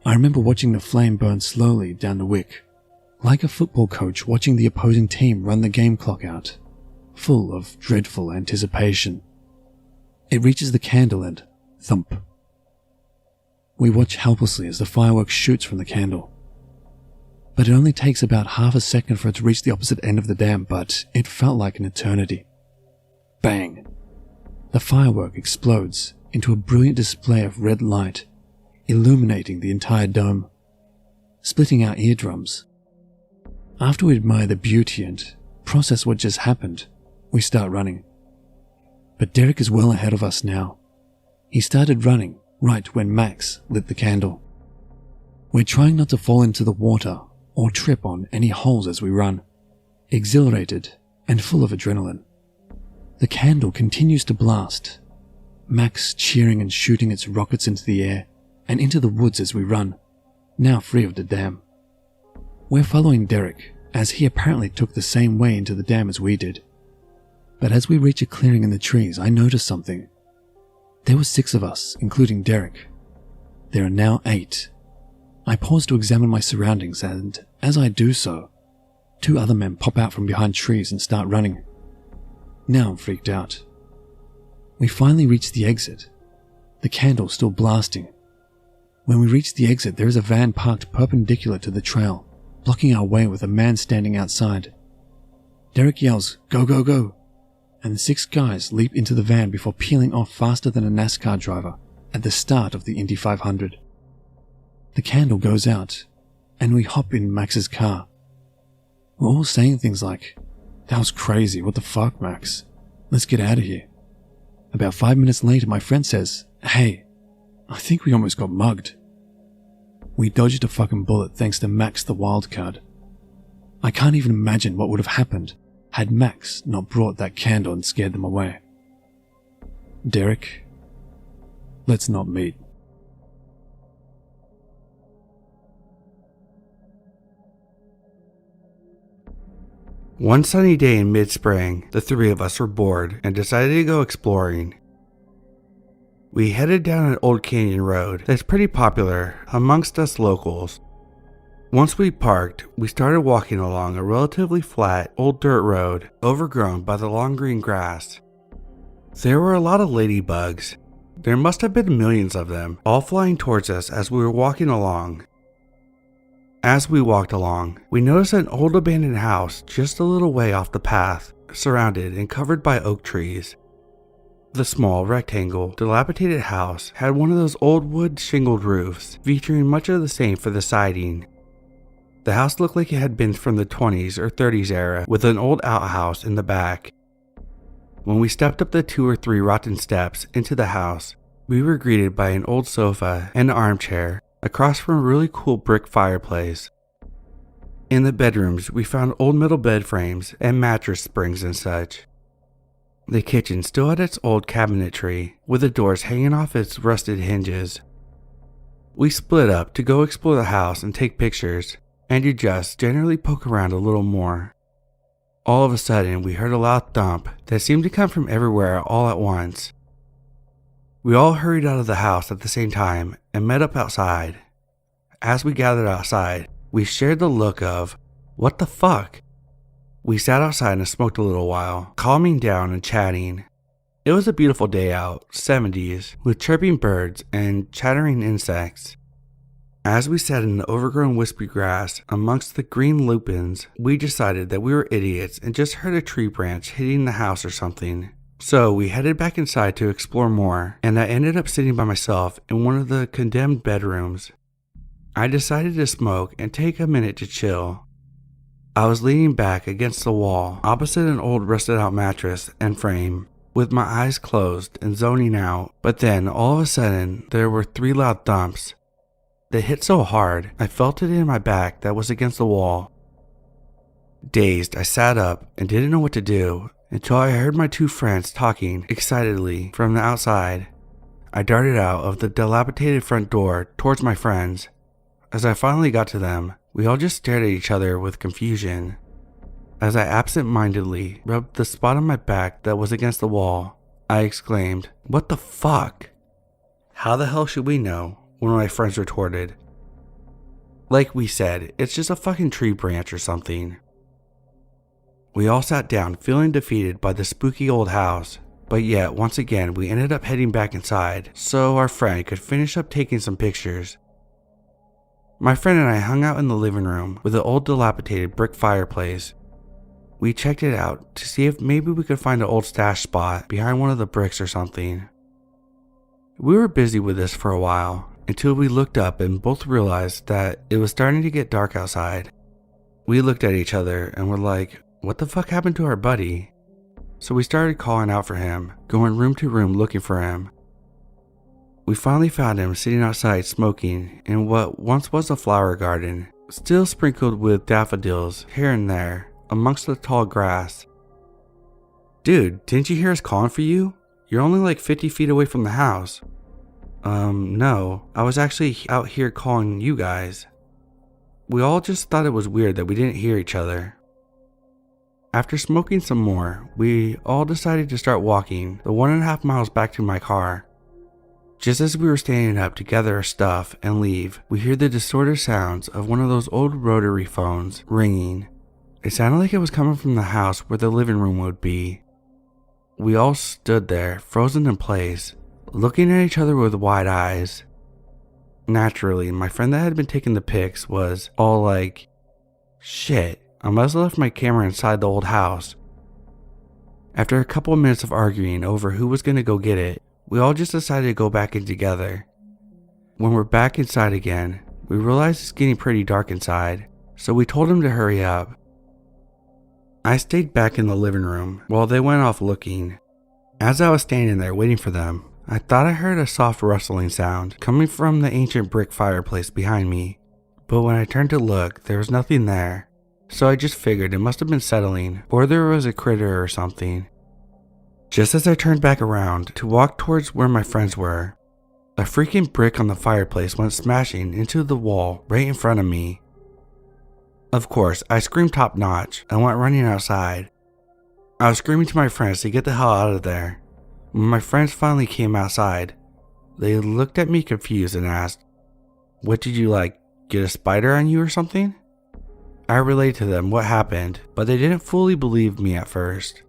I remember watching the flame burn slowly down the wick, like a football coach watching the opposing team run the game clock out, full of dreadful anticipation. It reaches the candle and thump. We watch helplessly as the fireworks shoots from the candle. But it only takes about half a second for it to reach the opposite end of the dam, but it felt like an eternity. Bang! The firework explodes into a brilliant display of red light, illuminating the entire dome, splitting our eardrums. After we admire the beauty and process what just happened, we start running. But Derek is well ahead of us now. He started running right when Max lit the candle. We're trying not to fall into the water or trip on any holes as we run, exhilarated and full of adrenaline. The candle continues to blast, Max cheering and shooting its rockets into the air and into the woods as we run, now free of the dam. We're following Derek, as he apparently took the same way into the dam as we did. But as we reach a clearing in the trees, I notice something. There were 6 of us, including Derek. There are now 8. I pause to examine my surroundings, and as I do so, 2 other men pop out from behind trees and start running. Now I'm freaked out. We finally reach the exit, the candle still blasting. When we reach the exit, there is a van parked perpendicular to the trail, blocking our way with a man standing outside. Derek yells, "Go, go, go!" and the 6 guys leap into the van before peeling off faster than a NASCAR driver at the start of the Indy 500. The candle goes out, and we hop in Max's car. We're all saying things like, "That was crazy, what the fuck, Max? Let's get out of here." About 5 minutes later, my friend says, "Hey, I think we almost got mugged." We dodged a fucking bullet thanks to Max the wildcard. I can't even imagine what would have happened had Max not brought that candle and scared them away. Derek, let's not meet. One sunny day in mid-spring, the three of us were bored and decided to go exploring. We headed down an old canyon road that's pretty popular amongst us locals. Once we parked, we started walking along a relatively flat, old dirt road overgrown by the long green grass. There were a lot of ladybugs. There must have been millions of them, all flying towards us as we were walking along. As we walked along, we noticed an old abandoned house just a little way off the path, surrounded and covered by oak trees. The small, rectangle, dilapidated house had one of those old wood shingled roofs, featuring much of the same for the siding. The house looked like it had been from the 20s or 30s era, with an old outhouse in the back. When we stepped up the 2 or 3 rotten steps into the house, we were greeted by an old sofa and an armchair across from a really cool brick fireplace. In the bedrooms, we found old metal bed frames and mattress springs and such. The kitchen still had its old cabinetry, with the doors hanging off its rusted hinges. We split up to go explore the house and take pictures, and to just generally poke around a little more. All of a sudden, we heard a loud thump that seemed to come from everywhere all at once. We all hurried out of the house at the same time and met up outside. As we gathered outside, we shared the look of, what the fuck? We sat outside and smoked a little while, calming down and chatting. It was a beautiful day out, 70s, with chirping birds and chattering insects. As we sat in the overgrown wispy grass amongst the green lupins, we decided that we were idiots and just heard a tree branch hitting the house or something. So we headed back inside to explore more, and I ended up sitting by myself in one of the condemned bedrooms. I decided to smoke and take a minute to chill. I was leaning back against the wall, opposite an old rusted out mattress and frame, with my eyes closed and zoning out, but then all of a sudden there were 3 loud thumps. They hit so hard, I felt it in my back that was against the wall. Dazed, I sat up and didn't know what to do until I heard my 2 friends talking excitedly from the outside. I darted out of the dilapidated front door towards my friends. As I finally got to them, we all just stared at each other with confusion. As I absent-mindedly rubbed the spot on my back that was against the wall, I exclaimed, "What the fuck?" "How the hell should we know?" one of my friends retorted. "Like we said, it's just a fucking tree branch or something." We all sat down feeling defeated by the spooky old house, but yet once again we ended up heading back inside so our friend could finish up taking some pictures. My friend and I hung out in the living room with the old dilapidated brick fireplace. We checked it out to see if maybe we could find an old stash spot behind one of the bricks or something. We were busy with this for a while until we looked up and both realized that it was starting to get dark outside. We looked at each other and were like, what the fuck happened to our buddy? So we started calling out for him, going room to room looking for him. We finally found him sitting outside smoking in what once was a flower garden, still sprinkled with daffodils here and there amongst the tall grass. "Dude, didn't you hear us calling for you? You're only like 50 feet away from the house." No, I was actually out here calling you guys." We all just thought it was weird that we didn't hear each other. After smoking some more, we all decided to start walking the 1.5 miles back to my car. Just as we were standing up to gather our stuff and leave, we heard the distorted sounds of one of those old rotary phones ringing. It sounded like it was coming from the house where the living room would be. We all stood there, frozen in place, looking at each other with wide eyes. Naturally, my friend that had been taking the pics was all like, "Shit, I must have left my camera inside the old house." After a couple of minutes of arguing over who was going to go get it, we all just decided to go back in together. When we're back inside again, we realized it's getting pretty dark inside, so we told him to hurry up. I stayed back in the living room while they went off looking. As I was standing there waiting for them, I thought I heard a soft rustling sound coming from the ancient brick fireplace behind me, but when I turned to look, there was nothing there, so I just figured it must have been settling or there was a critter or something. Just as I turned back around to walk towards where my friends were, a freaking brick on the fireplace went smashing into the wall right in front of me. Of course, I screamed top notch and went running outside. I was screaming to my friends to get the hell out of there. When my friends finally came outside, they looked at me confused and asked, "What did you get a spider on you or something?" I relayed to them what happened, but they didn't fully believe me at first.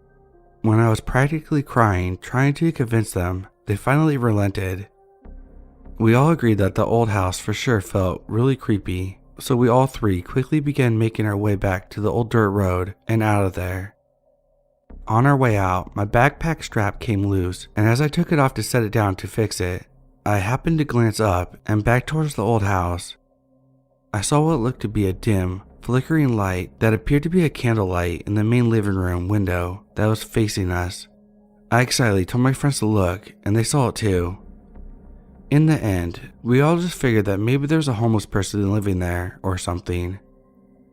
When I was practically crying, trying to convince them, they finally relented. We all agreed that the old house for sure felt really creepy, so we all three quickly began making our way back to the old dirt road and out of there. On our way out, my backpack strap came loose, and as I took it off to set it down to fix it, I happened to glance up and back towards the old house. I saw what looked to be a dim, flickering light that appeared to be a candlelight in the main living room window that was facing us. I excitedly told my friends to look, and they saw it too. In the end, we all just figured that maybe there was a homeless person living there or something.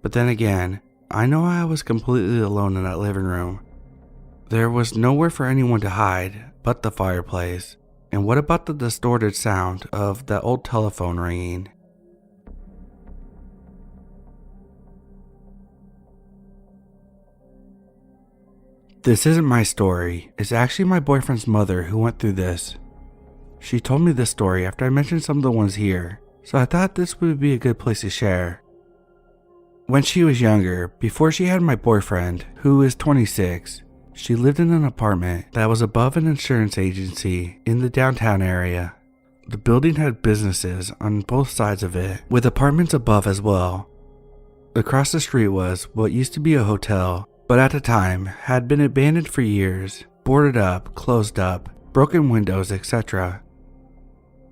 But then again, I know I was completely alone in that living room. There was nowhere for anyone to hide but the fireplace. And what about the distorted sound of that old telephone ringing? This isn't my story. It's actually my boyfriend's mother who went through this. She told me this story after I mentioned some of the ones here, so I thought this would be a good place to share. When she was younger, before she had my boyfriend, who is 26, she lived in an apartment that was above an insurance agency in the downtown area. The building had businesses on both sides of it, with apartments above as well. Across the street was what used to be a hotel, but at the time had been abandoned for years, boarded up, closed up, broken windows, etc.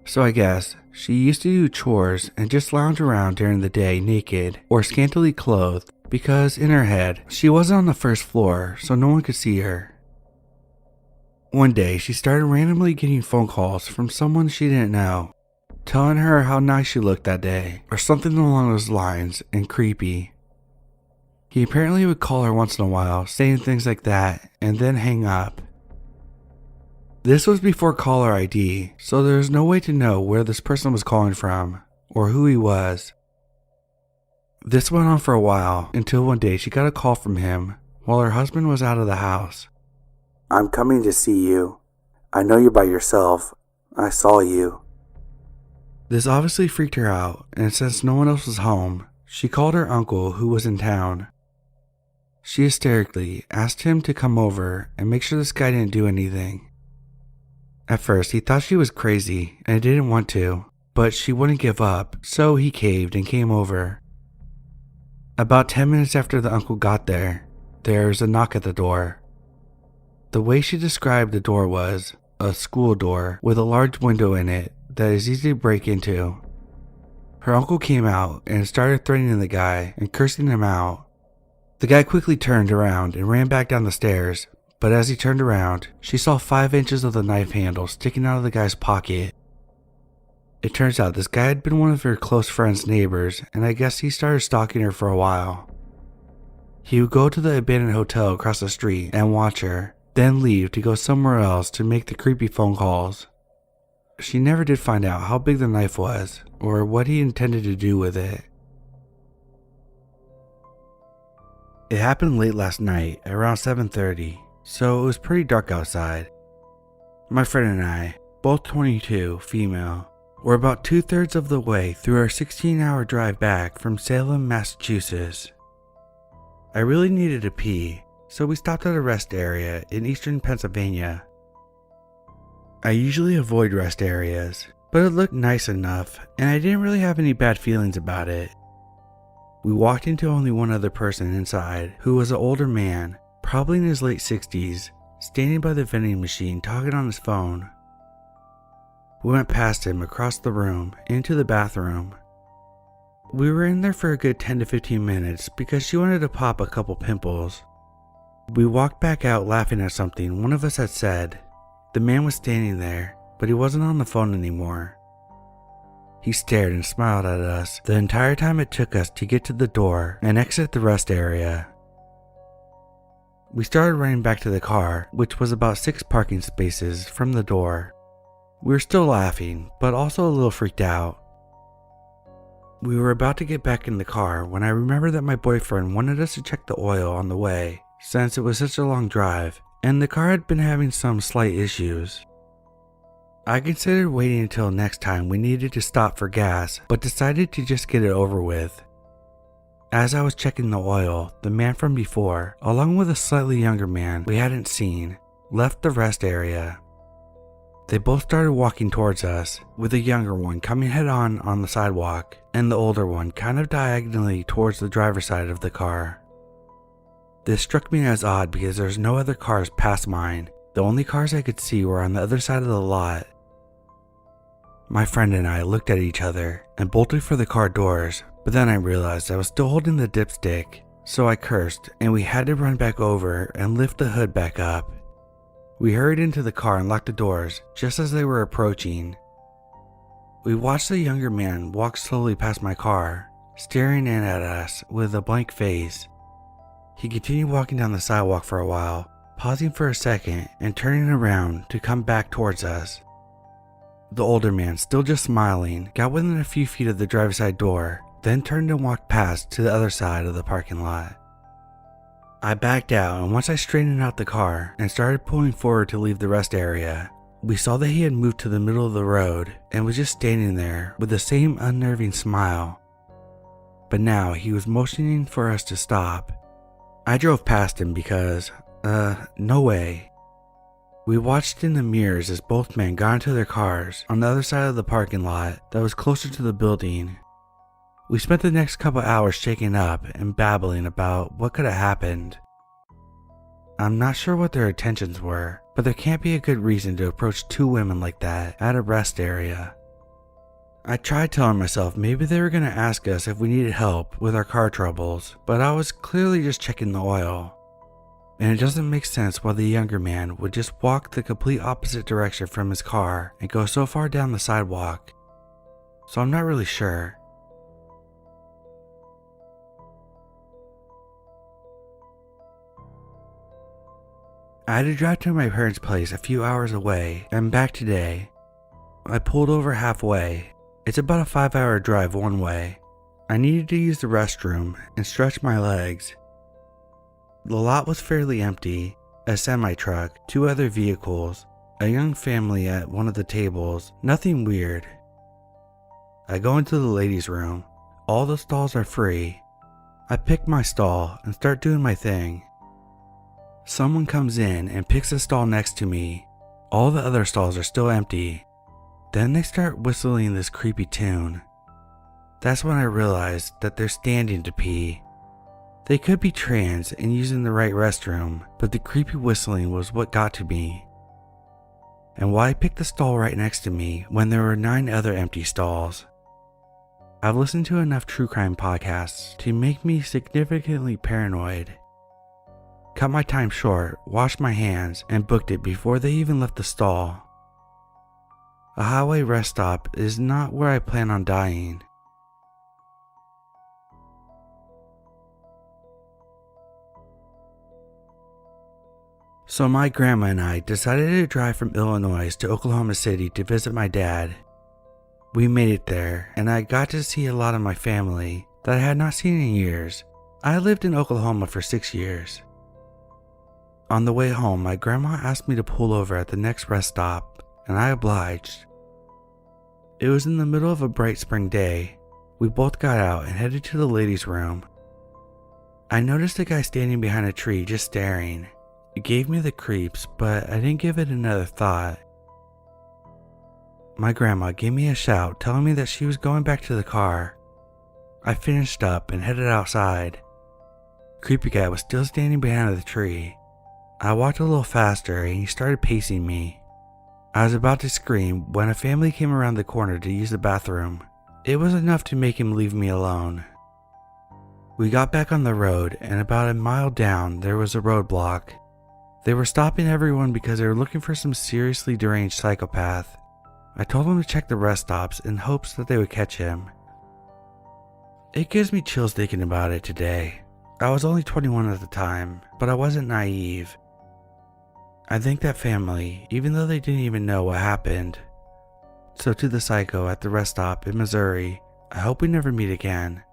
So I guess she used to do chores and just lounge around during the day naked or scantily clothed, because in her head, she wasn't on the first floor, so no one could see her. One day, she started randomly getting phone calls from someone she didn't know, telling her how nice she looked that day, or something along those lines, and creepy. He apparently would call her once in a while, saying things like that, and then hang up. This was before caller ID, so there was no way to know where this person was calling from, or who he was. This went on for a while, until one day she got a call from him while her husband was out of the house. "I'm coming to see you. I know you're by yourself. I saw you." This obviously freaked her out, and since no one else was home, she called her uncle who was in town. She hysterically asked him to come over and make sure this guy didn't do anything. At first, he thought she was crazy and didn't want to, but she wouldn't give up, so he caved and came over. About 10 minutes after the uncle got there, there was a knock at the door. The way she described the door was a school door with a large window in it that is easy to break into. Her uncle came out and started threatening the guy and cursing him out. The guy quickly turned around and ran back down the stairs, but as he turned around, she saw 5 inches of the knife handle sticking out of the guy's pocket. It turns out this guy had been one of her close friend's neighbors, and I guess he started stalking her for a while. He would go to the abandoned hotel across the street and watch her, then leave to go somewhere else to make the creepy phone calls. She never did find out how big the knife was, or what he intended to do with it. It happened late last night, around 7:30, so it was pretty dark outside. My friend and I, both 22, female, were about 2/3 of the way through our 16-hour drive back from Salem, Massachusetts. I really needed to pee, so we stopped at a rest area in eastern Pennsylvania. I usually avoid rest areas, but it looked nice enough, and I didn't really have any bad feelings about it. We walked into only one other person inside, who was an older man, probably in his late 60s, standing by the vending machine talking on his phone. We went past him across the room into the bathroom. We were in there for a good 10 to 15 minutes because she wanted to pop a couple pimples. We walked back out laughing at something one of us had said. The man was standing there, but he wasn't on the phone anymore. He stared and smiled at us the entire time it took us to get to the door and exit the rest area. We started running back to the car, which was about 6 parking spaces from the door. We were still laughing, but also a little freaked out. We were about to get back in the car when I remembered that my boyfriend wanted us to check the oil on the way, since it was such a long drive, and the car had been having some slight issues. I considered waiting until next time we needed to stop for gas, but decided to just get it over with. As I was checking the oil, the man from before, along with a slightly younger man we hadn't seen, left the rest area. They both started walking towards us, with the younger one coming head on the sidewalk, and the older one kind of diagonally towards the driver's side of the car. This struck me as odd because there's no other cars past mine. The only cars I could see were on the other side of the lot. My friend and I looked at each other and bolted for the car doors, but then I realized I was still holding the dipstick, so I cursed and we had to run back over and lift the hood back up. We hurried into the car and locked the doors just as they were approaching. We watched the younger man walk slowly past my car, staring in at us with a blank face. He continued walking down the sidewalk for a while, pausing for a second and turning around to come back towards us. The older man, still just smiling, got within a few feet of the driver's side door, then turned and walked past to the other side of the parking lot. I backed out, and once I straightened out the car and started pulling forward to leave the rest area, we saw that he had moved to the middle of the road and was just standing there with the same unnerving smile. But now he was motioning for us to stop. I drove past him because, no way. We watched in the mirrors as both men got into their cars on the other side of the parking lot that was closer to the building. We spent the next couple hours shaking up and babbling about what could have happened. I'm not sure what their intentions were, but there can't be a good reason to approach 2 women like that at a rest area. I tried telling myself maybe they were going to ask us if we needed help with our car troubles, but I was clearly just checking the oil. And it doesn't make sense why the younger man would just walk the complete opposite direction from his car and go so far down the sidewalk. So I'm not really sure. I had to drive to my parents' place a few hours away and back today. I pulled over halfway. It's about a 5-hour drive one way. I needed to use the restroom and stretch my legs. The lot was fairly empty. A semi-truck, 2 other vehicles, a young family at one of the tables, nothing weird. I go into the ladies' room. All the stalls are free. I pick my stall and start doing my thing. Someone comes in and picks a stall next to me. All the other stalls are still empty. Then they start whistling this creepy tune. That's when I realized that they're standing to pee. They could be trans and using the right restroom, but the creepy whistling was what got to me. And why I picked the stall right next to me when there were 9 other empty stalls. I've listened to enough true crime podcasts to make me significantly paranoid. Cut my time short, washed my hands, and booked it before they even left the stall. A highway rest stop is not where I plan on dying. So my grandma and I decided to drive from Illinois to Oklahoma City to visit my dad. We made it there, and I got to see a lot of my family that I had not seen in years. I lived in Oklahoma for 6 years. On the way home, my grandma asked me to pull over at the next rest stop, and I obliged. It was in the middle of a bright spring day. We both got out and headed to the ladies' room. I noticed a guy standing behind a tree just staring. It gave me the creeps, but I didn't give it another thought. My grandma gave me a shout telling me that she was going back to the car. I finished up and headed outside. Creepy guy was still standing behind the tree. I walked a little faster and he started pacing me. I was about to scream when a family came around the corner to use the bathroom. It was enough to make him leave me alone. We got back on the road, and about a mile down there was a roadblock. They were stopping everyone because they were looking for some seriously deranged psychopath. I told them to check the rest stops in hopes that they would catch him. It gives me chills thinking about it today. I was only 21 at the time, but I wasn't naive. I thanked that family, even though they didn't even know what happened. So to the psycho at the rest stop in Missouri, I hope we never meet again.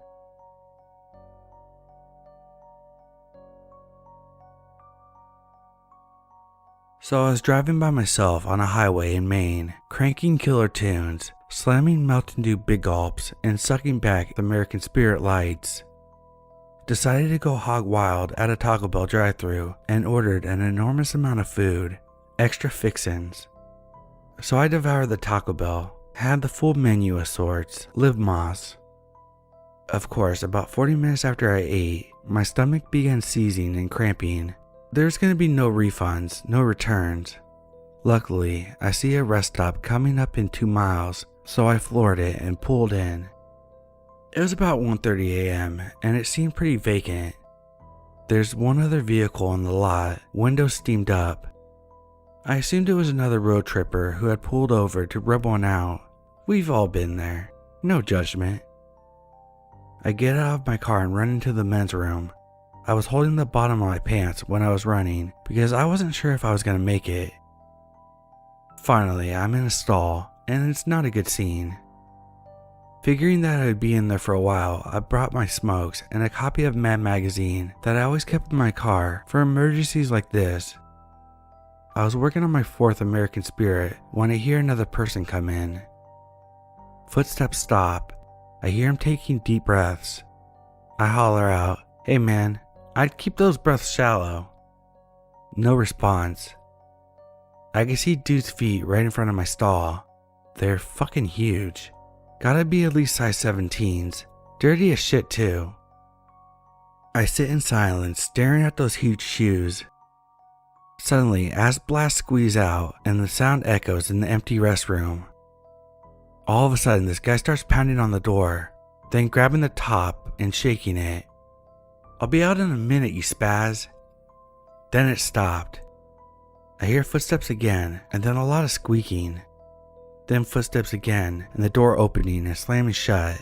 So I was driving by myself on a highway in Maine, cranking killer tunes, slamming Mountain Dew big gulps, and sucking back the American Spirit lights. Decided to go hog wild at a Taco Bell drive-thru and ordered an enormous amount of food, extra fixins. So I devoured the Taco Bell, had the full menu of sorts, live moss. Of course, about 40 minutes after I ate, my stomach began seizing and cramping. There's going to be no refunds, no returns. Luckily, I see a rest stop coming up in 2 miles, so I floored it and pulled in. It was about 1:30 a.m. and it seemed pretty vacant. There's one other vehicle in the lot, windows steamed up. I assumed it was another road tripper who had pulled over to rub one out. We've all been there, no judgment. I get out of my car and run into the men's room. I was holding the bottom of my pants when I was running because I wasn't sure if I was going to make it. Finally, I'm in a stall and it's not a good scene. Figuring that I would be in there for a while, I brought my smokes and a copy of Mad Magazine that I always kept in my car for emergencies like this. I was working on my 4th American Spirit when I hear another person come in. Footsteps stop. I hear him taking deep breaths. I holler out, "Hey man, I'd keep those breaths shallow." No response. I can see dude's feet right in front of my stall. They're fucking huge. Gotta be at least size 17s. Dirty as shit too. I sit in silence, staring at those huge shoes. Suddenly, ass blasts squeeze out and the sound echoes in the empty restroom. All of a sudden, this guy starts pounding on the door, then grabbing the top and shaking it. "I'll be out in a minute, you spaz." Then it stopped. I hear footsteps again, and then a lot of squeaking. Then footsteps again, and the door opening and slamming shut.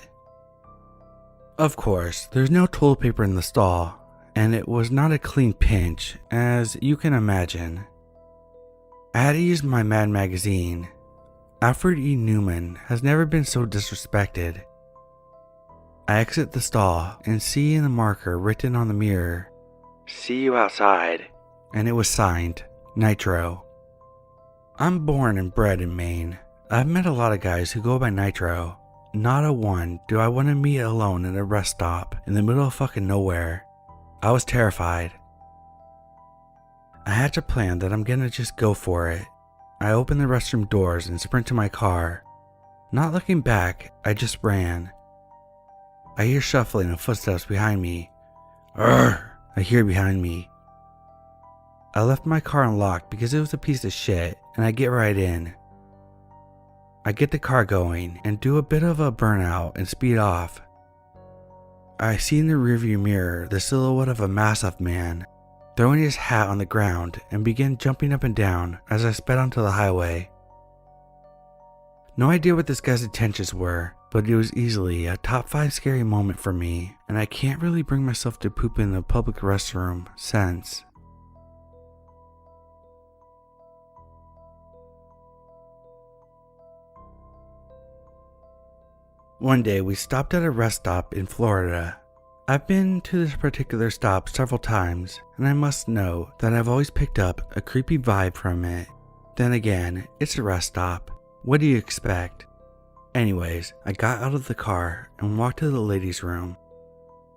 Of course, there's no toilet paper in the stall, and it was not a clean pinch, as you can imagine. I had to use my Mad Magazine. Alfred E. Newman has never been so disrespected. I exit the stall and see in the marker written on the mirror, "See you outside," and it was signed, Nitro. I'm born and bred in Maine. I've met a lot of guys who go by Nitro. Not a one do I want to meet alone at a rest stop in the middle of fucking nowhere. I was terrified. I hatch a plan that I'm gonna just go for it. I open the restroom doors and sprint to my car. Not looking back, I just ran. I hear shuffling of footsteps behind me. Urgh! I hear behind me. I left my car unlocked because it was a piece of shit, and I get right in. I get the car going and do a bit of a burnout and speed off. I see in the rearview mirror the silhouette of a massive man, throwing his hat on the ground and began jumping up and down as I sped onto the highway. No idea what this guy's intentions were, but it was easily a top 5 scary moment for me, and I can't really bring myself to poop in a public restroom since. One day we stopped at a rest stop in Florida. I've been to this particular stop several times, and I must note that I've always picked up a creepy vibe from it. Then again, it's a rest stop. What do you expect? Anyways, I got out of the car and walked to the ladies' room.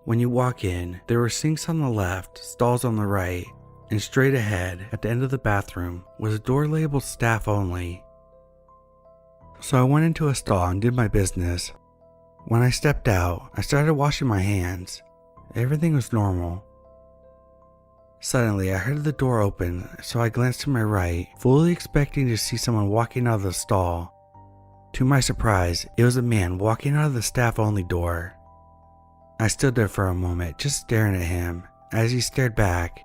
When you walk in, there were sinks on the left, stalls on the right, and straight ahead, at the end of the bathroom, was a door labeled staff only. So I went into a stall and did my business. When I stepped out, I started washing my hands. Everything was normal. Suddenly, I heard the door open, so I glanced to my right, fully expecting to see someone walking out of the stall. To my surprise, it was a man walking out of the staff-only door. I stood there for a moment, just staring at him. As he stared back,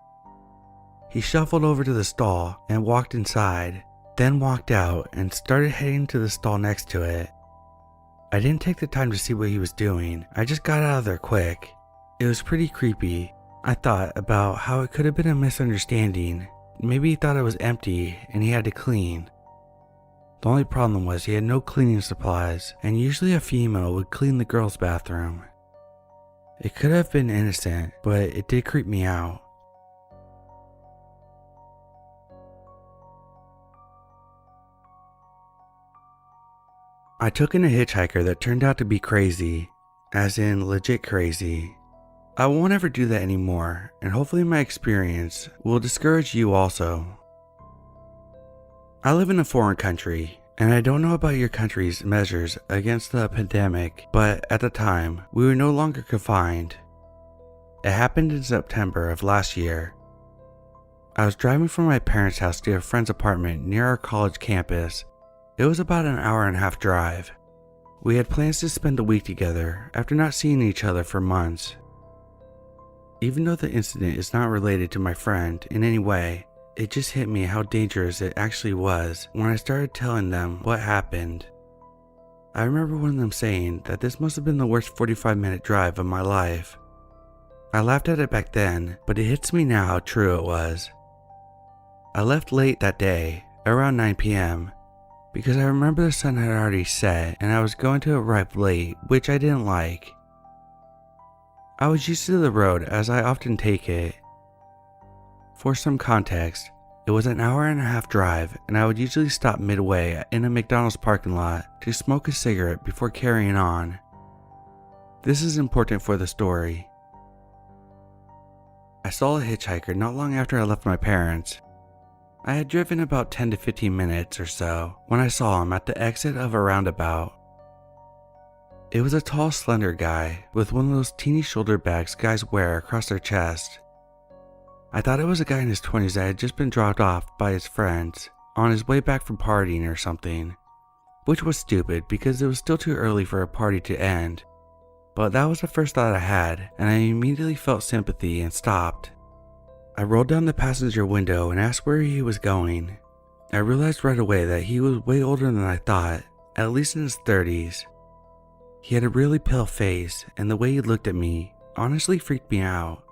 he shuffled over to the stall and walked inside, then walked out and started heading to the stall next to it. I didn't take the time to see what he was doing. I just got out of there quick. It was pretty creepy. I thought about how it could have been a misunderstanding. Maybe he thought it was empty and he had to clean. The only problem was he had no cleaning supplies, and usually a female would clean the girls' bathroom. It could have been innocent, but it did creep me out. I took in a hitchhiker that turned out to be crazy, as in legit crazy. I won't ever do that anymore, and hopefully my experience will discourage you also. I live in a foreign country, and I don't know about your country's measures against the pandemic, but at the time, we were no longer confined. It happened in September of last year. I was driving from my parents' house to a friend's apartment near our college campus. It was about an hour-and-a-half drive. We had plans to spend the week together after not seeing each other for months. Even though the incident is not related to my friend in any way, it just hit me how dangerous it actually was when I started telling them what happened. I remember one of them saying that this must have been the worst 45-minute drive of my life. I laughed at it back then, but it hits me now how true it was. I left late that day, around 9 p.m., because I remember the sun had already set and I was going to arrive late, which I didn't like. I was used to the road as I often take it. For some context, it was an hour-and-a-half drive and I would usually stop midway in a McDonald's parking lot to smoke a cigarette before carrying on. This is important for the story. I saw a hitchhiker not long after I left my parents. I had driven about 10 to 15 minutes or so when I saw him at the exit of a roundabout. It was a tall, slender guy with one of those teeny shoulder bags guys wear across their chest. I thought it was a guy in his 20s that had just been dropped off by his friends on his way back from partying or something, which was stupid because it was still too early for a party to end. But that was the first thought I had, and I immediately felt sympathy and stopped. I rolled down the passenger window and asked where he was going. I realized right away that he was way older than I thought, at least in his 30s. He had a really pale face, and the way he looked at me honestly freaked me out.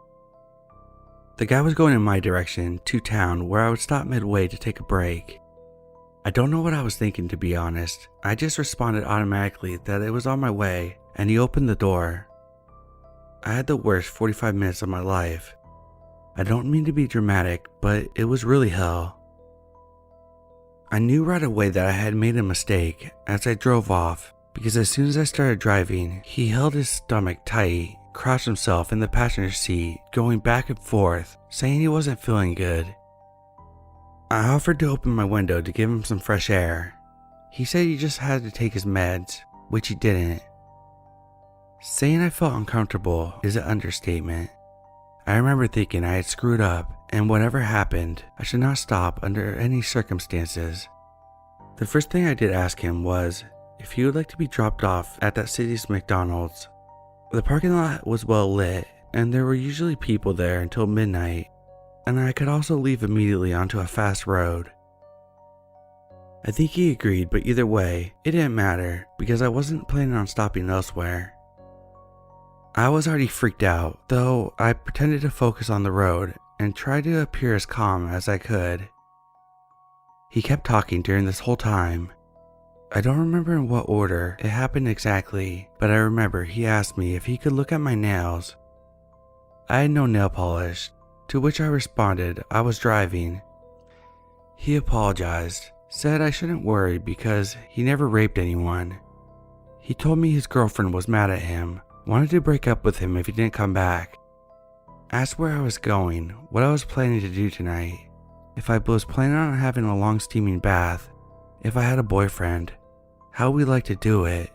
The guy was going in my direction, to town, where I would stop midway to take a break. I don't know what I was thinking, to be honest. I just responded automatically that it was on my way, and he opened the door. I had the worst 45 minutes of my life. I don't mean to be dramatic, but it was really hell. I knew right away that I had made a mistake as I drove off, because as soon as I started driving, he held his stomach tight, crouched himself in the passenger seat, going back and forth, saying he wasn't feeling good. I offered to open my window to give him some fresh air. He said he just had to take his meds, which he didn't. Saying I felt uncomfortable is an understatement. I remember thinking I had screwed up, and whatever happened, I should not stop under any circumstances. The first thing I did ask him was if he would like to be dropped off at that city's McDonald's. The parking lot was well lit, and there were usually people there until midnight, and I could also leave immediately onto a fast road. I think he agreed, but either way, it didn't matter because I wasn't planning on stopping elsewhere. I was already freaked out, though I pretended to focus on the road and tried to appear as calm as I could. He kept talking during this whole time. I don't remember in what order it happened exactly, but I remember he asked me if he could look at my nails. I had no nail polish, to which I responded I was driving. He apologized, said I shouldn't worry because he never raped anyone. He told me his girlfriend was mad at him, wanted to break up with him if he didn't come back. Asked where I was going, what I was planning to do tonight, if I was planning on having a long steaming bath, if I had a boyfriend, how we like to do it.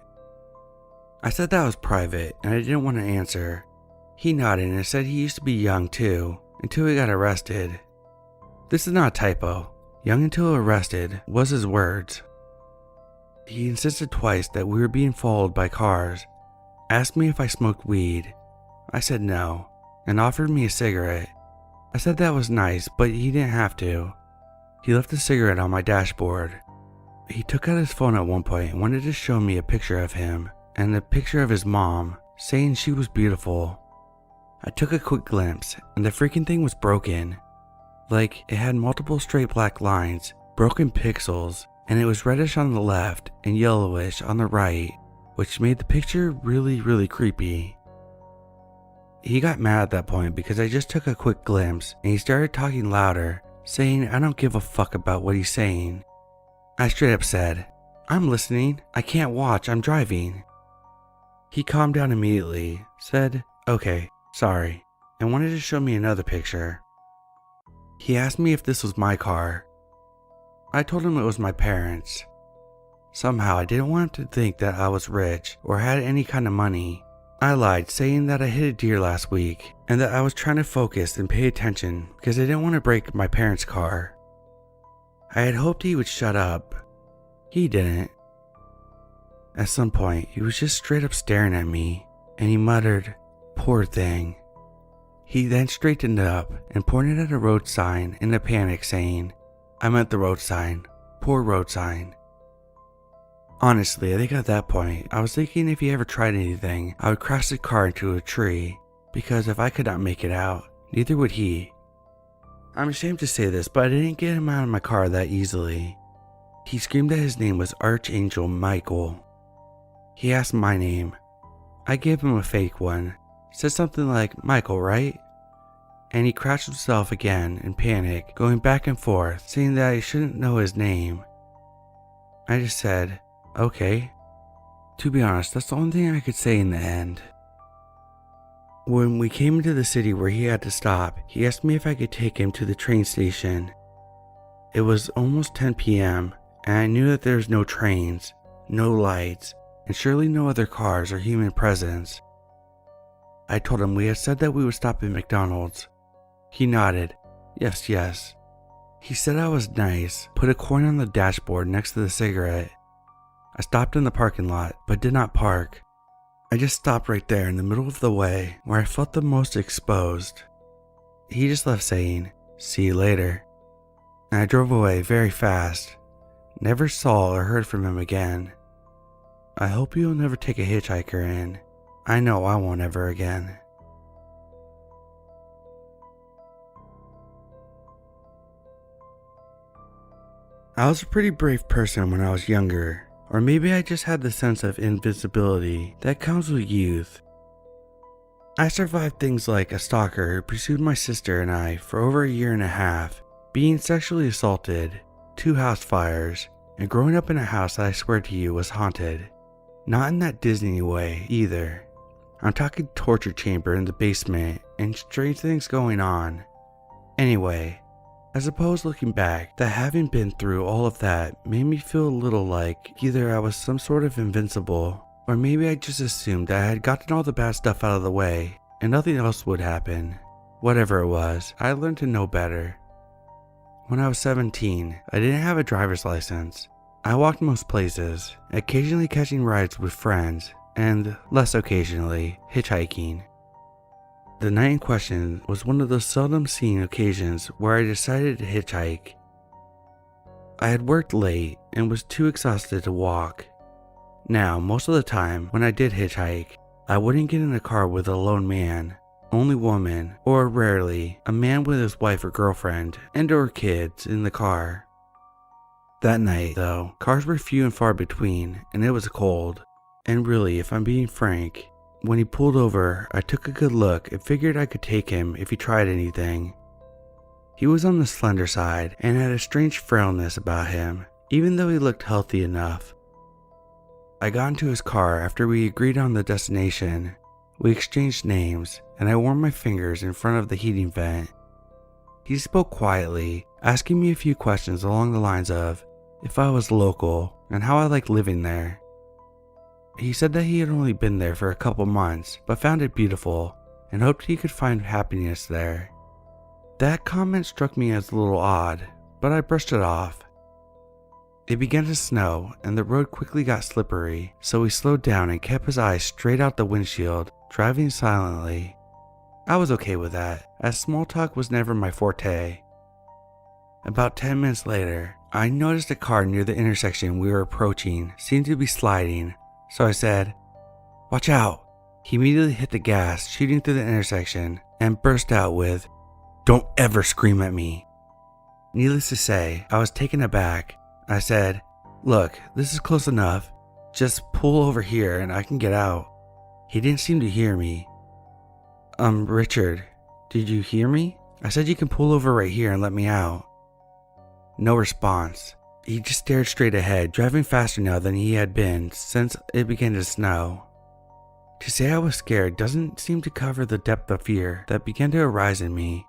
I said that was private and I didn't want to answer. He nodded and said he used to be young too, until he got arrested. This is not a typo. Young until arrested was his words. He insisted twice that we were being followed by cars, asked me if I smoked weed. I said no, and offered me a cigarette. I said that was nice, but he didn't have to. He left the cigarette on my dashboard. He took out his phone at one point and wanted to show me a picture of him and a picture of his mom, saying she was beautiful. I took a quick glimpse, and the freaking thing was broken. Like, it had multiple straight black lines, broken pixels, and it was reddish on the left and yellowish on the right, which made the picture really creepy. He got mad at that point because I just took a quick glimpse, and he started talking louder, saying I don't give a fuck about what he's saying. I straight up said, "I'm listening, I can't watch, I'm driving." He calmed down immediately, said, "Okay, sorry," and wanted to show me another picture. He asked me if this was my car. I told him it was my parents'. Somehow I didn't want him to think that I was rich or had any kind of money. I lied, saying that I hit a deer last week and that I was trying to focus and pay attention because I didn't want to break my parents' car. I had hoped he would shut up. He didn't. At some point, he was just straight up staring at me, and he muttered, "Poor thing." He then straightened up and pointed at a road sign in a panic, saying, "I meant the road sign. Poor road sign." Honestly, I think at that point, I was thinking if he ever tried anything, I would crash the car into a tree, because if I could not make it out, neither would he. I'm ashamed to say this, but I didn't get him out of my car that easily. He screamed that his name was Archangel Michael. He asked my name. I gave him a fake one, said something like, "Michael, right?" And he crashed himself again in panic, going back and forth, saying that I shouldn't know his name. I just said, "Okay." To be honest, that's the only thing I could say in the end. When we came into the city where he had to stop, he asked me if I could take him to the train station. It was almost 10 p.m., and I knew that there was no trains, no lights, and surely no other cars or human presence. I told him we had said that we would stop at McDonald's. He nodded, yes. He said I was nice, put a coin on the dashboard next to the cigarette. I stopped in the parking lot, but did not park. I just stopped right there in the middle of the way where I felt the most exposed. He just left saying, "See you later." And I drove away very fast. Never saw or heard from him again. I hope you'll never take a hitchhiker in. I know I won't ever again. I was a pretty brave person when I was younger, or maybe I just had the sense of invincibility that comes with youth. I survived things like a stalker who pursued my sister and I for over a year and a half, being sexually assaulted, 2 house fires, and growing up in a house that I swear to you was haunted. Not in that Disney way either. I'm talking torture chamber in the basement and strange things going on. Anyway, I suppose looking back, that having been through all of that made me feel a little like either I was some sort of invincible, or maybe I just assumed that I had gotten all the bad stuff out of the way and nothing else would happen. Whatever it was, I learned to know better. When I was 17, I didn't have a driver's license. I walked most places, occasionally catching rides with friends, and, less occasionally, hitchhiking. The night in question was one of those seldom seen occasions where I decided to hitchhike. I had worked late and was too exhausted to walk. Now, most of the time when I did hitchhike, I wouldn't get in a car with a lone man, only woman, or rarely, a man with his wife or girlfriend and or kids in the car. That night, though, cars were few and far between, and it was cold. And really, if I'm being frank, when he pulled over, I took a good look and figured I could take him if he tried anything. He was on the slender side and had a strange frailness about him, even though he looked healthy enough. I got into his car after we agreed on the destination. We exchanged names, and I warmed my fingers in front of the heating vent. He spoke quietly, asking me a few questions along the lines of if I was local and how I liked living there. He said that he had only been there for a couple months, but found it beautiful and hoped he could find happiness there. That comment struck me as a little odd, but I brushed it off. It began to snow and the road quickly got slippery, so he slowed down and kept his eyes straight out the windshield, driving silently. I was okay with that, as small talk was never my forte. About 10 minutes later, I noticed a car near the intersection we were approaching seemed to be sliding. So I said, "Watch out," He immediately hit the gas, shooting through the intersection, and burst out with, "Don't ever scream at me." Needless to say, I was taken aback. I said, "Look, this is close enough. Just pull over here and I can get out." He didn't seem to hear me. Richard, did you hear me? I said you can pull over right here and let me out." No response. He just stared straight ahead, driving faster now than he had been since it began to snow. To say I was scared doesn't seem to cover the depth of fear that began to arise in me.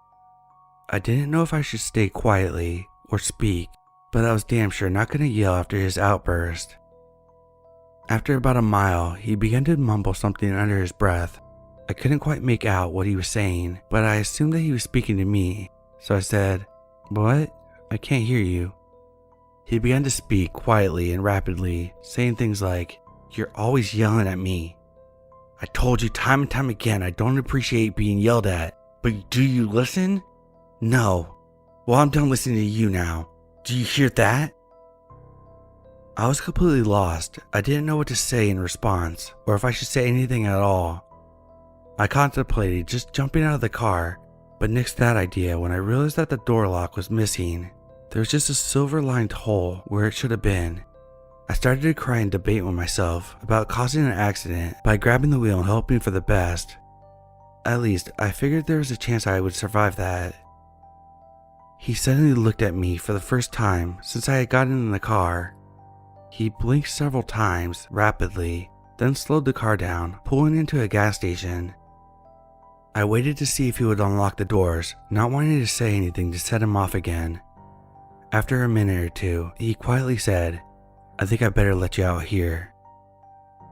I didn't know if I should stay quietly or speak, but I was damn sure not going to yell after his outburst. After about a mile, he began to mumble something under his breath. I couldn't quite make out what he was saying, but I assumed that he was speaking to me, so I said, "What? I can't hear you." He began to speak quietly and rapidly, saying things like, "You're always yelling at me. I told you time and time again I don't appreciate being yelled at, but do you listen? No. Well, I'm done listening to you now. Do you hear that?" I was completely lost. I didn't know what to say in response, or if I should say anything at all. I contemplated just jumping out of the car, but nixed that idea when I realized that the door lock was missing. There was just a silver-lined hole where it should have been. I started to cry and debate with myself about causing an accident by grabbing the wheel and hoping for the best. At least, I figured there was a chance I would survive that. He suddenly looked at me for the first time since I had gotten in the car. He blinked several times, rapidly, then slowed the car down, pulling into a gas station. I waited to see if he would unlock the doors, not wanting to say anything to set him off again. After a minute or two, he quietly said, "I think I better let you out here."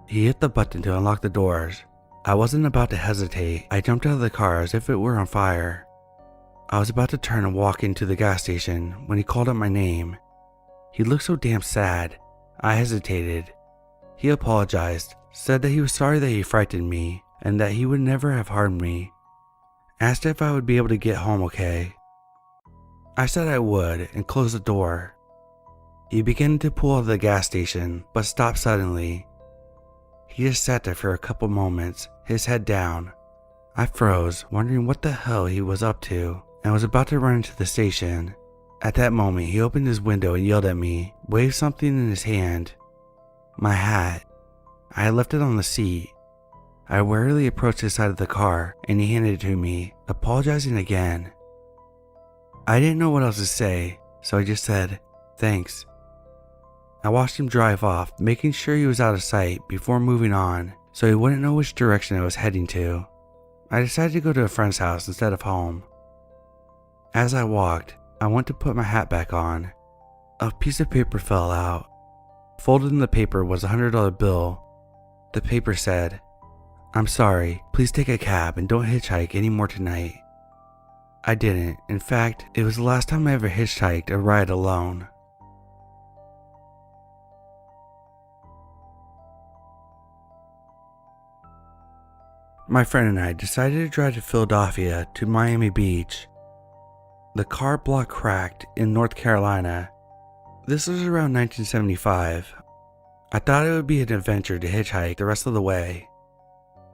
He hit the button to unlock the doors. I wasn't about to hesitate. I jumped out of the car as if it were on fire. I was about to turn and walk into the gas station when he called out my name. He looked so damn sad. I hesitated. He apologized, said that he was sorry that he frightened me, and that he would never have harmed me. Asked if I would be able to get home okay. I said I would and closed the door. He began to pull out of the gas station, but stopped suddenly. He just sat there for a couple moments, his head down. I froze, wondering what the hell he was up to, and was about to run into the station. At that moment, he opened his window and yelled at me, waved something in his hand. My hat. I had left it on the seat. I warily approached his side of the car, and he handed it to me, apologizing again. I didn't know what else to say, so I just said, "Thanks." I watched him drive off, making sure he was out of sight before moving on, so he wouldn't know which direction I was heading to. I decided to go to a friend's house instead of home. As I walked, I went to put my hat back on. A piece of paper fell out. Folded in the paper was a $100 bill. The paper said, "I'm sorry, please take a cab and don't hitchhike anymore tonight." I didn't. In fact, it was the last time I ever hitchhiked a ride alone. My friend and I decided to drive to Philadelphia to Miami Beach. The car block cracked in North Carolina. This was around 1975. I thought it would be an adventure to hitchhike the rest of the way.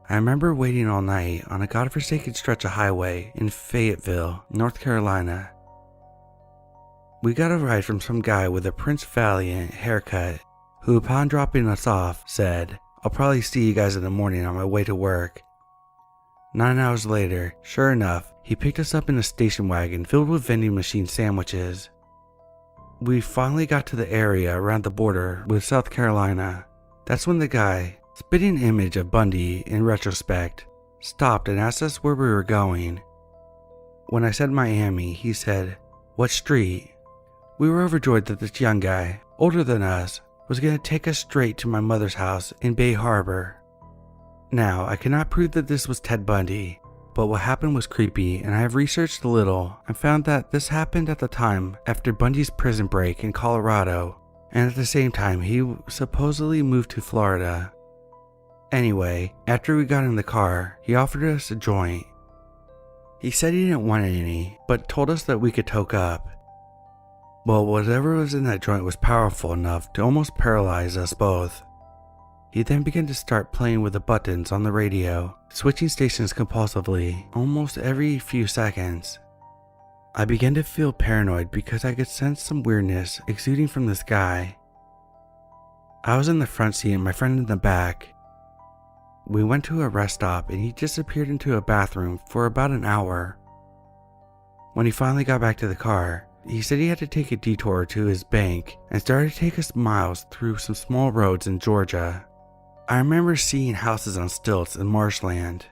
I remember waiting all night on a godforsaken stretch of highway in Fayetteville, North Carolina. We got a ride from some guy with a Prince Valiant haircut, who upon dropping us off said, "I'll probably see you guys in the morning on my way to work." 9 hours later, sure enough, he picked us up in a station wagon filled with vending machine sandwiches. We finally got to the area around the border with South Carolina. That's when the guy, spitting an image of Bundy in retrospect, stopped and asked us where we were going. When I said Miami, he said, "What street?" We were overjoyed that this young guy, older than us, was going to take us straight to my mother's house in Bay Harbor. Now, I cannot prove that this was Ted Bundy, but what happened was creepy, and I have researched a little and found that this happened at the time after Bundy's prison break in Colorado, and at the same time he supposedly moved to Florida. Anyway, after we got in the car, he offered us a joint. He said he didn't want any, but told us that we could toke up. Well, whatever was in that joint was powerful enough to almost paralyze us both. He then began to start playing with the buttons on the radio, switching stations compulsively almost every few seconds. I began to feel paranoid because I could sense some weirdness exuding from this guy. I was in the front seat and my friend in the back. We went to a rest stop and he disappeared into a bathroom for about an hour. When he finally got back to the car, he said he had to take a detour to his bank and started to take us miles through some small roads in Georgia. I remember seeing houses on stilts in marshland.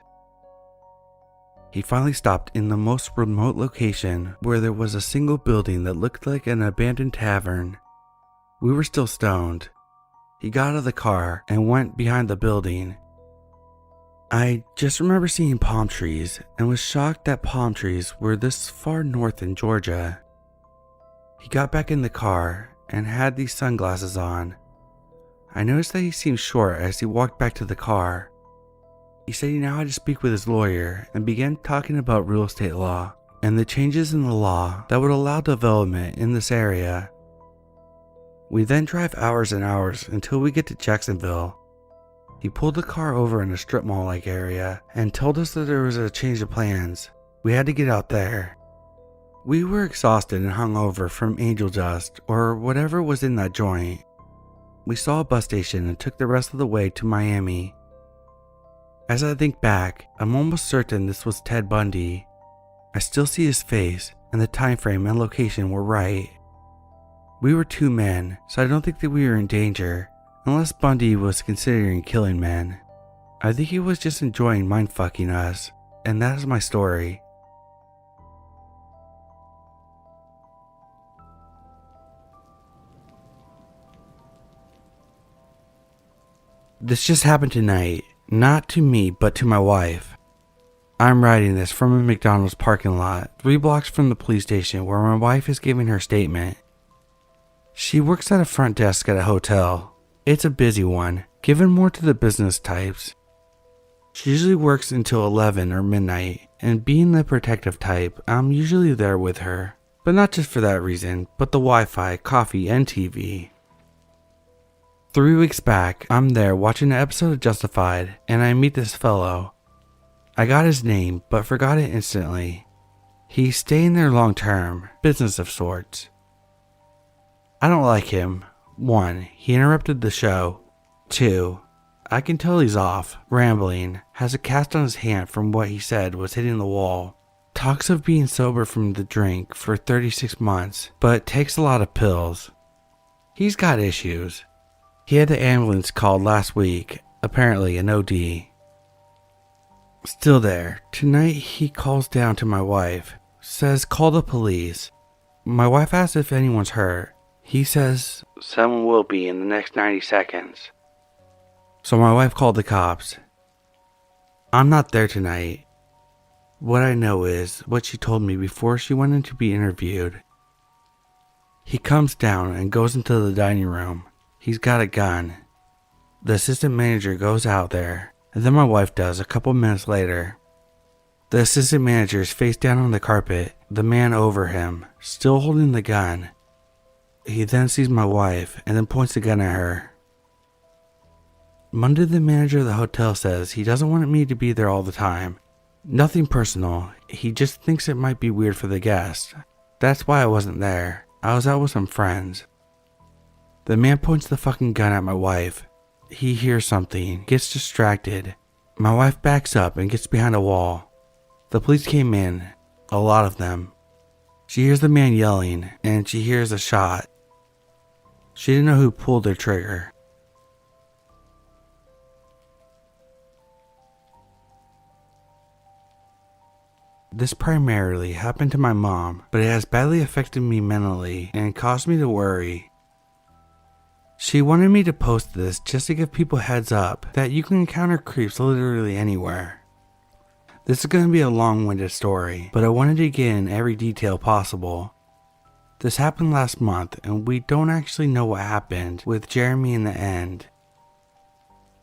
He finally stopped in the most remote location where there was a single building that looked like an abandoned tavern. We were still stoned. He got out of the car and went behind the building. I just remember seeing palm trees and was shocked that palm trees were this far north in Georgia. He got back in the car and had these sunglasses on. I noticed that he seemed short as he walked back to the car. He said he now had to speak with his lawyer and began talking about real estate law and the changes in the law that would allow development in this area. We then drive hours and hours until we get to Jacksonville. He pulled the car over in a strip mall-like area and told us that there was a change of plans. We had to get out there. We were exhausted and hungover from angel dust or whatever was in that joint. We saw a bus station and took the rest of the way to Miami. As I think back, I'm almost certain this was Ted Bundy. I still see his face, and the time frame and location were right. We were two men, so I don't think that we were in danger, unless Bundy was considering killing men. I think he was just enjoying mind-fucking us, and that is my story. This just happened tonight, not to me but to my wife. I'm writing this from a McDonald's parking lot 3 blocks from the police station where my wife is giving her statement. She works at a front desk at a hotel. It's a busy one, given more to the business types. She usually works until 11 or midnight, and being the protective type, I'm usually there with her. But not just for that reason, but the Wi-Fi, coffee, and TV. 3 weeks back, I'm there watching an episode of Justified, and I meet this fellow. I got his name, but forgot it instantly. He's staying there long term, business of sorts. I don't like him. 1, he interrupted the show. 2, I can tell he's off, rambling, has a cast on his hand from what he said was hitting the wall. Talks of being sober from the drink for 36 months, but takes a lot of pills. He's got issues. He had the ambulance called last week, apparently an OD. Still there, tonight he calls down to my wife, says call the police. My wife asks if anyone's hurt. He says someone will be in the next 90 seconds. So my wife called the cops. I'm not there tonight. What I know is what she told me before she went in to be interviewed. He comes down and goes into the dining room. He's got a gun. The assistant manager goes out there, and then my wife does a couple minutes later. The assistant manager is face down on the carpet, the man over him, still holding the gun. He then sees my wife and then points the gun at her. Monday, the manager of the hotel says he doesn't want me to be there all the time. Nothing personal, he just thinks it might be weird for the guests. That's why I wasn't there. I was out with some friends. The man points the fucking gun at my wife. He hears something, gets distracted. My wife backs up and gets behind a wall. The police came in, a lot of them. She hears the man yelling, and she hears a shot. She didn't know who pulled the trigger. This primarily happened to my mom, but it has badly affected me mentally and caused me to worry. She wanted me to post this just to give people heads up that you can encounter creeps literally anywhere. This is going to be a long-winded story, but I wanted to get in every detail possible. This happened last month, and we don't actually know what happened with Jeremy in the end.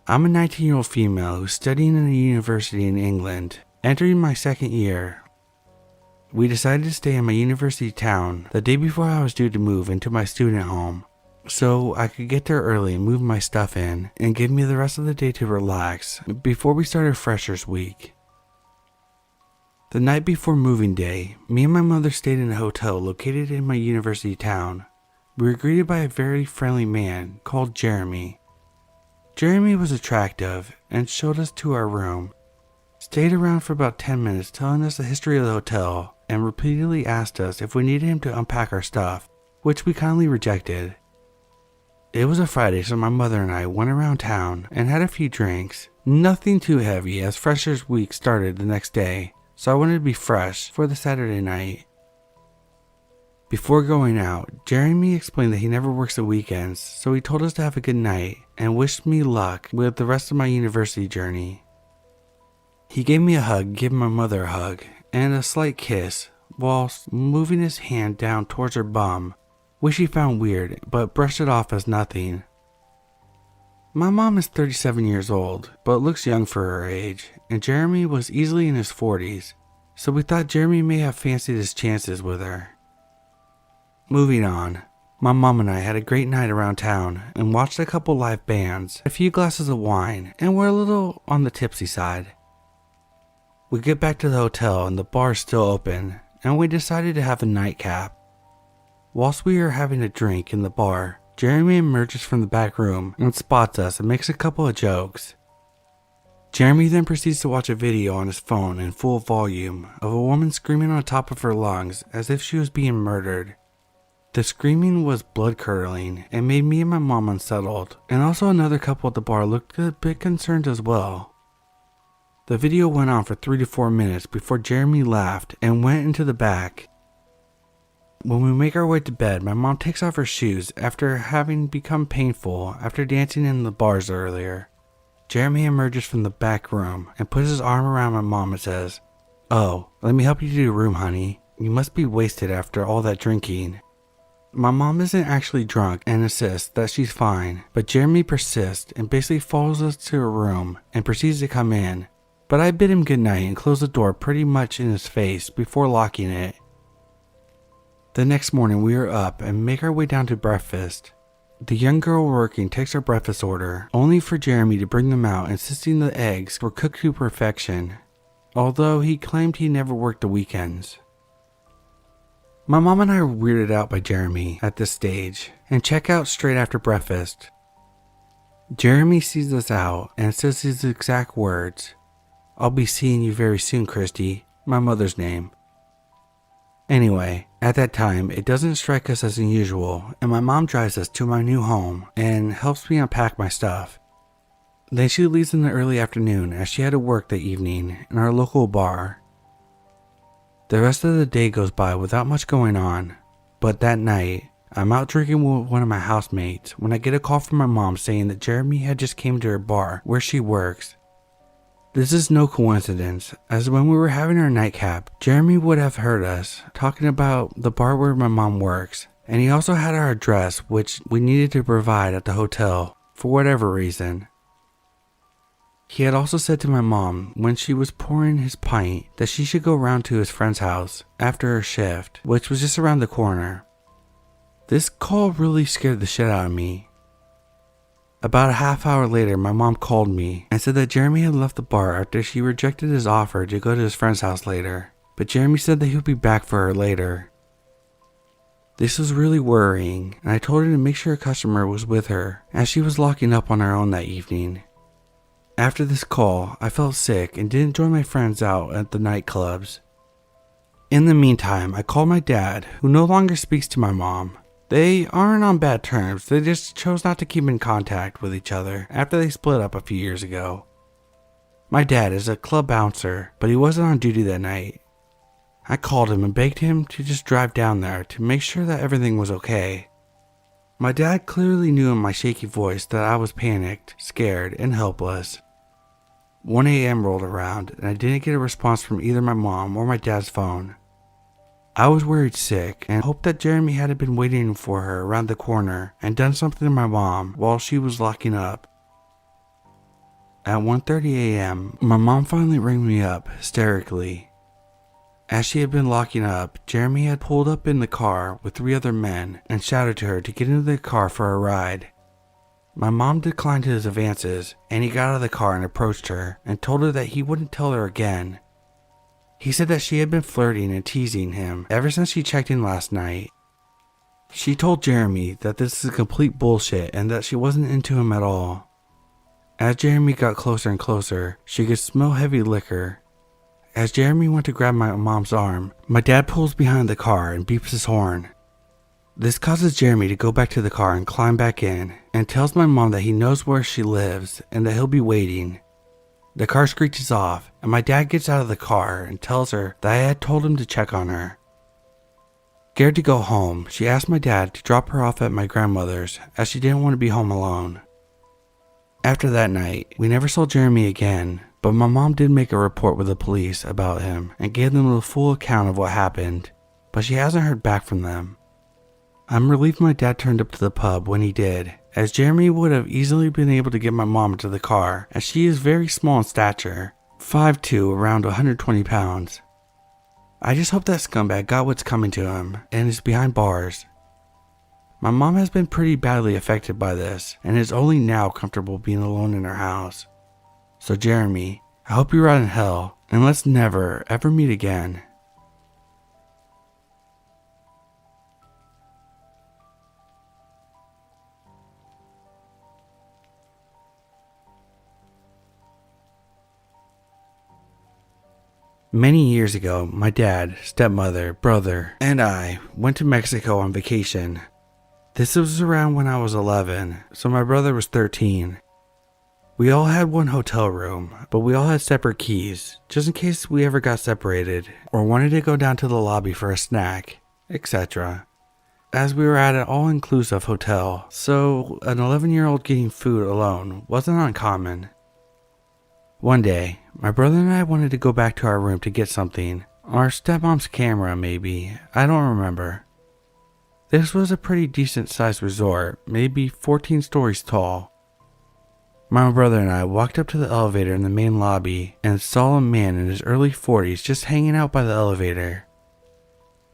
I'm a 19-year-old female who's studying in a university in England, entering my 2nd year. We decided to stay in my university town the day before I was due to move into my student home. so I could get there early and move my stuff in and give me the rest of the day to relax before we started Freshers Week. The night before moving day, me and my mother stayed in a hotel located in my university town. We were greeted by a very friendly man called Jeremy. Jeremy was attractive and showed us to our room. Stayed around for about 10 minutes telling us the history of the hotel and repeatedly asked us if we needed him to unpack our stuff, which we kindly rejected. It was a Friday, so my mother and I went around town and had a few drinks. Nothing too heavy as Freshers Week started the next day, so I wanted to be fresh for the Saturday night. Before going out, Jeremy explained that he never works the weekends, so he told us to have a good night and wished me luck with the rest of my university journey. He gave me a hug, gave my mother a hug, and a slight kiss, whilst moving his hand down towards her bum, which he found weird, but brushed it off as nothing. My mom is 37 years old, but looks young for her age, and Jeremy was easily in his 40s, so we thought Jeremy may have fancied his chances with her. Moving on, my mom and I had a great night around town and watched a couple live bands, a few glasses of wine, and were a little on the tipsy side. We get back to the hotel and the bar is still open, and we decided to have a nightcap. Whilst we are having a drink in the bar, Jeremy emerges from the back room and spots us and makes a couple of jokes. Jeremy then proceeds to watch a video on his phone in full volume of a woman screaming on top of her lungs as if she was being murdered. The screaming was blood-curdling and made me and my mom unsettled, and also another couple at the bar looked a bit concerned as well. The video went on for 3 to 4 minutes before Jeremy laughed and went into the back. When we make our way to bed, my mom takes off her shoes after having become painful after dancing in the bars earlier. Jeremy emerges from the back room and puts his arm around my mom and says, "Oh, let me help you to your room, honey. You must be wasted after all that drinking." My mom isn't actually drunk and insists that she's fine, but Jeremy persists and basically follows us to her room and proceeds to come in. But I bid him goodnight and close the door pretty much in his face before locking it. The next morning we are up and make our way down to breakfast. The young girl working takes our breakfast order, only for Jeremy to bring them out insisting the eggs were cooked to perfection, although he claimed he never worked the weekends. My mom and I are weirded out by Jeremy at this stage and check out straight after breakfast. Jeremy sees us out and says his exact words, "I'll be seeing you very soon, Christy," my mother's name. Anyway, at that time, it doesn't strike us as unusual, and my mom drives us to my new home and helps me unpack my stuff. Then she leaves in the early afternoon as she had to work that evening in our local bar. The rest of the day goes by without much going on, but that night, I'm out drinking with one of my housemates when I get a call from my mom saying that Jeremy had just came to her bar where she works. This is no coincidence, as when we were having our nightcap, Jeremy would have heard us talking about the bar where my mom works, and he also had our address which we needed to provide at the hotel for whatever reason. He had also said to my mom when she was pouring his pint that she should go round to his friend's house after her shift, which was just around the corner. This call really scared the shit out of me. About a half hour later, my mom called me and said that Jeremy had left the bar after she rejected his offer to go to his friend's house later, but Jeremy said that he would be back for her later. This was really worrying, and I told her to make sure a customer was with her as she was locking up on her own that evening. After this call, I felt sick and didn't join my friends out at the nightclubs. In the meantime, I called my dad, who no longer speaks to my mom. They aren't on bad terms, they just chose not to keep in contact with each other after they split up a few years ago. My dad is a club bouncer, but he wasn't on duty that night. I called him and begged him to just drive down there to make sure that everything was okay. My dad clearly knew in my shaky voice that I was panicked, scared, and helpless. 1 a.m. rolled around and I didn't get a response from either my mom or my dad's phone. I was worried sick and hoped that Jeremy hadn't been waiting for her around the corner and done something to my mom while she was locking up. At 1:30 a.m., my mom finally rang me up hysterically. As she had been locking up, Jeremy had pulled up in the car with 3 other men and shouted to her to get into the car for a ride. My mom declined his advances, and he got out of the car and approached her and told her that he wouldn't tell her again. He said that she had been flirting and teasing him ever since she checked in last night. She told Jeremy that this is complete bullshit and that she wasn't into him at all. As Jeremy got closer and closer, she could smell heavy liquor. As Jeremy went to grab my mom's arm, my dad pulls behind the car and beeps his horn. This causes Jeremy to go back to the car and climb back in, and tells my mom that he knows where she lives and that he'll be waiting. The car screeches off, and my dad gets out of the car and tells her that I had told him to check on her. Scared to go home, she asked my dad to drop her off at my grandmother's as she didn't want to be home alone. After that night, we never saw Jeremy again, but my mom did make a report with the police about him and gave them the full account of what happened, but she hasn't heard back from them. I'm relieved my dad turned up to the pub when he did, as Jeremy would have easily been able to get my mom into the car, as she is very small in stature, 5'2", around 120 pounds. I just hope that scumbag got what's coming to him and is behind bars. My mom has been pretty badly affected by this and is only now comfortable being alone in her house. So Jeremy, I hope you rot in hell and let's never ever meet again. Many years ago, my dad, stepmother, brother, and I went to Mexico on vacation. This was around when I was 11, so my brother was 13. We all had one hotel room, but we all had separate keys, just in case we ever got separated or wanted to go down to the lobby for a snack, etc. As we were at an all-inclusive hotel, so an 11-year-old getting food alone wasn't uncommon. One day, my brother and I wanted to go back to our room to get something. Our stepmom's camera, maybe. I don't remember. This was a pretty decent sized resort, maybe 14 stories tall. My brother and I walked up to the elevator in the main lobby and saw a man in his early 40s just hanging out by the elevator.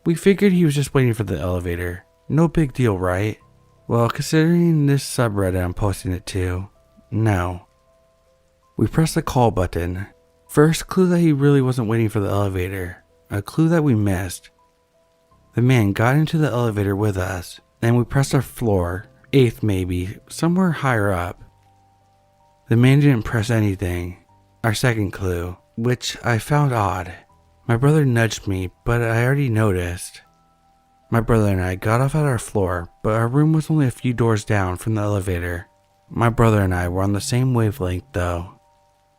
We figured he was just waiting for the elevator. No big deal, right? Well, considering this subreddit I'm posting it to, no. We pressed the call button. First clue that he really wasn't waiting for the elevator. A clue that we missed. The man got into the elevator with us, and we pressed our floor, 8th maybe, somewhere higher up. The man didn't press anything. Our second clue, which I found odd. My brother nudged me, but I already noticed. My brother and I got off at our floor, but our room was only a few doors down from the elevator. My brother and I were on the same wavelength though.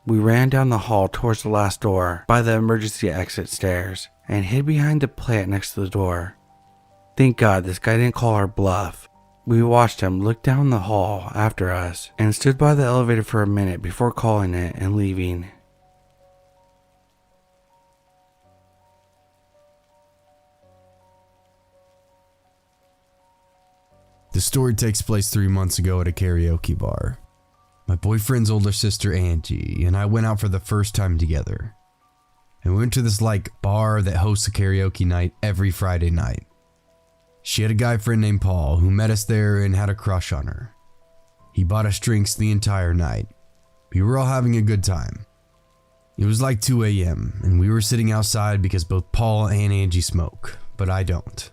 We ran down the hall towards the last door by the emergency exit stairs and hid behind the plant next to the door. Thank God this guy didn't call our bluff. We watched him look down the hall after us and stood by the elevator for a minute before calling it and leaving. The story takes place 3 months ago at a karaoke bar. My boyfriend's older sister Angie and I went out for the first time together. And we went to this bar that hosts a karaoke night every Friday night. She had a guy friend named Paul who met us there and had a crush on her. He bought us drinks the entire night. We were all having a good time. It was 2 a.m. and we were sitting outside because both Paul and Angie smoke, but I don't.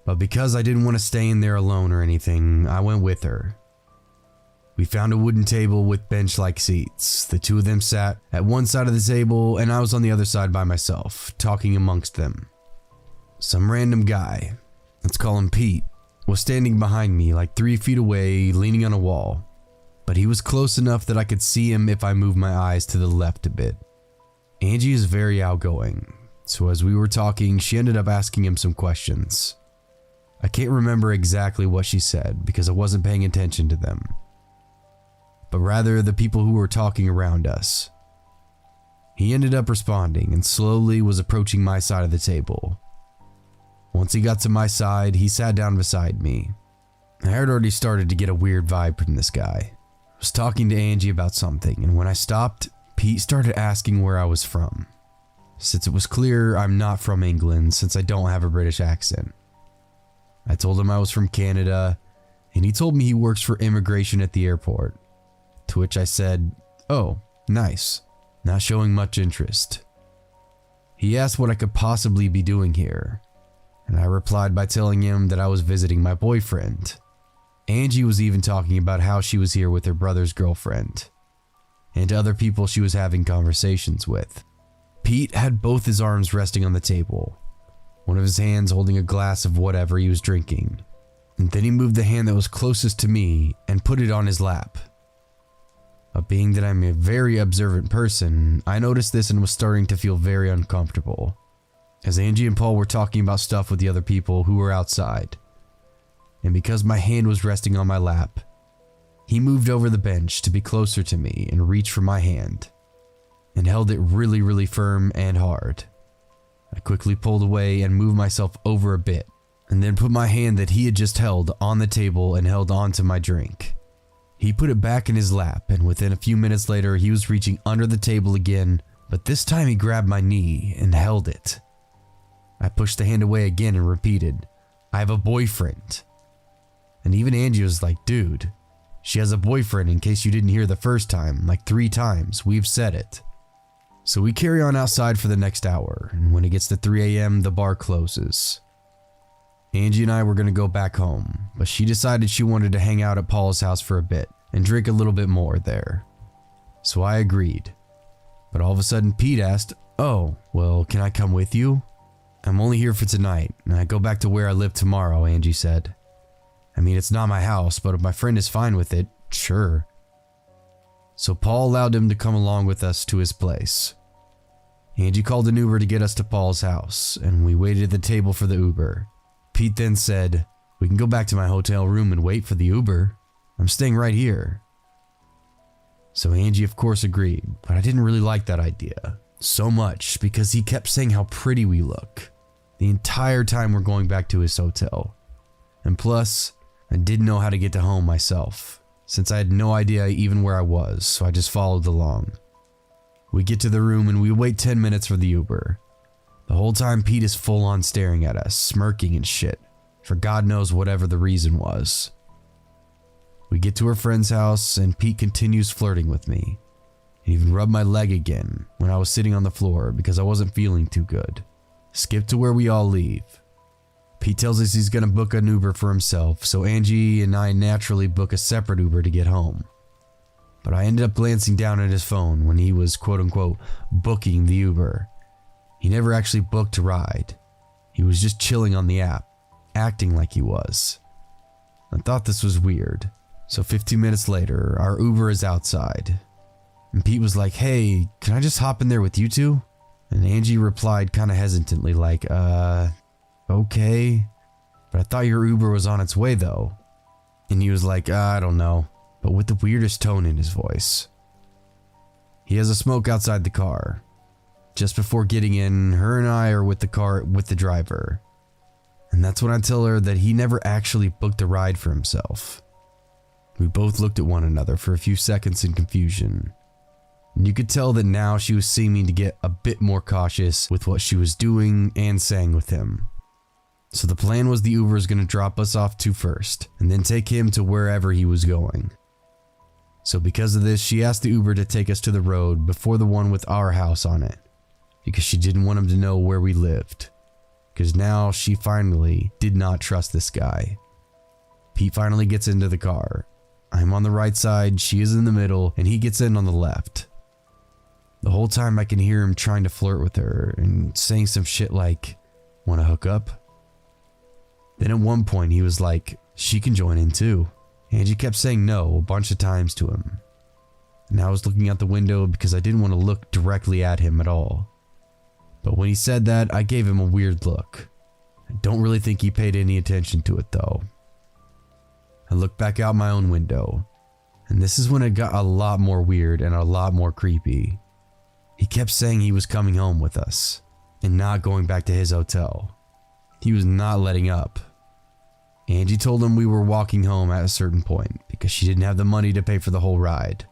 But because I didn't want to stay in there alone or anything, I went with her. We found a wooden table with bench-like seats. The two of them sat at one side of the table and I was on the other side by myself, talking amongst them. Some random guy, let's call him Pete, was standing behind me 3 feet away, leaning on a wall. But he was close enough that I could see him if I moved my eyes to the left a bit. Angie is very outgoing, so as we were talking, she ended up asking him some questions. I can't remember exactly what she said because I wasn't paying attention to them, but rather the people who were talking around us. He ended up responding and slowly was approaching my side of the table. Once he got to my side, he sat down beside me. I had already started to get a weird vibe from this guy. I was talking to Angie about something, and when I stopped, Pete started asking where I was from. since it was clear I'm not from England since I don't have a British accent. I told him I was from Canada, and he told me he works for immigration at the airport, to which I said, "Oh, nice," not showing much interest. He asked what I could possibly be doing here, and I replied by telling him that I was visiting my boyfriend. Angie was even talking about how she was here with her brother's girlfriend and other people she was having conversations with. Pete had both his arms resting on the table, one of his hands holding a glass of whatever he was drinking, and then he moved the hand that was closest to me and put it on his lap. Being that I'm a very observant person, I noticed this and was starting to feel very uncomfortable, as Angie and Paul were talking about stuff with the other people who were outside. And because my hand was resting on my lap, he moved over the bench to be closer to me and reached for my hand and held it really, really firm and hard. I quickly pulled away and moved myself over a bit, and then put my hand that he had just held on the table and held onto my drink. He put it back in his lap, and within a few minutes later, he was reaching under the table again, but this time he grabbed my knee and held it. I pushed the hand away again and repeated, "I have a boyfriend." And even Angie was like, "Dude, she has a boyfriend in case you didn't hear the first time, like 3 times, we've said it." So we carry on outside for the next hour, and when it gets to 3 a.m., the bar closes. Angie and I were going to go back home, but she decided she wanted to hang out at Paul's house for a bit and drink a little bit more there. So I agreed. But all of a sudden Pete asked, "Oh, well, can I come with you?" "I'm only here for tonight, and I go back to where I live tomorrow," Angie said. "I mean, it's not my house, but if my friend is fine with it, sure." So Paul allowed him to come along with us to his place. Angie called an Uber to get us to Paul's house, and we waited at the table for the Uber. Pete then said, "We can go back to my hotel room and wait for the Uber. I'm staying right here." So Angie of course agreed, but I didn't really like that idea so much because he kept saying how pretty we look the entire time we're going back to his hotel. And plus, I didn't know how to get to home myself, since I had no idea even where I was, so I just followed along. We get to the room and we wait 10 minutes for the Uber. The whole time Pete is full on staring at us, smirking and shit, for God knows whatever the reason was. We get to her friend's house and Pete continues flirting with me. He even rubbed my leg again when I was sitting on the floor because I wasn't feeling too good. Skip to where we all leave. Pete tells us he's gonna book an Uber for himself, so Angie and I naturally book a separate Uber to get home. But I ended up glancing down at his phone when he was quote unquote booking the Uber. He never actually booked a ride. He was just chilling on the app, acting like he was. I thought this was weird. So 15 minutes later, our Uber is outside. And Pete was like, "Hey, can I just hop in there with you two?" And Angie replied kind of hesitantly like, "Okay, but I thought your Uber was on its way though." And he was like, "I don't know," but with the weirdest tone in his voice. He has a smoke outside the car. Just before getting in, her and I are with the car with the driver. And that's when I tell her that he never actually booked a ride for himself. We both looked at one another for a few seconds in confusion. And you could tell that now she was seeming to get a bit more cautious with what she was doing and saying with him. So the plan was the Uber was going to drop us off to first, and then take him to wherever he was going. So because of this, she asked the Uber to take us to the road before the one with our house on it, because she didn't want him to know where we lived. Because now she finally did not trust this guy. Pete finally gets into the car. I'm on the right side, she is in the middle, and he gets in on the left. The whole time I can hear him trying to flirt with her and saying some shit like, "Wanna hook up?" Then at one point he was like, "She can join in too." Angie kept saying no a bunch of times to him. And I was looking out the window because I didn't want to look directly at him at all. But when he said that, I gave him a weird look. I don't really think he paid any attention to it though. I looked back out my own window, and this is when it got a lot more weird and a lot more creepy. He kept saying he was coming home with us and not going back to his hotel. He was not letting up. Angie told him we were walking home at a certain point because she didn't have the money to pay for the whole ride,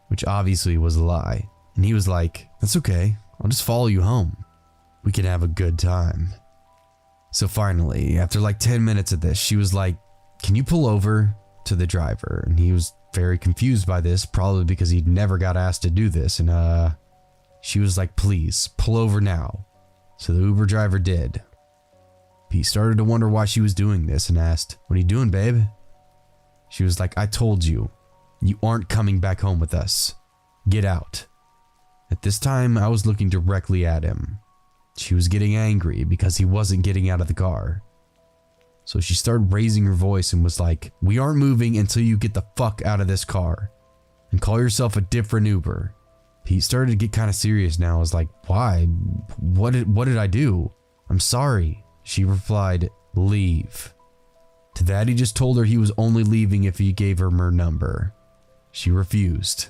which obviously was a lie. And he was like, "That's okay, I'll just follow you home." we can have a good time. So finally, after like 10 minutes of this, she was like, "Can you pull over?" to the driver. And he was very confused by this, probably because he'd never got asked to do this. And she was like, "Please, pull over now." So the Uber driver did. He started to wonder why she was doing this and asked, "What are you doing, babe?" She was like, "I told you, you aren't coming back home with us. Get out." At this time, I was looking directly at him. She was getting angry because he wasn't getting out of the car. So she started raising her voice and was like, "We aren't moving until you get the fuck out of this car. And call yourself a different Uber." He started to get kind of serious now. I was like, "Why? What did I do?" "I'm sorry." She replied, "Leave." To that, he just told her he was only leaving if he gave her number. She refused.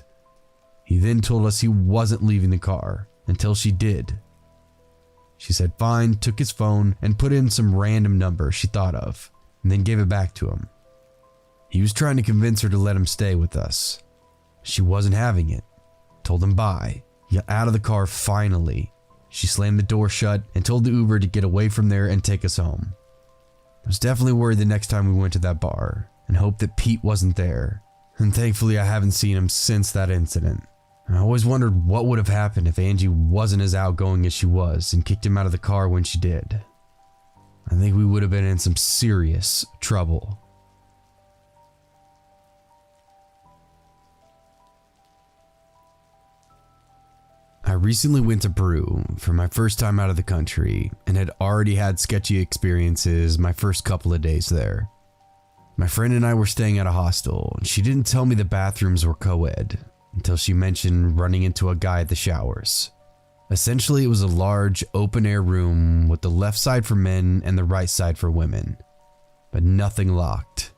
He then told us he wasn't leaving the car until she did. She said fine, took his phone, and put in some random number she thought of, and then gave it back to him. He was trying to convince her to let him stay with us. She wasn't having it. Told him bye. He got out of the car finally. She slammed the door shut and told the Uber to get away from there and take us home. I was definitely worried the next time we went to that bar, and hoped that Pete wasn't there. And thankfully I haven't seen him since that incident. I always wondered what would have happened if Angie wasn't as outgoing as she was and kicked him out of the car when she did. I think we would have been in some serious trouble. I recently went to Peru for my first time out of the country and had already had sketchy experiences my first couple of days there. My friend and I were staying at a hostel, and she didn't tell me the bathrooms were co-ed until she mentioned running into a guy at the showers. Essentially, it was a large open-air room with the left side for men and the right side for women, but nothing locked.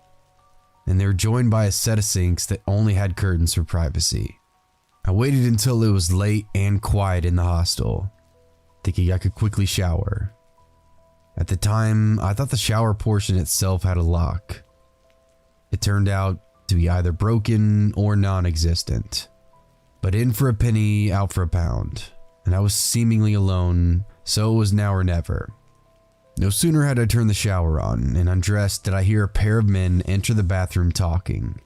And they were joined by a set of sinks that only had curtains for privacy. I waited until it was late and quiet in the hostel, thinking I could quickly shower. At the time, I thought the shower portion itself had a lock. It turned out to be either broken or non-existent. But in for a penny, out for a pound, and I was seemingly alone, so it was now or never. No sooner had I turned the shower on and undressed did I hear a pair of men enter the bathroom talking.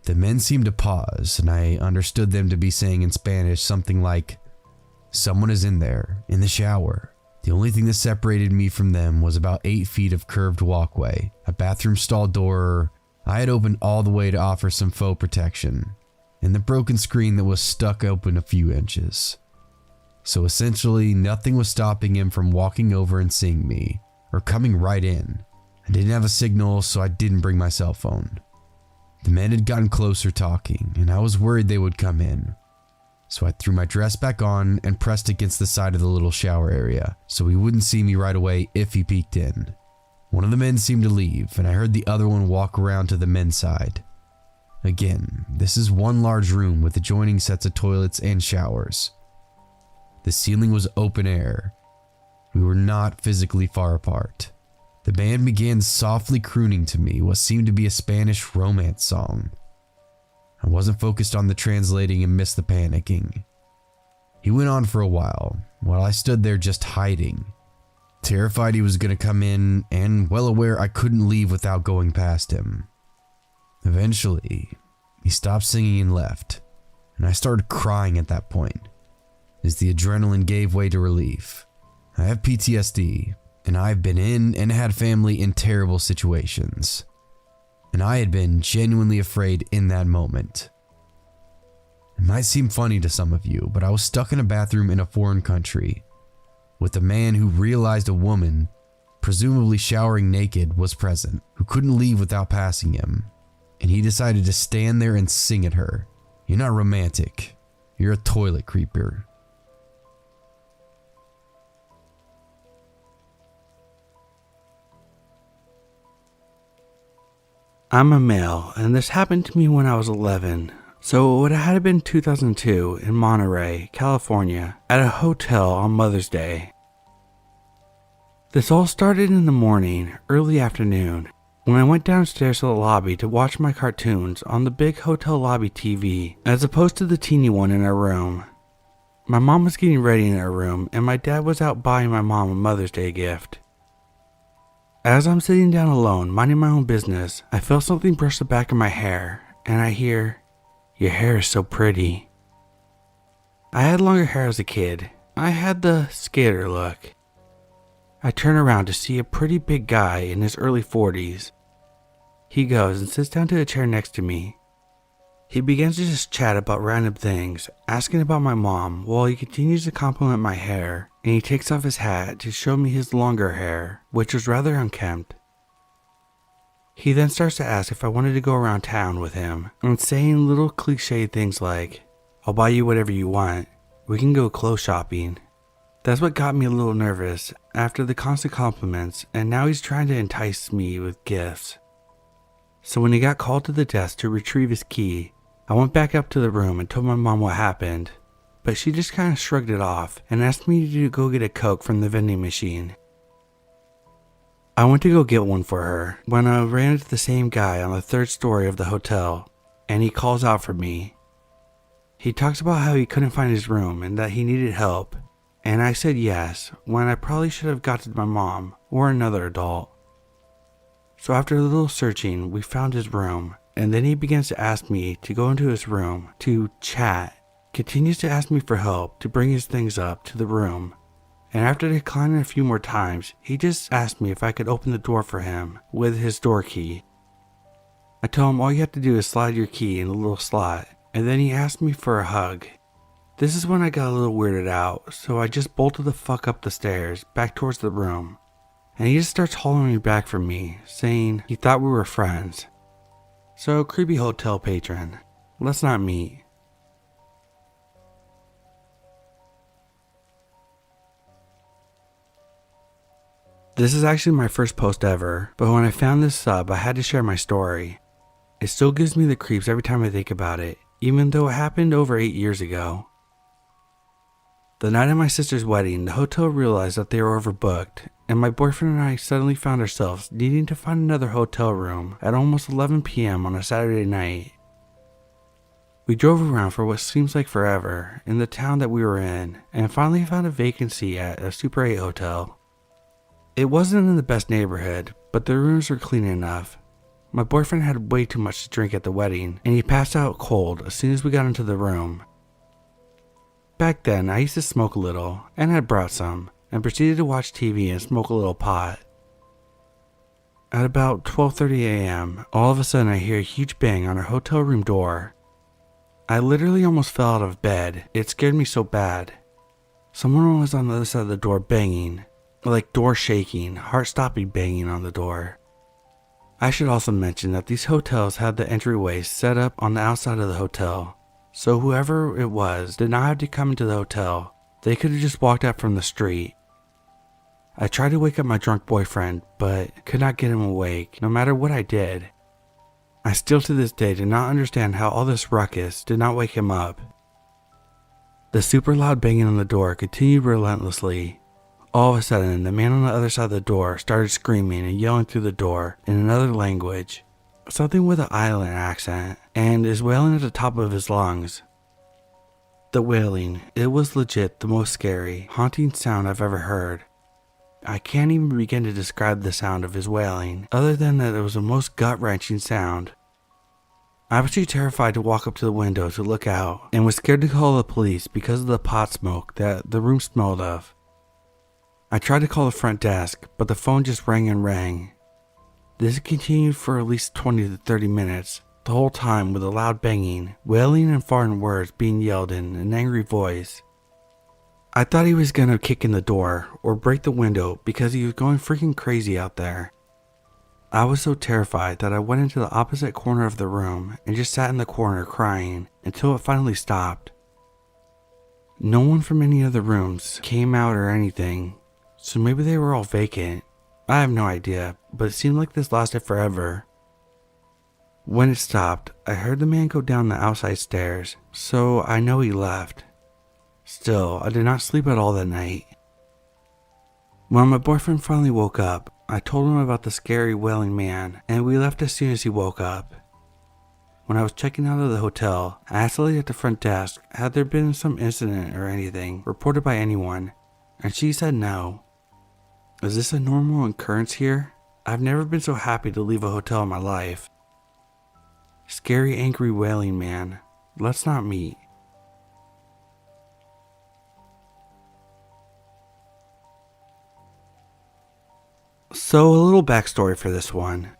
The men seemed to pause, and I understood them to be saying in Spanish something like, "Someone is in there, in the shower." The only thing that separated me from them was about 8 feet of curved walkway, a bathroom stall door I had opened all the way to offer some faux protection, and the broken screen that was stuck open a few inches. So essentially, nothing was stopping him from walking over and seeing me, or coming right in. I didn't have a signal, so I didn't bring my cell phone. The men had gotten closer talking, and I was worried they would come in. So I threw my dress back on and pressed against the side of the little shower area so he wouldn't see me right away if he peeked in. One of the men seemed to leave, and I heard the other one walk around to the men's side. Again, this is one large room with adjoining sets of toilets and showers. The ceiling was open air. We were not physically far apart. The band began softly crooning to me what seemed to be a Spanish romance song. I wasn't focused on the translating and missed the panicking. He went on for a while I stood there just hiding, terrified he was going to come in and well aware I couldn't leave without going past him. Eventually, he stopped singing and left, and I started crying at that point as the adrenaline gave way to relief. I have PTSD, and I've been in and had family in terrible situations, and I had been genuinely afraid in that moment. It might seem funny to some of you, but I was stuck in a bathroom in a foreign country with a man who realized a woman, presumably showering naked, was present, who couldn't leave without passing him, and he decided to stand there and sing at her. You're not romantic, you're a toilet creeper. I'm a male, and this happened to me when I was 11, so it would have had to been 2002 in Monterey, California, at a hotel on Mother's Day. This all started in the morning, early afternoon, when I went downstairs to the lobby to watch my cartoons on the big hotel lobby TV, as opposed to the teeny one in our room. My mom was getting ready in her room, and my dad was out buying my mom a Mother's Day gift. As I'm sitting down alone, minding my own business, I feel something brush the back of my hair, and I hear, "Your hair is so pretty." I had longer hair as a kid. I had the skater look. I turn around to see a pretty big guy in his early 40s. He goes and sits down to a chair next to me. He begins to just chat about random things, asking about my mom while he continues to compliment my hair, and he takes off his hat to show me his longer hair, which was rather unkempt. He then starts to ask if I wanted to go around town with him, and saying little cliche things like, "I'll buy you whatever you want. We can go clothes shopping." That's what got me a little nervous after the constant compliments, and now he's trying to entice me with gifts. So when he got called to the desk to retrieve his key, I went back up to the room and told my mom what happened, but she just kind of shrugged it off and asked me to go get a Coke from the vending machine. I went to go get one for her when I ran into the same guy on the third story of the hotel, and he calls out for me. He talks about how he couldn't find his room and that he needed help, and I said yes when I probably should have got to my mom or another adult. So after a little searching, we found his room, and then he begins to ask me to go into his room to chat, continues to ask me for help to bring his things up to the room, and after declining a few more times, he just asked me if I could open the door for him with his door key. I told him all you have to do is slide your key in the little slot, and then he asked me for a hug. This is when I got a little weirded out, so I just bolted the fuck up the stairs back towards the room, and he just starts hollering back for me, saying he thought we were friends. So, creepy hotel patron, let's not meet. This is actually my first post ever, but when I found this sub, I had to share my story. It still gives me the creeps every time I think about it, even though it happened over 8 years ago. The night of my sister's wedding, the hotel realized that they were overbooked, and my boyfriend and I suddenly found ourselves needing to find another hotel room at almost 11 p.m. on a Saturday night. We drove around for what seems like forever in the town that we were in, and finally found a vacancy at a Super 8 hotel. It wasn't in the best neighborhood, but the rooms were clean enough. My boyfriend had way too much to drink at the wedding, and he passed out cold as soon as we got into the room. Back then, I used to smoke a little, and had brought some, and proceeded to watch TV and smoke a little pot. At about 12:30 a.m., all of a sudden I hear a huge bang on our hotel room door. I literally almost fell out of bed. It scared me so bad. Someone was on the other side of the door banging, like door shaking, heart-stopping banging on the door. I should also mention that these hotels had the entryways set up on the outside of the hotel, so whoever it was did not have to come into the hotel. They could have just walked out from the street. I tried to wake up my drunk boyfriend, but could not get him awake, no matter what I did. I still to this day do not understand how all this ruckus did not wake him up. The super loud banging on the door continued relentlessly. All of a sudden, the man on the other side of the door started screaming and yelling through the door in another language, something with an island accent, and is wailing at the top of his lungs. The wailing, it was legit the most scary, haunting sound I've ever heard. I can't even begin to describe the sound of his wailing, other than that it was the most gut-wrenching sound. I was too terrified to walk up to the window to look out, and was scared to call the police because of the pot smoke that the room smelled of. I tried to call the front desk, but the phone just rang and rang. This continued for at least 20 to 30 minutes, the whole time with a loud banging, wailing and foreign words being yelled in an angry voice. I thought he was gonna kick in the door or break the window because he was going freaking crazy out there. I was so terrified that I went into the opposite corner of the room and just sat in the corner crying until it finally stopped. No one from any of the rooms came out or anything, so maybe they were all vacant. I have no idea, but it seemed like this lasted forever. When it stopped, I heard the man go down the outside stairs, so I know he left. Still, I did not sleep at all that night. When my boyfriend finally woke up, I told him about the scary wailing man, and we left as soon as he woke up. when I was checking out of the hotel, I asked the lady at the front desk had there been some incident or anything reported by anyone, and she said no. Is this a normal occurrence here? I've never been so happy to leave a hotel in my life. Scary, angry, wailing man. Let's not meet. So a little backstory for this one.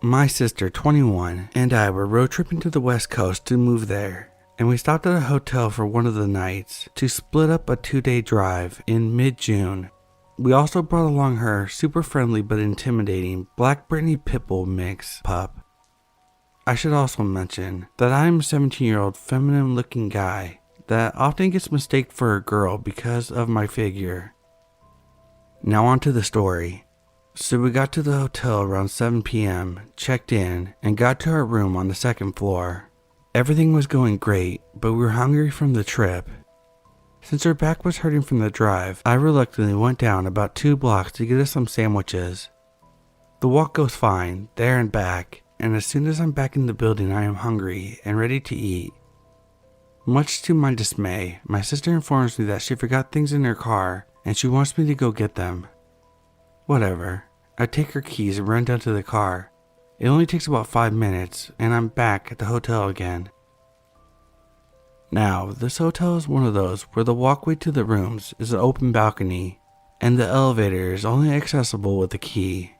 My sister, 21, and I were road tripping to the West Coast to move there, and we stopped at a hotel for one of the nights to split up a 2-day drive in mid-June. We also brought along her super friendly but intimidating Black Brittany Pitbull mix pup. I should also mention that I am a 17-year-old feminine looking guy that often gets mistaken for a girl because of my figure. Now on to the story. So we got to the hotel around 7 p.m., checked in, and got to our room on the second floor. Everything was going great, but we were hungry from the trip. Since our back was hurting from the drive, I reluctantly went down about 2 blocks to get us some sandwiches. The walk goes fine, there and back, and as soon as I'm back in the building I am hungry and ready to eat. Much to my dismay, my sister informs me that she forgot things in her car and she wants me to go get them. Whatever. I take her keys and run down to the car. It only takes about 5 minutes and I'm back at the hotel again. Now, this hotel is one of those where the walkway to the rooms is an open balcony and the elevator is only accessible with a key.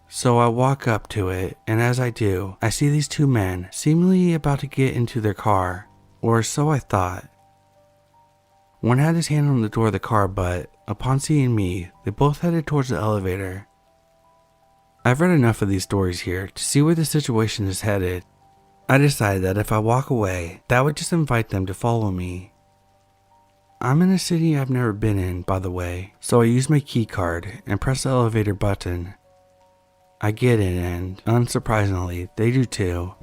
So I walk up to it, and as I do, I see these 2 men seemingly about to get into their car, or so I thought. One had his hand on the door of the car, but upon seeing me, they both headed towards the elevator. I've read enough of these stories here to see where the situation is headed. I decided that if I walk away, that would just invite them to follow me. I'm in a city I've never been in, by the way, so I use my key card and press the elevator button. I get in and, unsurprisingly, they do too.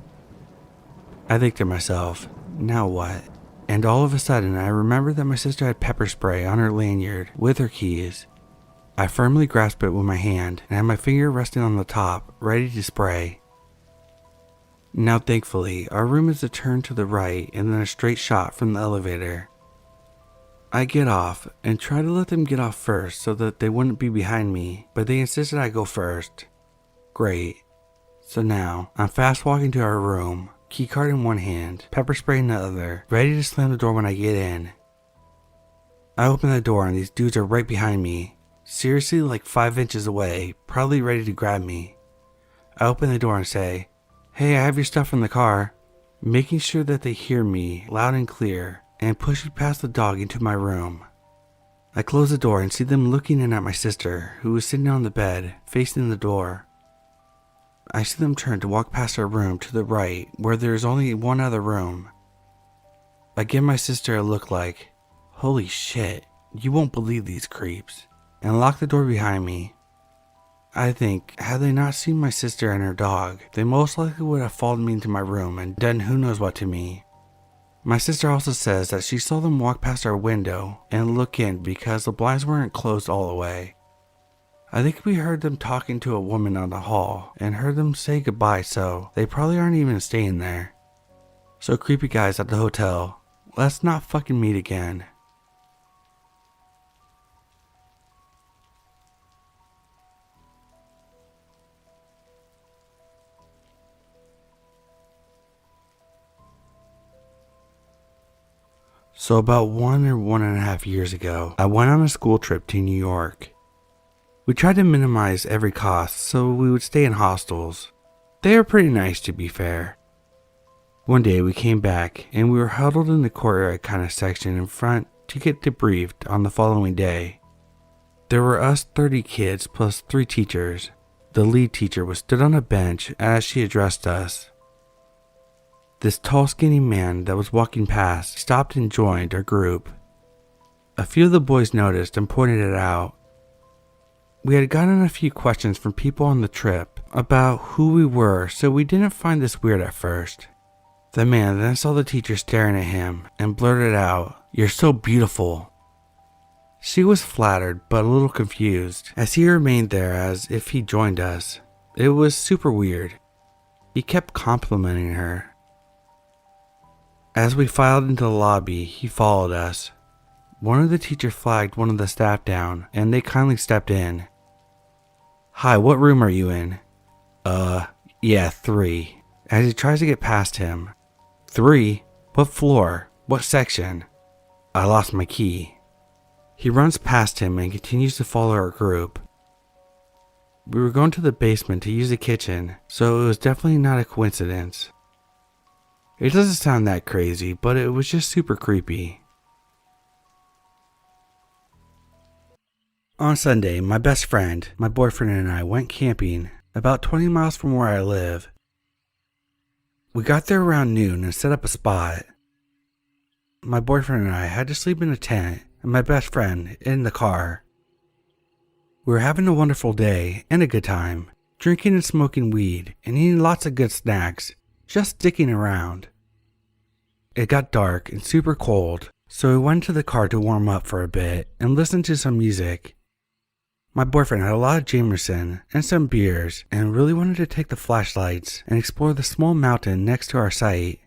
I think to myself, now what? And all of a sudden I remember that my sister had pepper spray on her lanyard with her keys. I firmly grasp it with my hand and have my finger resting on the top, ready to spray. Now thankfully, our room is a turn to the right and then a straight shot from the elevator. I get off and try to let them get off first so that they wouldn't be behind me, but they insisted I go first. Great. So now, I'm fast walking to our room, keycard in one hand, pepper spray in the other, ready to slam the door when I get in. I open the door and these dudes are right behind me, seriously like 5 inches away, probably ready to grab me. I open the door and say, "Hey, I have your stuff in the car," making sure that they hear me loud and clear, and pushing past the dog into my room. I close the door and see them looking in at my sister, who was sitting on the bed, facing the door. I see them turn to walk past our room to the right, where there is only one other room. I give my sister a look like, "Holy shit, you won't believe these creeps," and lock the door behind me. I think, had they not seen my sister and her dog, they most likely would have followed me into my room and done who knows what to me. My sister also says that she saw them walk past our window and look in because the blinds weren't closed all the way. I think we heard them talking to a woman on the hall and heard them say goodbye, so they probably aren't even staying there. So creepy guys at the hotel, let's not fucking meet again. So about 1 or 1.5 years ago, I went on a school trip to New York. We tried to minimize every cost, so we would stay in hostels. They were pretty nice, to be fair. One day we came back and we were huddled in the courtyard kind of section in front to get debriefed on the following day. There were us 30 kids plus 3 teachers. The lead teacher was stood on a bench as she addressed us. This tall skinny man that was walking past stopped and joined our group. A few of the boys noticed and pointed it out. We had gotten a few questions from people on the trip about who we were, so we didn't find this weird at first. The man then saw the teacher staring at him and blurted out, "You're so beautiful." She was flattered but a little confused as he remained there as if he joined us. It was super weird. He kept complimenting her. As we filed into the lobby, he followed us. One of the teachers flagged one of the staff down, and they kindly stepped in. "Hi, what room are you in?" Yeah, 3. As he tries to get past him. 3? What floor? What section? I lost my key. He runs past him and continues to follow our group. We were going to the basement to use the kitchen, so it was definitely not a coincidence. It doesn't sound that crazy, but it was just super creepy. On Sunday, my best friend, my boyfriend, and I went camping about 20 miles from where I live. We got there around noon and set up a spot. My boyfriend and I had to sleep in a tent, and my best friend in the car. We were having a wonderful day and a good time, drinking and smoking weed and eating lots of good snacks, just sticking around. It got dark and super cold, so we went to the car to warm up for a bit and listen to some music. My boyfriend had a lot of Jameson and some beers and really wanted to take the flashlights and explore the small mountain next to our site.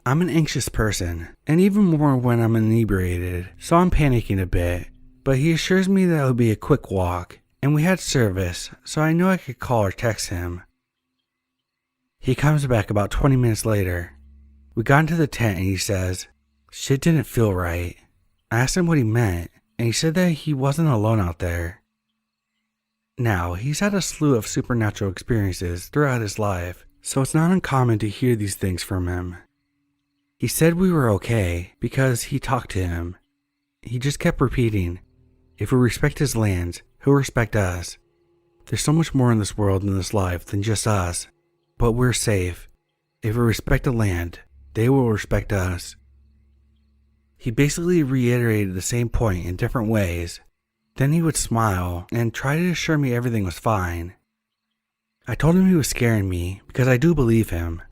I'm an anxious person, and even more when I'm inebriated, so I'm panicking a bit, but he assures me that it will be a quick walk, and we had service, so I knew I could call or text him. He comes back about 20 minutes later. We got into the tent and he says, "Shit didn't feel right." I asked him what he meant, and he said that he wasn't alone out there. Now, he's had a slew of supernatural experiences throughout his life, so it's not uncommon to hear these things from him. He said we were okay because he talked to him. He just kept repeating, if we respect his lands, he'll respect us. There's so much more in this world and this life than just us, but we're safe. If we respect the land, they will respect us. He basically reiterated the same point in different ways. Then he would smile and try to assure me everything was fine. I told him he was scaring me because I do believe him,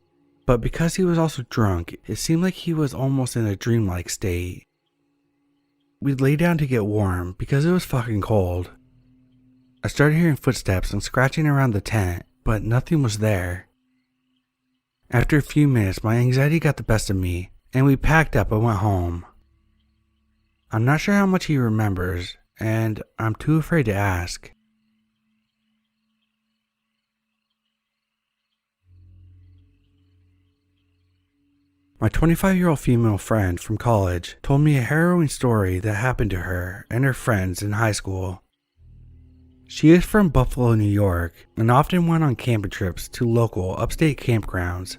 but because he was also drunk, it seemed like he was almost in a dreamlike state. We'd lay down to get warm because it was fucking cold. I started hearing footsteps and scratching around the tent, but nothing was there. After a few minutes, my anxiety got the best of me, and we packed up and went home. I'm not sure how much he remembers, and I'm too afraid to ask. My 25-year-old female friend from college told me a harrowing story that happened to her and her friends in high school. She is from Buffalo, New York, and often went on camping trips to local upstate campgrounds.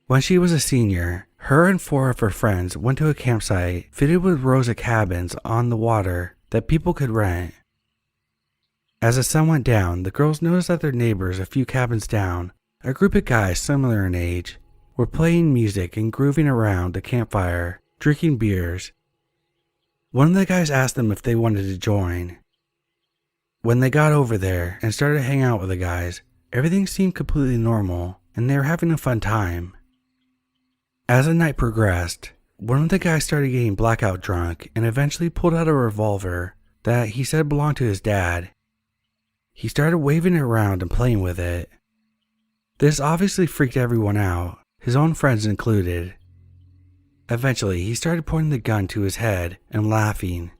When she was a senior, her and 4 of her friends went to a campsite fitted with rows of cabins on the water that people could rent. As the sun went down, the girls noticed that their neighbors a few cabins down, a group of guys similar in age, were playing music and grooving around the campfire, drinking beers. One of the guys asked them if they wanted to join. When they got over there and started hanging out with the guys, everything seemed completely normal, and they were having a fun time. As the night progressed, one of the guys started getting blackout drunk and eventually pulled out a revolver that he said belonged to his dad. He started waving it around and playing with it. This obviously freaked everyone out, his own friends included. Eventually, he started pointing the gun to his head and laughing,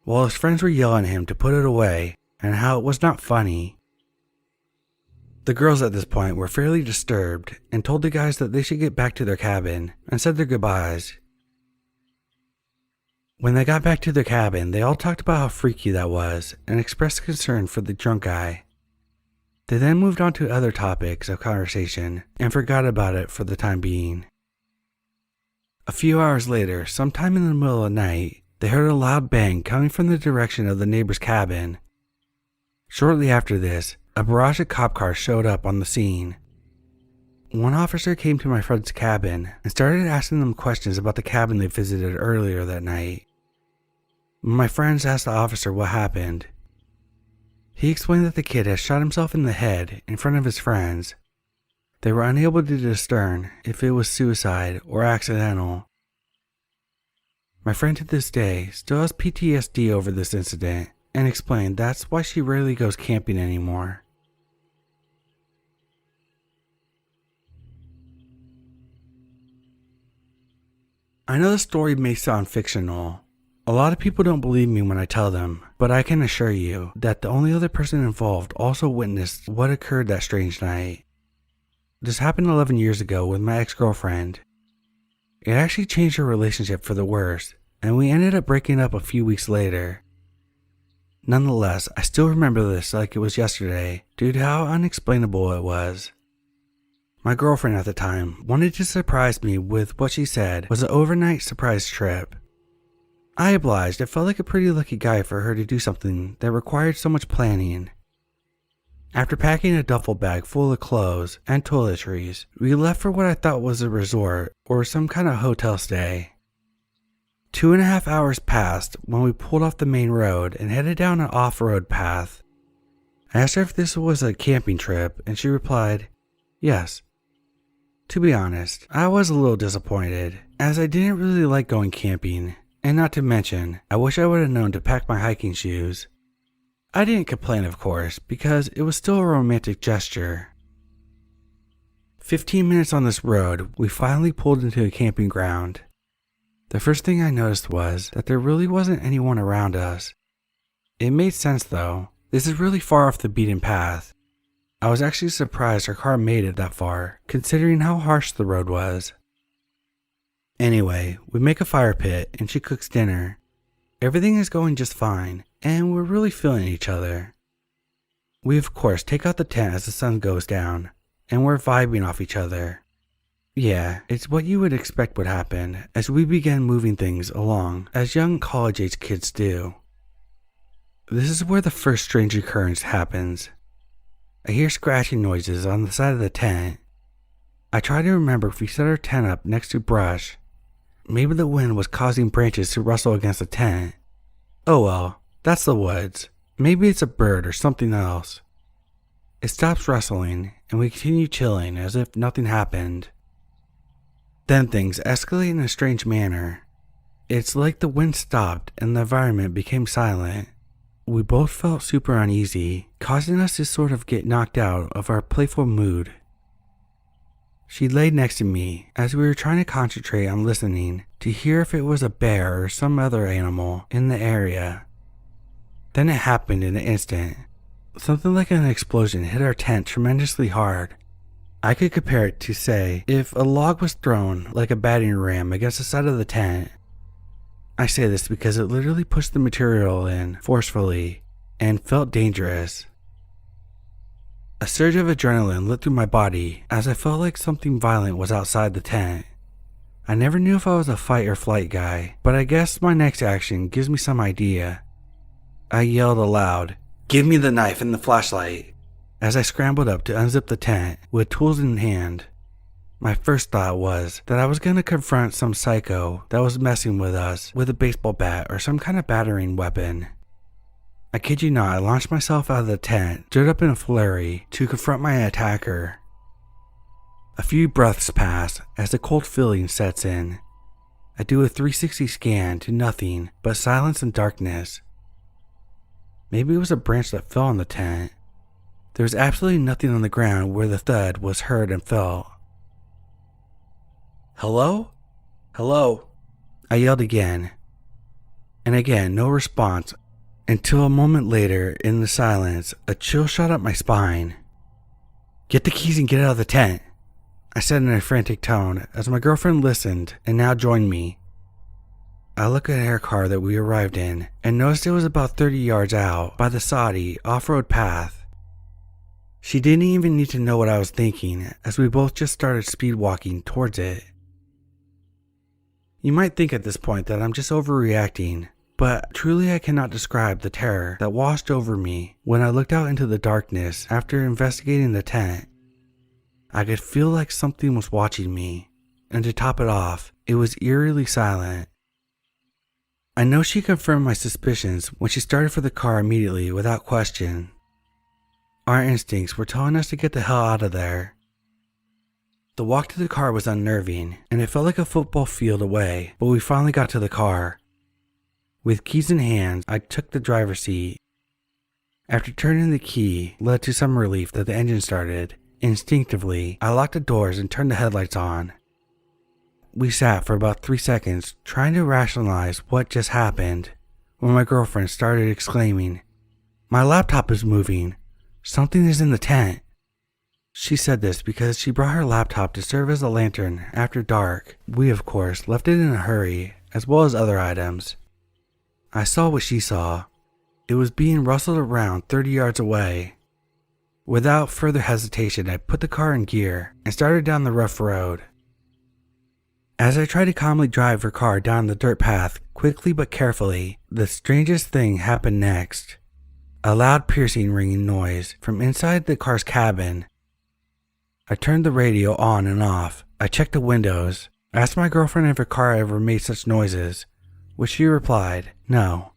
while his friends were yelling at him to put it away and how it was not funny. The girls at this point were fairly disturbed and told the guys that they should get back to their cabin and said their goodbyes. When they got back to their cabin, they all talked about how freaky that was and expressed concern for the drunk guy. They then moved on to other topics of conversation and forgot about it for the time being. A few hours later, sometime in the middle of the night, they heard a loud bang coming from the direction of the neighbor's cabin. Shortly after this, a barrage of cop cars showed up on the scene. One officer came to my friend's cabin and started asking them questions about the cabin they visited earlier that night. My friends asked the officer what happened. He explained that the kid had shot himself in the head in front of his friends. They were unable to discern if it was suicide or accidental. My friend to this day still has PTSD over this incident and explained that's why she rarely goes camping anymore. I know the story may sound fictional. A lot of people don't believe me when I tell them, but I can assure you that the only other person involved also witnessed what occurred that strange night. This happened 11 years ago with my ex-girlfriend. It actually changed our relationship for the worse, and we ended up breaking up a few weeks later. Nonetheless, I still remember this like it was yesterday due to how unexplainable it was. My girlfriend at the time wanted to surprise me with what she said was an overnight surprise trip. I obliged. It felt like a pretty lucky guy for her to do something that required so much planning. After packing a duffel bag full of clothes and toiletries, we left for what I thought was a resort or some kind of hotel stay. 2.5 hours passed when we pulled off the main road and headed down an off-road path. I asked her if this was a camping trip, and she replied, yes. To be honest, I was a little disappointed, as I didn't really like going camping, and not to mention, I wish I would have known to pack my hiking shoes. I didn't complain, of course, because it was still a romantic gesture. 15 minutes on this road, we finally pulled into a camping ground. The first thing I noticed was that there really wasn't anyone around us. It made sense though. This is really far off the beaten path. I was actually surprised our car made it that far, considering how harsh the road was. Anyway, we make a fire pit and she cooks dinner. Everything is going just fine, and we're really feeling each other. We of course take out the tent as the sun goes down, and we're vibing off each other. Yeah, it's what you would expect would happen as we began moving things along as young college-age kids do. This is where the first strange occurrence happens. I hear scratching noises on the side of the tent. I try to remember if we set our tent up next to brush. Maybe the wind was causing branches to rustle against the tent. Oh well, that's the woods. Maybe it's a bird or something else. It stops rustling and we continue chilling as if nothing happened. Then things escalate in a strange manner. It's like the wind stopped and the environment became silent. We both felt super uneasy, causing us to sort of get knocked out of our playful mood. She laid next to me as we were trying to concentrate on listening to hear if it was a bear or some other animal in the area. Then it happened in an instant. Something like an explosion hit our tent tremendously hard. I could compare it to, say, if a log was thrown like a battering ram against the side of the tent. I say this because it literally pushed the material in forcefully and felt dangerous. A surge of adrenaline lit through my body as I felt like something violent was outside the tent. I never knew if I was a fight or flight guy, but I guess my next action gives me some idea. I yelled aloud, "Give me the knife and the flashlight," as I scrambled up to unzip the tent with tools in hand. My first thought was that I was going to confront some psycho that was messing with us with a baseball bat or some kind of battering weapon. I kid you not, I launched myself out of the tent, stood up in a flurry to confront my attacker. A few breaths pass as the cold feeling sets in. I do a 360 scan to nothing but silence and darkness. Maybe it was a branch that fell on the tent. There was absolutely nothing on the ground where the thud was heard and felt. "Hello? Hello?" I yelled again. And again, no response, until a moment later, in the silence, a chill shot up my spine. "Get the keys and get out of the tent," I said in a frantic tone as my girlfriend listened and now joined me. I looked at her car that we arrived in and noticed it was about 30 yards out by the soddy off-road path. She didn't even need to know what I was thinking as we both just started speed walking towards it. You might think at this point that I'm just overreacting, but truly I cannot describe the terror that washed over me when I looked out into the darkness after investigating the tent. I could feel like something was watching me, and to top it off, it was eerily silent. I know she confirmed my suspicions when she started for the car immediately without question. Our instincts were telling us to get the hell out of there. The walk to the car was unnerving, and it felt like a football field away, but we finally got to the car. With keys in hand, I took the driver's seat. After turning the key led to some relief that the engine started, instinctively, I locked the doors and turned the headlights on. We sat for about 3 seconds trying to rationalize what just happened when my girlfriend started exclaiming, "My laptop is moving. Something is in the tent." She said this because she brought her laptop to serve as a lantern after dark. We, of course, left it in a hurry, as well as other items. I saw what she saw. It was being rustled around 30 yards away. Without further hesitation, I put the car in gear and started down the rough road. As I tried to calmly drive her car down the dirt path, quickly but carefully, the strangest thing happened next. A loud piercing ringing noise from inside the car's cabin. I turned the radio on and off. I checked the windows. I asked my girlfriend if her car ever made such noises, which she replied, no.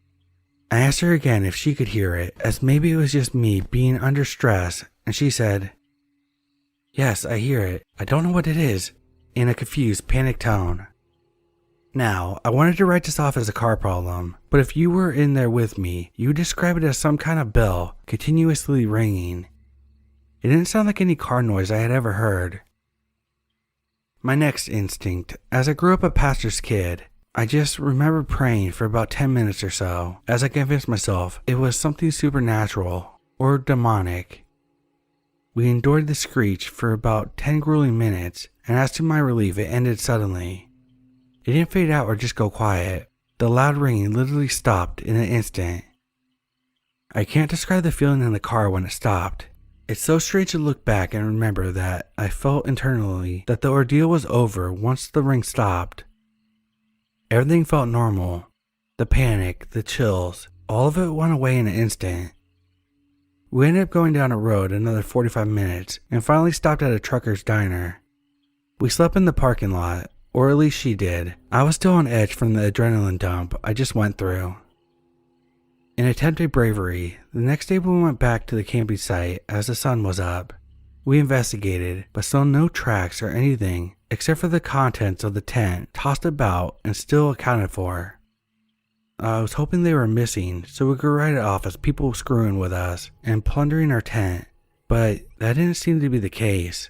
I asked her again if she could hear it, as maybe it was just me being under stress, and she said, "Yes, I hear it. I don't know what it is," in a confused, panicked tone. Now, I wanted to write this off as a car problem, but if you were in there with me, you would describe it as some kind of bell continuously ringing. It didn't sound like any car noise I had ever heard. My next instinct, as I grew up a pastor's kid, I just remember praying for about 10 minutes or so, as I convinced myself it was something supernatural or demonic. We endured the screech for about 10 grueling minutes, and as to my relief, it ended suddenly. It didn't fade out or just go quiet. The loud ringing literally stopped in an instant. I can't describe the feeling in the car when it stopped. It's so strange to look back and remember that I felt internally that the ordeal was over once the ring stopped. Everything felt normal. The panic, the chills, all of it went away in an instant. We ended up going down a road another 45 minutes and finally stopped at a trucker's diner. We slept in the parking lot, or at least she did. I was still on edge from the adrenaline dump I just went through. In attempted bravery, the next day we went back to the camping site as the sun was up. We investigated, but saw no tracks or anything except for the contents of the tent tossed about and still accounted for. I was hoping they were missing so we could write it off as people screwing with us and plundering our tent, but that didn't seem to be the case.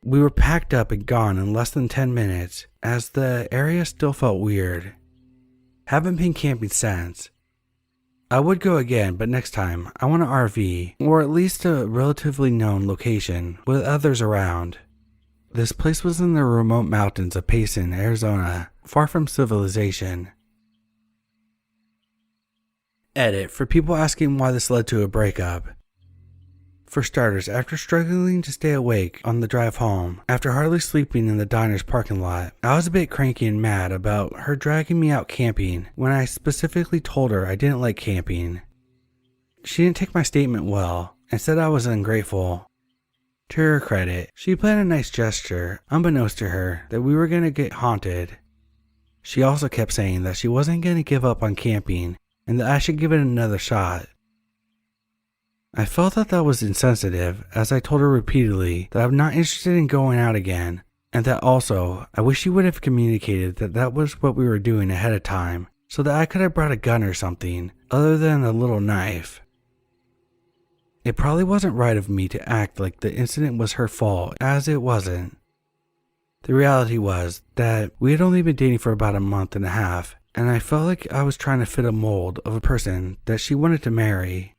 We were packed up and gone in less than 10 minutes as the area still felt weird. Haven't been camping since. I would go again, but next time I want an RV, or at least a relatively known location with others around. This place was in the remote mountains of Payson, Arizona, far from civilization. Edit for people asking why this led to a breakup. For starters, after struggling to stay awake on the drive home, after hardly sleeping in the diner's parking lot, I was a bit cranky and mad about her dragging me out camping when I specifically told her I didn't like camping. She didn't take my statement well and said I was ungrateful. To her credit, she planned a nice gesture, unbeknownst to her, that we were going to get haunted. She also kept saying that she wasn't going to give up on camping and that I should give it another shot. I felt that was insensitive, as I told her repeatedly that I'm not interested in going out again, and that also I wish she would have communicated that was what we were doing ahead of time, so that I could have brought a gun or something, other than a little knife. It probably wasn't right of me to act like the incident was her fault, as it wasn't. The reality was that we had only been dating for about a month and a half, and I felt like I was trying to fit a mold of a person that she wanted to marry.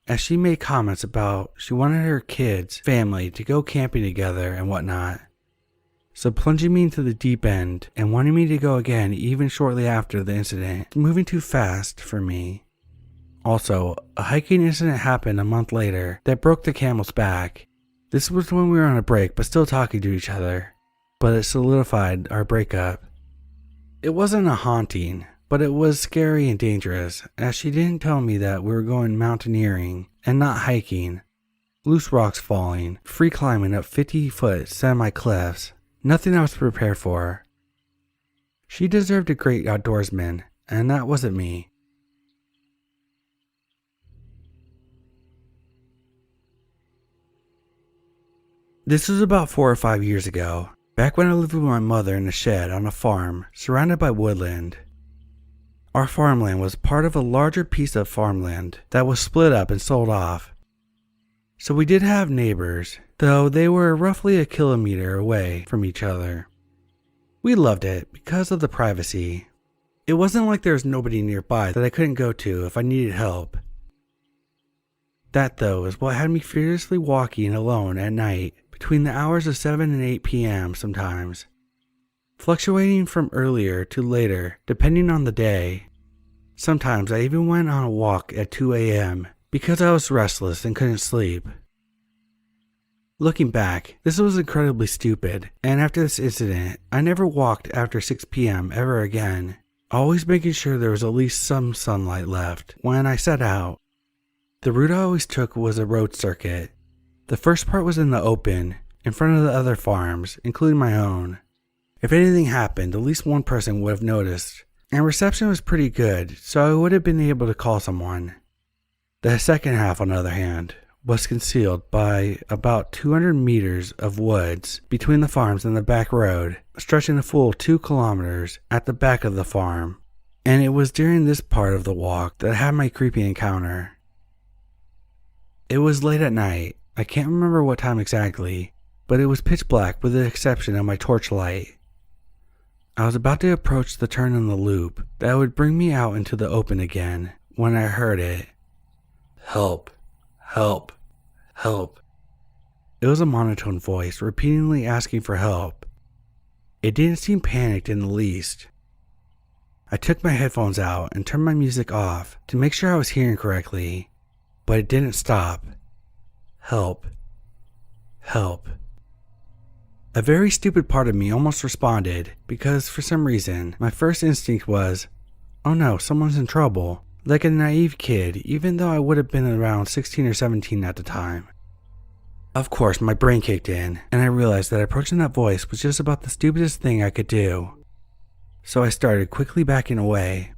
As she made comments about she wanted her kids, family to go camping together and whatnot. So plunging me into the deep end and wanting me to go again even shortly after the incident, moving too fast for me. Also, a hiking incident happened a month later that broke the camel's back. This was when we were on a break but still talking to each other, but it solidified our breakup. It wasn't a haunting, but it was scary and dangerous, as she didn't tell me that we were going mountaineering and not hiking. Loose rocks falling, free climbing up 50-foot semi-cliffs, nothing I was prepared for. She deserved a great outdoorsman, and that wasn't me. This was about 4 or 5 years ago, back when I lived with my mother in a shed on a farm surrounded by woodland. Our farmland was part of a larger piece of farmland that was split up and sold off. So we did have neighbors, though they were roughly a kilometer away from each other. We loved it because of the privacy. It wasn't like there was nobody nearby that I couldn't go to if I needed help. That, though, is what had me fearlessly walking alone at night between the hours of 7 and 8 p.m. sometimes, fluctuating from earlier to later depending on the day. Sometimes I even went on a walk at 2 a.m. because I was restless and couldn't sleep. Looking back, this was incredibly stupid, and after this incident, I never walked after 6 p.m. ever again, always making sure there was at least some sunlight left when I set out. The route I always took was a road circuit. The first part was in the open, in front of the other farms, including my own. If anything happened, at least one person would have noticed, and reception was pretty good, so I would have been able to call someone. The second half, on the other hand, was concealed by about 200 meters of woods between the farms and the back road, stretching a full 2 kilometers at the back of the farm, and it was during this part of the walk that I had my creepy encounter. It was late at night. I can't remember what time exactly, but it was pitch black with the exception of my torchlight. I was about to approach the turn in the loop that would bring me out into the open again when I heard it. Help, help, help. It was a monotone voice repeatedly asking for help. It didn't seem panicked in the least. I took my headphones out and turned my music off to make sure I was hearing correctly, but it didn't stop. Help, help. A very stupid part of me almost responded because for some reason my first instinct was, oh no, someone's in trouble, like a naive kid, even though I would have been around 16 or 17 at the time. Of course, my brain kicked in, and I realized that approaching that voice was just about the stupidest thing I could do. So I started quickly backing away.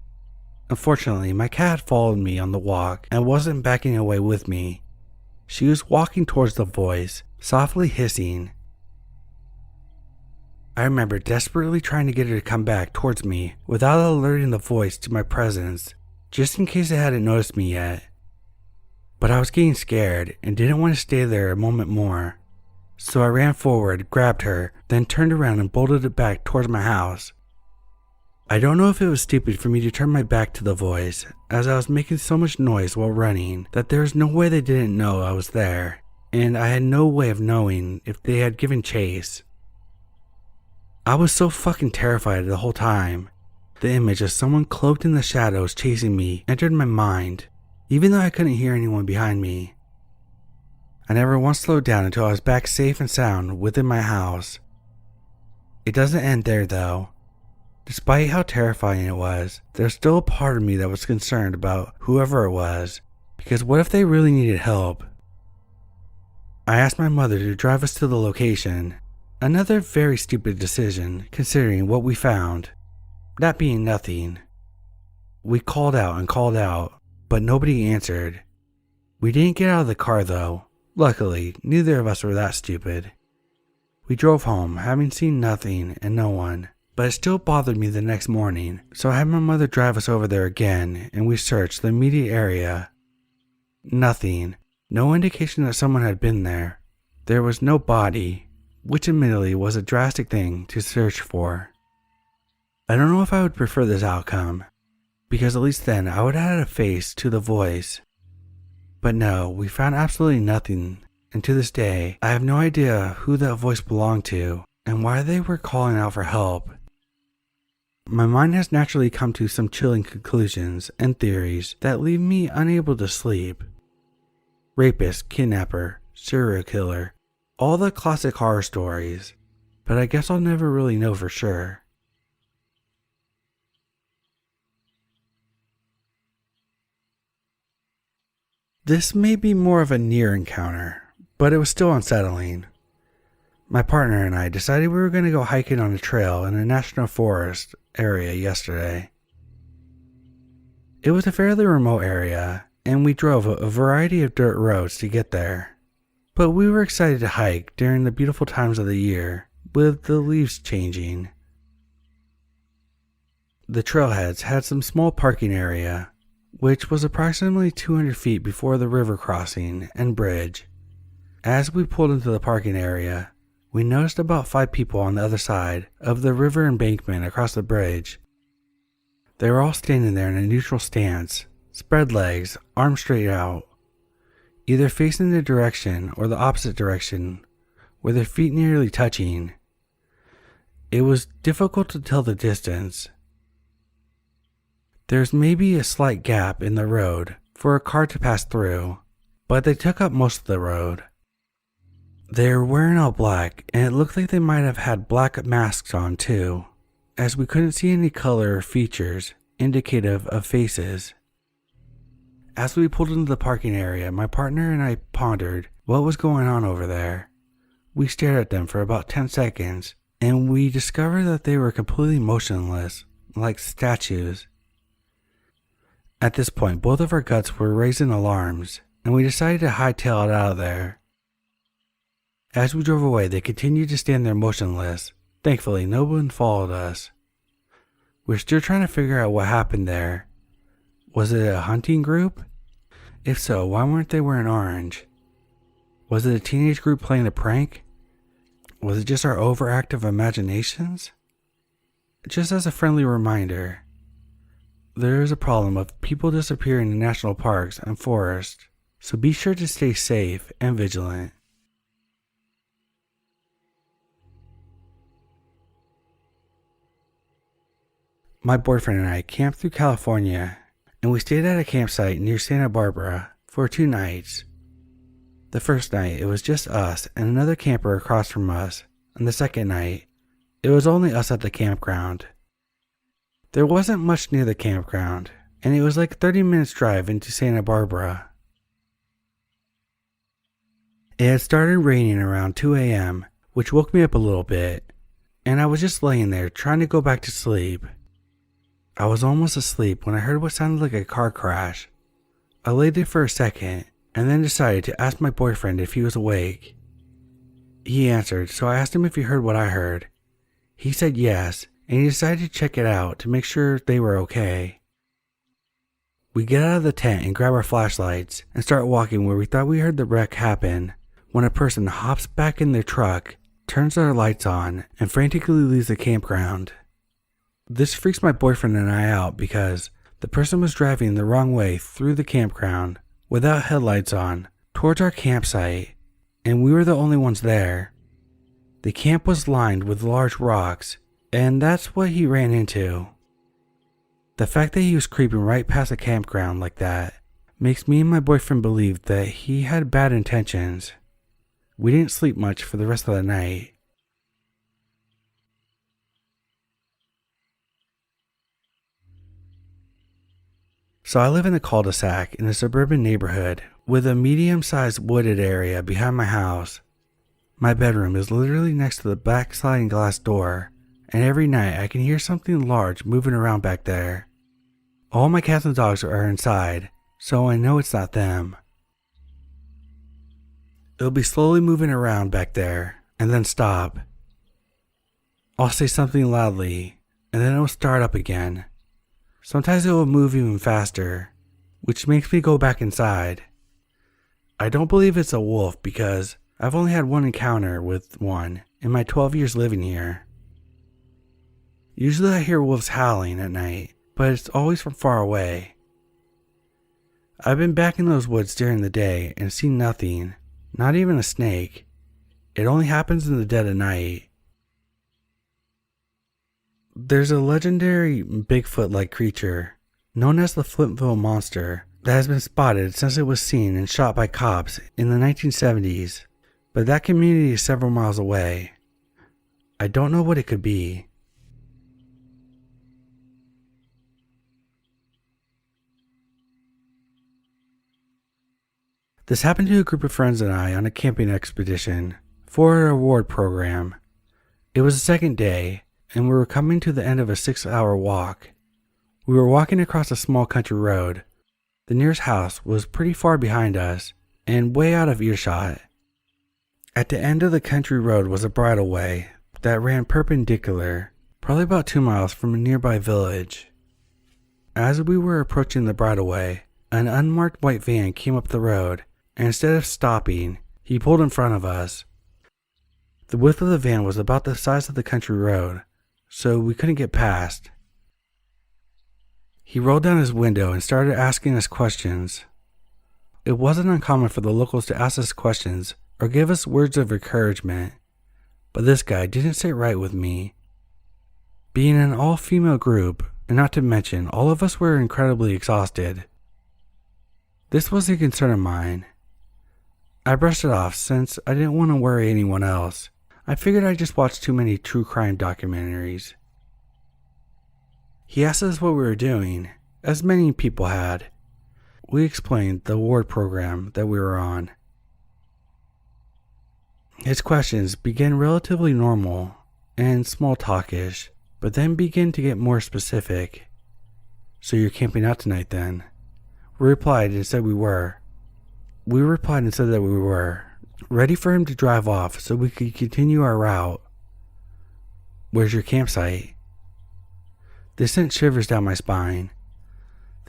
Unfortunately, my cat followed me on the walk and wasn't backing away with me. She was walking towards the voice, softly hissing. I remember desperately trying to get her to come back towards me without alerting the voice to my presence, just in case it hadn't noticed me yet. But I was getting scared and didn't want to stay there a moment more, so I ran forward, grabbed her, then turned around and bolted it back towards my house. I don't know if it was stupid for me to turn my back to the voice, as I was making so much noise while running that there was no way they didn't know I was there, and I had no way of knowing if they had given chase. I was so fucking terrified the whole time. The image of someone cloaked in the shadows chasing me entered my mind, even though I couldn't hear anyone behind me. I never once slowed down until I was back safe and sound within my house. It doesn't end there though. Despite how terrifying it was, there's still a part of me that was concerned about whoever it was, because what if they really needed help? I asked my mother to drive us to the location, another very stupid decision considering what we found, that being nothing. We called out, but nobody answered. We didn't get out of the car though. Luckily, neither of us were that stupid. We drove home, having seen nothing and no one. But it still bothered me the next morning, so I had my mother drive us over there again, and we searched the immediate area. Nothing. No indication that someone had been there. There was no body, which admittedly was a drastic thing to search for. I don't know if I would prefer this outcome, because at least then I would have had a face to the voice. But no, we found absolutely nothing, and to this day, I have no idea who that voice belonged to, and why they were calling out for help. My mind has naturally come to some chilling conclusions and theories that leave me unable to sleep. Rapist, kidnapper, serial killer, all the classic horror stories, but I guess I'll never really know for sure. This may be more of a near encounter, but it was still unsettling. My partner and I decided we were going to go hiking on a trail in a national forest area yesterday. It was a fairly remote area, and we drove a variety of dirt roads to get there. But we were excited to hike during the beautiful times of the year, with the leaves changing. The trailheads had some small parking area, which was approximately 200 feet before the river crossing and bridge. As we pulled into the parking area, we noticed about 5 people on the other side of the river embankment across the bridge. They were all standing there in a neutral stance, spread legs, arms straight out, either facing the direction or the opposite direction, with their feet nearly touching. It was difficult to tell the distance. There's maybe a slight gap in the road for a car to pass through, but they took up most of the road. They were wearing all black, and it looked like they might have had black masks on too, as we couldn't see any color or features indicative of faces. As we pulled into the parking area, my partner and I pondered what was going on over there. We stared at them for about 10 seconds, and we discovered that they were completely motionless, like statues. At this point, both of our guts were raising alarms, and we decided to hightail it out of there. As we drove away, they continued to stand there motionless. Thankfully, no one followed us. We're still trying to figure out what happened there. Was it a hunting group? If so, why weren't they wearing orange? Was it a teenage group playing a prank? Was it just our overactive imaginations? Just as a friendly reminder, there is a problem of people disappearing in national parks and forests, so be sure to stay safe and vigilant. My boyfriend and I camped through California, and we stayed at a campsite near Santa Barbara for 2 nights. The first night, it was just us and another camper across from us, and the second night, it was only us at the campground. There wasn't much near the campground, and it was like a 30 minutes drive into Santa Barbara. It had started raining around 2 a.m., which woke me up a little bit, and I was just laying there trying to go back to sleep. I was almost asleep when I heard what sounded like a car crash. I lay there for a second and then decided to ask my boyfriend if he was awake. He answered, so I asked him if he heard what I heard. He said yes, and he decided to check it out to make sure they were okay. We get out of the tent and grab our flashlights and start walking where we thought we heard the wreck happen, when a person hops back in their truck, turns their lights on, and frantically leaves the campground. This freaks my boyfriend and I out because the person was driving the wrong way through the campground without headlights on towards our campsite, and we were the only ones there. The camp was lined with large rocks, and that's what he ran into. The fact that he was creeping right past the campground like that makes me and my boyfriend believe that he had bad intentions. We didn't sleep much for the rest of the night. So I live in a cul-de-sac in a suburban neighborhood with a medium-sized wooded area behind my house. My bedroom is literally next to the back sliding glass door, and every night I can hear something large moving around back there. All my cats and dogs are inside, so I know it's not them. It'll be slowly moving around back there, and then stop. I'll say something loudly, and then it'll start up again. Sometimes it will move even faster, which makes me go back inside. I don't believe it's a wolf because I've only had one encounter with one in my 12 years living here. Usually I hear wolves howling at night, but it's always from far away. I've been back in those woods during the day and seen nothing, not even a snake. It only happens in the dead of night. There's a legendary Bigfoot-like creature, known as the Flintville Monster, that has been spotted since it was seen and shot by cops in the 1970s, but that community is several miles away. I don't know what it could be. This happened to a group of friends and I on a camping expedition for a reward program. It was the second day, and we were coming to the end of a 6-hour walk. We were walking across a small country road. The nearest house was pretty far behind us and way out of earshot. At the end of the country road was a bridleway that ran perpendicular, probably about 2 miles from a nearby village. As we were approaching the bridleway, an unmarked white van came up the road, and instead of stopping, he pulled in front of us. The width of the van was about the size of the country road, so we couldn't get past. He rolled down his window and started asking us questions. It wasn't uncommon for the locals to ask us questions or give us words of encouragement, but this guy didn't sit right with me. Being an all-female group, and not to mention all of us were incredibly exhausted. This was a concern of mine. I brushed it off since I didn't want to worry anyone else. I figured I just watched too many true crime documentaries. He asked us what we were doing, as many people had. We explained the award program that we were on. His questions began relatively normal and small talkish, but then began to get more specific. So you're camping out tonight then? We replied and said we were. Ready for him to drive off so we could continue our route. Where's your campsite? This sent shivers down my spine.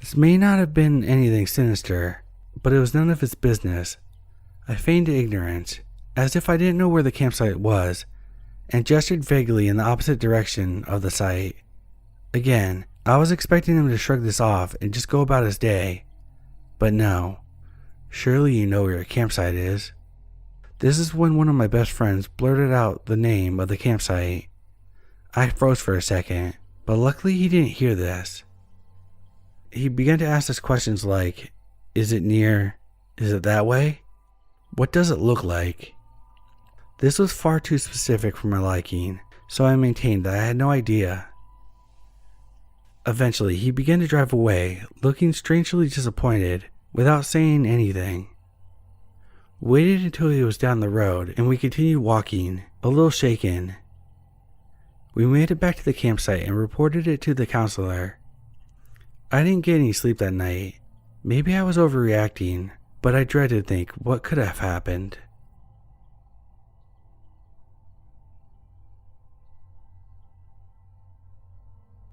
This may not have been anything sinister, but it was none of his business. I feigned ignorance, as if I didn't know where the campsite was, and gestured vaguely in the opposite direction of the site. Again, I was expecting him to shrug this off and just go about his day. But no. Surely you know where your campsite is. This is when one of my best friends blurted out the name of the campsite. I froze for a second, but luckily he didn't hear this. He began to ask us questions like, is it near? Is it that way? What does it look like? This was far too specific for my liking, so I maintained that I had no idea. Eventually, he began to drive away, looking strangely disappointed, without saying anything. We waited until he was down the road, and we continued walking, a little shaken. We made it back to the campsite and reported it to the counselor. I didn't get any sleep that night. Maybe I was overreacting, but I dreaded to think what could have happened.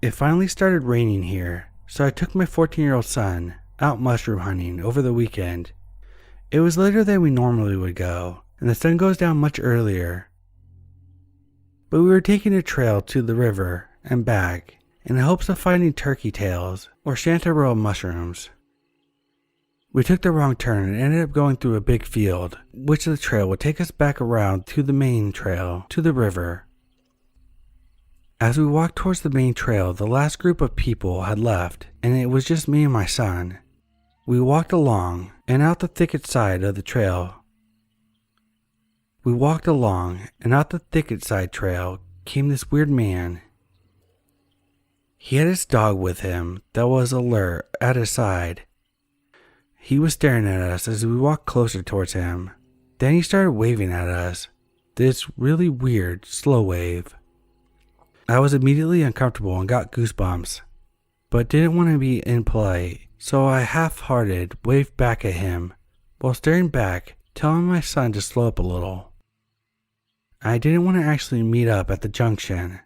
It finally started raining here, so I took my 14-year-old son out mushroom hunting over the weekend. It was later than we normally would go, and the sun goes down much earlier. But we were taking a trail to the river and back in the hopes of finding turkey tails or chanterelle mushrooms. We took the wrong turn and ended up going through a big field, which the trail would take us back around to the main trail, to the river. As we walked towards the main trail, the last group of people had left, and it was just me and my son. We walked along and out the thicket side trail came this weird man. He had his dog with him that was alert at his side. He was staring at us as we walked closer towards him. Then he started waving at us, this really weird, slow wave. I was immediately uncomfortable and got goosebumps, but didn't want to be impolite, so I half-hearted waved back at him, while staring back, telling my son to slow up a little. I didn't want to actually meet up at the junction.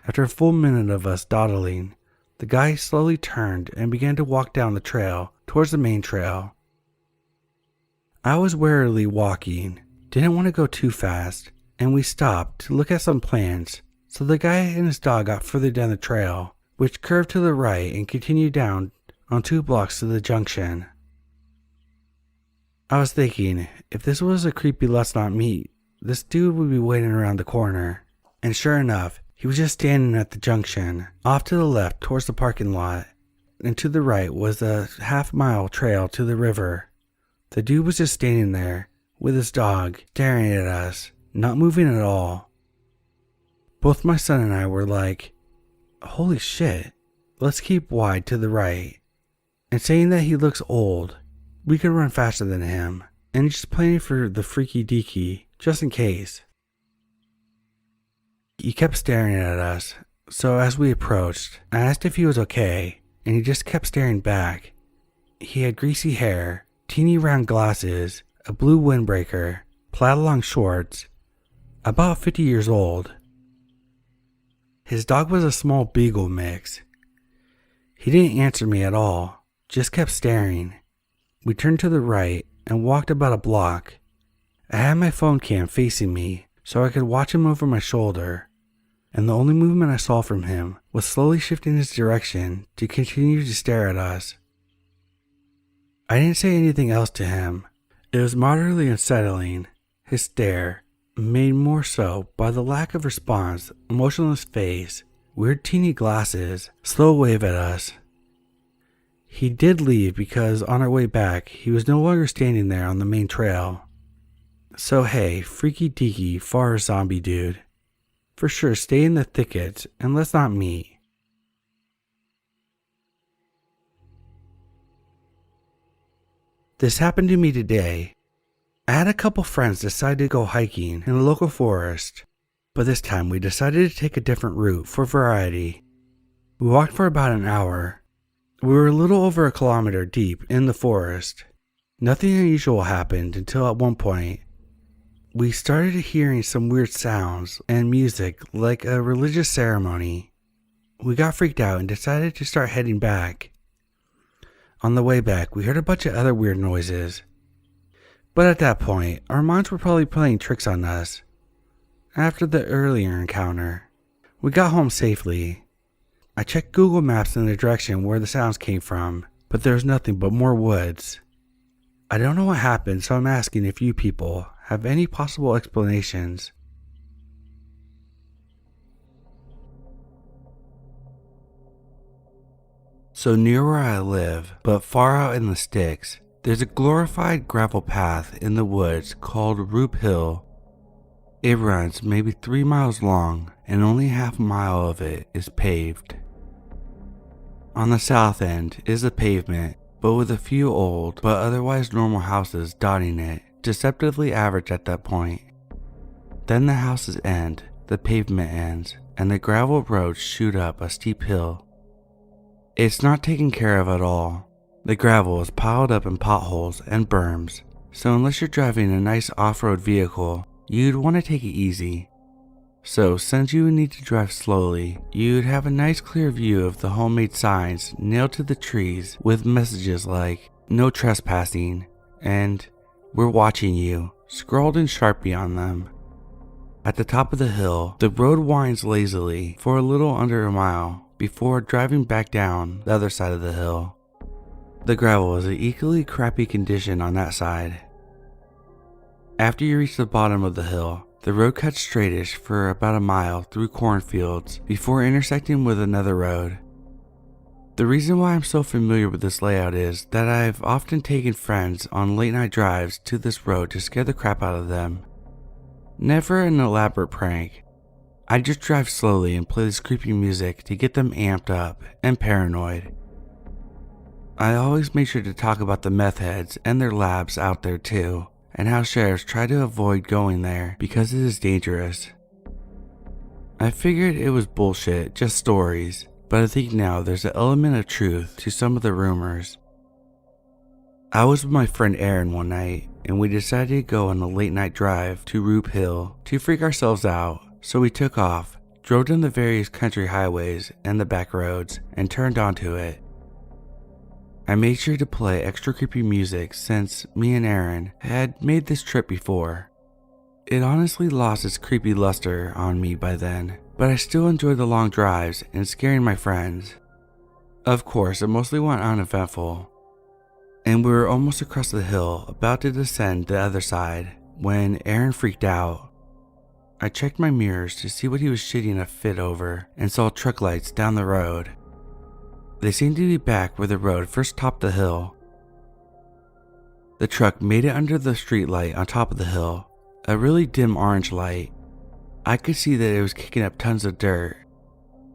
After a full minute of us dawdling, the guy slowly turned and began to walk down the trail towards the main trail. I was warily walking, didn't want to go too fast, and we stopped to look at some plants, so the guy and his dog got further down the trail, which curved to the right and continued down on 2 blocks to the junction. I was thinking, if this was a creepy let's not meet, this dude would be waiting around the corner. And sure enough, he was just standing at the junction, off to the left towards the parking lot, and to the right was a half-mile trail to the river. The dude was just standing there, with his dog, staring at us, not moving at all. Both my son and I were like, holy shit, let's keep wide to the right. And saying that he looks old, we could run faster than him, and just planning for the freaky deaky, just in case. He kept staring at us, so as we approached, I asked if he was okay, and he just kept staring back. He had greasy hair, teeny round glasses, a blue windbreaker, plaid-along shorts, about 50 years old. His dog was a small beagle mix. He didn't answer me at all, just kept staring. We turned to the right and walked about a block. I had my phone cam facing me, so I could watch him over my shoulder, and the only movement I saw from him was slowly shifting his direction to continue to stare at us. I didn't say anything else to him. It was moderately unsettling, his stare, made more so by the lack of response, emotionless face, weird teeny glasses, slow wave at us. He did leave because on our way back, he was no longer standing there on the main trail. So hey, freaky deaky forest zombie dude, for sure stay in the thickets and let's not meet. This happened to me today. I had a couple friends decide to go hiking in a local forest, but this time we decided to take a different route for variety. We walked for about an hour. We were a little over a kilometer deep in the forest. Nothing unusual happened until at one point, we started hearing some weird sounds and music like a religious ceremony. We got freaked out and decided to start heading back. On the way back, we heard a bunch of other weird noises. But at that point, our minds were probably playing tricks on us. After the earlier encounter, we got home safely. I checked Google Maps in the direction where the sounds came from, but there was nothing but more woods. I don't know what happened, so I'm asking if you people have any possible explanations. So near where I live, but far out in the sticks, there's a glorified gravel path in the woods called Roop Hill. It runs maybe 3 miles long and only half a mile of it is paved. On the south end is a pavement, but with a few old but otherwise normal houses dotting it, deceptively average at that point. Then the houses end, the pavement ends, and the gravel roads shoot up a steep hill. It's not taken care of at all. The gravel is piled up in potholes and berms, so unless you're driving a nice off-road vehicle, you'd want to take it easy. So since you would need to drive slowly, you'd have a nice clear view of the homemade signs nailed to the trees with messages like, "No trespassing," and "We're watching you," scrawled in Sharpie on them. At the top of the hill, the road winds lazily for a little under a mile before driving back down the other side of the hill. The gravel is in equally crappy condition on that side. After you reach the bottom of the hill, the road cuts straightish for about a mile through cornfields before intersecting with another road. The reason why I'm so familiar with this layout is that I've often taken friends on late night drives to this road to scare the crap out of them. Never an elaborate prank. I just drive slowly and play this creepy music to get them amped up and paranoid. I always make sure to talk about the meth heads and their labs out there too, and how sheriffs try to avoid going there because it is dangerous. I figured it was bullshit, just stories, but I think now there's an element of truth to some of the rumors. I was with my friend Aaron one night, and we decided to go on a late night drive to Roop Hill to freak ourselves out, so we took off, drove down the various country highways and the back roads, and turned onto it. I made sure to play extra creepy music since me and Aaron had made this trip before. It honestly lost its creepy luster on me by then, but I still enjoyed the long drives and scaring my friends. Of course, it mostly went uneventful, and we were almost across the hill, about to descend the other side, when Aaron freaked out. I checked my mirrors to see what he was shitting a fit over and saw truck lights down the road. They seemed to be back where the road first topped the hill. The truck made it under the street light on top of the hill, a really dim orange light. I could see that it was kicking up tons of dirt.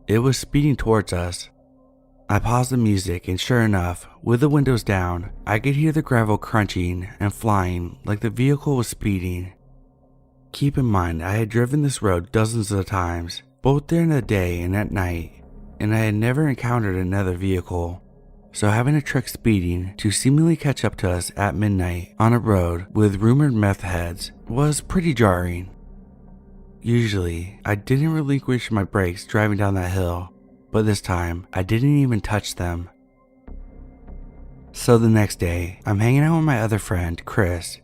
It was speeding towards us. I paused the music and sure enough, with the windows down, I could hear the gravel crunching and flying like the vehicle was speeding. Keep in mind, I had driven this road dozens of times, both during the day and at night, and I had never encountered another vehicle, so having a truck speeding to seemingly catch up to us at midnight on a road with rumored meth heads was pretty jarring. Usually, I didn't relinquish my brakes driving down that hill, but this time, I didn't even touch them. So the next day, I'm hanging out with my other friend, Chris.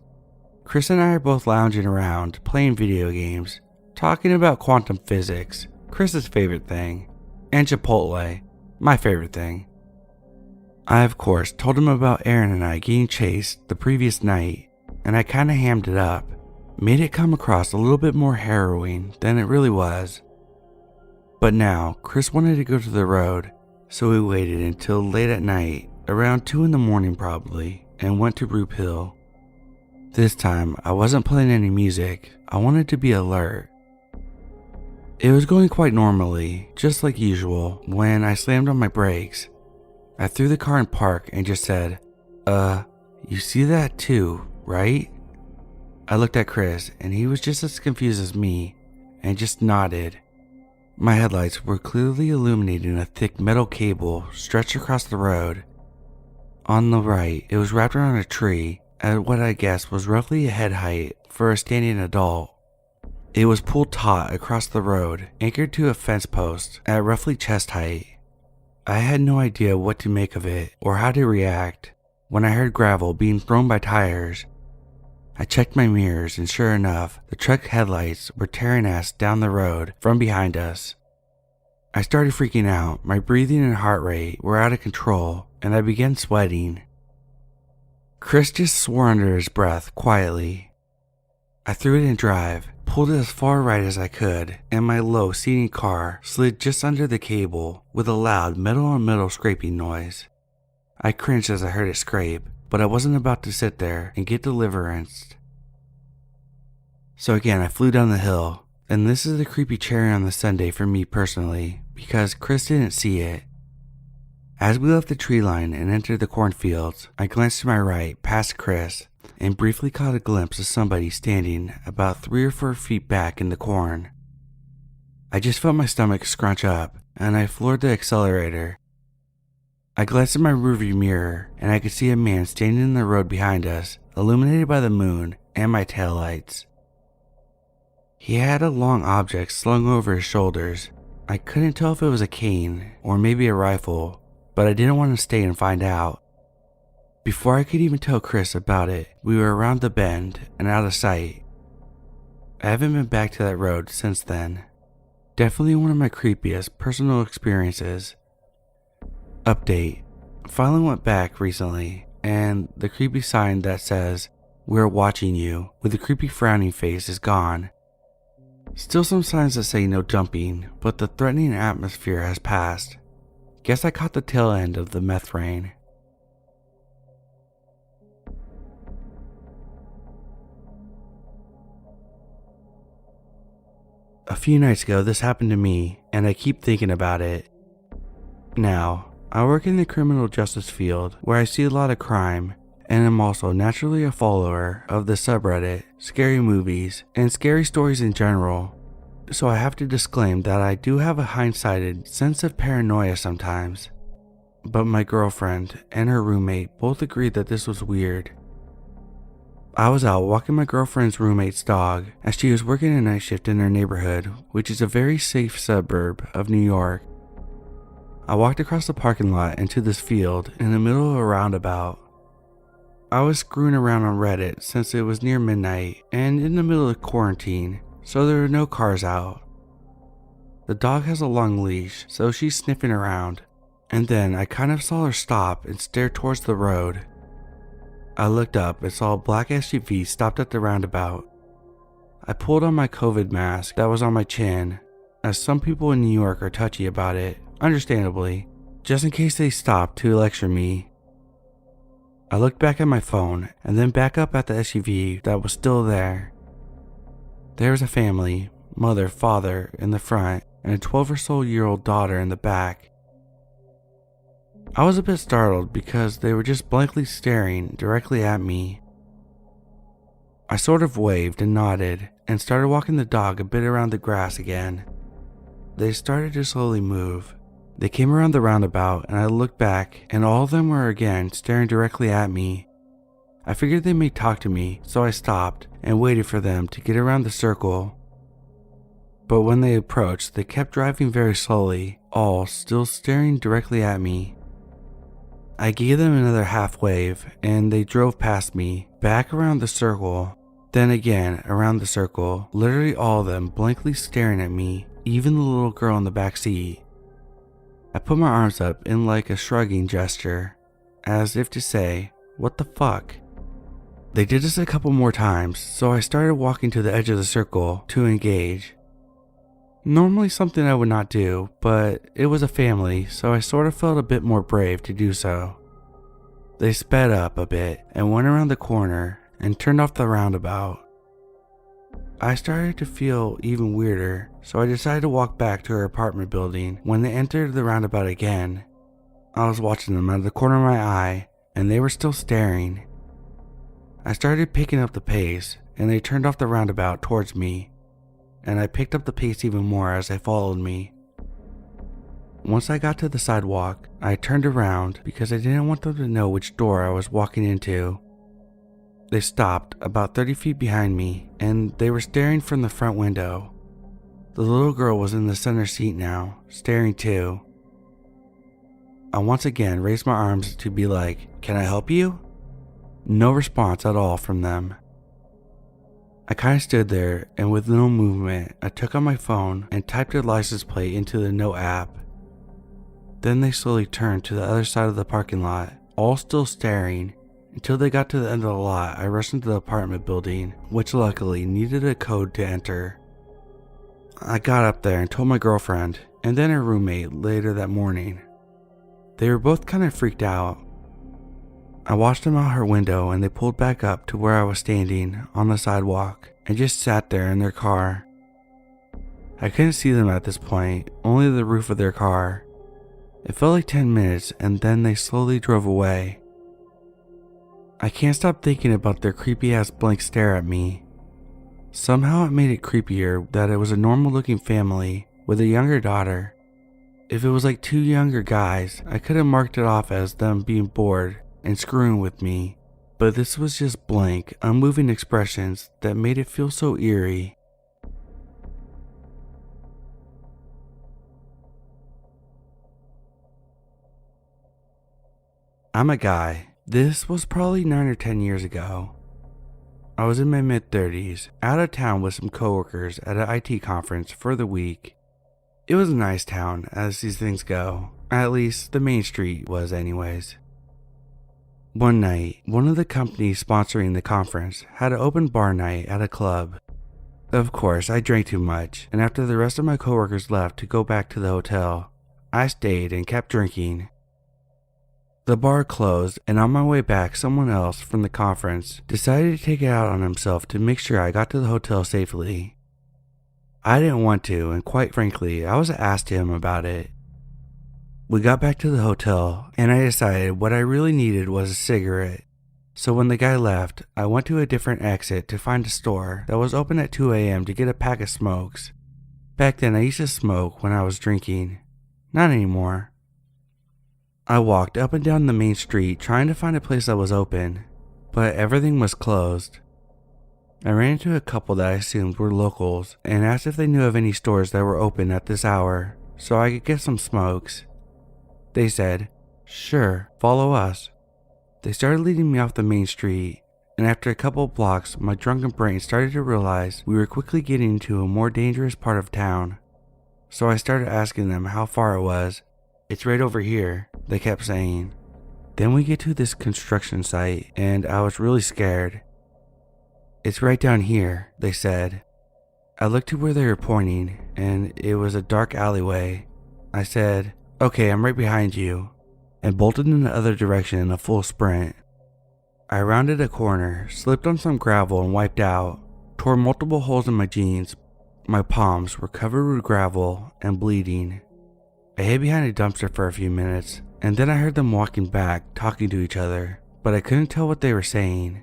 Chris and I are both lounging around, playing video games, talking about quantum physics, Chris's favorite thing, and Chipotle, my favorite thing. I, of course, told him about Aaron and I getting chased the previous night, and I kinda hammed it up, made it come across a little bit more harrowing than it really was. But now, Chris wanted to go to the road, so we waited until late at night, around 2 in the morning probably, and went to Roop Hill. This time, I wasn't playing any music, I wanted to be alert. It was going quite normally, just like usual, when I slammed on my brakes. I threw the car in park and just said, you see that too, right? I looked at Chris and he was just as confused as me and just nodded. My headlights were clearly illuminating a thick metal cable stretched across the road. On the right, it was wrapped around a tree at what I guess was roughly a head height for a standing adult. It was pulled taut across the road, anchored to a fence post at roughly chest height. I had no idea what to make of it or how to react when I heard gravel being thrown by tires. I checked my mirrors and sure enough, the truck headlights were tearing us down the road from behind us. I started freaking out, my breathing and heart rate were out of control, and I began sweating. Chris just swore under his breath quietly. I threw it in drive, pulled it as far right as I could, and my low seating car slid just under the cable with a loud metal on metal scraping noise. I cringed as I heard it scrape, but I wasn't about to sit there and get deliverance. So again, I flew down the hill, and this is the creepy cherry on the sundae for me personally, because Chris didn't see it. As we left the tree line and entered the cornfields, I glanced to my right past Chris and briefly caught a glimpse of somebody standing about 3 or 4 feet back in the corn. I just felt my stomach scrunch up, and I floored the accelerator. I glanced at my rearview mirror, and I could see a man standing in the road behind us, illuminated by the moon and my taillights. He had a long object slung over his shoulders. I couldn't tell if it was a cane or maybe a rifle, but I didn't want to stay and find out. Before I could even tell Chris about it, we were around the bend and out of sight. I haven't been back to that road since then. Definitely one of my creepiest personal experiences. Update. Finally went back recently, and the creepy sign that says, "We're watching you," with a creepy frowning face is gone. Still some signs that say no jumping, but the threatening atmosphere has passed. Guess I caught the tail end of the meth rain. A few nights ago this happened to me, and I keep thinking about it. Now, I work in the criminal justice field where I see a lot of crime, and am also naturally a follower of the subreddit, scary movies, and scary stories in general. So I have to disclaim that I do have a hindsighted sense of paranoia sometimes. But my girlfriend and her roommate both agreed that this was weird. I was out walking my girlfriend's roommate's dog as she was working a night shift in her neighborhood, which is a very safe suburb of New York. I walked across the parking lot into this field in the middle of a roundabout. I was screwing around on Reddit since it was near midnight and in the middle of quarantine, so there were no cars out. The dog has a long leash, so she's sniffing around, and then I kind of saw her stop and stare towards the road. I looked up and saw a black SUV stopped at the roundabout. I pulled on my COVID mask that was on my chin, as some people in New York are touchy about it, understandably, just in case they stopped to lecture me. I looked back at my phone and then back up at the SUV that was still there. There was a family, mother, father in the front, and a 12 or so year old daughter in the back. I was a bit startled because they were just blankly staring directly at me. I sort of waved and nodded and started walking the dog a bit around the grass again. They started to slowly move. They came around the roundabout and I looked back and all of them were again staring directly at me. I figured they may talk to me, so I stopped and waited for them to get around the circle. But when they approached, they kept driving very slowly, all still staring directly at me. I gave them another half wave and they drove past me, back around the circle. Then again, around the circle, literally all of them blankly staring at me, even the little girl in the back seat. I put my arms up in like a shrugging gesture, as if to say, what the fuck? They did this a couple more times, so I started walking to the edge of the circle to engage. Normally something I would not do, but it was a family, so I sort of felt a bit more brave to do so. They sped up a bit and went around the corner and turned off the roundabout. I started to feel even weirder, so I decided to walk back to our apartment building. When they entered the roundabout again, I was watching them out of the corner of my eye, and they were still staring. I started picking up the pace, and they turned off the roundabout towards me, and I picked up the pace even more as they followed me. Once I got to the sidewalk, I turned around because I didn't want them to know which door I was walking into. They stopped about 30 feet behind me, and they were staring from the front window. The little girl was in the center seat now, staring too. I once again raised my arms to be like, "Can I help you?" No response at all from them. I kind of stood there, and with no movement, I took out my phone and typed their license plate into the Note app. Then they slowly turned to the other side of the parking lot, all still staring. Until they got to the end of the lot, I rushed into the apartment building, which luckily needed a code to enter. I got up there and told my girlfriend, and then her roommate later that morning. They were both kind of freaked out. I watched them out her window, and they pulled back up to where I was standing on the sidewalk and just sat there in their car. I couldn't see them at this point, only the roof of their car. It felt like 10 minutes, and then they slowly drove away. I can't stop thinking about their creepy ass blank stare at me. Somehow it made it creepier that it was a normal looking family with a younger daughter. If it was like two younger guys, I could have marked it off as them being bored and screwing with me, but this was just blank, unmoving expressions that made it feel so eerie. I'm a guy. This was probably 9 or 10 years ago. I was in my mid-30s, out of town with some coworkers at an IT conference for the week. It was a nice town, as these things go. At least, the main street was anyways. One night, one of the companies sponsoring the conference had an open bar night at a club. Of course, I drank too much, and after the rest of my coworkers left to go back to the hotel, I stayed and kept drinking. The bar closed, and on my way back, someone else from the conference decided to take it out on himself to make sure I got to the hotel safely. I didn't want to, and quite frankly, I was asked him about it. We got back to the hotel, and I decided what I really needed was a cigarette. So when the guy left, I went to a different exit to find a store that was open at 2 a.m. to get a pack of smokes. Back then, I used to smoke when I was drinking. Not anymore. I walked up and down the main street trying to find a place that was open, but everything was closed. I ran into a couple that I assumed were locals and asked if they knew of any stores that were open at this hour so I could get some smokes. They said, "Sure, follow us." They started leading me off the main street, and after a couple of blocks, my drunken brain started to realize we were quickly getting into a more dangerous part of town. So I started asking them how far it was. "It's right over here," they kept saying. Then we get to this construction site, and I was really scared. "It's right down here," they said. I looked to where they were pointing, and it was a dark alleyway. I said, "Okay, I'm right behind you," and bolted in the other direction in a full sprint. I rounded a corner, slipped on some gravel and wiped out, tore multiple holes in my jeans. My palms were covered with gravel and bleeding. I hid behind a dumpster for a few minutes, and then I heard them walking back, talking to each other, but I couldn't tell what they were saying.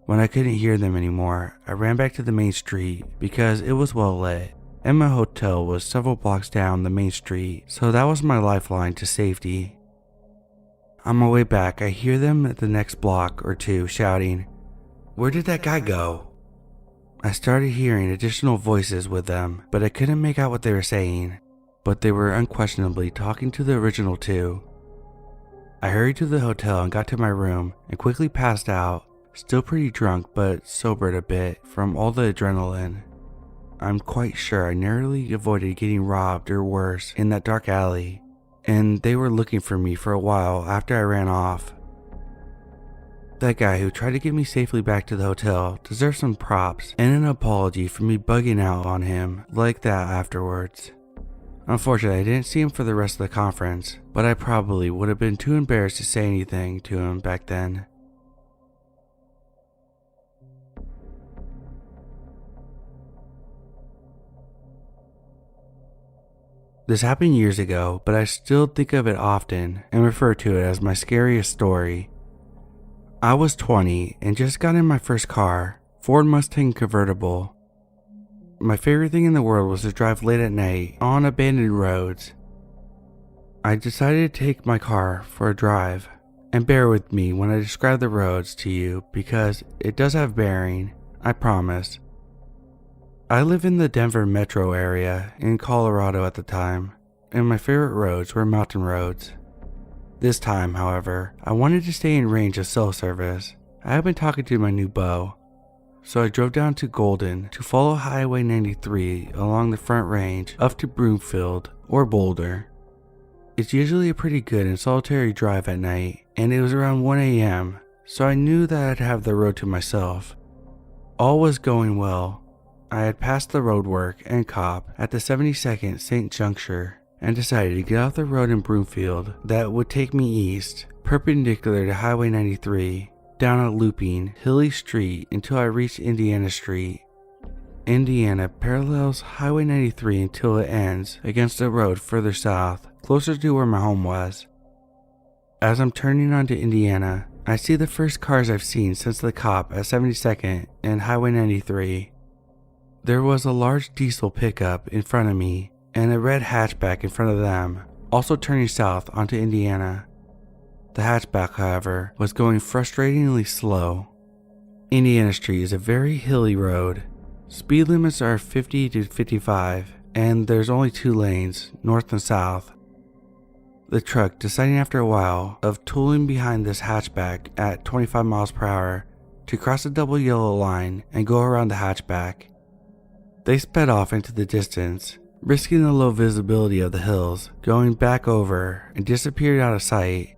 When I couldn't hear them anymore, I ran back to the main street because it was well lit, and my hotel was several blocks down the main street, so that was my lifeline to safety. On my way back, I hear them at the next block or two shouting, "Where did that guy go?" I started hearing additional voices with them, but I couldn't make out what they were saying. But they were unquestionably talking to the original two. I hurried to the hotel and got to my room and quickly passed out, still pretty drunk but sobered a bit from all the adrenaline. I'm quite sure I narrowly avoided getting robbed or worse in that dark alley, and they were looking for me for a while after I ran off. That guy who tried to get me safely back to the hotel deserves some props and an apology for me bugging out on him like that afterwards. Unfortunately, I didn't see him for the rest of the conference, but I probably would have been too embarrassed to say anything to him back then. This happened years ago, but I still think of it often and refer to it as my scariest story. I was 20 and just got in my first car, Ford Mustang convertible. My favorite thing in the world was to drive late at night on abandoned roads. I decided to take my car for a drive, and bear with me when I describe the roads to you because it does have bearing, I promise. I live in the Denver metro area in Colorado at the time, and my favorite roads were mountain roads. This time, however, I wanted to stay in range of cell service. I had been talking to my new beau, so I drove down to Golden to follow Highway 93 along the Front Range up to Broomfield or Boulder. It's usually a pretty good and solitary drive at night, and it was around 1 a.m., so I knew that I'd have the road to myself. All was going well. I had passed the roadwork and cop at the 72nd St. Juncture and decided to get off the road in Broomfield that would take me east, perpendicular to Highway 93, down a looping, hilly street until I reached Indiana Street. Indiana parallels Highway 93 until it ends against a road further south, closer to where my home was. As I'm turning onto Indiana, I see the first cars I've seen since the cop at 72nd and Highway 93. There was a large diesel pickup in front of me and a red hatchback in front of them, also turning south onto Indiana. The hatchback, however, was going frustratingly slow. Indiana Street is a very hilly road. Speed limits are 50 to 55, and there's only 2 lanes, north and south. The truck, deciding after a while of tooling behind this hatchback at 25 miles per hour to cross the double yellow line and go around the hatchback. They sped off into the distance, risking the low visibility of the hills, going back over and disappeared out of sight.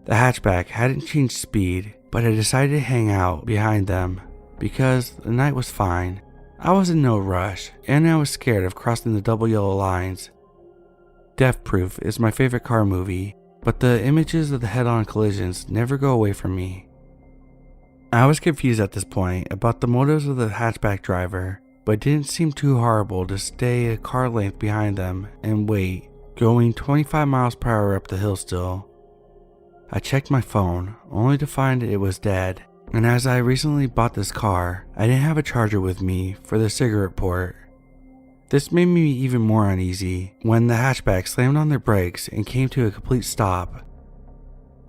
The hatchback hadn't changed speed, but I decided to hang out behind them because the night was fine. I was in no rush, and I was scared of crossing the double yellow lines. Death Proof is my favorite car movie, but the images of the head-on collisions never go away from me. I was confused at this point about the motives of the hatchback driver, but it didn't seem too horrible to stay a car length behind them and wait, going 25 miles per hour up the hill still. I checked my phone, only to find it was dead, and as I recently bought this car, I didn't have a charger with me for the cigarette port. This made me even more uneasy when the hatchback slammed on their brakes and came to a complete stop.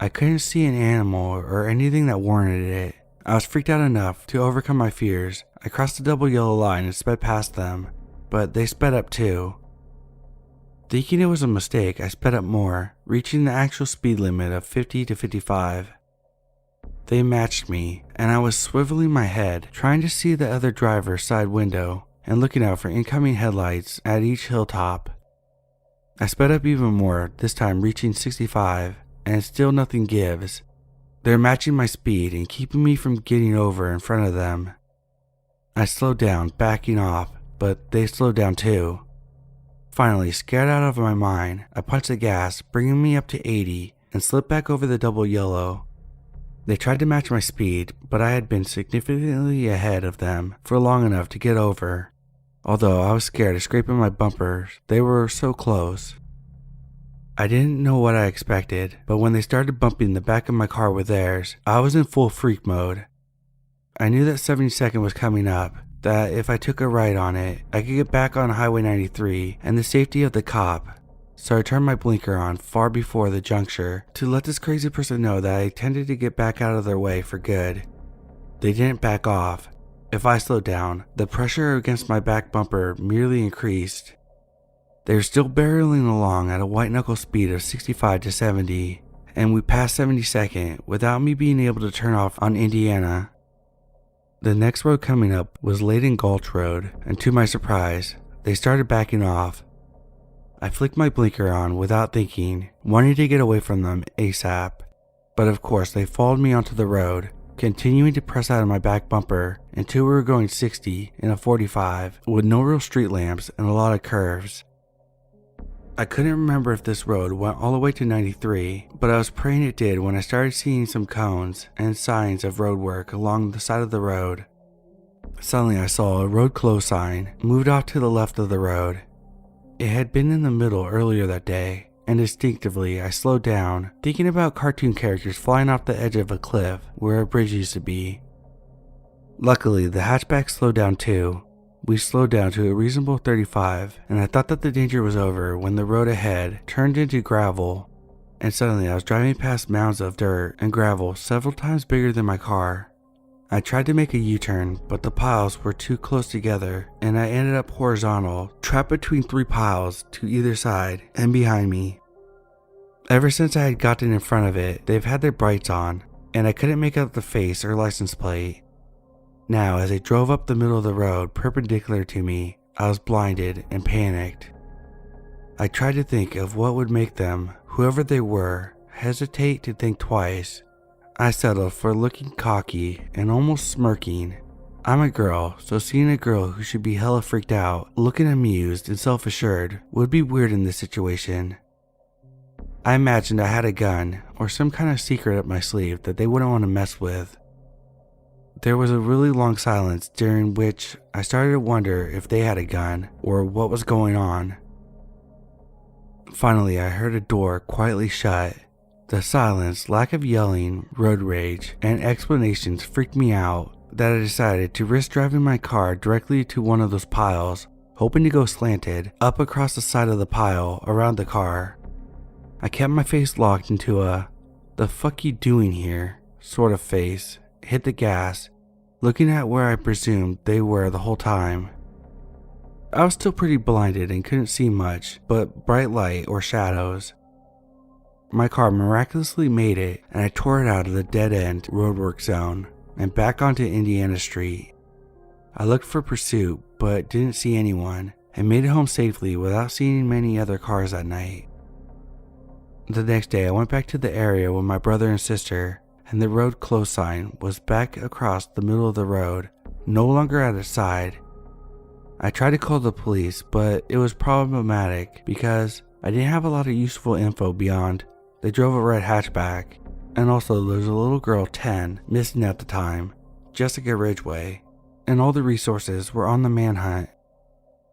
I couldn't see an animal or anything that warranted it. I was freaked out enough to overcome my fears. I crossed the double yellow line and sped past them, but they sped up too. Thinking it was a mistake, I sped up more, reaching the actual speed limit of 50 to 55. They matched me, and I was swiveling my head, trying to see the other driver's side window and looking out for incoming headlights at each hilltop. I sped up even more, this time reaching 65, and still nothing gives. They're matching my speed and keeping me from getting over in front of them. I slowed down, backing off, but they slowed down too. Finally, scared out of my mind, I punched the gas, bringing me up to 80, and slipped back over the double yellow. They tried to match my speed, but I had been significantly ahead of them for long enough to get over. Although I was scared of scraping my bumpers, they were so close. I didn't know what I expected, but when they started bumping the back of my car with theirs, I was in full freak mode. I knew that 72nd was coming up, that if I took a right on it, I could get back on Highway 93 and the safety of the cop. So I turned my blinker on far before the juncture to let this crazy person know that I intended to get back out of their way for good. They didn't back off. If I slowed down, the pressure against my back bumper merely increased. They were still barreling along at a white knuckle speed of 65 to 70, and we passed 72nd without me being able to turn off on Indiana. The next road coming up was Layden Gulch Road, and to my surprise, they started backing off. I flicked my blinker on without thinking, wanting to get away from them ASAP. But of course they followed me onto the road, continuing to press out of my back bumper until we were going 60 in a 45 with no real street lamps and a lot of curves. I couldn't remember if this road went all the way to 93, but I was praying it did when I started seeing some cones and signs of road work along the side of the road. Suddenly I saw a road closed sign moved off to the left of the road. It had been in the middle earlier that day, and instinctively I slowed down, thinking about cartoon characters flying off the edge of a cliff where a bridge used to be. Luckily, the hatchback slowed down too. We slowed down to a reasonable 35, and I thought that the danger was over when the road ahead turned into gravel, and suddenly I was driving past mounds of dirt and gravel several times bigger than my car. I tried to make a U-turn, but the piles were too close together, and I ended up horizontal, trapped between 3 piles to either side and behind me. Ever since I had gotten in front of it, they've had their brights on, and I couldn't make out the face or license plate. Now, as I drove up the middle of the road perpendicular to me, I was blinded and panicked. I tried to think of what would make them, whoever they were, hesitate to think twice. I settled for looking cocky and almost smirking. I'm a girl, so seeing a girl who should be hella freaked out, looking amused and self-assured, would be weird in this situation. I imagined I had a gun or some kind of secret up my sleeve that they wouldn't want to mess with. There was a really long silence during which I started to wonder if they had a gun or what was going on. Finally, I heard a door quietly shut. The silence, lack of yelling, road rage, and explanations freaked me out that I decided to risk driving my car directly to one of those piles, hoping to go slanted up across the side of the pile around the car. I kept my face locked into a "the fuck you doing here" sort of face, hit the gas, looking at where I presumed they were the whole time. I was still pretty blinded and couldn't see much but bright light or shadows. My car miraculously made it, and I tore it out of the dead-end roadwork zone and back onto Indiana Street. I looked for pursuit but didn't see anyone, and made it home safely without seeing many other cars that night. The next day I went back to the area with my brother and sister, and the road closed sign was back across the middle of the road, no longer at its side. I tried to call the police, but it was problematic because I didn't have a lot of useful info beyond they drove a red hatchback, and also there's a little girl 10 missing at the time, Jessica Ridgway, and all the resources were on the manhunt.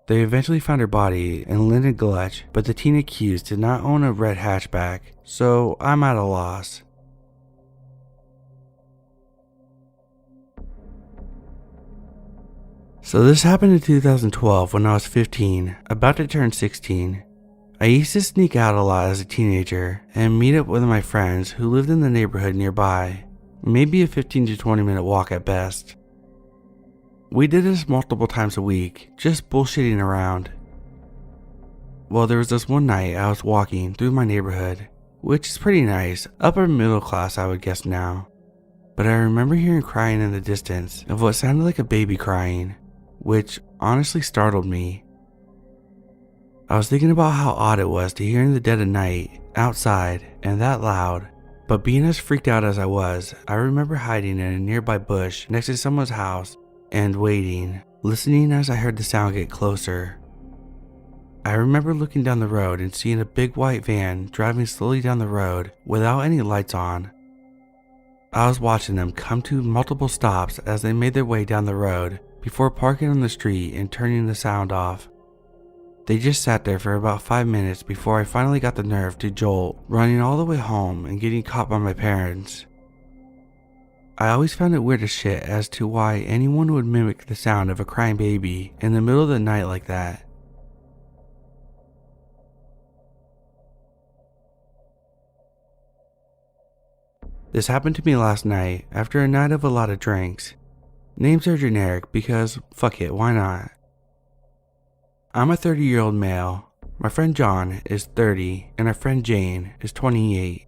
They eventually found her body in Linden Gulch, but the teen accused did not own a red hatchback, so I'm at a loss. So this happened in 2012 when I was 15, about to turn 16. I used to sneak out a lot as a teenager and meet up with my friends who lived in the neighborhood nearby, maybe a 15 to 20 minute walk at best. We did this multiple times a week, just bullshitting around. Well, there was this one night I was walking through my neighborhood, which is pretty nice, upper middle class I would guess now. But I remember hearing crying in the distance of what sounded like a baby crying, which honestly startled me. I was thinking about how odd it was to hear in the dead of night, outside, and that loud. But being as freaked out as I was, I remember hiding in a nearby bush next to someone's house and waiting, listening as I heard the sound get closer. I remember looking down the road and seeing a big white van driving slowly down the road without any lights on. I was watching them come to multiple stops as they made their way down the road before parking on the street and turning the sound off. They just sat there for about 5 minutes before I finally got the nerve to jolt, running all the way home and getting caught by my parents. I always found it weird as shit as to why anyone would mimic the sound of a crying baby in the middle of the night like that. This happened to me last night after a night of a lot of drinks. Names are generic because fuck it, why not? I'm a 30-year-old male. My friend John is 30 and our friend Jane is 28.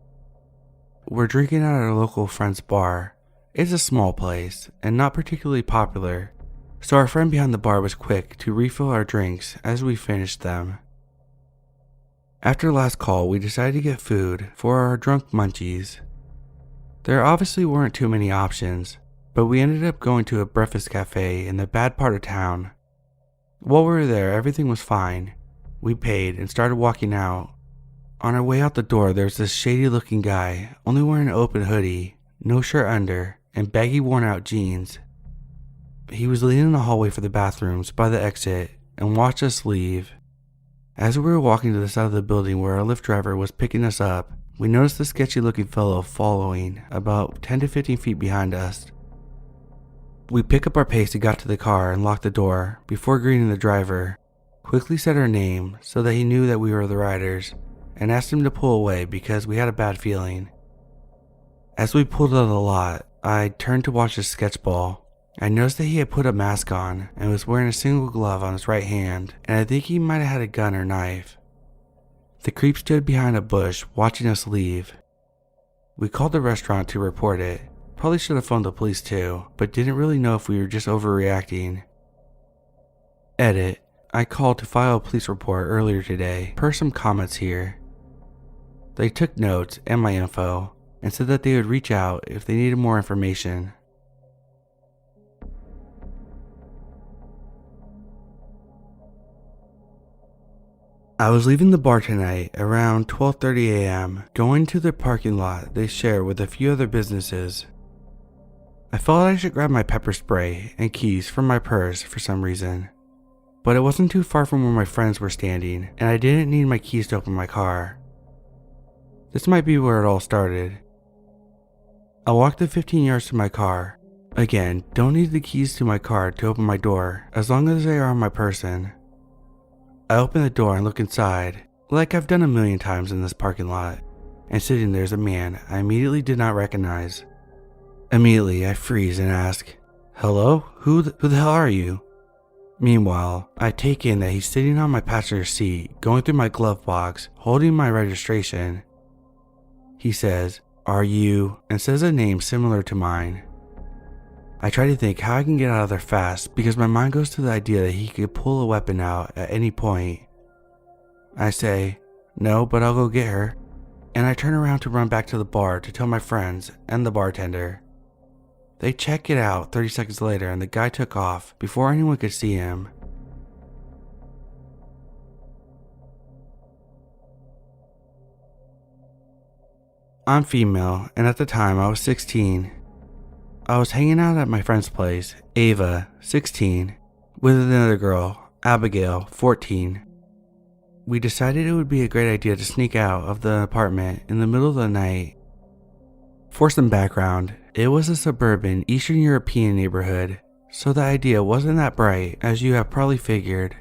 we're drinking at our local friend's bar. It's a small place and not particularly popular, so our friend behind the bar was quick to refill our drinks as we finished them. After last call, we decided to get food for our drunk munchies. There obviously weren't too many options, but we ended up going to a breakfast cafe in the bad part of town. While we were there, everything was fine. We paid and started walking out. On our way out the door, there was this shady looking guy, only wearing an open hoodie, no shirt under, and baggy worn out jeans. He was leading the hallway for the bathrooms by the exit and watched us leave. As we were walking to the side of the building where our Lyft driver was picking us up, we noticed the sketchy looking fellow following about 10 to 15 feet behind us. We picked up our pace and got to the car and locked the door before greeting the driver, quickly said our name so that he knew that we were the riders, and asked him to pull away because we had a bad feeling. As we pulled out of the lot, I turned to watch his sketchball. I noticed that he had put a mask on and was wearing a single glove on his right hand, and I think he might have had a gun or knife. The creep stood behind a bush watching us leave. We called the restaurant to report it. Probably should have phoned the police too, but didn't really know if we were just overreacting. Edit. I called to file a police report earlier today, per some comments here. They took notes and my info, and said that they would reach out if they needed more information. I was leaving the bar tonight around 12:30 a.m., going to the parking lot they share with a few other businesses. I felt I should grab my pepper spray and keys from my purse for some reason, but it wasn't too far from where my friends were standing, and I didn't need my keys to open my car. This might be where it all started. I walked the 15 yards to my car. Again, don't need the keys to my car to open my door, as long as they are on my person. I open the door and look inside, like I've done a million times in this parking lot, and sitting there is a man I immediately did not recognize. Immediately, I freeze and ask, "Hello? Who the hell are you?" Meanwhile, I take in that he's sitting on my passenger seat, going through my glove box, holding my registration. He says, "Are you?" and says a name similar to mine. I try to think how I can get out of there fast because my mind goes to the idea that he could pull a weapon out at any point. I say, "No, but I'll go get her," and I turn around to run back to the bar to tell my friends and the bartender. They check it out 30 seconds later and the guy took off before anyone could see him. I'm female, and at the time I was 16. I was hanging out at my friend's place, Ava, 16, with another girl, Abigail, 14. We decided it would be a great idea to sneak out of the apartment in the middle of the night. For some background, it was a suburban Eastern European neighborhood, so the idea wasn't that bright, as you have probably figured.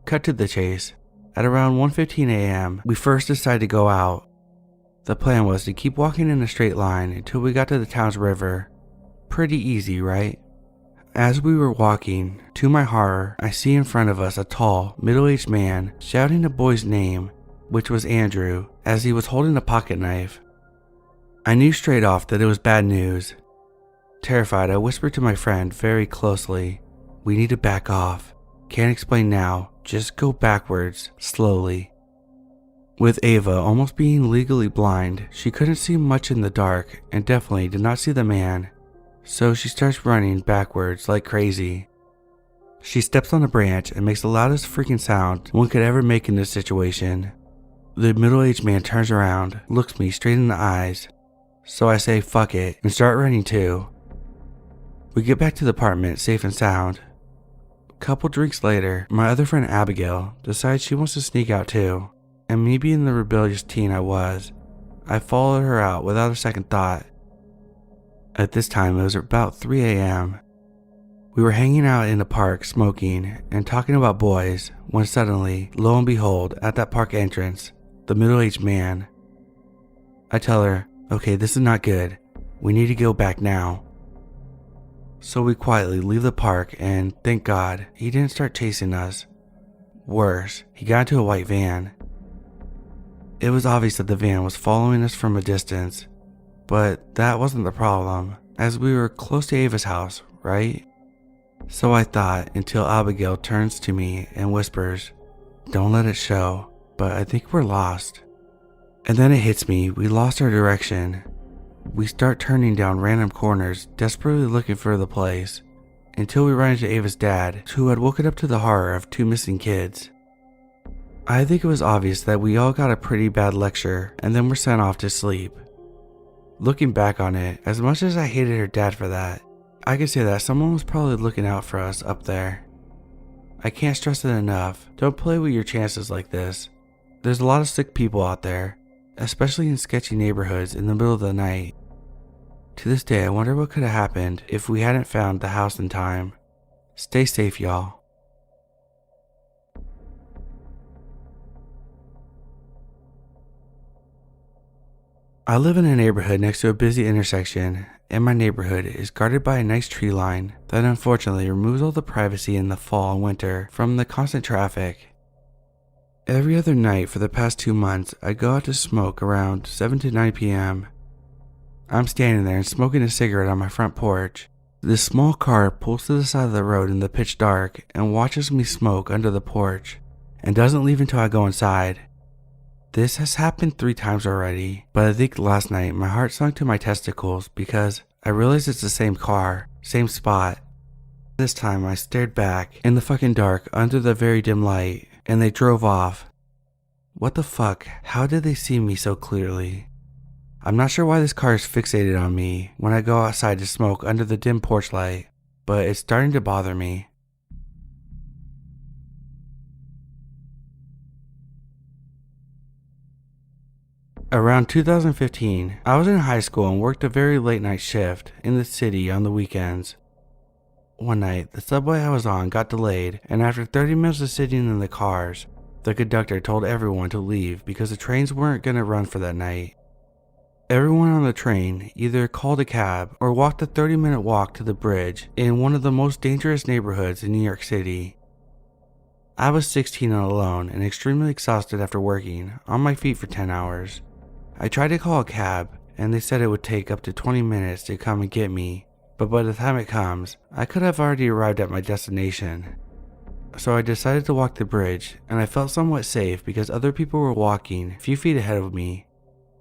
Cut to the chase. At around 1:15 a.m., we first decided to go out. The plan was to keep walking in a straight line until we got to the town's river. Pretty easy, right? As we were walking, to my horror, I see in front of us a tall, middle-aged man shouting a boy's name, which was Andrew, as he was holding a pocket knife. I knew straight off that it was bad news. Terrified, I whispered to my friend very closely, "We need to back off. Can't explain now, just go backwards, slowly." With Ava almost being legally blind, she couldn't see much in the dark and definitely did not see the man, so she starts running backwards like crazy. She steps on a branch and makes the loudest freaking sound one could ever make in this situation. The middle-aged man turns around, looks me straight in the eyes, so I say fuck it and start running too. We get back to the apartment safe and sound. A couple drinks later, my other friend Abigail decides she wants to sneak out too. And me being the rebellious teen I was, I followed her out without a second thought. At this time, it was about 3 a.m. We were hanging out in the park smoking and talking about boys when suddenly, lo and behold, at that park entrance, the middle-aged man. I tell her, "Okay, this is not good. We need to go back now." So we quietly leave the park and, thank God, he didn't start chasing us. Worse, he got into a white van. It was obvious that the van was following us from a distance, but that wasn't the problem, as we were close to Ava's house, right? So I thought, until Abigail turns to me and whispers, "Don't let it show, but I think we're lost." And then it hits me, we lost our direction. We start turning down random corners, desperately looking for the place, until we ran into Ava's dad, who had woken up to the horror of 2 missing kids. I think it was obvious that we all got a pretty bad lecture and then were sent off to sleep. Looking back on it, as much as I hated her dad for that, I could say that someone was probably looking out for us up there. I can't stress it enough, don't play with your chances like this. There's a lot of sick people out there, especially in sketchy neighborhoods in the middle of the night. To this day, I wonder what could have happened if we hadn't found the house in time. Stay safe, y'all. I live in a neighborhood next to a busy intersection, and my neighborhood is guarded by a nice tree line that unfortunately removes all the privacy in the fall and winter from the constant traffic. Every other night for the past 2 months, I go out to smoke around 7 to 9 p.m. I'm standing there and smoking a cigarette on my front porch. This small car pulls to the side of the road in the pitch dark and watches me smoke under the porch and doesn't leave until I go inside. This has happened 3 times already, but I think last night my heart sunk to my testicles because I realized it's the same car, same spot. This time I stared back in the fucking dark under the very dim light and they drove off. What the fuck? How did they see me so clearly? I'm not sure why this car is fixated on me when I go outside to smoke under the dim porch light, but it's starting to bother me. Around 2015, I was in high school and worked a very late night shift in the city on the weekends. One night, the subway I was on got delayed, and after 30 minutes of sitting in the cars, the conductor told everyone to leave because the trains weren't going to run for that night. Everyone on the train either called a cab or walked a 30-minute walk to the bridge in one of the most dangerous neighborhoods in New York City. I was 16 and alone and extremely exhausted after working on my feet for 10 hours. I tried to call a cab, and they said it would take up to 20 minutes to come and get me, but by the time it comes, I could have already arrived at my destination. So I decided to walk the bridge, and I felt somewhat safe because other people were walking a few feet ahead of me.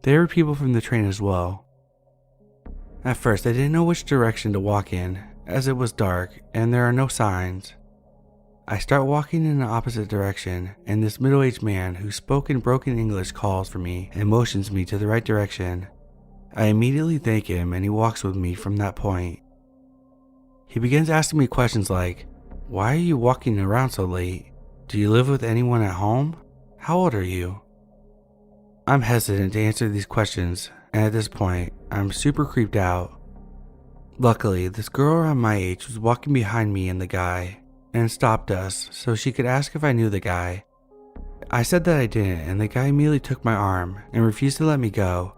There were people from the train as well. At first, I didn't know which direction to walk in, as it was dark and there are no signs. I start walking in the opposite direction, and this middle-aged man who spoke in broken English calls for me and motions me to the right direction. I immediately thank him and he walks with me from that point. He begins asking me questions like, "Why are you walking around so late? Do you live with anyone at home? How old are you?" I'm hesitant to answer these questions, and at this point, I'm super creeped out. Luckily, this girl around my age was walking behind me and the guy, and stopped us so she could ask if I knew the guy. I said that I didn't, and the guy immediately took my arm and refused to let me go.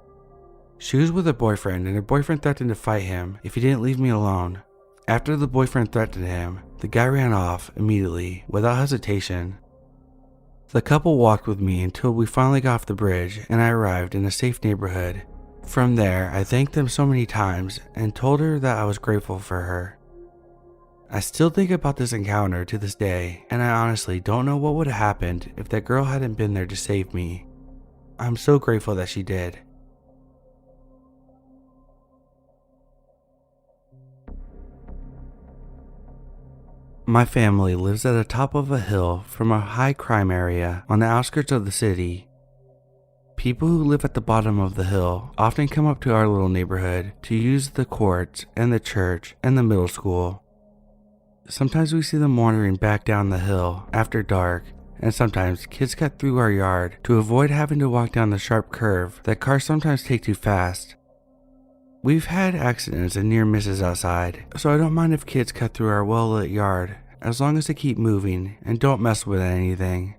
She was with her boyfriend, and her boyfriend threatened to fight him if he didn't leave me alone. After the boyfriend threatened him, the guy ran off immediately without hesitation. The couple walked with me until we finally got off the bridge and I arrived in a safe neighborhood. From there, I thanked them so many times and told her that I was grateful for her. I still think about this encounter to this day, and I honestly don't know what would have happened if that girl hadn't been there to save me. I'm so grateful that she did. My family lives at the top of a hill from a high crime area on the outskirts of the city. People who live at the bottom of the hill often come up to our little neighborhood to use the courts and the church and the middle school. Sometimes we see them wandering back down the hill after dark, and sometimes kids cut through our yard to avoid having to walk down the sharp curve that cars sometimes take too fast. We've had accidents and near misses outside, so I don't mind if kids cut through our well-lit yard as long as they keep moving and don't mess with anything.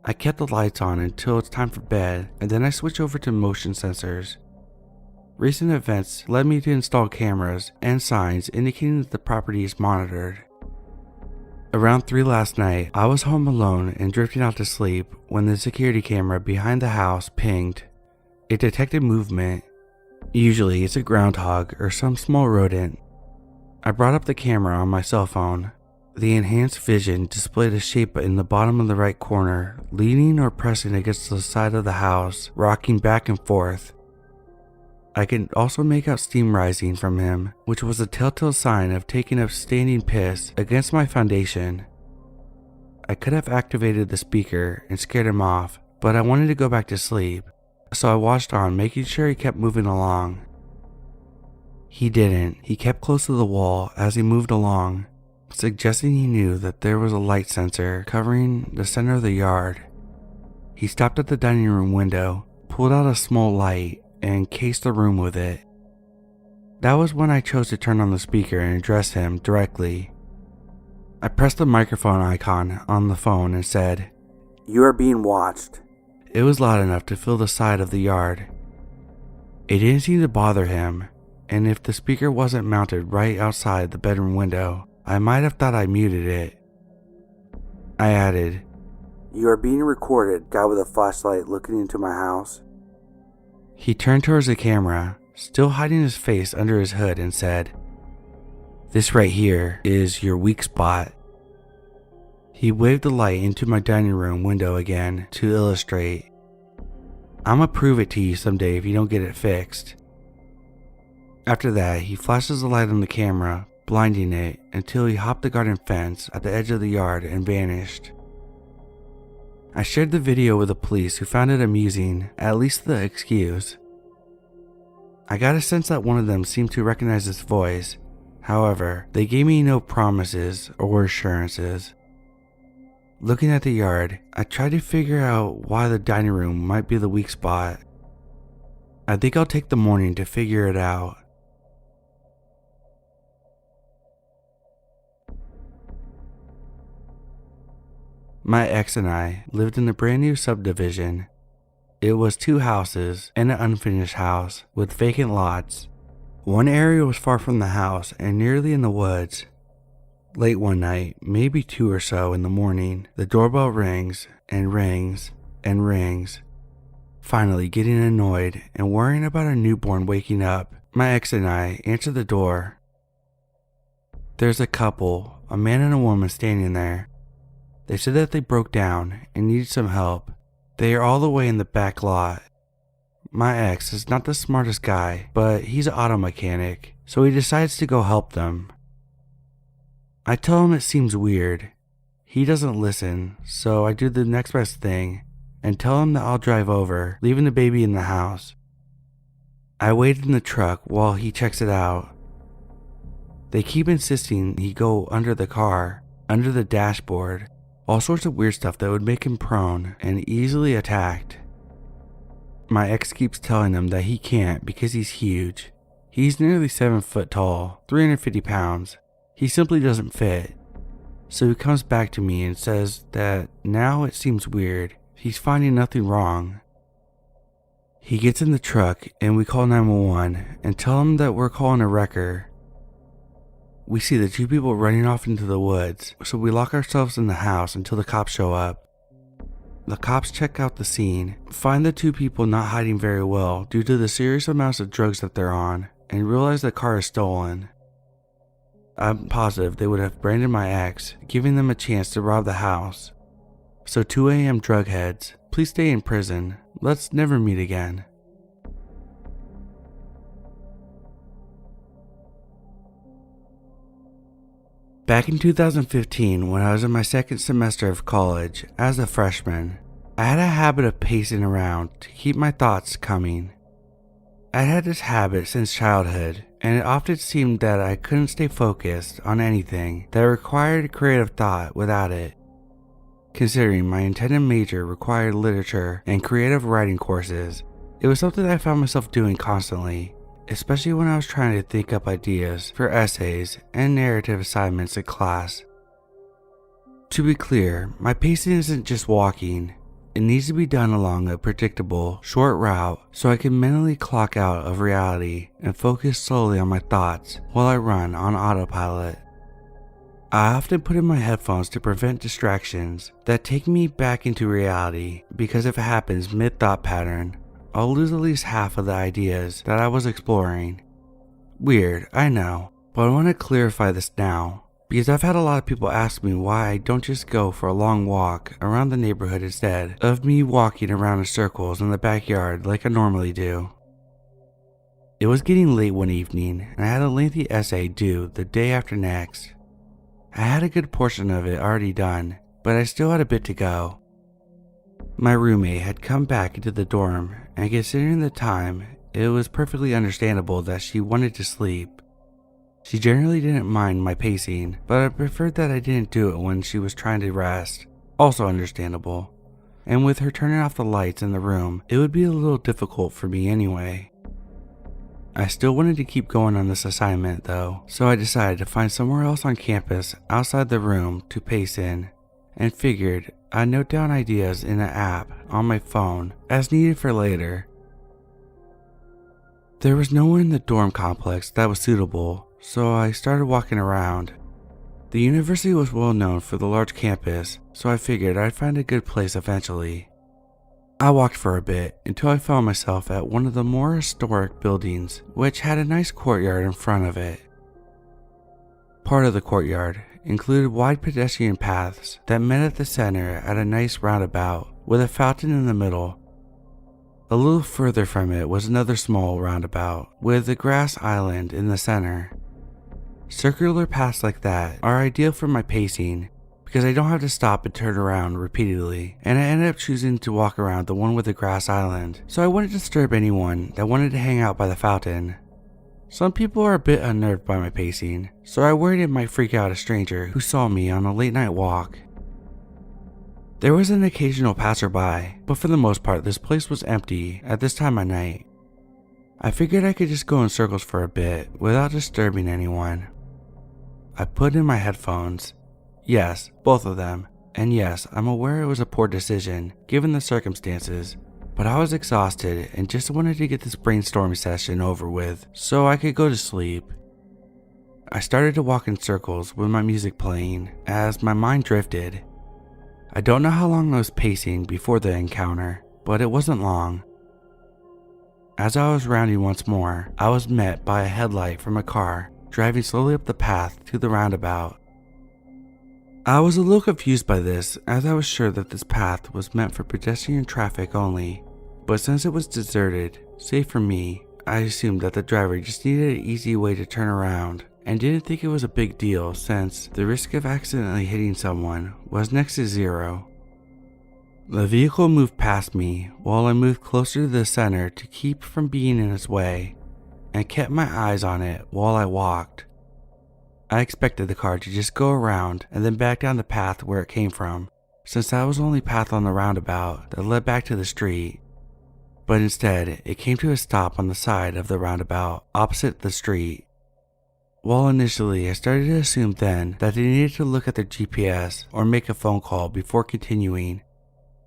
I kept the lights on until it's time for bed, and then I switch over to motion sensors. Recent events led me to install cameras and signs indicating that the property is monitored. Around 3 last night, I was home alone and drifting out to sleep when the security camera behind the house pinged. It detected movement. Usually it's a groundhog or some small rodent. I brought up the camera on my cell phone. The enhanced vision displayed a shape in the bottom of the right corner, leaning or pressing against the side of the house, rocking back and forth. I could also make out steam rising from him, which was a telltale sign of taking a standing piss against my foundation. I could have activated the speaker and scared him off, but I wanted to go back to sleep, so I watched on, making sure he kept moving along. He didn't. He kept close to the wall as he moved along, suggesting he knew that there was a light sensor covering the center of the yard. He stopped at the dining room window, pulled out a small light, and cased the room with it. That was when I chose to turn on the speaker and address him directly. I pressed the microphone icon on the phone and said, "You are being watched." It was loud enough to fill the side of the yard. It didn't seem to bother him, and if the speaker wasn't mounted right outside the bedroom window, I might have thought I muted it. I added, "You are being recorded, guy with a flashlight looking into my house." He turned towards the camera, still hiding his face under his hood, and said, "This right here is your weak spot." He waved the light into my dining room window again to illustrate. "I'ma prove it to you someday if you don't get it fixed." After that, he flashes the light on the camera, blinding it until he hopped the garden fence at the edge of the yard and vanished. I shared the video with the police, who found it amusing, at least the excuse. I got a sense that one of them seemed to recognize his voice. However, they gave me no promises or assurances. Looking at the yard, I tried to figure out why the dining room might be the weak spot. I think I'll take the morning to figure it out. My ex and I lived in a brand new subdivision. It was 2 houses and an unfinished house with vacant lots. One area was far from the house and nearly in the woods. Late one night, maybe 2 or so in the morning, the doorbell rings and rings and rings. Finally, getting annoyed and worrying about a newborn waking up, my ex and I answer the door. There's a couple, a man and a woman, standing there. They said that they broke down and needed some help. They are all the way in the back lot. My ex is not the smartest guy, but he's an auto mechanic, so he decides to go help them. I tell him it seems weird. He doesn't listen, so I do the next best thing and tell him that I'll drive over, leaving the baby in the house. I wait in the truck while he checks it out. They keep insisting he go under the car, under the dashboard, all sorts of weird stuff that would make him prone and easily attacked. My ex keeps telling him that he can't because he's huge. He's nearly 7 foot tall, 350 pounds. He simply doesn't fit. So he comes back to me and says that now it seems weird. He's finding nothing wrong. He gets in the truck and we call 911 and tell him that we're calling a wrecker. We see the 2 people running off into the woods, so we lock ourselves in the house until the cops show up. The cops check out the scene, find the 2 people not hiding very well due to the serious amounts of drugs that they're on, and realize the car is stolen. I'm positive they would have branded my ex, giving them a chance to rob the house. So 2 a.m. drug heads, please stay in prison. Let's never meet again. Back in 2015, when I was in my 2nd semester of college as a freshman, I had a habit of pacing around to keep my thoughts coming. I had this habit since childhood, and it often seemed that I couldn't stay focused on anything that required creative thought without it. Considering my intended major required literature and creative writing courses, it was something I found myself doing constantly, especially when I was trying to think up ideas for essays and narrative assignments in class. To be clear, my pacing isn't just walking. It needs to be done along a predictable, short route so I can mentally clock out of reality and focus solely on my thoughts while I run on autopilot. I often put in my headphones to prevent distractions that take me back into reality, because if it happens mid-thought pattern, I'll lose at least half of the ideas that I was exploring. Weird, I know, but I want to clarify this now, because I've had a lot of people ask me why I don't just go for a long walk around the neighborhood instead of me walking around in circles in the backyard like I normally do. It was getting late one evening, and I had a lengthy essay due the day after next. I had a good portion of it already done, but I still had a bit to go. My roommate had come back into the dorm, and considering the time, it was perfectly understandable that she wanted to sleep. She generally didn't mind my pacing, but I preferred that I didn't do it when she was trying to rest. Also understandable. And with her turning off the lights in the room, it would be a little difficult for me anyway. I still wanted to keep going on this assignment though, so I decided to find somewhere else on campus outside the room to pace in, and figured I'd note down ideas in an app on my phone as needed for later. There was nowhere in the dorm complex that was suitable, so I started walking around. The university was well known for the large campus, so I figured I'd find a good place eventually. I walked for a bit until I found myself at one of the more historic buildings, which had a nice courtyard in front of it. Part of the courtyard included wide pedestrian paths that met at the center at a nice roundabout with a fountain in the middle. A little further from it was another small roundabout with a grass island in the center. Circular paths like that are ideal for my pacing, because I don't have to stop and turn around repeatedly, and I ended up choosing to walk around the one with the grass island, so I wouldn't disturb anyone that wanted to hang out by the fountain. Some people are a bit unnerved by my pacing, so I worried it might freak out a stranger who saw me on a late night walk. There was an occasional passerby, but for the most part this place was empty at this time of night. I figured I could just go in circles for a bit without disturbing anyone. I put in my headphones. Yes, both of them. And yes, I'm aware it was a poor decision, given the circumstances, but I was exhausted and just wanted to get this brainstorming session over with so I could go to sleep. I started to walk in circles with my music playing as my mind drifted. I don't know how long I was pacing before the encounter, but it wasn't long. As I was rounding once more, I was met by a headlight from a car driving slowly up the path to the roundabout. I was a little confused by this, as I was sure that this path was meant for pedestrian traffic only, but since it was deserted, save for me, I assumed that the driver just needed an easy way to turn around, and didn't think it was a big deal since the risk of accidentally hitting someone was next to zero. The vehicle moved past me while I moved closer to the center to keep from being in its way, and kept my eyes on it while I walked. I expected the car to just go around and then back down the path where it came from, since that was the only path on the roundabout that led back to the street. But instead, it came to a stop on the side of the roundabout opposite the street. While initially I started to assume then that they needed to look at their GPS or make a phone call before continuing,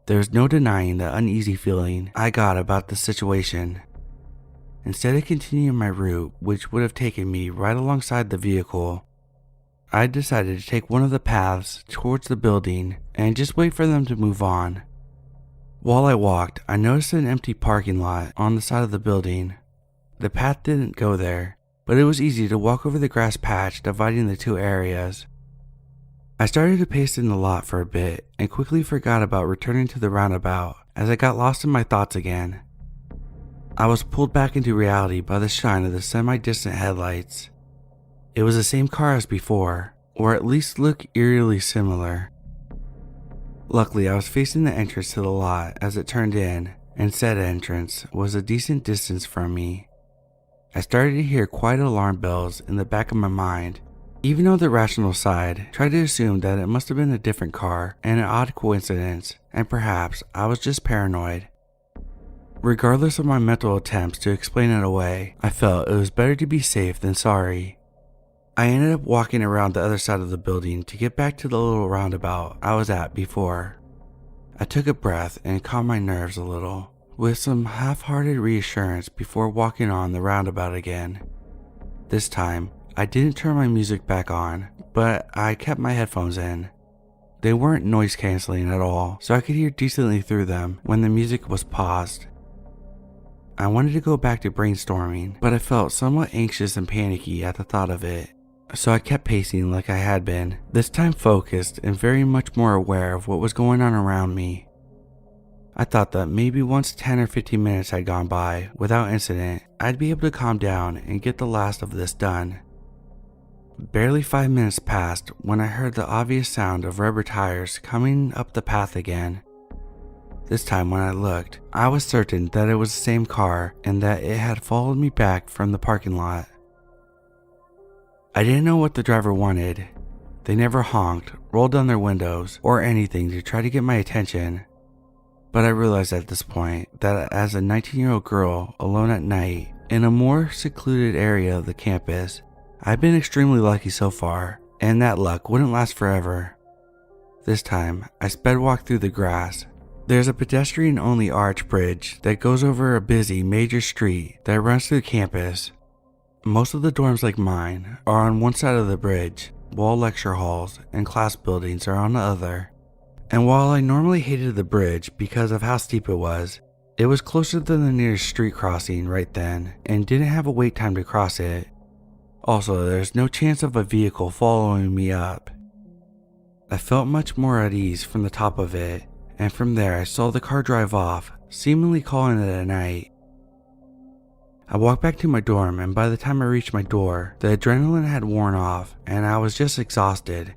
there was no denying the uneasy feeling I got about the situation. Instead of continuing my route, which would have taken me right alongside the vehicle, I decided to take one of the paths towards the building and just wait for them to move on. While I walked, I noticed an empty parking lot on the side of the building. The path didn't go there, but it was easy to walk over the grass patch dividing the two areas. I started to pace in the lot for a bit and quickly forgot about returning to the roundabout as I got lost in my thoughts again. I was pulled back into reality by the shine of the semi-distant headlights. It was the same car as before, or at least looked eerily similar. Luckily, I was facing the entrance to the lot as it turned in, and said entrance was a decent distance from me. I started to hear quiet alarm bells in the back of my mind, even though the rational side tried to assume that it must have been a different car and an odd coincidence, and perhaps I was just paranoid. Regardless of my mental attempts to explain it away, I felt it was better to be safe than sorry. I ended up walking around the other side of the building to get back to the little roundabout I was at before. I took a breath and calmed my nerves a little, with some half-hearted reassurance before walking on the roundabout again. This time, I didn't turn my music back on, but I kept my headphones in. They weren't noise canceling at all, so I could hear decently through them when the music was paused. I wanted to go back to brainstorming, but I felt somewhat anxious and panicky at the thought of it. So I kept pacing like I had been, this time focused and very much more aware of what was going on around me. I thought that maybe once 10 or 15 minutes had gone by without incident, I'd be able to calm down and get the last of this done. Barely 5 minutes passed when I heard the obvious sound of rubber tires coming up the path again. This time when I looked, I was certain that it was the same car and that it had followed me back from the parking lot. I didn't know what the driver wanted. They never honked, rolled down their windows, or anything to try to get my attention. But I realized at this point that as a 19-year-old girl alone at night in a more secluded area of the campus, I've been extremely lucky so far, and that luck wouldn't last forever. This time, I sped walked through the grass. There's a pedestrian-only arch bridge that goes over a busy major street that runs through campus. Most of the dorms like mine are on one side of the bridge, while lecture halls and class buildings are on the other. And while I normally hated the bridge because of how steep it was closer than the nearest street crossing right then and didn't have a wait time to cross it. Also, there's no chance of a vehicle following me up. I felt much more at ease from the top of it, and from there I saw the car drive off, seemingly calling it a night. I walked back to my dorm, and by the time I reached my door, the adrenaline had worn off and I was just exhausted.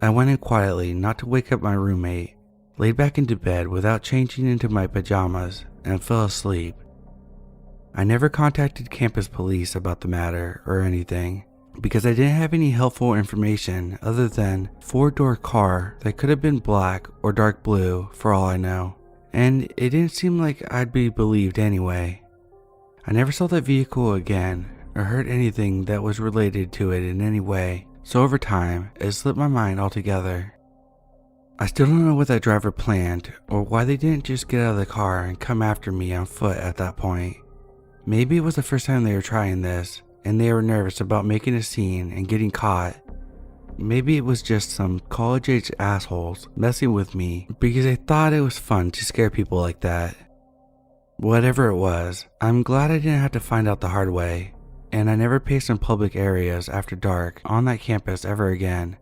I went in quietly not to wake up my roommate, laid back into bed without changing into my pajamas, and fell asleep. I never contacted campus police about the matter or anything, because I didn't have any helpful information other than 4-door car that could have been black or dark blue for all I know, and it didn't seem like I'd be believed anyway. I never saw that vehicle again or heard anything that was related to it in any way, so over time, it slipped my mind altogether. I still don't know what that driver planned or why they didn't just get out of the car and come after me on foot at that point. Maybe it was the first time they were trying this, and they were nervous about making a scene and getting caught. Maybe it was just some college-age assholes messing with me because they thought it was fun to scare people like that. Whatever it was, I'm glad I didn't have to find out the hard way, and I never paced in public areas after dark on that campus ever again.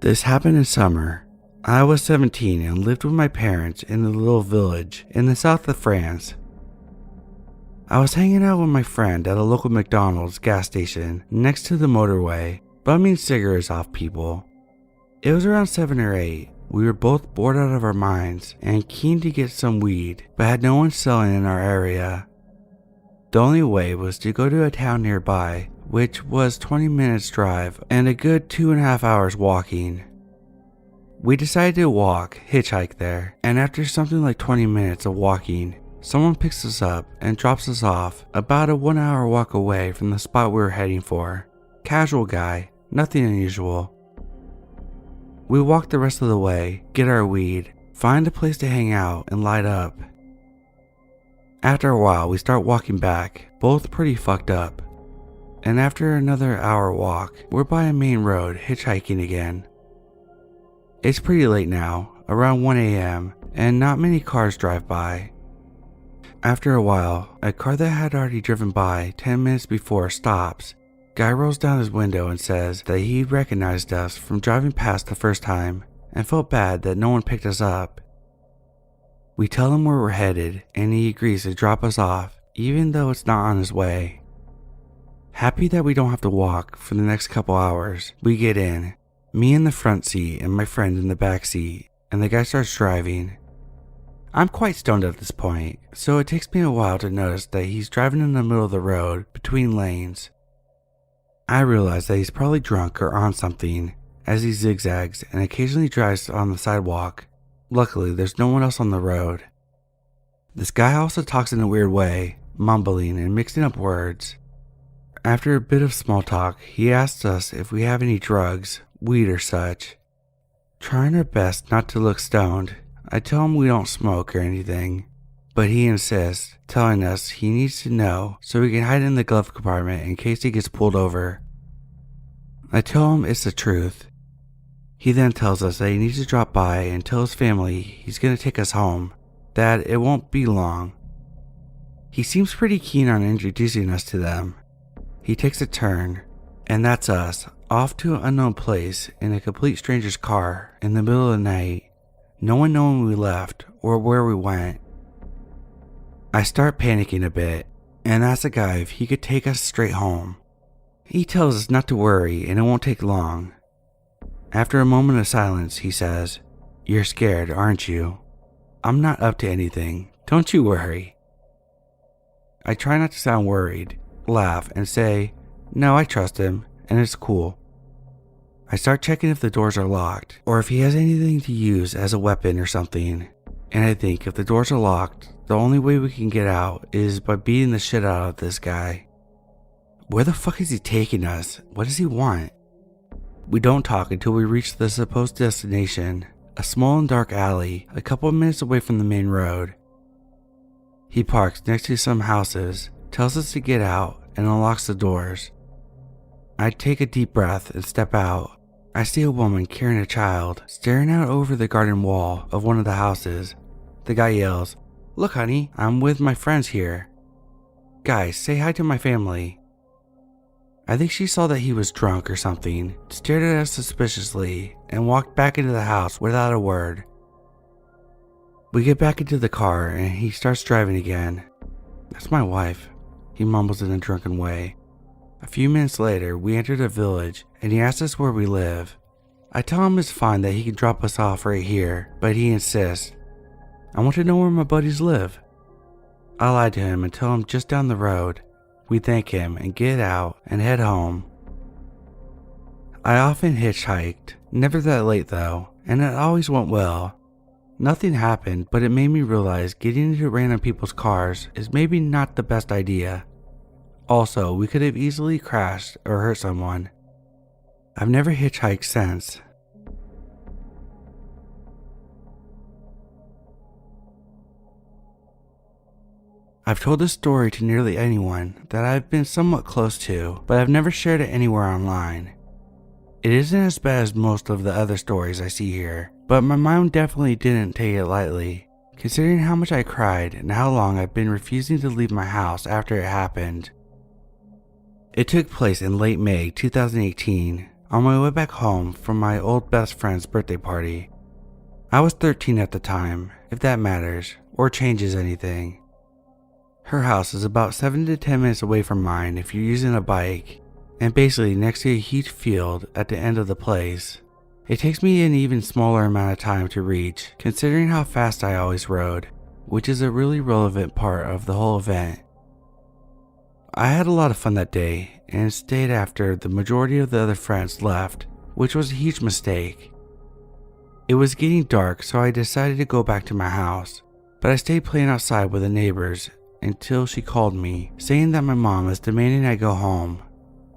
This happened in summer. I was 17 and lived with my parents in a little village in the south of France. I was hanging out with my friend at a local McDonald's gas station next to the motorway, bumming cigarettes off people. It was around 7 or 8. We were both bored out of our minds and keen to get some weed, but had no one selling in our area. The only way was to go to a town nearby, which was 20 minutes drive and a good 2.5 hours walking. We decided to hitchhike there, and after something like 20 minutes of walking, someone picks us up and drops us off about a 1-hour walk away from the spot we were heading for. Casual guy, nothing unusual. We walk the rest of the way, get our weed, find a place to hang out and light up. After a while, we start walking back, both pretty fucked up. And after another hour walk, we're by a main road hitchhiking again. It's pretty late now, around 1 a.m., and not many cars drive by. After a while, a car that had already driven by 10 minutes before stops. Guy rolls down his window and says that he recognized us from driving past the first time and felt bad that no one picked us up. We tell him where we're headed and he agrees to drop us off even though it's not on his way. Happy that we don't have to walk for the next couple hours, we get in, me in the front seat and my friend in the back seat, and the guy starts driving. I'm quite stoned at this point, so it takes me a while to notice that he's driving in the middle of the road between lanes. I realize that he's probably drunk or on something as he zigzags and occasionally drives on the sidewalk. Luckily, there's no one else on the road. This guy also talks in a weird way, mumbling and mixing up words. After a bit of small talk, he asks us if we have any drugs, weed or such. Trying our best not to look stoned, I tell him we don't smoke or anything. but he insists, telling us he needs to know so we can hide in the glove compartment in case he gets pulled over. I tell him it's the truth. He then tells us that he needs to drop by and tell his family he's going to take us home, that it won't be long. He seems pretty keen on introducing us to them. He takes a turn, and that's us, off to an unknown place in a complete stranger's car in the middle of the night, no one knowing we left or where we went. I start panicking a bit and ask the guy if he could take us straight home. He tells us not to worry and it won't take long. After a moment of silence, he says, "You're scared, aren't you? I'm not up to anything. Don't you worry." I try not to sound worried, laugh, and say, "No, I trust him, and it's cool." I start checking if the doors are locked, or if he has anything to use as a weapon or something, and I think if the doors are locked, the only way we can get out is by beating the shit out of this guy. Where the fuck is he taking us? What does he want? We don't talk until we reach the supposed destination, a small and dark alley a couple of minutes away from the main road. He parks next to some houses, tells us to get out, and unlocks the doors. I take a deep breath and step out. I see a woman carrying a child, staring out over the garden wall of one of the houses. The guy yells, "Look, honey, I'm with my friends here. Guys, say hi to my family." I think she saw that he was drunk or something, stared at us suspiciously, and walked back into the house without a word. We get back into the car and he starts driving again. "That's my wife," he mumbles in a drunken way. A few minutes later, we enter the village and he asks us where we live. I tell him it's fine that he can drop us off right here, but he insists. "I want to know where my buddies live." I lie to him and tell him just down the road. We thank him and get out and head home. I often hitchhiked, never that late though, and it always went well. Nothing happened, but it made me realize getting into random people's cars is maybe not the best idea. Also, we could have easily crashed or hurt someone. I've never hitchhiked since. I've told this story to nearly anyone that I've been somewhat close to, but I've never shared it anywhere online. It isn't as bad as most of the other stories I see here, but my mom definitely didn't take it lightly, considering how much I cried and how long I've been refusing to leave my house after it happened. It took place in late May 2018, on my way back home from my old best friend's birthday party. I was 13 at the time, if that matters, or changes anything. Her house is about 7 to 10 minutes away from mine if you're using a bike, and basically next to a huge field at the end of the place. It takes me an even smaller amount of time to reach, considering how fast I always rode, which is a really relevant part of the whole event. I had a lot of fun that day, and stayed after the majority of the other friends left, which was a huge mistake. It was getting dark, so I decided to go back to my house, but I stayed playing outside with the neighbors until she called me, saying that my mom was demanding I go home.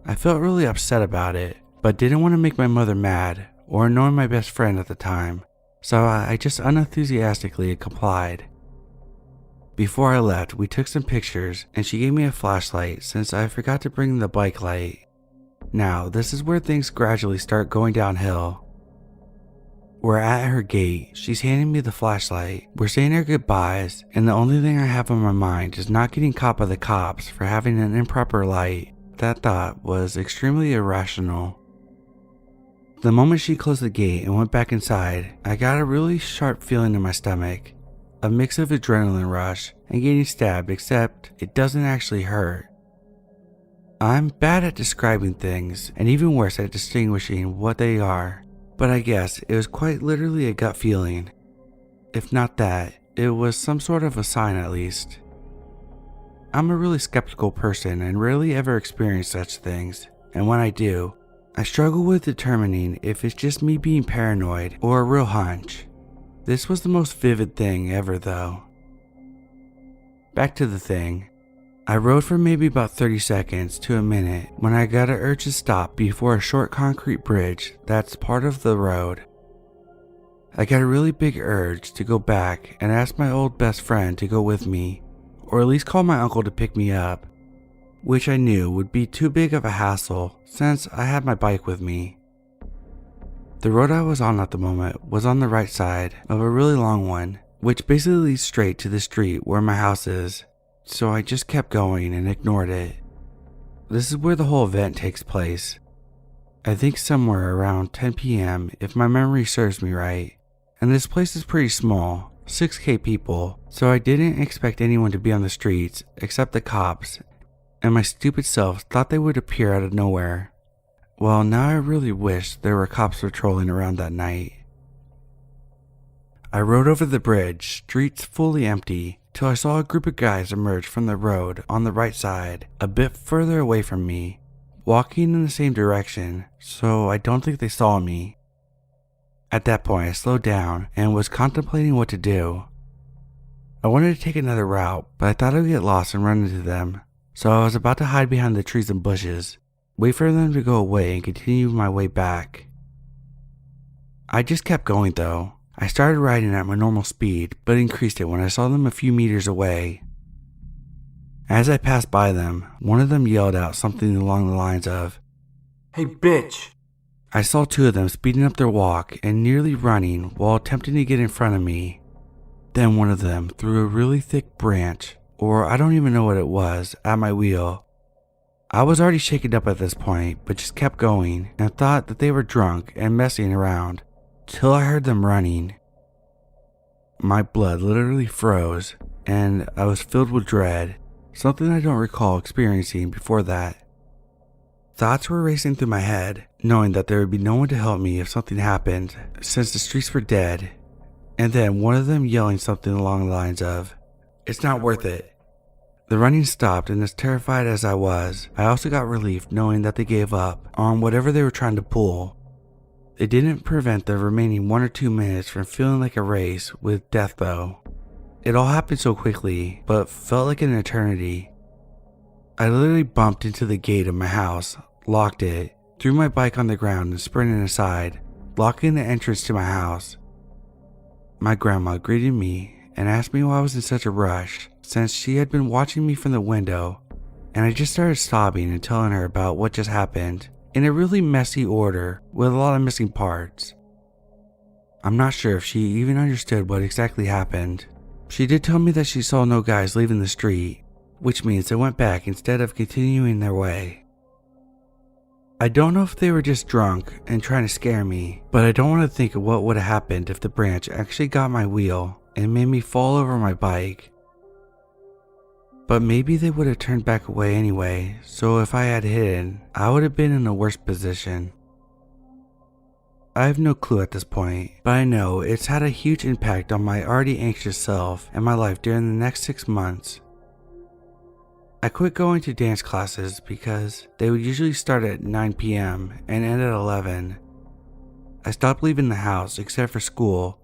I felt really upset about it, but didn't want to make my mother mad or annoy my best friend at the time, so I just unenthusiastically complied. Before I left, we took some pictures and she gave me a flashlight since I forgot to bring the bike light. Now, this is where things gradually start going downhill. We're at her gate, she's handing me the flashlight, we're saying our goodbyes, and the only thing I have on my mind is not getting caught by the cops for having an improper light. That thought was extremely irrational. The moment she closed the gate and went back inside, I got a really sharp feeling in my stomach. A mix of adrenaline rush and getting stabbed, except it doesn't actually hurt. I'm bad at describing things and even worse at distinguishing what they are, but I guess it was quite literally a gut feeling. If not that, it was some sort of a sign at least. I'm a really skeptical person and rarely ever experience such things, and when I do, I struggle with determining if it's just me being paranoid or a real hunch. This was the most vivid thing ever though. Back to the thing. I rode for maybe about 30 seconds to a minute when I got an urge to stop before a short concrete bridge that's part of the road. I got a really big urge to go back and ask my old best friend to go with me, or at least call my uncle to pick me up, which I knew would be too big of a hassle since I had my bike with me. The road I was on at the moment was on the right side of a really long one, which basically leads straight to the street where my house is, so I just kept going and ignored it. This is where the whole event takes place. I think somewhere around 10 p.m. if my memory serves me right. And this place is pretty small, 6K people, so I didn't expect anyone to be on the streets except the cops, and my stupid self thought they would appear out of nowhere. Well, now I really wish there were cops patrolling around that night. I rode over the bridge, streets fully empty, till I saw a group of guys emerge from the road on the right side, a bit further away from me, walking in the same direction, so I don't think they saw me. At that point, I slowed down and was contemplating what to do. I wanted to take another route, but I thought I would get lost and run into them, so I was about to hide behind the trees and bushes, wait for them to go away and continue my way back. I just kept going though. I started riding at my normal speed, but increased it when I saw them a few meters away. As I passed by them, one of them yelled out something along the lines of, "Hey bitch!" I saw two of them speeding up their walk and nearly running while attempting to get in front of me. Then one of them threw a really thick branch, or I don't even know what it was, at my wheel. I was already shaken up at this point, but just kept going and thought that they were drunk and messing around, till I heard them running. My blood literally froze, and I was filled with dread, something I don't recall experiencing before that. Thoughts were racing through my head, knowing that there would be no one to help me if something happened, since the streets were dead, and then one of them yelling something along the lines of, "It's not worth it." The running stopped, and as terrified as I was, I also got relief knowing that they gave up on whatever they were trying to pull. It didn't prevent the remaining 1 or 2 minutes from feeling like a race with death though. It all happened so quickly, but felt like an eternity. I literally bumped into the gate of my house, locked it, threw my bike on the ground and sprinted aside, blocking the entrance to my house. My grandma greeted me and asked me why I was in such a rush, since she had been watching me from the window, and I just started sobbing and telling her about what just happened, in a really messy order with a lot of missing parts. I'm not sure if she even understood what exactly happened. She did tell me that she saw no guys leaving the street, which means they went back instead of continuing their way. I don't know if they were just drunk and trying to scare me, but I don't want to think of what would have happened if the branch actually got my wheel and made me fall over my bike. But maybe they would have turned back away anyway, so if I had hidden, I would have been in a worse position. I have no clue at this point, but I know it's had a huge impact on my already anxious self and my life during the next 6 months. I quit going to dance classes because they would usually start at 9 p.m. and end at 11. I stopped leaving the house except for school,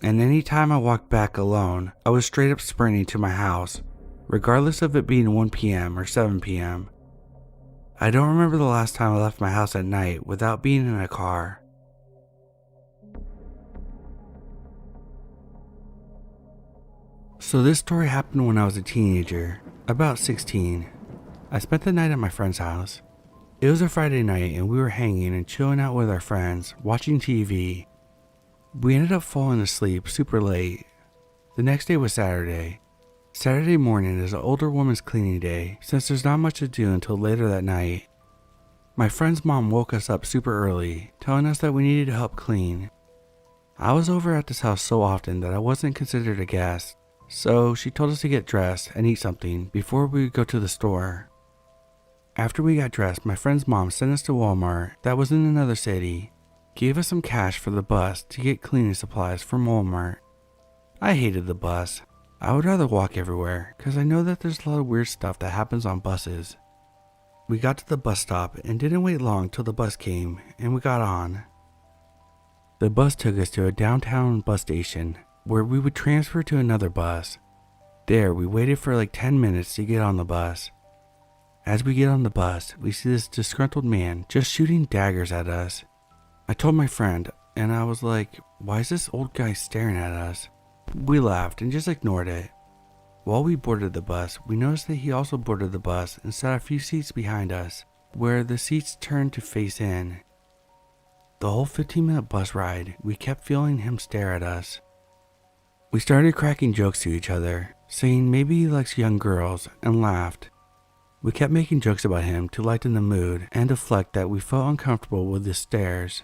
and any time I walked back alone, I was straight up sprinting to my house, regardless of it being 1 p.m. or 7 p.m. I don't remember the last time I left my house at night without being in a car. So this story happened when I was a teenager, about 16. I spent the night at my friend's house. It was a Friday night and we were hanging and chilling out with our friends, watching TV. We ended up falling asleep super late. The next day was Saturday. Saturday morning is an older woman's cleaning day since there's not much to do until later that night. My friend's mom woke us up super early, telling us that we needed to help clean. I was over at this house so often that I wasn't considered a guest. So she told us to get dressed and eat something before we would go to the store. After we got dressed, my friend's mom sent us to Walmart that was in another city, gave us some cash for the bus to get cleaning supplies from Walmart. I hated the bus. I would rather walk everywhere because I know that there's a lot of weird stuff that happens on buses. We got to the bus stop and didn't wait long till the bus came and we got on. The bus took us to a downtown bus station where we would transfer to another bus. There, we waited for like 10 minutes to get on the bus. As we get on the bus, we see this disgruntled man just shooting daggers at us. I told my friend, and I was like, why is this old guy staring at us? We laughed and just ignored it. While we boarded the bus, we noticed that he also boarded the bus and sat a few seats behind us, where the seats turned to face in. The whole 15-minute bus ride, we kept feeling him stare at us. We started cracking jokes to each other, saying maybe he likes young girls, and laughed. We kept making jokes about him to lighten the mood and deflect that we felt uncomfortable with his stares.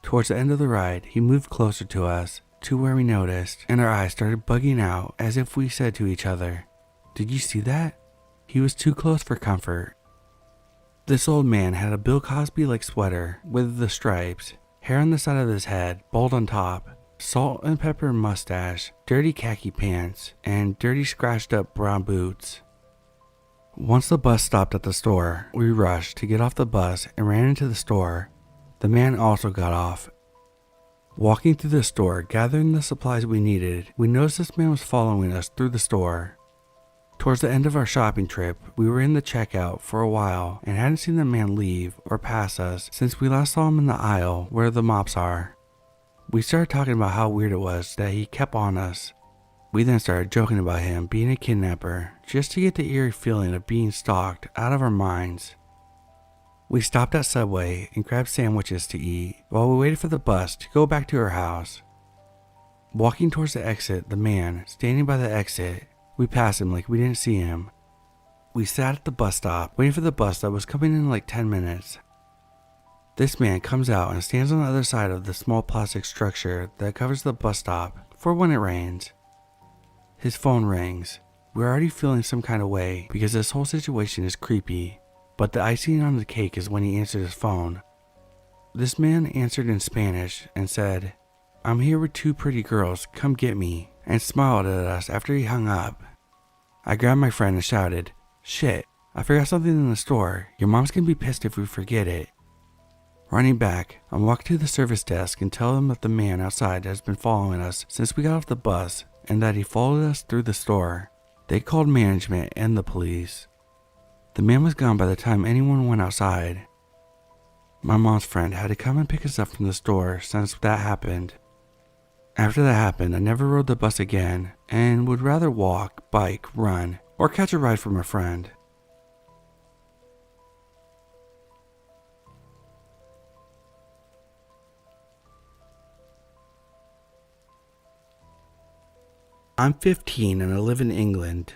Towards the end of the ride, he moved closer to us, to where we noticed, and our eyes started bugging out as if we said to each other, "Did you see that?" He was too close for comfort. This old man had a Bill Cosby-like sweater with the stripes, hair on the side of his head, bald on top, salt and pepper mustache, dirty khaki pants, and dirty scratched up brown boots. Once the bus stopped at the store, we rushed to get off the bus and ran into the store. The man also got off. Walking through the store, gathering the supplies we needed, we noticed this man was following us through the store. Towards the end of our shopping trip, we were in the checkout for a while and hadn't seen the man leave or pass us since we last saw him in the aisle where the mops are. We started talking about how weird it was that he kept on us. We then started joking about him being a kidnapper, just to get the eerie feeling of being stalked out of our minds. We stopped at Subway and grabbed sandwiches to eat while we waited for the bus to go back to our house. Walking towards the exit, the man standing by the exit, we passed him like we didn't see him. We sat at the bus stop waiting for the bus that was coming in like 10 minutes. This man comes out and stands on the other side of the small plastic structure that covers the bus stop for when it rains. His phone rings. We're already feeling some kind of way because this whole situation is creepy. But the icing on the cake is when he answered his phone. This man answered in Spanish and said, "I'm here with two pretty girls, come get me," and smiled at us after he hung up. I grabbed my friend and shouted, "Shit, I forgot something in the store. Your mom's gonna be pissed if we forget it." Running back, I walked to the service desk and tell them that the man outside has been following us since we got off the bus and that he followed us through the store. They called management and the police. The man was gone by the time anyone went outside. My mom's friend had to come and pick us up from the store since that happened. After that happened, I never rode the bus again and would rather walk, bike, run, or catch a ride from a friend. I'm 15 and I live in England.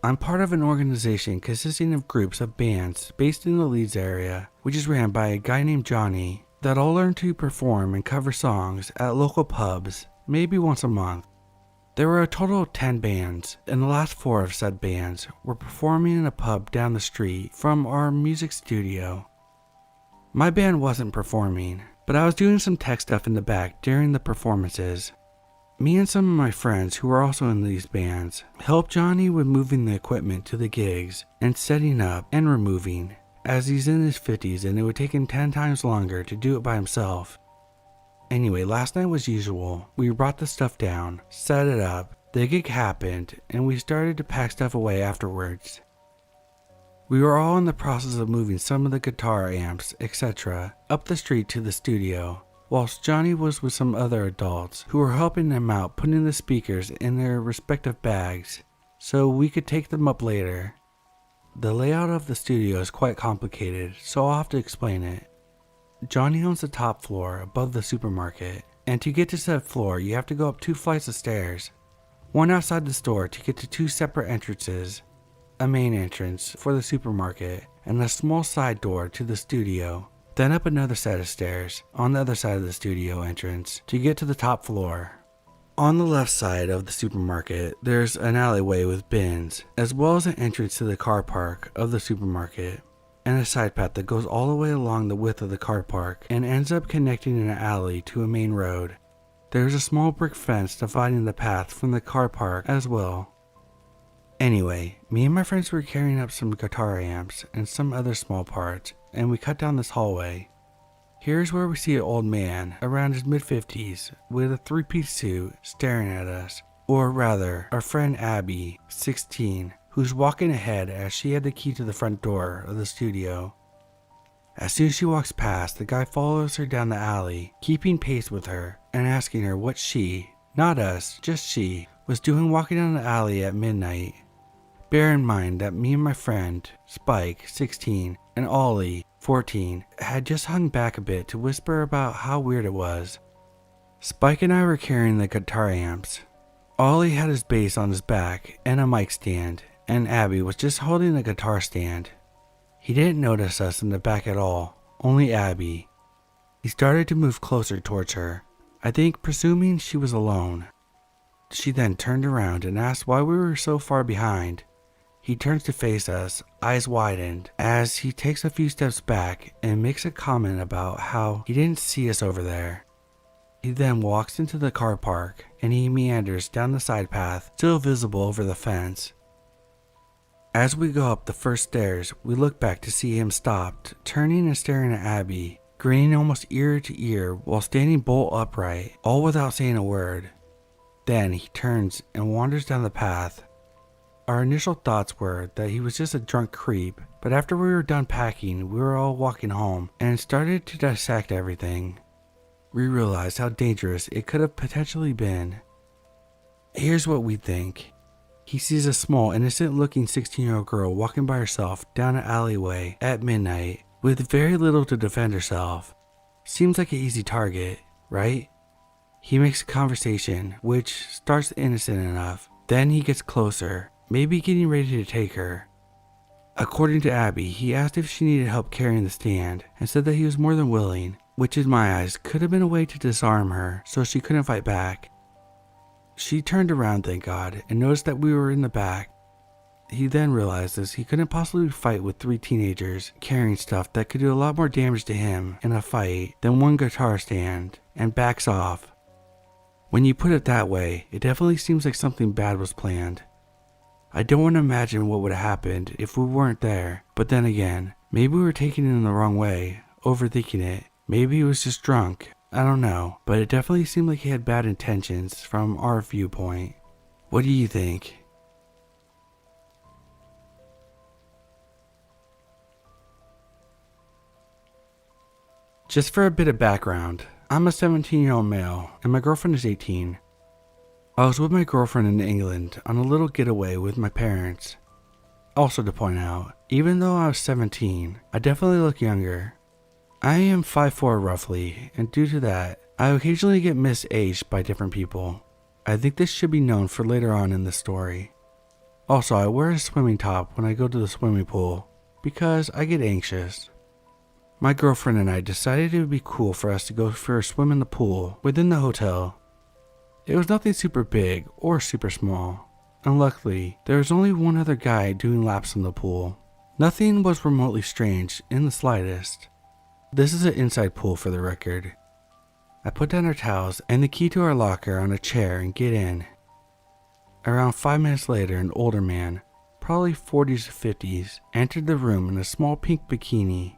I'm part of an organization consisting of groups of bands based in the Leeds area, which is ran by a guy named Johnny, that all learn to perform and cover songs at local pubs, maybe once a month. There were a total of 10 bands, and the last 4 of said bands were performing in a pub down the street from our music studio. My band wasn't performing, but I was doing some tech stuff in the back during the performances. Me and some of my friends who were also in these bands helped Johnny with moving the equipment to the gigs and setting up and removing, as he's in his 50s and it would take him 10 times longer to do it by himself. Anyway, last night was usual. We brought the stuff down, set it up, the gig happened, and we started to pack stuff away afterwards. We were all in the process of moving some of the guitar amps, etc., up the street to the studio, whilst Johnny was with some other adults who were helping him out putting the speakers in their respective bags so we could take them up later. The layout of the studio is quite complicated, so I'll have to explain it. Johnny owns the top floor above the supermarket, and to get to said floor you have to go up 2 flights of stairs, one outside the store to get to 2 separate entrances, a main entrance for the supermarket and a small side door to the studio. Then up another set of stairs on the other side of the studio entrance to get to the top floor. On the left side of the supermarket, there's an alleyway with bins, as well as an entrance to the car park of the supermarket, and a side path that goes all the way along the width of the car park and ends up connecting in an alley to a main road. There's a small brick fence dividing the path from the car park as well. Anyway, me and my friends were carrying up some guitar amps and some other small parts, and we cut down this hallway. Here's where we see an old man around his mid-50s with a 3-piece suit staring at us, or rather, our friend Abby, 16, who's walking ahead as she had the key to the front door of the studio. As soon as she walks past, the guy follows her down the alley, keeping pace with her and asking her what she, not us, just she, was doing walking down the alley at midnight. Bear in mind that me and my friend, Spike, 16, and Ollie, 14, had just hung back a bit to whisper about how weird it was. Spike and I were carrying the guitar amps. Ollie had his bass on his back and a mic stand, and Abby was just holding the guitar stand. He didn't notice us in the back at all, only Abby. He started to move closer towards her, I think presuming she was alone. She then turned around and asked why we were so far behind. He turns to face us, eyes widened, as he takes a few steps back and makes a comment about how he didn't see us over there. He then walks into the car park and he meanders down the side path, still visible over the fence. As we go up the first stairs, we look back to see him stopped, turning and staring at Abby, grinning almost ear to ear while standing bolt upright, all without saying a word. Then he turns and wanders down the path. Our initial thoughts were that he was just a drunk creep, but after we were done packing, we were all walking home and started to dissect everything. We realized how dangerous it could have potentially been. Here's what we think. He sees a small, innocent-looking 16-year-old girl walking by herself down an alleyway at midnight with very little to defend herself. Seems like an easy target, right? He makes a conversation, which starts innocent enough. Then he gets closer, maybe getting ready to take her. According to Abby, he asked if she needed help carrying the stand and said that he was more than willing, which in my eyes could have been a way to disarm her so she couldn't fight back. She turned around, thank God, and noticed that we were in the back. He then realizes he couldn't possibly fight with 3 teenagers carrying stuff that could do a lot more damage to him in a fight than one guitar stand, and backs off. When you put it that way, it definitely seems like something bad was planned. I don't want to imagine what would have happened if we weren't there, but then again, maybe we were taking it in the wrong way, overthinking it. Maybe he was just drunk. I don't know, but it definitely seemed like he had bad intentions from our viewpoint. What do you think? Just for a bit of background, I'm a 17-year-old male and my girlfriend is 18. I was with my girlfriend in England on a little getaway with my parents. Also to point out, even though I was 17, I definitely look younger. I am 5'4" roughly, and due to that, I occasionally get misaged by different people. I think this should be known for later on in the story. Also, I wear a swimming top when I go to the swimming pool, because I get anxious. My girlfriend and I decided it would be cool for us to go for a swim in the pool within the hotel. It was nothing super big or super small, and luckily, there was only one other guy doing laps in the pool. Nothing was remotely strange in the slightest. This is an inside pool for the record. I put down our towels and the key to our locker on a chair and get in. Around 5 minutes later, an older man, probably 40s to 50s, entered the room in a small pink bikini.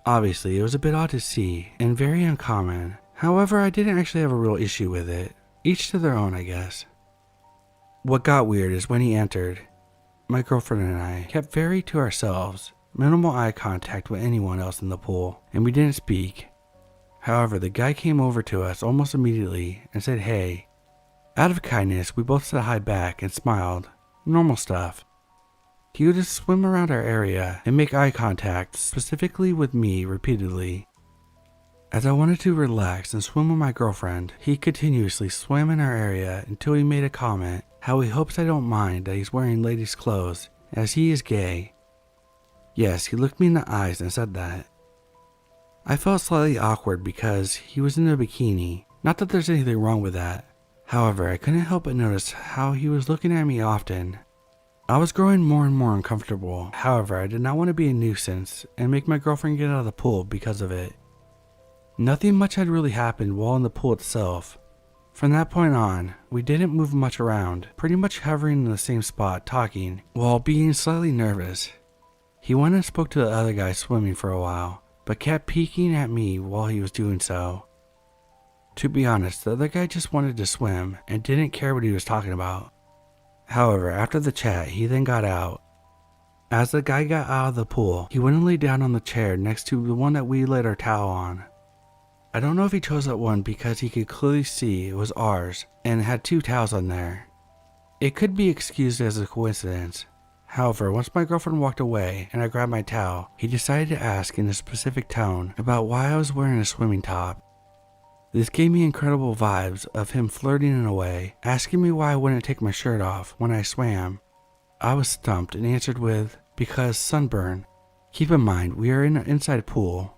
Obviously, it was a bit odd to see and very uncommon. However, I didn't actually have a real issue with it. Each to their own, I guess. What got weird is when he entered, my girlfriend and I kept very to ourselves. Minimal eye contact with anyone else in the pool, and we didn't speak. However, the guy came over to us almost immediately and said hey. Out of kindness, we both said hi back and smiled. Normal stuff. He would just swim around our area and make eye contact, specifically with me, repeatedly. As I wanted to relax and swim with my girlfriend, he continuously swam in our area until he made a comment how he hopes I don't mind that he's wearing ladies' clothes, as he is gay. Yes, he looked me in the eyes and said that. I felt slightly awkward because he was in a bikini. Not that there's anything wrong with that. However, I couldn't help but notice how he was looking at me often. I was growing more and more uncomfortable. However, I did not want to be a nuisance and make my girlfriend get out of the pool because of it. Nothing much had really happened while in the pool itself. From that point on, we didn't move much around, pretty much hovering in the same spot talking, while being slightly nervous. He went and spoke to the other guy swimming for a while, but kept peeking at me while he was doing so. To be honest, the other guy just wanted to swim and didn't care what he was talking about. However, after the chat, he then got out. As the guy got out of the pool, he went and lay down on the chair next to the one that we laid our towel on. I don't know if he chose that one because he could clearly see it was ours and had 2 towels on there. It could be excused as a coincidence. However, once my girlfriend walked away and I grabbed my towel, he decided to ask in a specific tone about why I was wearing a swimming top. This gave me incredible vibes of him flirting in a way, asking me why I wouldn't take my shirt off when I swam. I was stumped and answered with, because sunburn. Keep in mind, we are in an inside pool.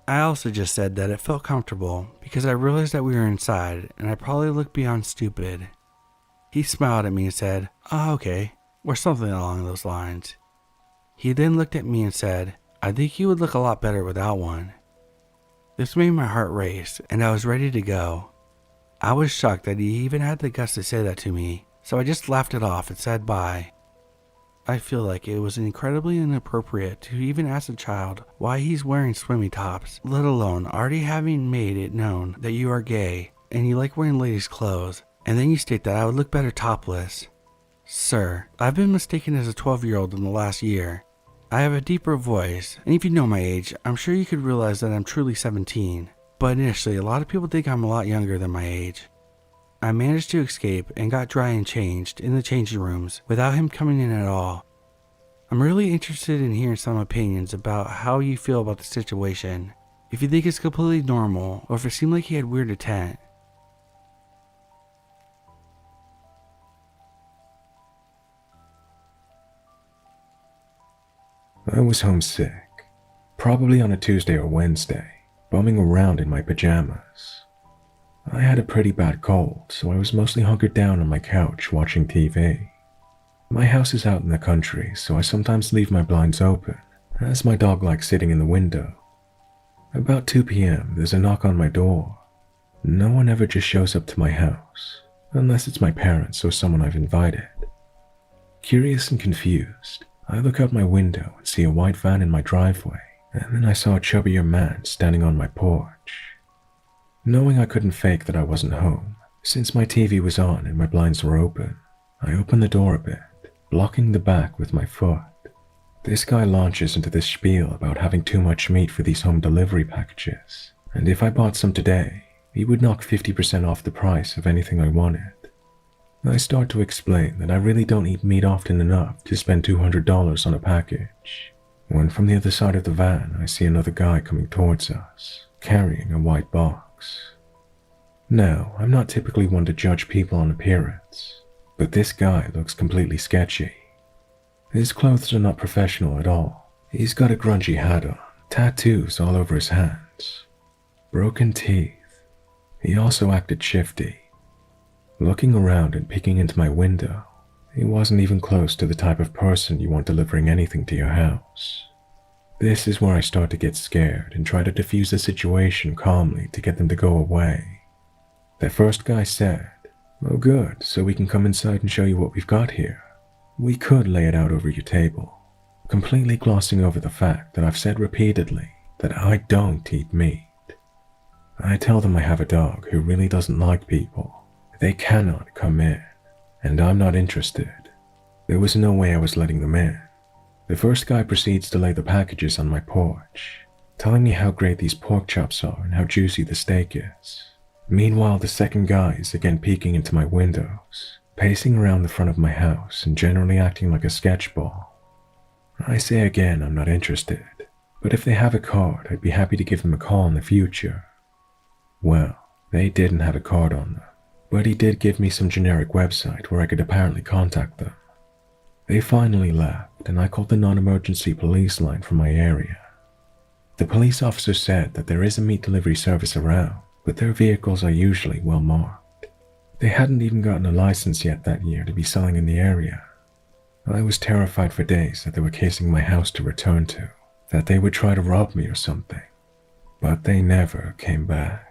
I also just said that it felt comfortable because I realized that we were inside and I probably looked beyond stupid. He smiled at me and said, "Oh, okay," or something along those lines. He then looked at me and said, "I think you would look a lot better without one." This made my heart race and I was ready to go. I was shocked that he even had the guts to say that to me, so I just laughed it off and said bye. I feel like it was incredibly inappropriate to even ask a child why he's wearing swimming tops, let alone already having made it known that you are gay and you like wearing ladies' clothes, and then you state that I would look better topless. Sir, I've been mistaken as a 12-year-old in the last year. I have a deeper voice, and if you know my age, I'm sure you could realize that I'm truly 17, but initially a lot of people think I'm a lot younger than my age. I managed to escape and got dry and changed in the changing rooms without him coming in at all. I'm really interested in hearing some opinions about how you feel about the situation, if you think it's completely normal or if it seemed like he had weird intent. I was homesick, probably on a Tuesday or Wednesday, bumming around in my pajamas. I had a pretty bad cold, so I was mostly hunkered down on my couch watching TV. My house is out in the country, so I sometimes leave my blinds open, as my dog likes sitting in the window. About 2 p.m., there's a knock on my door. No one ever just shows up to my house, unless it's my parents or someone I've invited. Curious and confused, I look out my window and see a white van in my driveway, and then I saw a chubbier man standing on my porch. Knowing I couldn't fake that I wasn't home, since my TV was on and my blinds were open, I opened the door a bit, blocking the back with my foot. This guy launches into this spiel about having too much meat for these home delivery packages, and if I bought some today, he would knock 50% off the price of anything I wanted. I start to explain that I really don't eat meat often enough to spend $200 on a package, when from the other side of the van I see another guy coming towards us, carrying a white box. Now, I'm not typically one to judge people on appearance, but this guy looks completely sketchy. His clothes are not professional at all. He's got a grungy hat on, tattoos all over his hands, broken teeth. He also acted shifty. Looking around and peeking into my window, he wasn't even close to the type of person you want delivering anything to your house. This is where I start to get scared and try to defuse the situation calmly to get them to go away. The first guy said, "Oh good, so we can come inside and show you what we've got here. We could lay it out over your table," completely glossing over the fact that I've said repeatedly that I don't eat meat. I tell them I have a dog who really doesn't like people. They cannot come in, and I'm not interested. There was no way I was letting them in. The first guy proceeds to lay the packages on my porch, telling me how great these pork chops are and how juicy the steak is. Meanwhile, the second guy is again peeking into my windows, pacing around the front of my house and generally acting like a sketchball. I say again I'm not interested, but if they have a card, I'd be happy to give them a call in the future. Well, they didn't have a card on them, but he did give me some generic website where I could apparently contact them. They finally left, and I called the non-emergency police line from my area. The police officer said that there is a meat delivery service around, but their vehicles are usually well marked. They hadn't even gotten a license yet that year to be selling in the area. I was terrified for days that they were casing my house to return to, that they would try to rob me or something, but they never came back.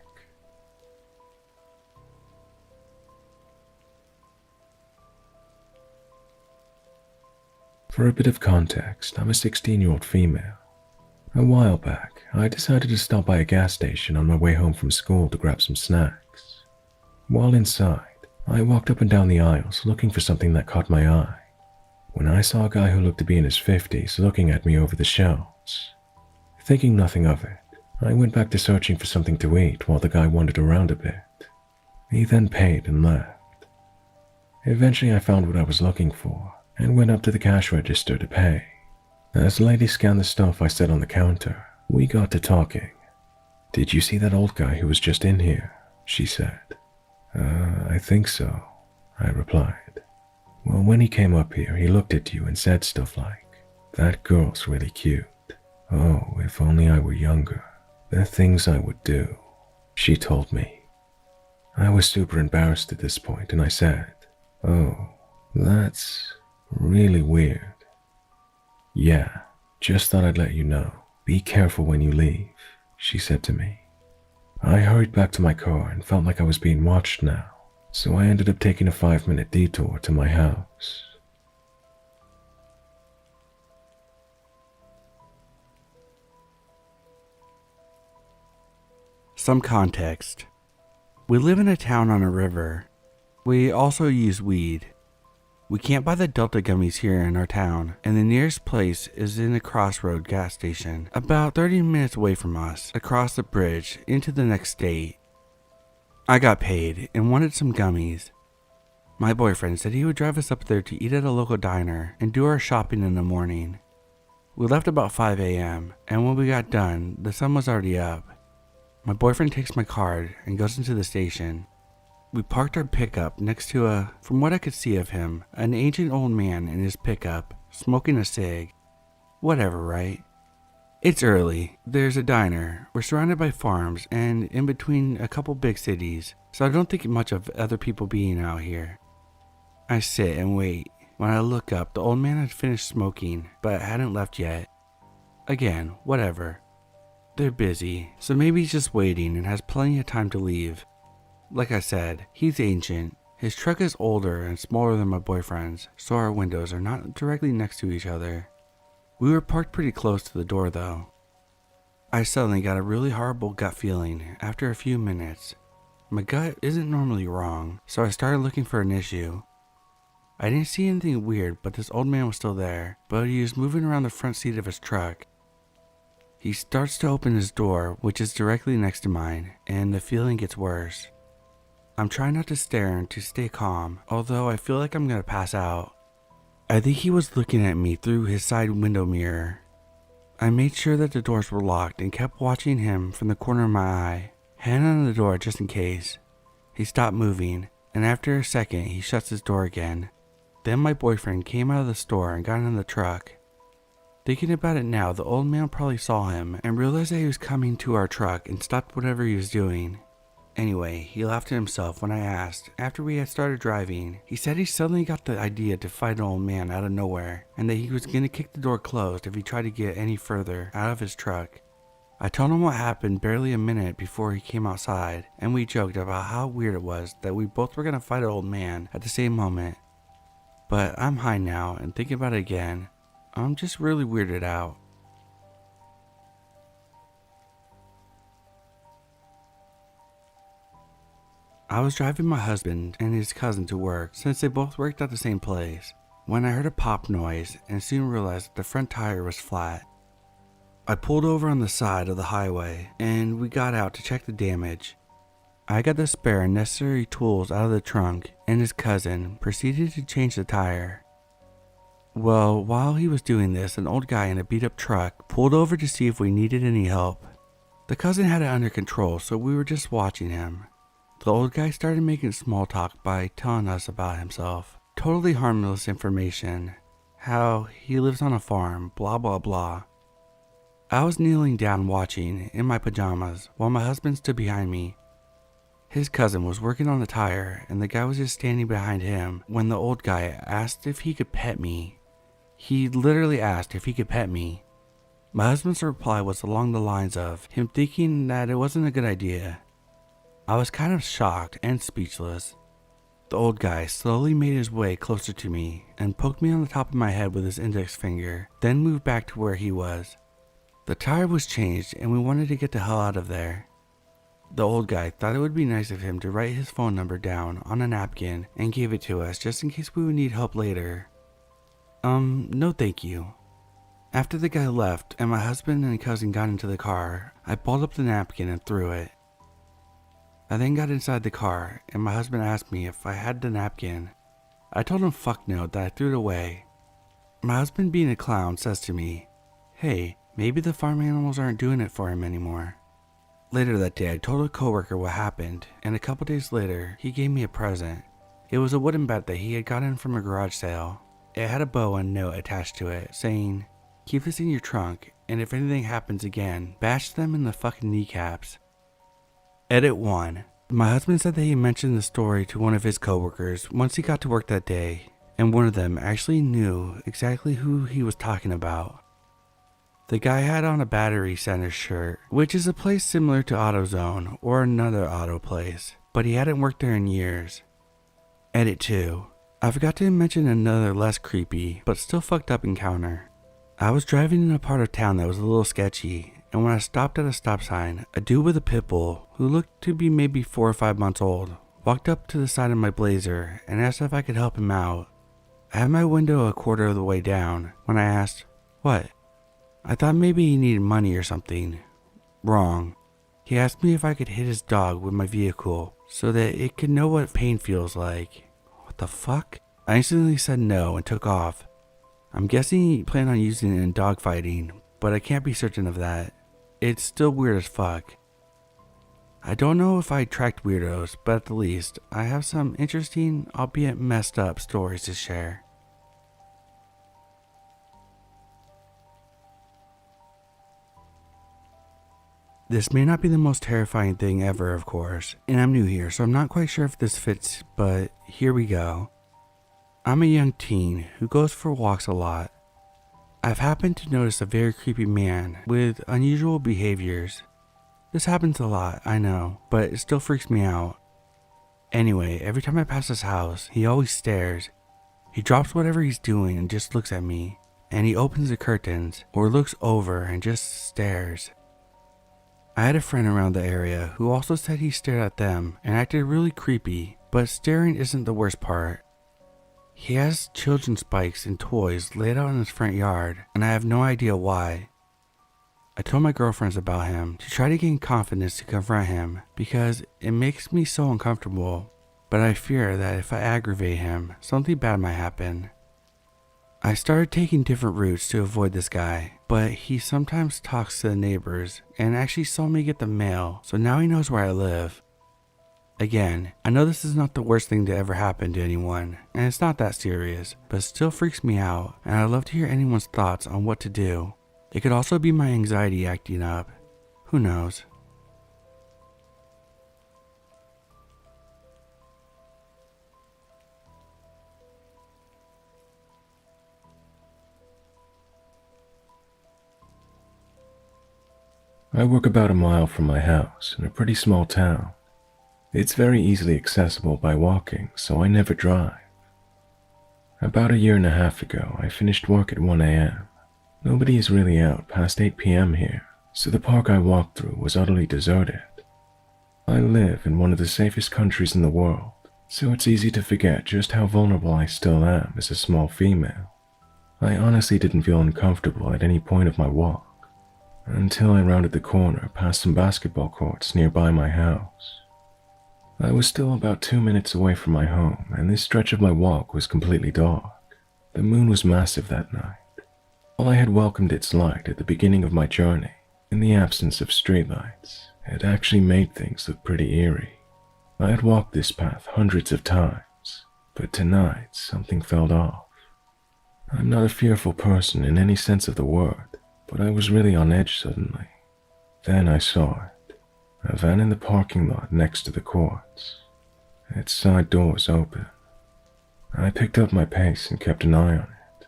For a bit of context, I'm a 16-year-old female. A while back, I decided to stop by a gas station on my way home from school to grab some snacks. While inside, I walked up and down the aisles looking for something that caught my eye, when I saw a guy who looked to be in his 50s looking at me over the shelves. Thinking nothing of it, I went back to searching for something to eat while the guy wandered around a bit. He then paid and left. Eventually I found what I was looking for and went up to the cash register to pay. As the lady scanned the stuff I set on the counter, we got to talking. "Did you see that old guy who was just in here?" she said. I think so," I replied. "Well, when he came up here, he looked at you and said stuff like, 'That girl's really cute. Oh, if only I were younger. The things I would do,' she told me." I was super embarrassed at this point, and I said, "Oh, that's really weird." "Yeah, just thought I'd let you know. Be careful when you leave," she said to me. I hurried back to my car and felt like I was being watched now, so I ended up taking a 5-minute detour to my house. Some context. We live in a town on a river. We also use weed. We can't buy the Delta gummies here in our town, and the nearest place is in a crossroad gas station, about 30 minutes away from us, across the bridge into the next state. I got paid and wanted some gummies. My boyfriend said he would drive us up there to eat at a local diner and do our shopping in the morning. We left about 5 a.m., and when we got done, the sun was already up. My boyfriend takes my card and goes into the station. We parked our pickup next to from what I could see of him, an ancient old man in his pickup, smoking a cig. Whatever, right? It's early. There's a diner. We're surrounded by farms and in between a couple big cities, so I don't think much of other people being out here. I sit and wait. When I look up, the old man had finished smoking, but hadn't left yet. Again, whatever. They're busy, so maybe he's just waiting and has plenty of time to leave. Like I said, he's ancient. His truck is older and smaller than my boyfriend's, so our windows are not directly next to each other. We were parked pretty close to the door though. I suddenly got a really horrible gut feeling after a few minutes. My gut isn't normally wrong, so I started looking for an issue. I didn't see anything weird, but this old man was still there, but he was moving around the front seat of his truck. He starts to open his door, which is directly next to mine, and the feeling gets worse. I'm trying not to stare and to stay calm, although I feel like I'm gonna pass out. I think he was looking at me through his side window mirror. I made sure that the doors were locked and kept watching him from the corner of my eye, hand on the door just in case. He stopped moving, and after a second he shuts his door again. Then my boyfriend came out of the store and got in the truck. Thinking about it now, the old man probably saw him and realized that he was coming to our truck and stopped whatever he was doing. Anyway, he laughed to himself when I asked, after we had started driving. He said he suddenly got the idea to fight an old man out of nowhere, and that he was going to kick the door closed if he tried to get any further out of his truck. I told him what happened barely a minute before he came outside, and we joked about how weird it was that we both were going to fight an old man at the same moment. But I'm high now, and thinking about it again, I'm just really weirded out. I was driving my husband and his cousin to work since they both worked at the same place, when I heard a pop noise and soon realized that the front tire was flat. I pulled over on the side of the highway and we got out to check the damage. I got the spare and necessary tools out of the trunk and his cousin proceeded to change the tire. Well, while he was doing this, an old guy in a beat up truck pulled over to see if we needed any help. The cousin had it under control, so we were just watching him. The old guy started making small talk by telling us about himself. Totally harmless information. How he lives on a farm, blah blah blah. I was kneeling down watching in my pajamas while my husband stood behind me. His cousin was working on the tire and the guy was just standing behind him when the old guy asked if he could pet me. He literally asked if he could pet me. My husband's reply was along the lines of him thinking that it wasn't a good idea. I was kind of shocked and speechless. The old guy slowly made his way closer to me and poked me on the top of my head with his index finger, then moved back to where he was. The tire was changed and we wanted to get the hell out of there. The old guy thought it would be nice of him to write his phone number down on a napkin and gave it to us just in case we would need help later. No thank you. After the guy left and my husband and cousin got into the car, I balled up the napkin and threw it. I then got inside the car and my husband asked me if I had the napkin. I told him fuck no, that I threw it away. My husband, being a clown, says to me, "Hey, maybe the farm animals aren't doing it for him anymore." Later that day, I told a coworker what happened, and a couple days later, he gave me a present. It was a wooden bat that he had gotten from a garage sale. It had a bow and note attached to it, saying, "Keep this in your trunk, and if anything happens again, bash them in the fucking kneecaps." Edit 1. My husband said that he mentioned the story to one of his coworkers once he got to work that day, and one of them actually knew exactly who he was talking about. The guy had on a Battery Center shirt, which is a place similar to AutoZone or another auto place, but he hadn't worked there in years. Edit 2. I forgot to mention another less creepy, but still fucked up encounter. I was driving in a part of town that was a little sketchy, and when I stopped at a stop sign, a dude with a pit bull, who looked to be maybe 4 or 5 months old, walked up to the side of my Blazer and asked if I could help him out. I had my window a quarter of the way down when I asked, "What?" I thought maybe he needed money or something. Wrong. He asked me if I could hit his dog with my vehicle so that it could know what pain feels like. What the fuck? I instantly said no and took off. I'm guessing he planned on using it in dogfighting, but I can't be certain of that. It's still weird as fuck. I don't know if I tracked weirdos, but at the least, I have some interesting, albeit messed up stories to share. This may not be the most terrifying thing ever, of course, and I'm new here, so I'm not quite sure if this fits, but here we go. I'm a young teen who goes for walks a lot. I've happened to notice a very creepy man with unusual behaviors. This happens a lot, I know, but it still freaks me out. Anyway, every time I pass his house, he always stares. He drops whatever he's doing and just looks at me, and he opens the curtains or looks over and just stares. I had a friend around the area who also said he stared at them and acted really creepy, but staring isn't the worst part. He has children's bikes and toys laid out in his front yard, and I have no idea why. I told my girlfriends about him to try to gain confidence to confront him because it makes me so uncomfortable, but I fear that if I aggravate him, something bad might happen. I started taking different routes to avoid this guy, but he sometimes talks to the neighbors and actually saw me get the mail, so now he knows where I live. Again, I know this is not the worst thing to ever happen to anyone, and it's not that serious, but it still freaks me out, and I'd love to hear anyone's thoughts on what to do. It could also be my anxiety acting up. Who knows? I work about a mile from my house in a pretty small town. It's very easily accessible by walking, so I never drive. About 1.5 years ago, I finished work at 1 a.m. Nobody is really out past 8 p.m. here, so the park I walked through was utterly deserted. I live in one of the safest countries in the world, so it's easy to forget just how vulnerable I still am as a small female. I honestly didn't feel uncomfortable at any point of my walk, until I rounded the corner past some basketball courts nearby my house. I was still about 2 minutes away from my home, and this stretch of my walk was completely dark. The moon was massive that night. While I had welcomed its light at the beginning of my journey, in the absence of streetlights, it actually made things look pretty eerie. I had walked this path hundreds of times, but tonight something felt off. I'm not a fearful person in any sense of the word, but I was really on edge suddenly. Then I saw it. A van in the parking lot next to the courts. Its side door was open. I picked up my pace and kept an eye on it.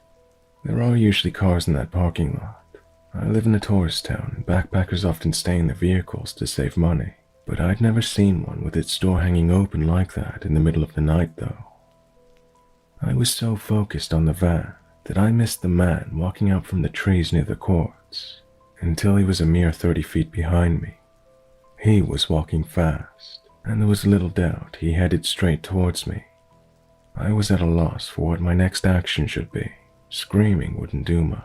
There are usually cars in that parking lot. I live in a tourist town and backpackers often stay in their vehicles to save money, but I'd never seen one with its door hanging open like that in the middle of the night though. I was so focused on the van that I missed the man walking out from the trees near the courts until he was a mere 30 feet behind me. He was walking fast, and there was little doubt he headed straight towards me. I was at a loss for what my next action should be. Screaming wouldn't do much.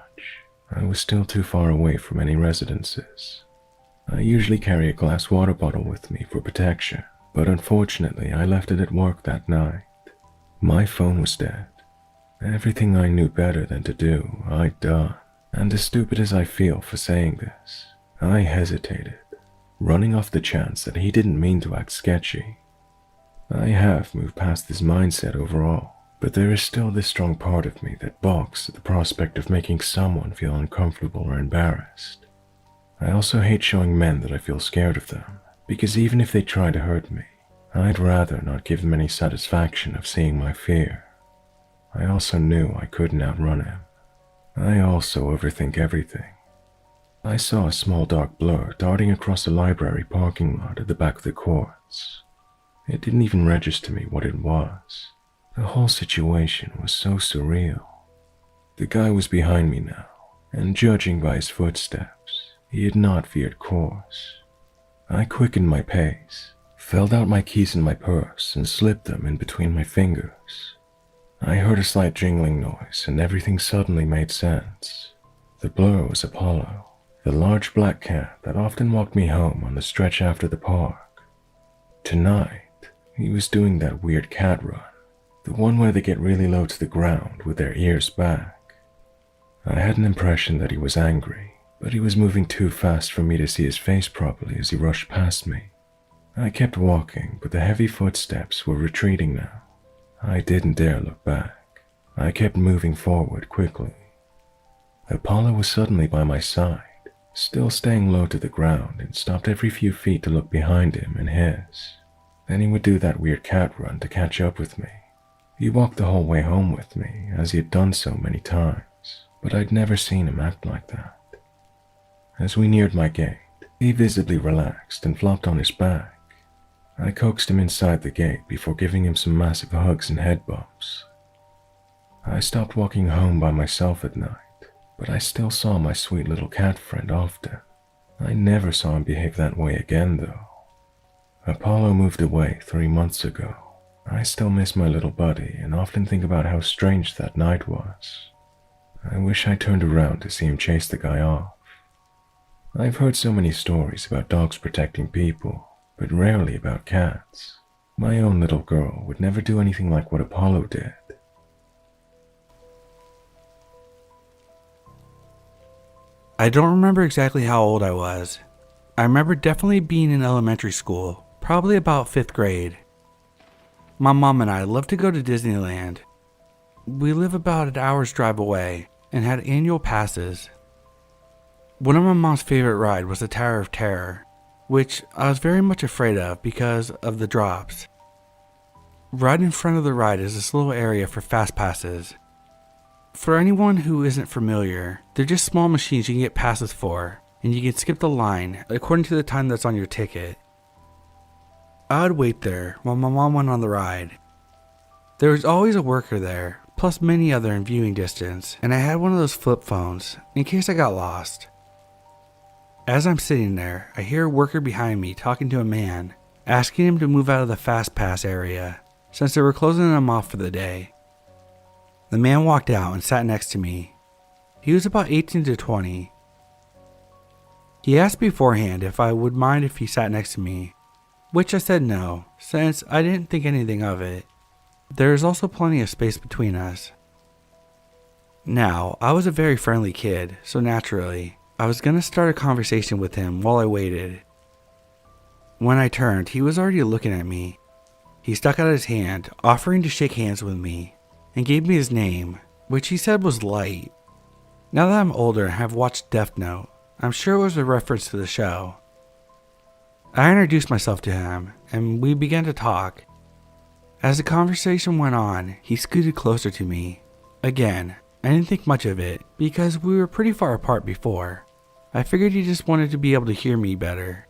I was still too far away from any residences. I usually carry a glass water bottle with me for protection, but unfortunately I left it at work that night. My phone was dead. Everything I knew better than to do, I'd done. And as stupid as I feel for saying this, I hesitated, running off the chance that he didn't mean to act sketchy. I have moved past this mindset overall, but there is still this strong part of me that balks at the prospect of making someone feel uncomfortable or embarrassed. I also hate showing men that I feel scared of them, because even if they try to hurt me, I'd rather not give them any satisfaction of seeing my fear. I also knew I couldn't outrun him. I also overthink everything. I saw a small dark blur darting across the library parking lot at the back of the courts. It didn't even register to me what it was. The whole situation was so surreal. The guy was behind me now, and judging by his footsteps, he had not veered course. I quickened my pace, filled out my keys in my purse, and slipped them in between my fingers. I heard a slight jingling noise, and everything suddenly made sense. The blur was Apollo, the large black cat that often walked me home on the stretch after the park. Tonight, he was doing that weird cat run, the one where they get really low to the ground with their ears back. I had an impression that he was angry, but he was moving too fast for me to see his face properly as he rushed past me. I kept walking, but the heavy footsteps were retreating now. I didn't dare look back. I kept moving forward quickly. Apollo was suddenly by my side, still staying low to the ground, and stopped every few feet to look behind him and his. Then he would do that weird cat run to catch up with me. He walked the whole way home with me, as he had done so many times, but I'd never seen him act like that. As we neared my gate, he visibly relaxed and flopped on his back. I coaxed him inside the gate before giving him some massive hugs and head bumps. I stopped walking home by myself at night, but I still saw my sweet little cat friend often. I never saw him behave that way again, though. Apollo moved away 3 months ago. I still miss my little buddy and often think about how strange that night was. I wish I turned around to see him chase the guy off. I've heard so many stories about dogs protecting people, but rarely about cats. My own little girl would never do anything like what Apollo did. I don't remember exactly how old I was. I remember definitely being in elementary school, probably about 5th grade. My mom and I loved to go to Disneyland. We live about an hour's drive away and had annual passes. One of my mom's favorite rides was the Tower of Terror, which I was very much afraid of because of the drops. Right in front of the ride is this little area for fast passes. For anyone who isn't familiar, they're just small machines you can get passes for, and you can skip the line according to the time that's on your ticket. I would wait there while my mom went on the ride. There was always a worker there, plus many other in viewing distance, and I had one of those flip phones in case I got lost. As I'm sitting there, I hear a worker behind me talking to a man, asking him to move out of the fast pass area, since they were closing them off for the day. The man walked out and sat next to me. He was about 18 to 20. He asked beforehand if I would mind if he sat next to me, which I said no, since I didn't think anything of it. There is also plenty of space between us. Now, I was a very friendly kid, so naturally, I was going to start a conversation with him while I waited. When I turned, he was already looking at me. He stuck out his hand, offering to shake hands with me, and gave me his name, which he said was Light. Now that I'm older and have watched Death Note, I'm sure it was a reference to the show. I introduced myself to him, and we began to talk. As the conversation went on, he scooted closer to me. Again, I didn't think much of it, because we were pretty far apart before. I figured he just wanted to be able to hear me better.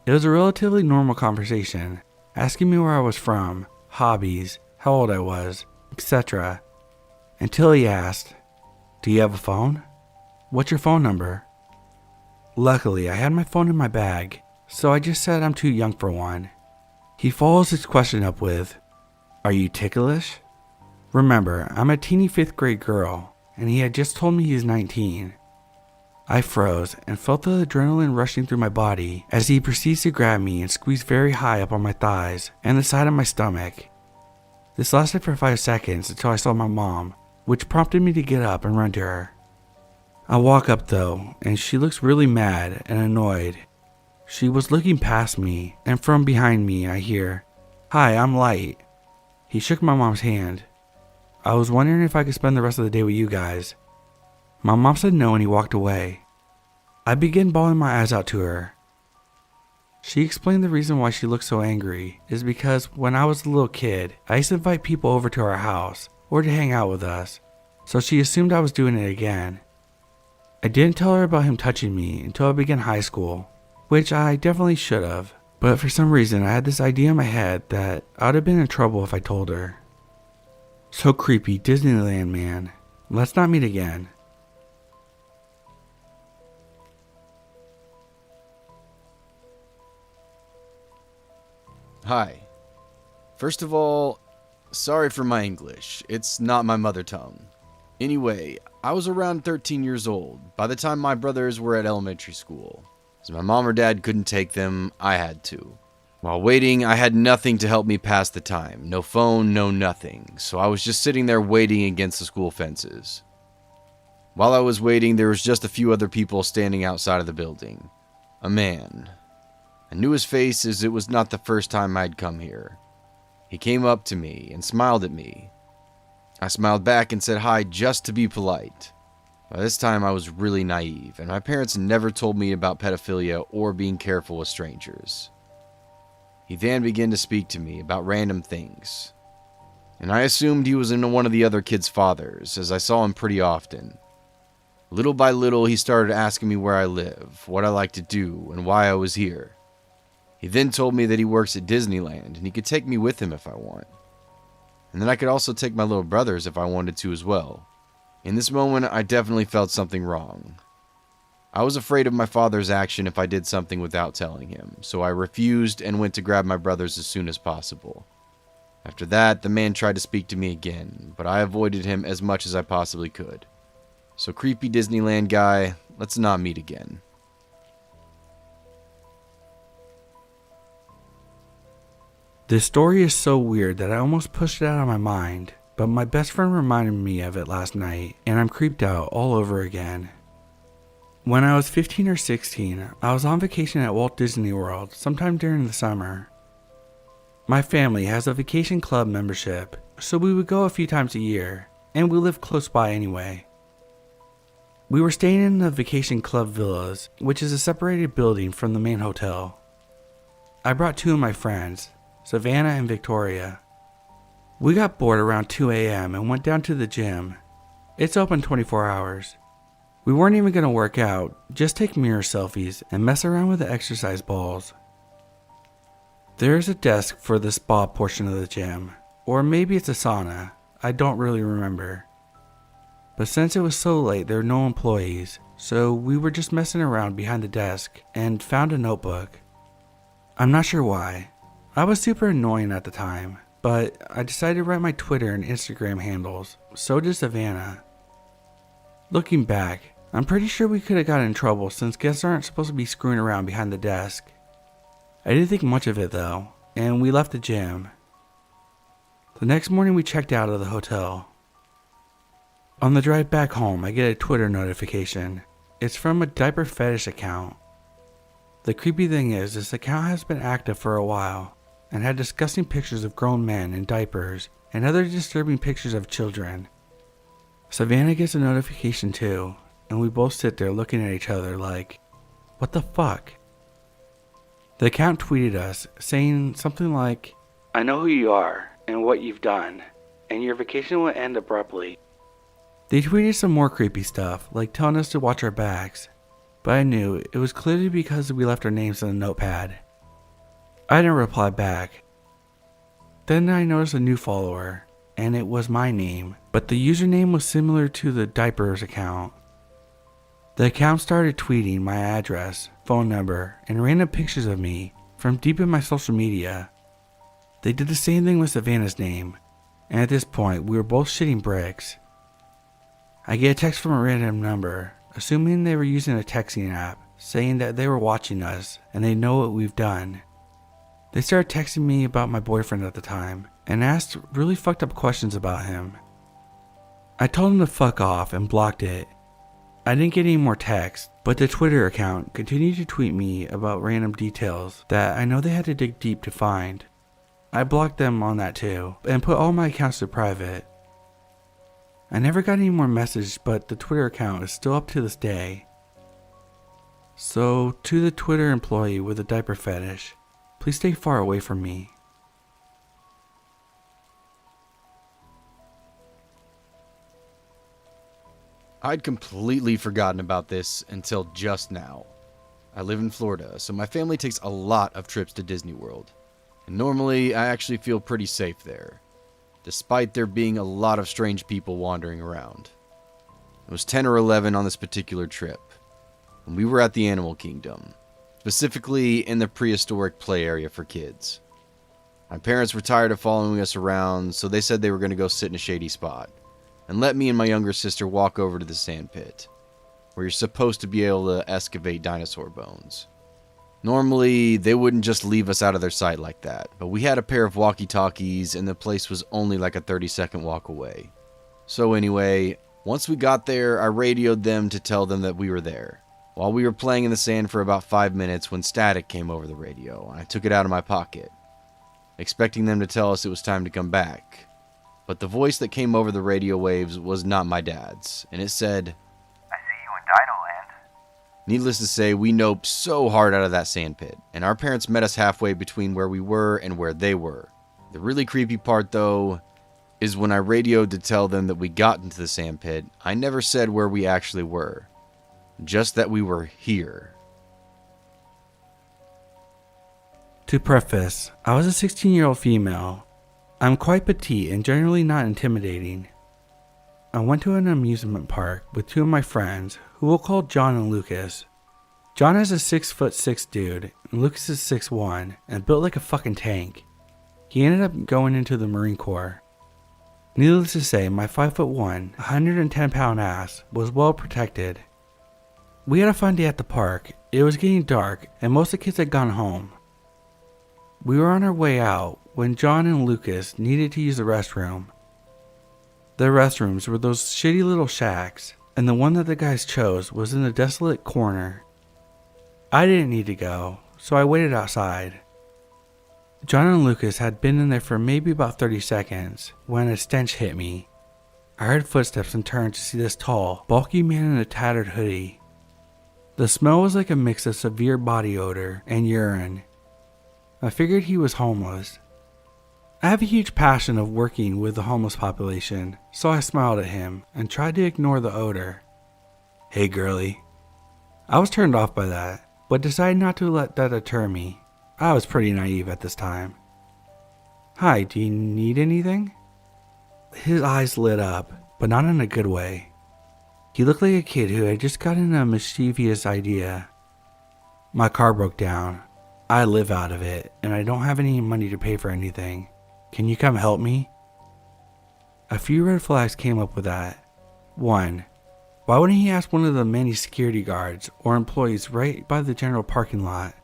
It was a relatively normal conversation, asking me where I was from, hobbies, how old I was, etc. Until he asked, "Do you have a phone? What's your phone number?" Luckily, I had my phone in my bag, so I just said I'm too young for one. He follows his question up with, "Are you ticklish?" Remember, I'm a teeny 5th grade girl, and he had just told me he was 19. I froze and felt the adrenaline rushing through my body as he proceeds to grab me and squeeze very high up on my thighs and the side of my stomach. This lasted for 5 seconds until I saw my mom, which prompted me to get up and run to her. I walk up though, and she looks really mad and annoyed. She was looking past me, and from behind me I hear, "Hi, I'm Light." He shook my mom's hand. I was wondering if I could spend the rest of the day with you guys. My mom said no and he walked away. I began bawling my eyes out to her. She explained the reason why she looked so angry is because when I was a little kid, I used to invite people over to our house or to hang out with us, so she assumed I was doing it again. I didn't tell her about him touching me until I began high school, which I definitely should have, but for some reason I had this idea in my head that I would have been in trouble if I told her. So creepy, Disneyland man. Let's not meet again. Hi. First of all, sorry for my English. It's not my mother tongue. Anyway, I was around 13 years old by the time my brothers were at elementary school. As my mom or dad couldn't take them, I had to. While waiting, I had nothing to help me pass the time. No phone, no nothing. So I was just sitting there waiting against the school fences. While I was waiting, there was just a few other people standing outside of the building. A man. I knew his face as it was not the first time I'd come here. He came up to me and smiled at me. I smiled back and said hi just to be polite. By this time I was really naive, and my parents never told me about pedophilia or being careful with strangers. He then began to speak to me about random things, and I assumed he was one of the other kids' fathers, as I saw him pretty often. Little by little he started asking me where I live, what I like to do, and why I was here. He then told me that he works at Disneyland and he could take me with him if I want. And then I could also take my little brothers if I wanted to as well. In this moment, I definitely felt something wrong. I was afraid of my father's action if I did something without telling him, so I refused and went to grab my brothers as soon as possible. After that, the man tried to speak to me again, but I avoided him as much as I possibly could. So creepy Disneyland guy, let's not meet again. This story is so weird that I almost pushed it out of my mind, but my best friend reminded me of it last night, and I'm creeped out all over again. When I was 15 or 16, I was on vacation at Walt Disney World sometime during the summer. My family has a vacation club membership, so we would go a few times a year, and we lived close by anyway. We were staying in the vacation club villas, which is a separated building from the main hotel. I brought 2 of my friends, Savannah and Victoria. We got bored around 2 a.m. and went down to the gym. It's open 24 hours. We weren't even going to work out, just take mirror selfies and mess around with the exercise balls. There is a desk for the spa portion of the gym, or maybe it's a sauna, I don't really remember. But since it was so late, there were no employees, so we were just messing around behind the desk and found a notebook. I'm not sure why. I was super annoying at the time, but I decided to write my Twitter and Instagram handles. So did Savannah. Looking back, I'm pretty sure we could have gotten in trouble since guests aren't supposed to be screwing around behind the desk. I didn't think much of it though, and we left the gym. The next morning we checked out of the hotel. On the drive back home, I get a Twitter notification. It's from a diaper fetish account. The creepy thing is, this account has been active for a while and had disgusting pictures of grown men in diapers and other disturbing pictures of children. Savannah gets a notification too, and we both sit there looking at each other like, what the fuck? The account tweeted us saying something like, "I know who you are and what you've done, and your vacation will end abruptly." They tweeted some more creepy stuff, like telling us to watch our backs, but I knew it was clearly because we left our names on the notepad. I didn't reply back. Then I noticed a new follower, and it was my name, but the username was similar to the diapers account. The account started tweeting my address, phone number, and random pictures of me from deep in my social media. They did the same thing with Savannah's name, and at this point we were both shitting bricks. I get a text from a random number, assuming they were using a texting app, saying that they were watching us and they know what we've done. They started texting me about my boyfriend at the time and asked really fucked up questions about him. I told them to fuck off and blocked it. I didn't get any more texts, but the Twitter account continued to tweet me about random details that I know they had to dig deep to find. I blocked them on that too, and put all my accounts to private. I never got any more messages, but the Twitter account is still up to this day. So, to the Twitter employee with a diaper fetish, please stay far away from me. I'd completely forgotten about this until just now. I live in Florida, so my family takes a lot of trips to Disney World. And normally, I actually feel pretty safe there, despite there being a lot of strange people wandering around. It was 10 or 11 on this particular trip, and we were at the Animal Kingdom, specifically in the prehistoric play area for kids. My parents were tired of following us around, so they said they were going to go sit in a shady spot and let me and my younger sister walk over to the sand pit, where you're supposed to be able to excavate dinosaur bones. Normally, they wouldn't just leave us out of their sight like that, but we had a pair of walkie-talkies and the place was only like a 30-second walk away. So anyway, once we got there, I radioed them to tell them that we were there. While we were playing in the sand for about 5 minutes when static came over the radio, and I took it out of my pocket, expecting them to tell us it was time to come back. But the voice that came over the radio waves was not my dad's, and it said, "I see you in Dino Land." Needless to say, we noped so hard out of that sand pit, and our parents met us halfway between where we were and where they were. The really creepy part, though, is when I radioed to tell them that we got into the sand pit, I never said where we actually were, just that we were here. To preface, I was a 16-year-old female. I'm quite petite and generally not intimidating. I went to an amusement park with two of my friends, who we'll call John and Lucas. John is a 6'6" dude, and Lucas is 6'1" and built like a fucking tank. He ended up going into the Marine Corps. Needless to say, my 5'1", 110-pound ass was well protected. We had a fun day at the park. It was getting dark, and most of the kids had gone home. We were on our way out when John and Lucas needed to use the restroom. The restrooms were those shitty little shacks, and the one that the guys chose was in a desolate corner. I didn't need to go, so I waited outside. John and Lucas had been in there for maybe about 30 seconds when a stench hit me. I heard footsteps and turned to see this tall, bulky man in a tattered hoodie. The smell was like a mix of severe body odor and urine. I figured he was homeless. I have a huge passion of working with the homeless population, so I smiled at him and tried to ignore the odor. "Hey girlie." I was turned off by that, but decided not to let that deter me. I was pretty naive at this time. "Hi, do you need anything?" His eyes lit up, but not in a good way. He looked like a kid who had just gotten a mischievous idea. "My car broke down. I live out of it, and I don't have any money to pay for anything. Can you come help me?" A few red flags came up with that. 1. Why wouldn't he ask one of the many security guards or employees right by the general parking lot?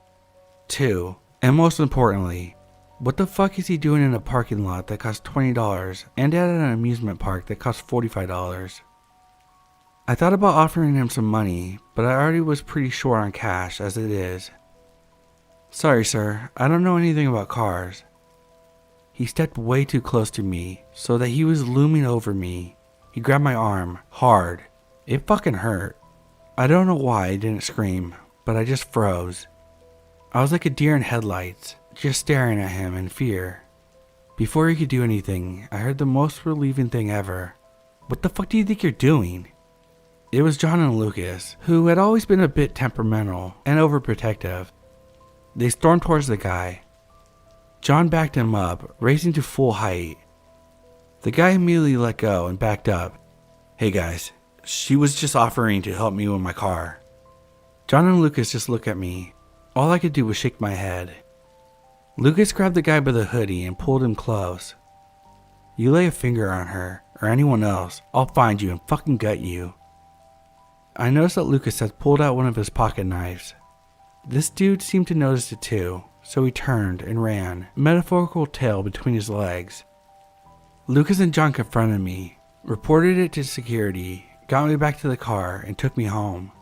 2. And most importantly, what the fuck is he doing in a parking lot that costs $20 and at an amusement park that costs $45? I thought about offering him some money, but I already was pretty short on cash as it is. "Sorry sir, I don't know anything about cars." He stepped way too close to me so that he was looming over me. He grabbed my arm, hard. It fucking hurt. I don't know why I didn't scream, but I just froze. I was like a deer in headlights, just staring at him in fear. Before he could do anything, I heard the most relieving thing ever. "What the fuck do you think you're doing?" It was John and Lucas, who had always been a bit temperamental and overprotective. They stormed towards the guy. John backed him up, raising to full height. The guy immediately let go and backed up. "Hey guys, she was just offering to help me with my car." John and Lucas just looked at me. All I could do was shake my head. Lucas grabbed the guy by the hoodie and pulled him close. You lay a finger on her, or anyone else, I'll find you and fucking gut you. I noticed that Lucas had pulled out one of his pocket knives. This dude seemed to notice it too, so he turned and ran, metaphorical tail between his legs. Lucas and John confronted me, reported it to security, got me back to the car, and took me home.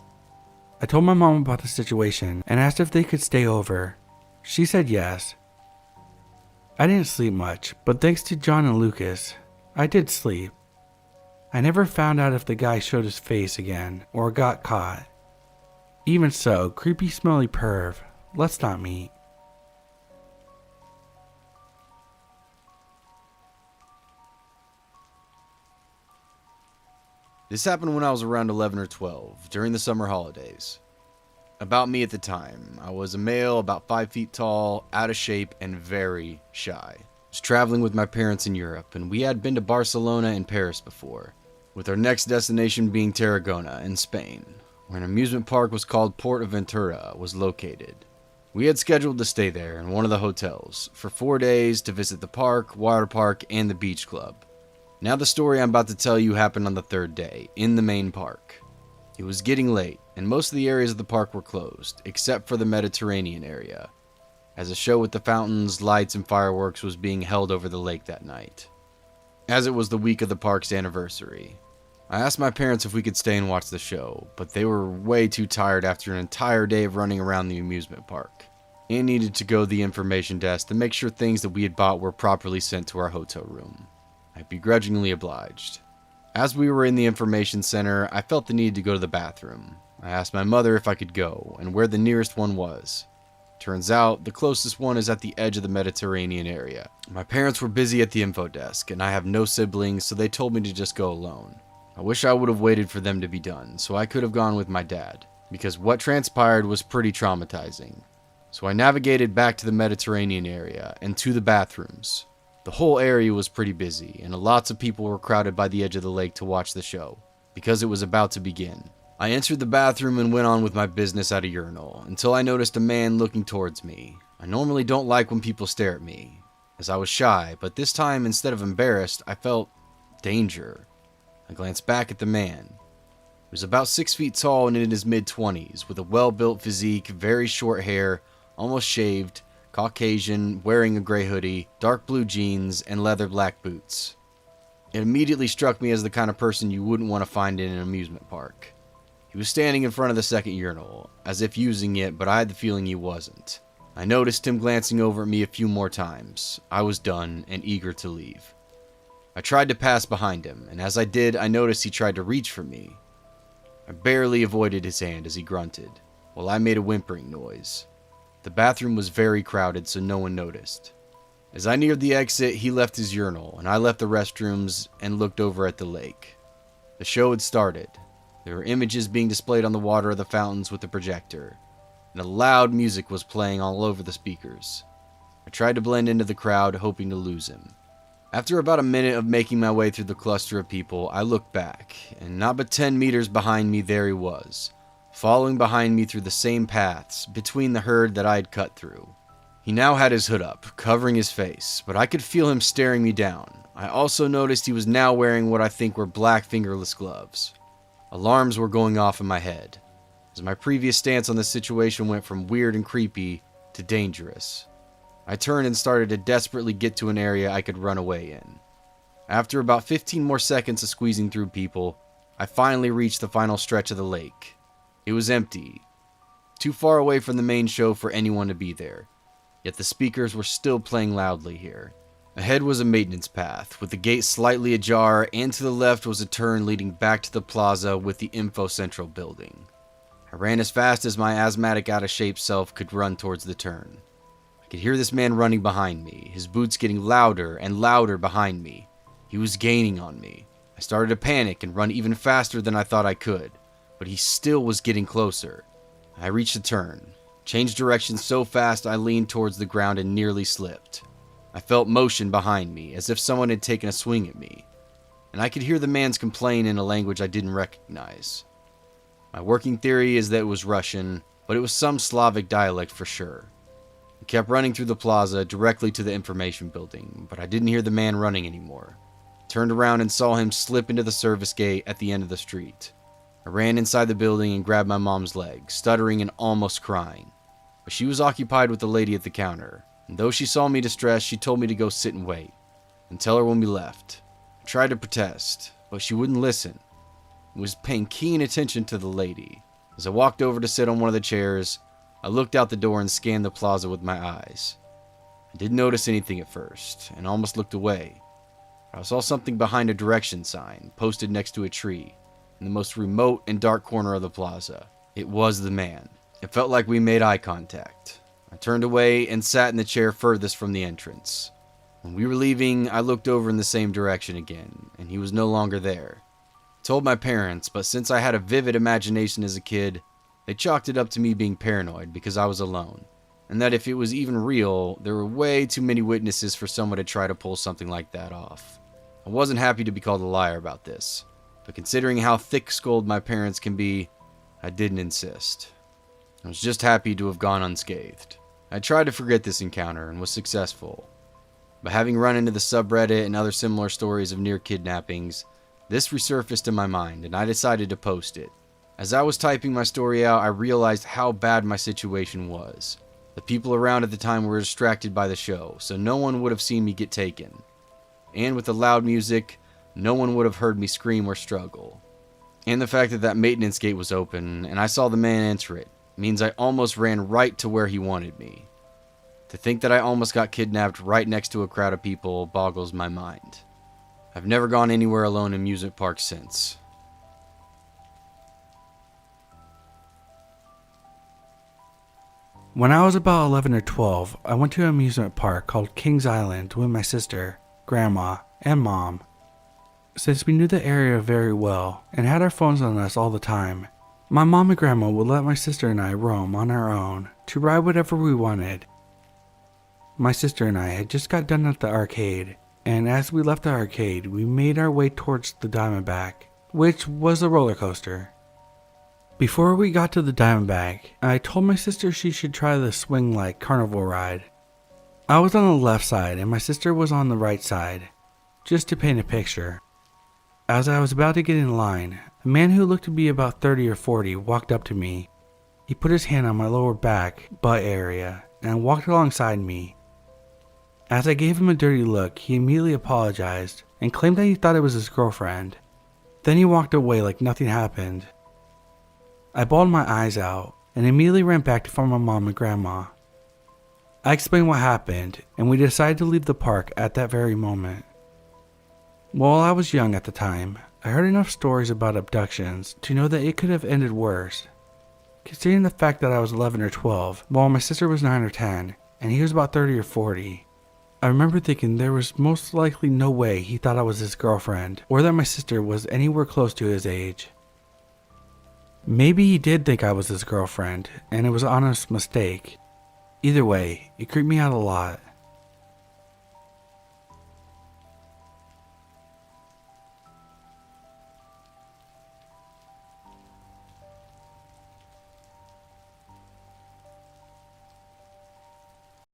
I told my mom about the situation and asked if they could stay over. She said yes. I didn't sleep much, but thanks to John and Lucas, I did sleep. I never found out if the guy showed his face again or got caught. Even so, creepy smelly perv, let's not meet. This happened when I was around 11 or 12, during the summer holidays. About me at the time, I was a male about 5 feet tall, out of shape, and very shy. I was traveling with my parents in Europe, and we had been to Barcelona and Paris before, with our next destination being Tarragona in Spain, where an amusement park was called Port Aventura was located. We had scheduled to stay there in one of the hotels for 4 days to visit the park, water park, and the beach club. Now the story I'm about to tell you happened on the 3rd day, in the main park. It was getting late, and most of the areas of the park were closed, except for the Mediterranean area, as a show with the fountains, lights, and fireworks was being held over the lake that night. As it was the week of the park's anniversary, I asked my parents if we could stay and watch the show, but they were way too tired after an entire day of running around the amusement park, and needed to go to the information desk to make sure things that we had bought were properly sent to our hotel room. I begrudgingly obliged. As we were in the information center, I felt the need to go to the bathroom. I asked my mother if I could go, and where the nearest one was. Turns out, the closest one is at the edge of the Mediterranean area. My parents were busy at the info desk, and I have no siblings, so they told me to just go alone. I wish I would have waited for them to be done, so I could have gone with my dad, because what transpired was pretty traumatizing. So I navigated back to the Mediterranean area, and to the bathrooms. The whole area was pretty busy, and lots of people were crowded by the edge of the lake to watch the show, because it was about to begin. I entered the bathroom and went on with my business at a urinal, until I noticed a man looking towards me. I normally don't like when people stare at me, as I was shy, but this time, instead of embarrassed, I felt danger. I glanced back at the man. He was about 6 feet tall and in his mid-20s, with a well-built physique, very short hair, almost shaved, Caucasian, wearing a gray hoodie, dark blue jeans, and leather black boots. It immediately struck me as the kind of person you wouldn't want to find in an amusement park. He was standing in front of the second urinal, as if using it, but I had the feeling he wasn't. I noticed him glancing over at me a few more times. I was done and eager to leave. I tried to pass behind him, and as I did, I noticed he tried to reach for me. I barely avoided his hand as he grunted, while I made a whimpering noise. The bathroom was very crowded, so no one noticed. As I neared the exit, he left his urinal, and I left the restrooms and looked over at the lake. The show had started. There were images being displayed on the water of the fountains with the projector, and a loud music was playing all over the speakers. I tried to blend into the crowd, hoping to lose him. After about a minute of making my way through the cluster of people, I looked back, and not but 10 meters behind me there he was, following behind me through the same paths between the herd that I had cut through. He now had his hood up, covering his face, but I could feel him staring me down. I also noticed he was now wearing what I think were black fingerless gloves. Alarms were going off in my head, as my previous stance on the situation went from weird and creepy to dangerous. I turned and started to desperately get to an area I could run away in. After about 15 more seconds of squeezing through people, I finally reached the final stretch of the lake. It was empty, too far away from the main show for anyone to be there, yet the speakers were still playing loudly here. Ahead was a maintenance path, with the gate slightly ajar, and to the left was a turn leading back to the plaza with the Info Central building. I ran as fast as my asthmatic out-of-shape self could run towards the turn. I could hear this man running behind me, his boots getting louder and louder behind me. He was gaining on me. I started to panic and run even faster than I thought I could, but he still was getting closer. I reached the turn, changed direction so fast I leaned towards the ground and nearly slipped. I felt motion behind me, as if someone had taken a swing at me, and I could hear the man's complain in a language I didn't recognize. My working theory is that it was Russian, but it was some Slavic dialect for sure. I kept running through the plaza directly to the information building, but I didn't hear the man running anymore. I turned around and saw him slip into the service gate at the end of the street. I ran inside the building and grabbed my mom's leg, stuttering and almost crying. But she was occupied with the lady at the counter, and though she saw me distressed, she told me to go sit and wait, and tell her when we left. I tried to protest, but she wouldn't listen. I was paying keen attention to the lady. As I walked over to sit on one of the chairs, I looked out the door and scanned the plaza with my eyes. I didn't notice anything at first, and almost looked away. I saw something behind a direction sign, posted next to a tree, in the most remote and dark corner of the plaza. It was the man. It felt like we made eye contact. I turned away and sat in the chair furthest from the entrance. When we were leaving, I looked over in the same direction again, and he was no longer there. I told my parents, but since I had a vivid imagination as a kid, they chalked it up to me being paranoid because I was alone, and that if it was even real, there were way too many witnesses for someone to try to pull something like that off. I wasn't happy to be called a liar about this, but considering how thick-skulled my parents can be, I didn't insist. I was just happy to have gone unscathed. I tried to forget this encounter and was successful. But having run into the subreddit and other similar stories of near kidnappings, this resurfaced in my mind and I decided to post it. As I was typing my story out, I realized how bad my situation was. The people around at the time were distracted by the show, so no one would have seen me get taken. And with the loud music, no one would have heard me scream or struggle. And the fact that maintenance gate was open and I saw the man enter it means I almost ran right to where he wanted me. To think that I almost got kidnapped right next to a crowd of people boggles my mind. I've never gone anywhere alone in amusement parks since. When I was about 11 or 12, I went to an amusement park called Kings Island with my sister, grandma, and mom. Since we knew the area very well and had our phones on us all the time, my mom and grandma would let my sister and I roam on our own to ride whatever we wanted. My sister and I had just got done at the arcade, and as we left the arcade, we made our way towards the Diamondback, which was a roller coaster. Before we got to the Diamondback, I told my sister she should try the swing-like carnival ride. I was on the left side and my sister was on the right side, just to paint a picture. As I was about to get in line, a man who looked to be about 30 or 40 walked up to me. He put his hand on my lower back, butt area, and walked alongside me. As I gave him a dirty look, he immediately apologized and claimed that he thought it was his girlfriend. Then he walked away like nothing happened. I bawled my eyes out and immediately ran back to find my mom and grandma. I explained what happened, and we decided to leave the park at that very moment. While I was young at the time, I heard enough stories about abductions to know that it could have ended worse. Considering the fact that I was 11 or 12, while my sister was 9 or 10, and he was about 30 or 40, I remember thinking there was most likely no way he thought I was his girlfriend, or that my sister was anywhere close to his age. Maybe he did think I was his girlfriend, and it was an honest mistake. Either way, it creeped me out a lot.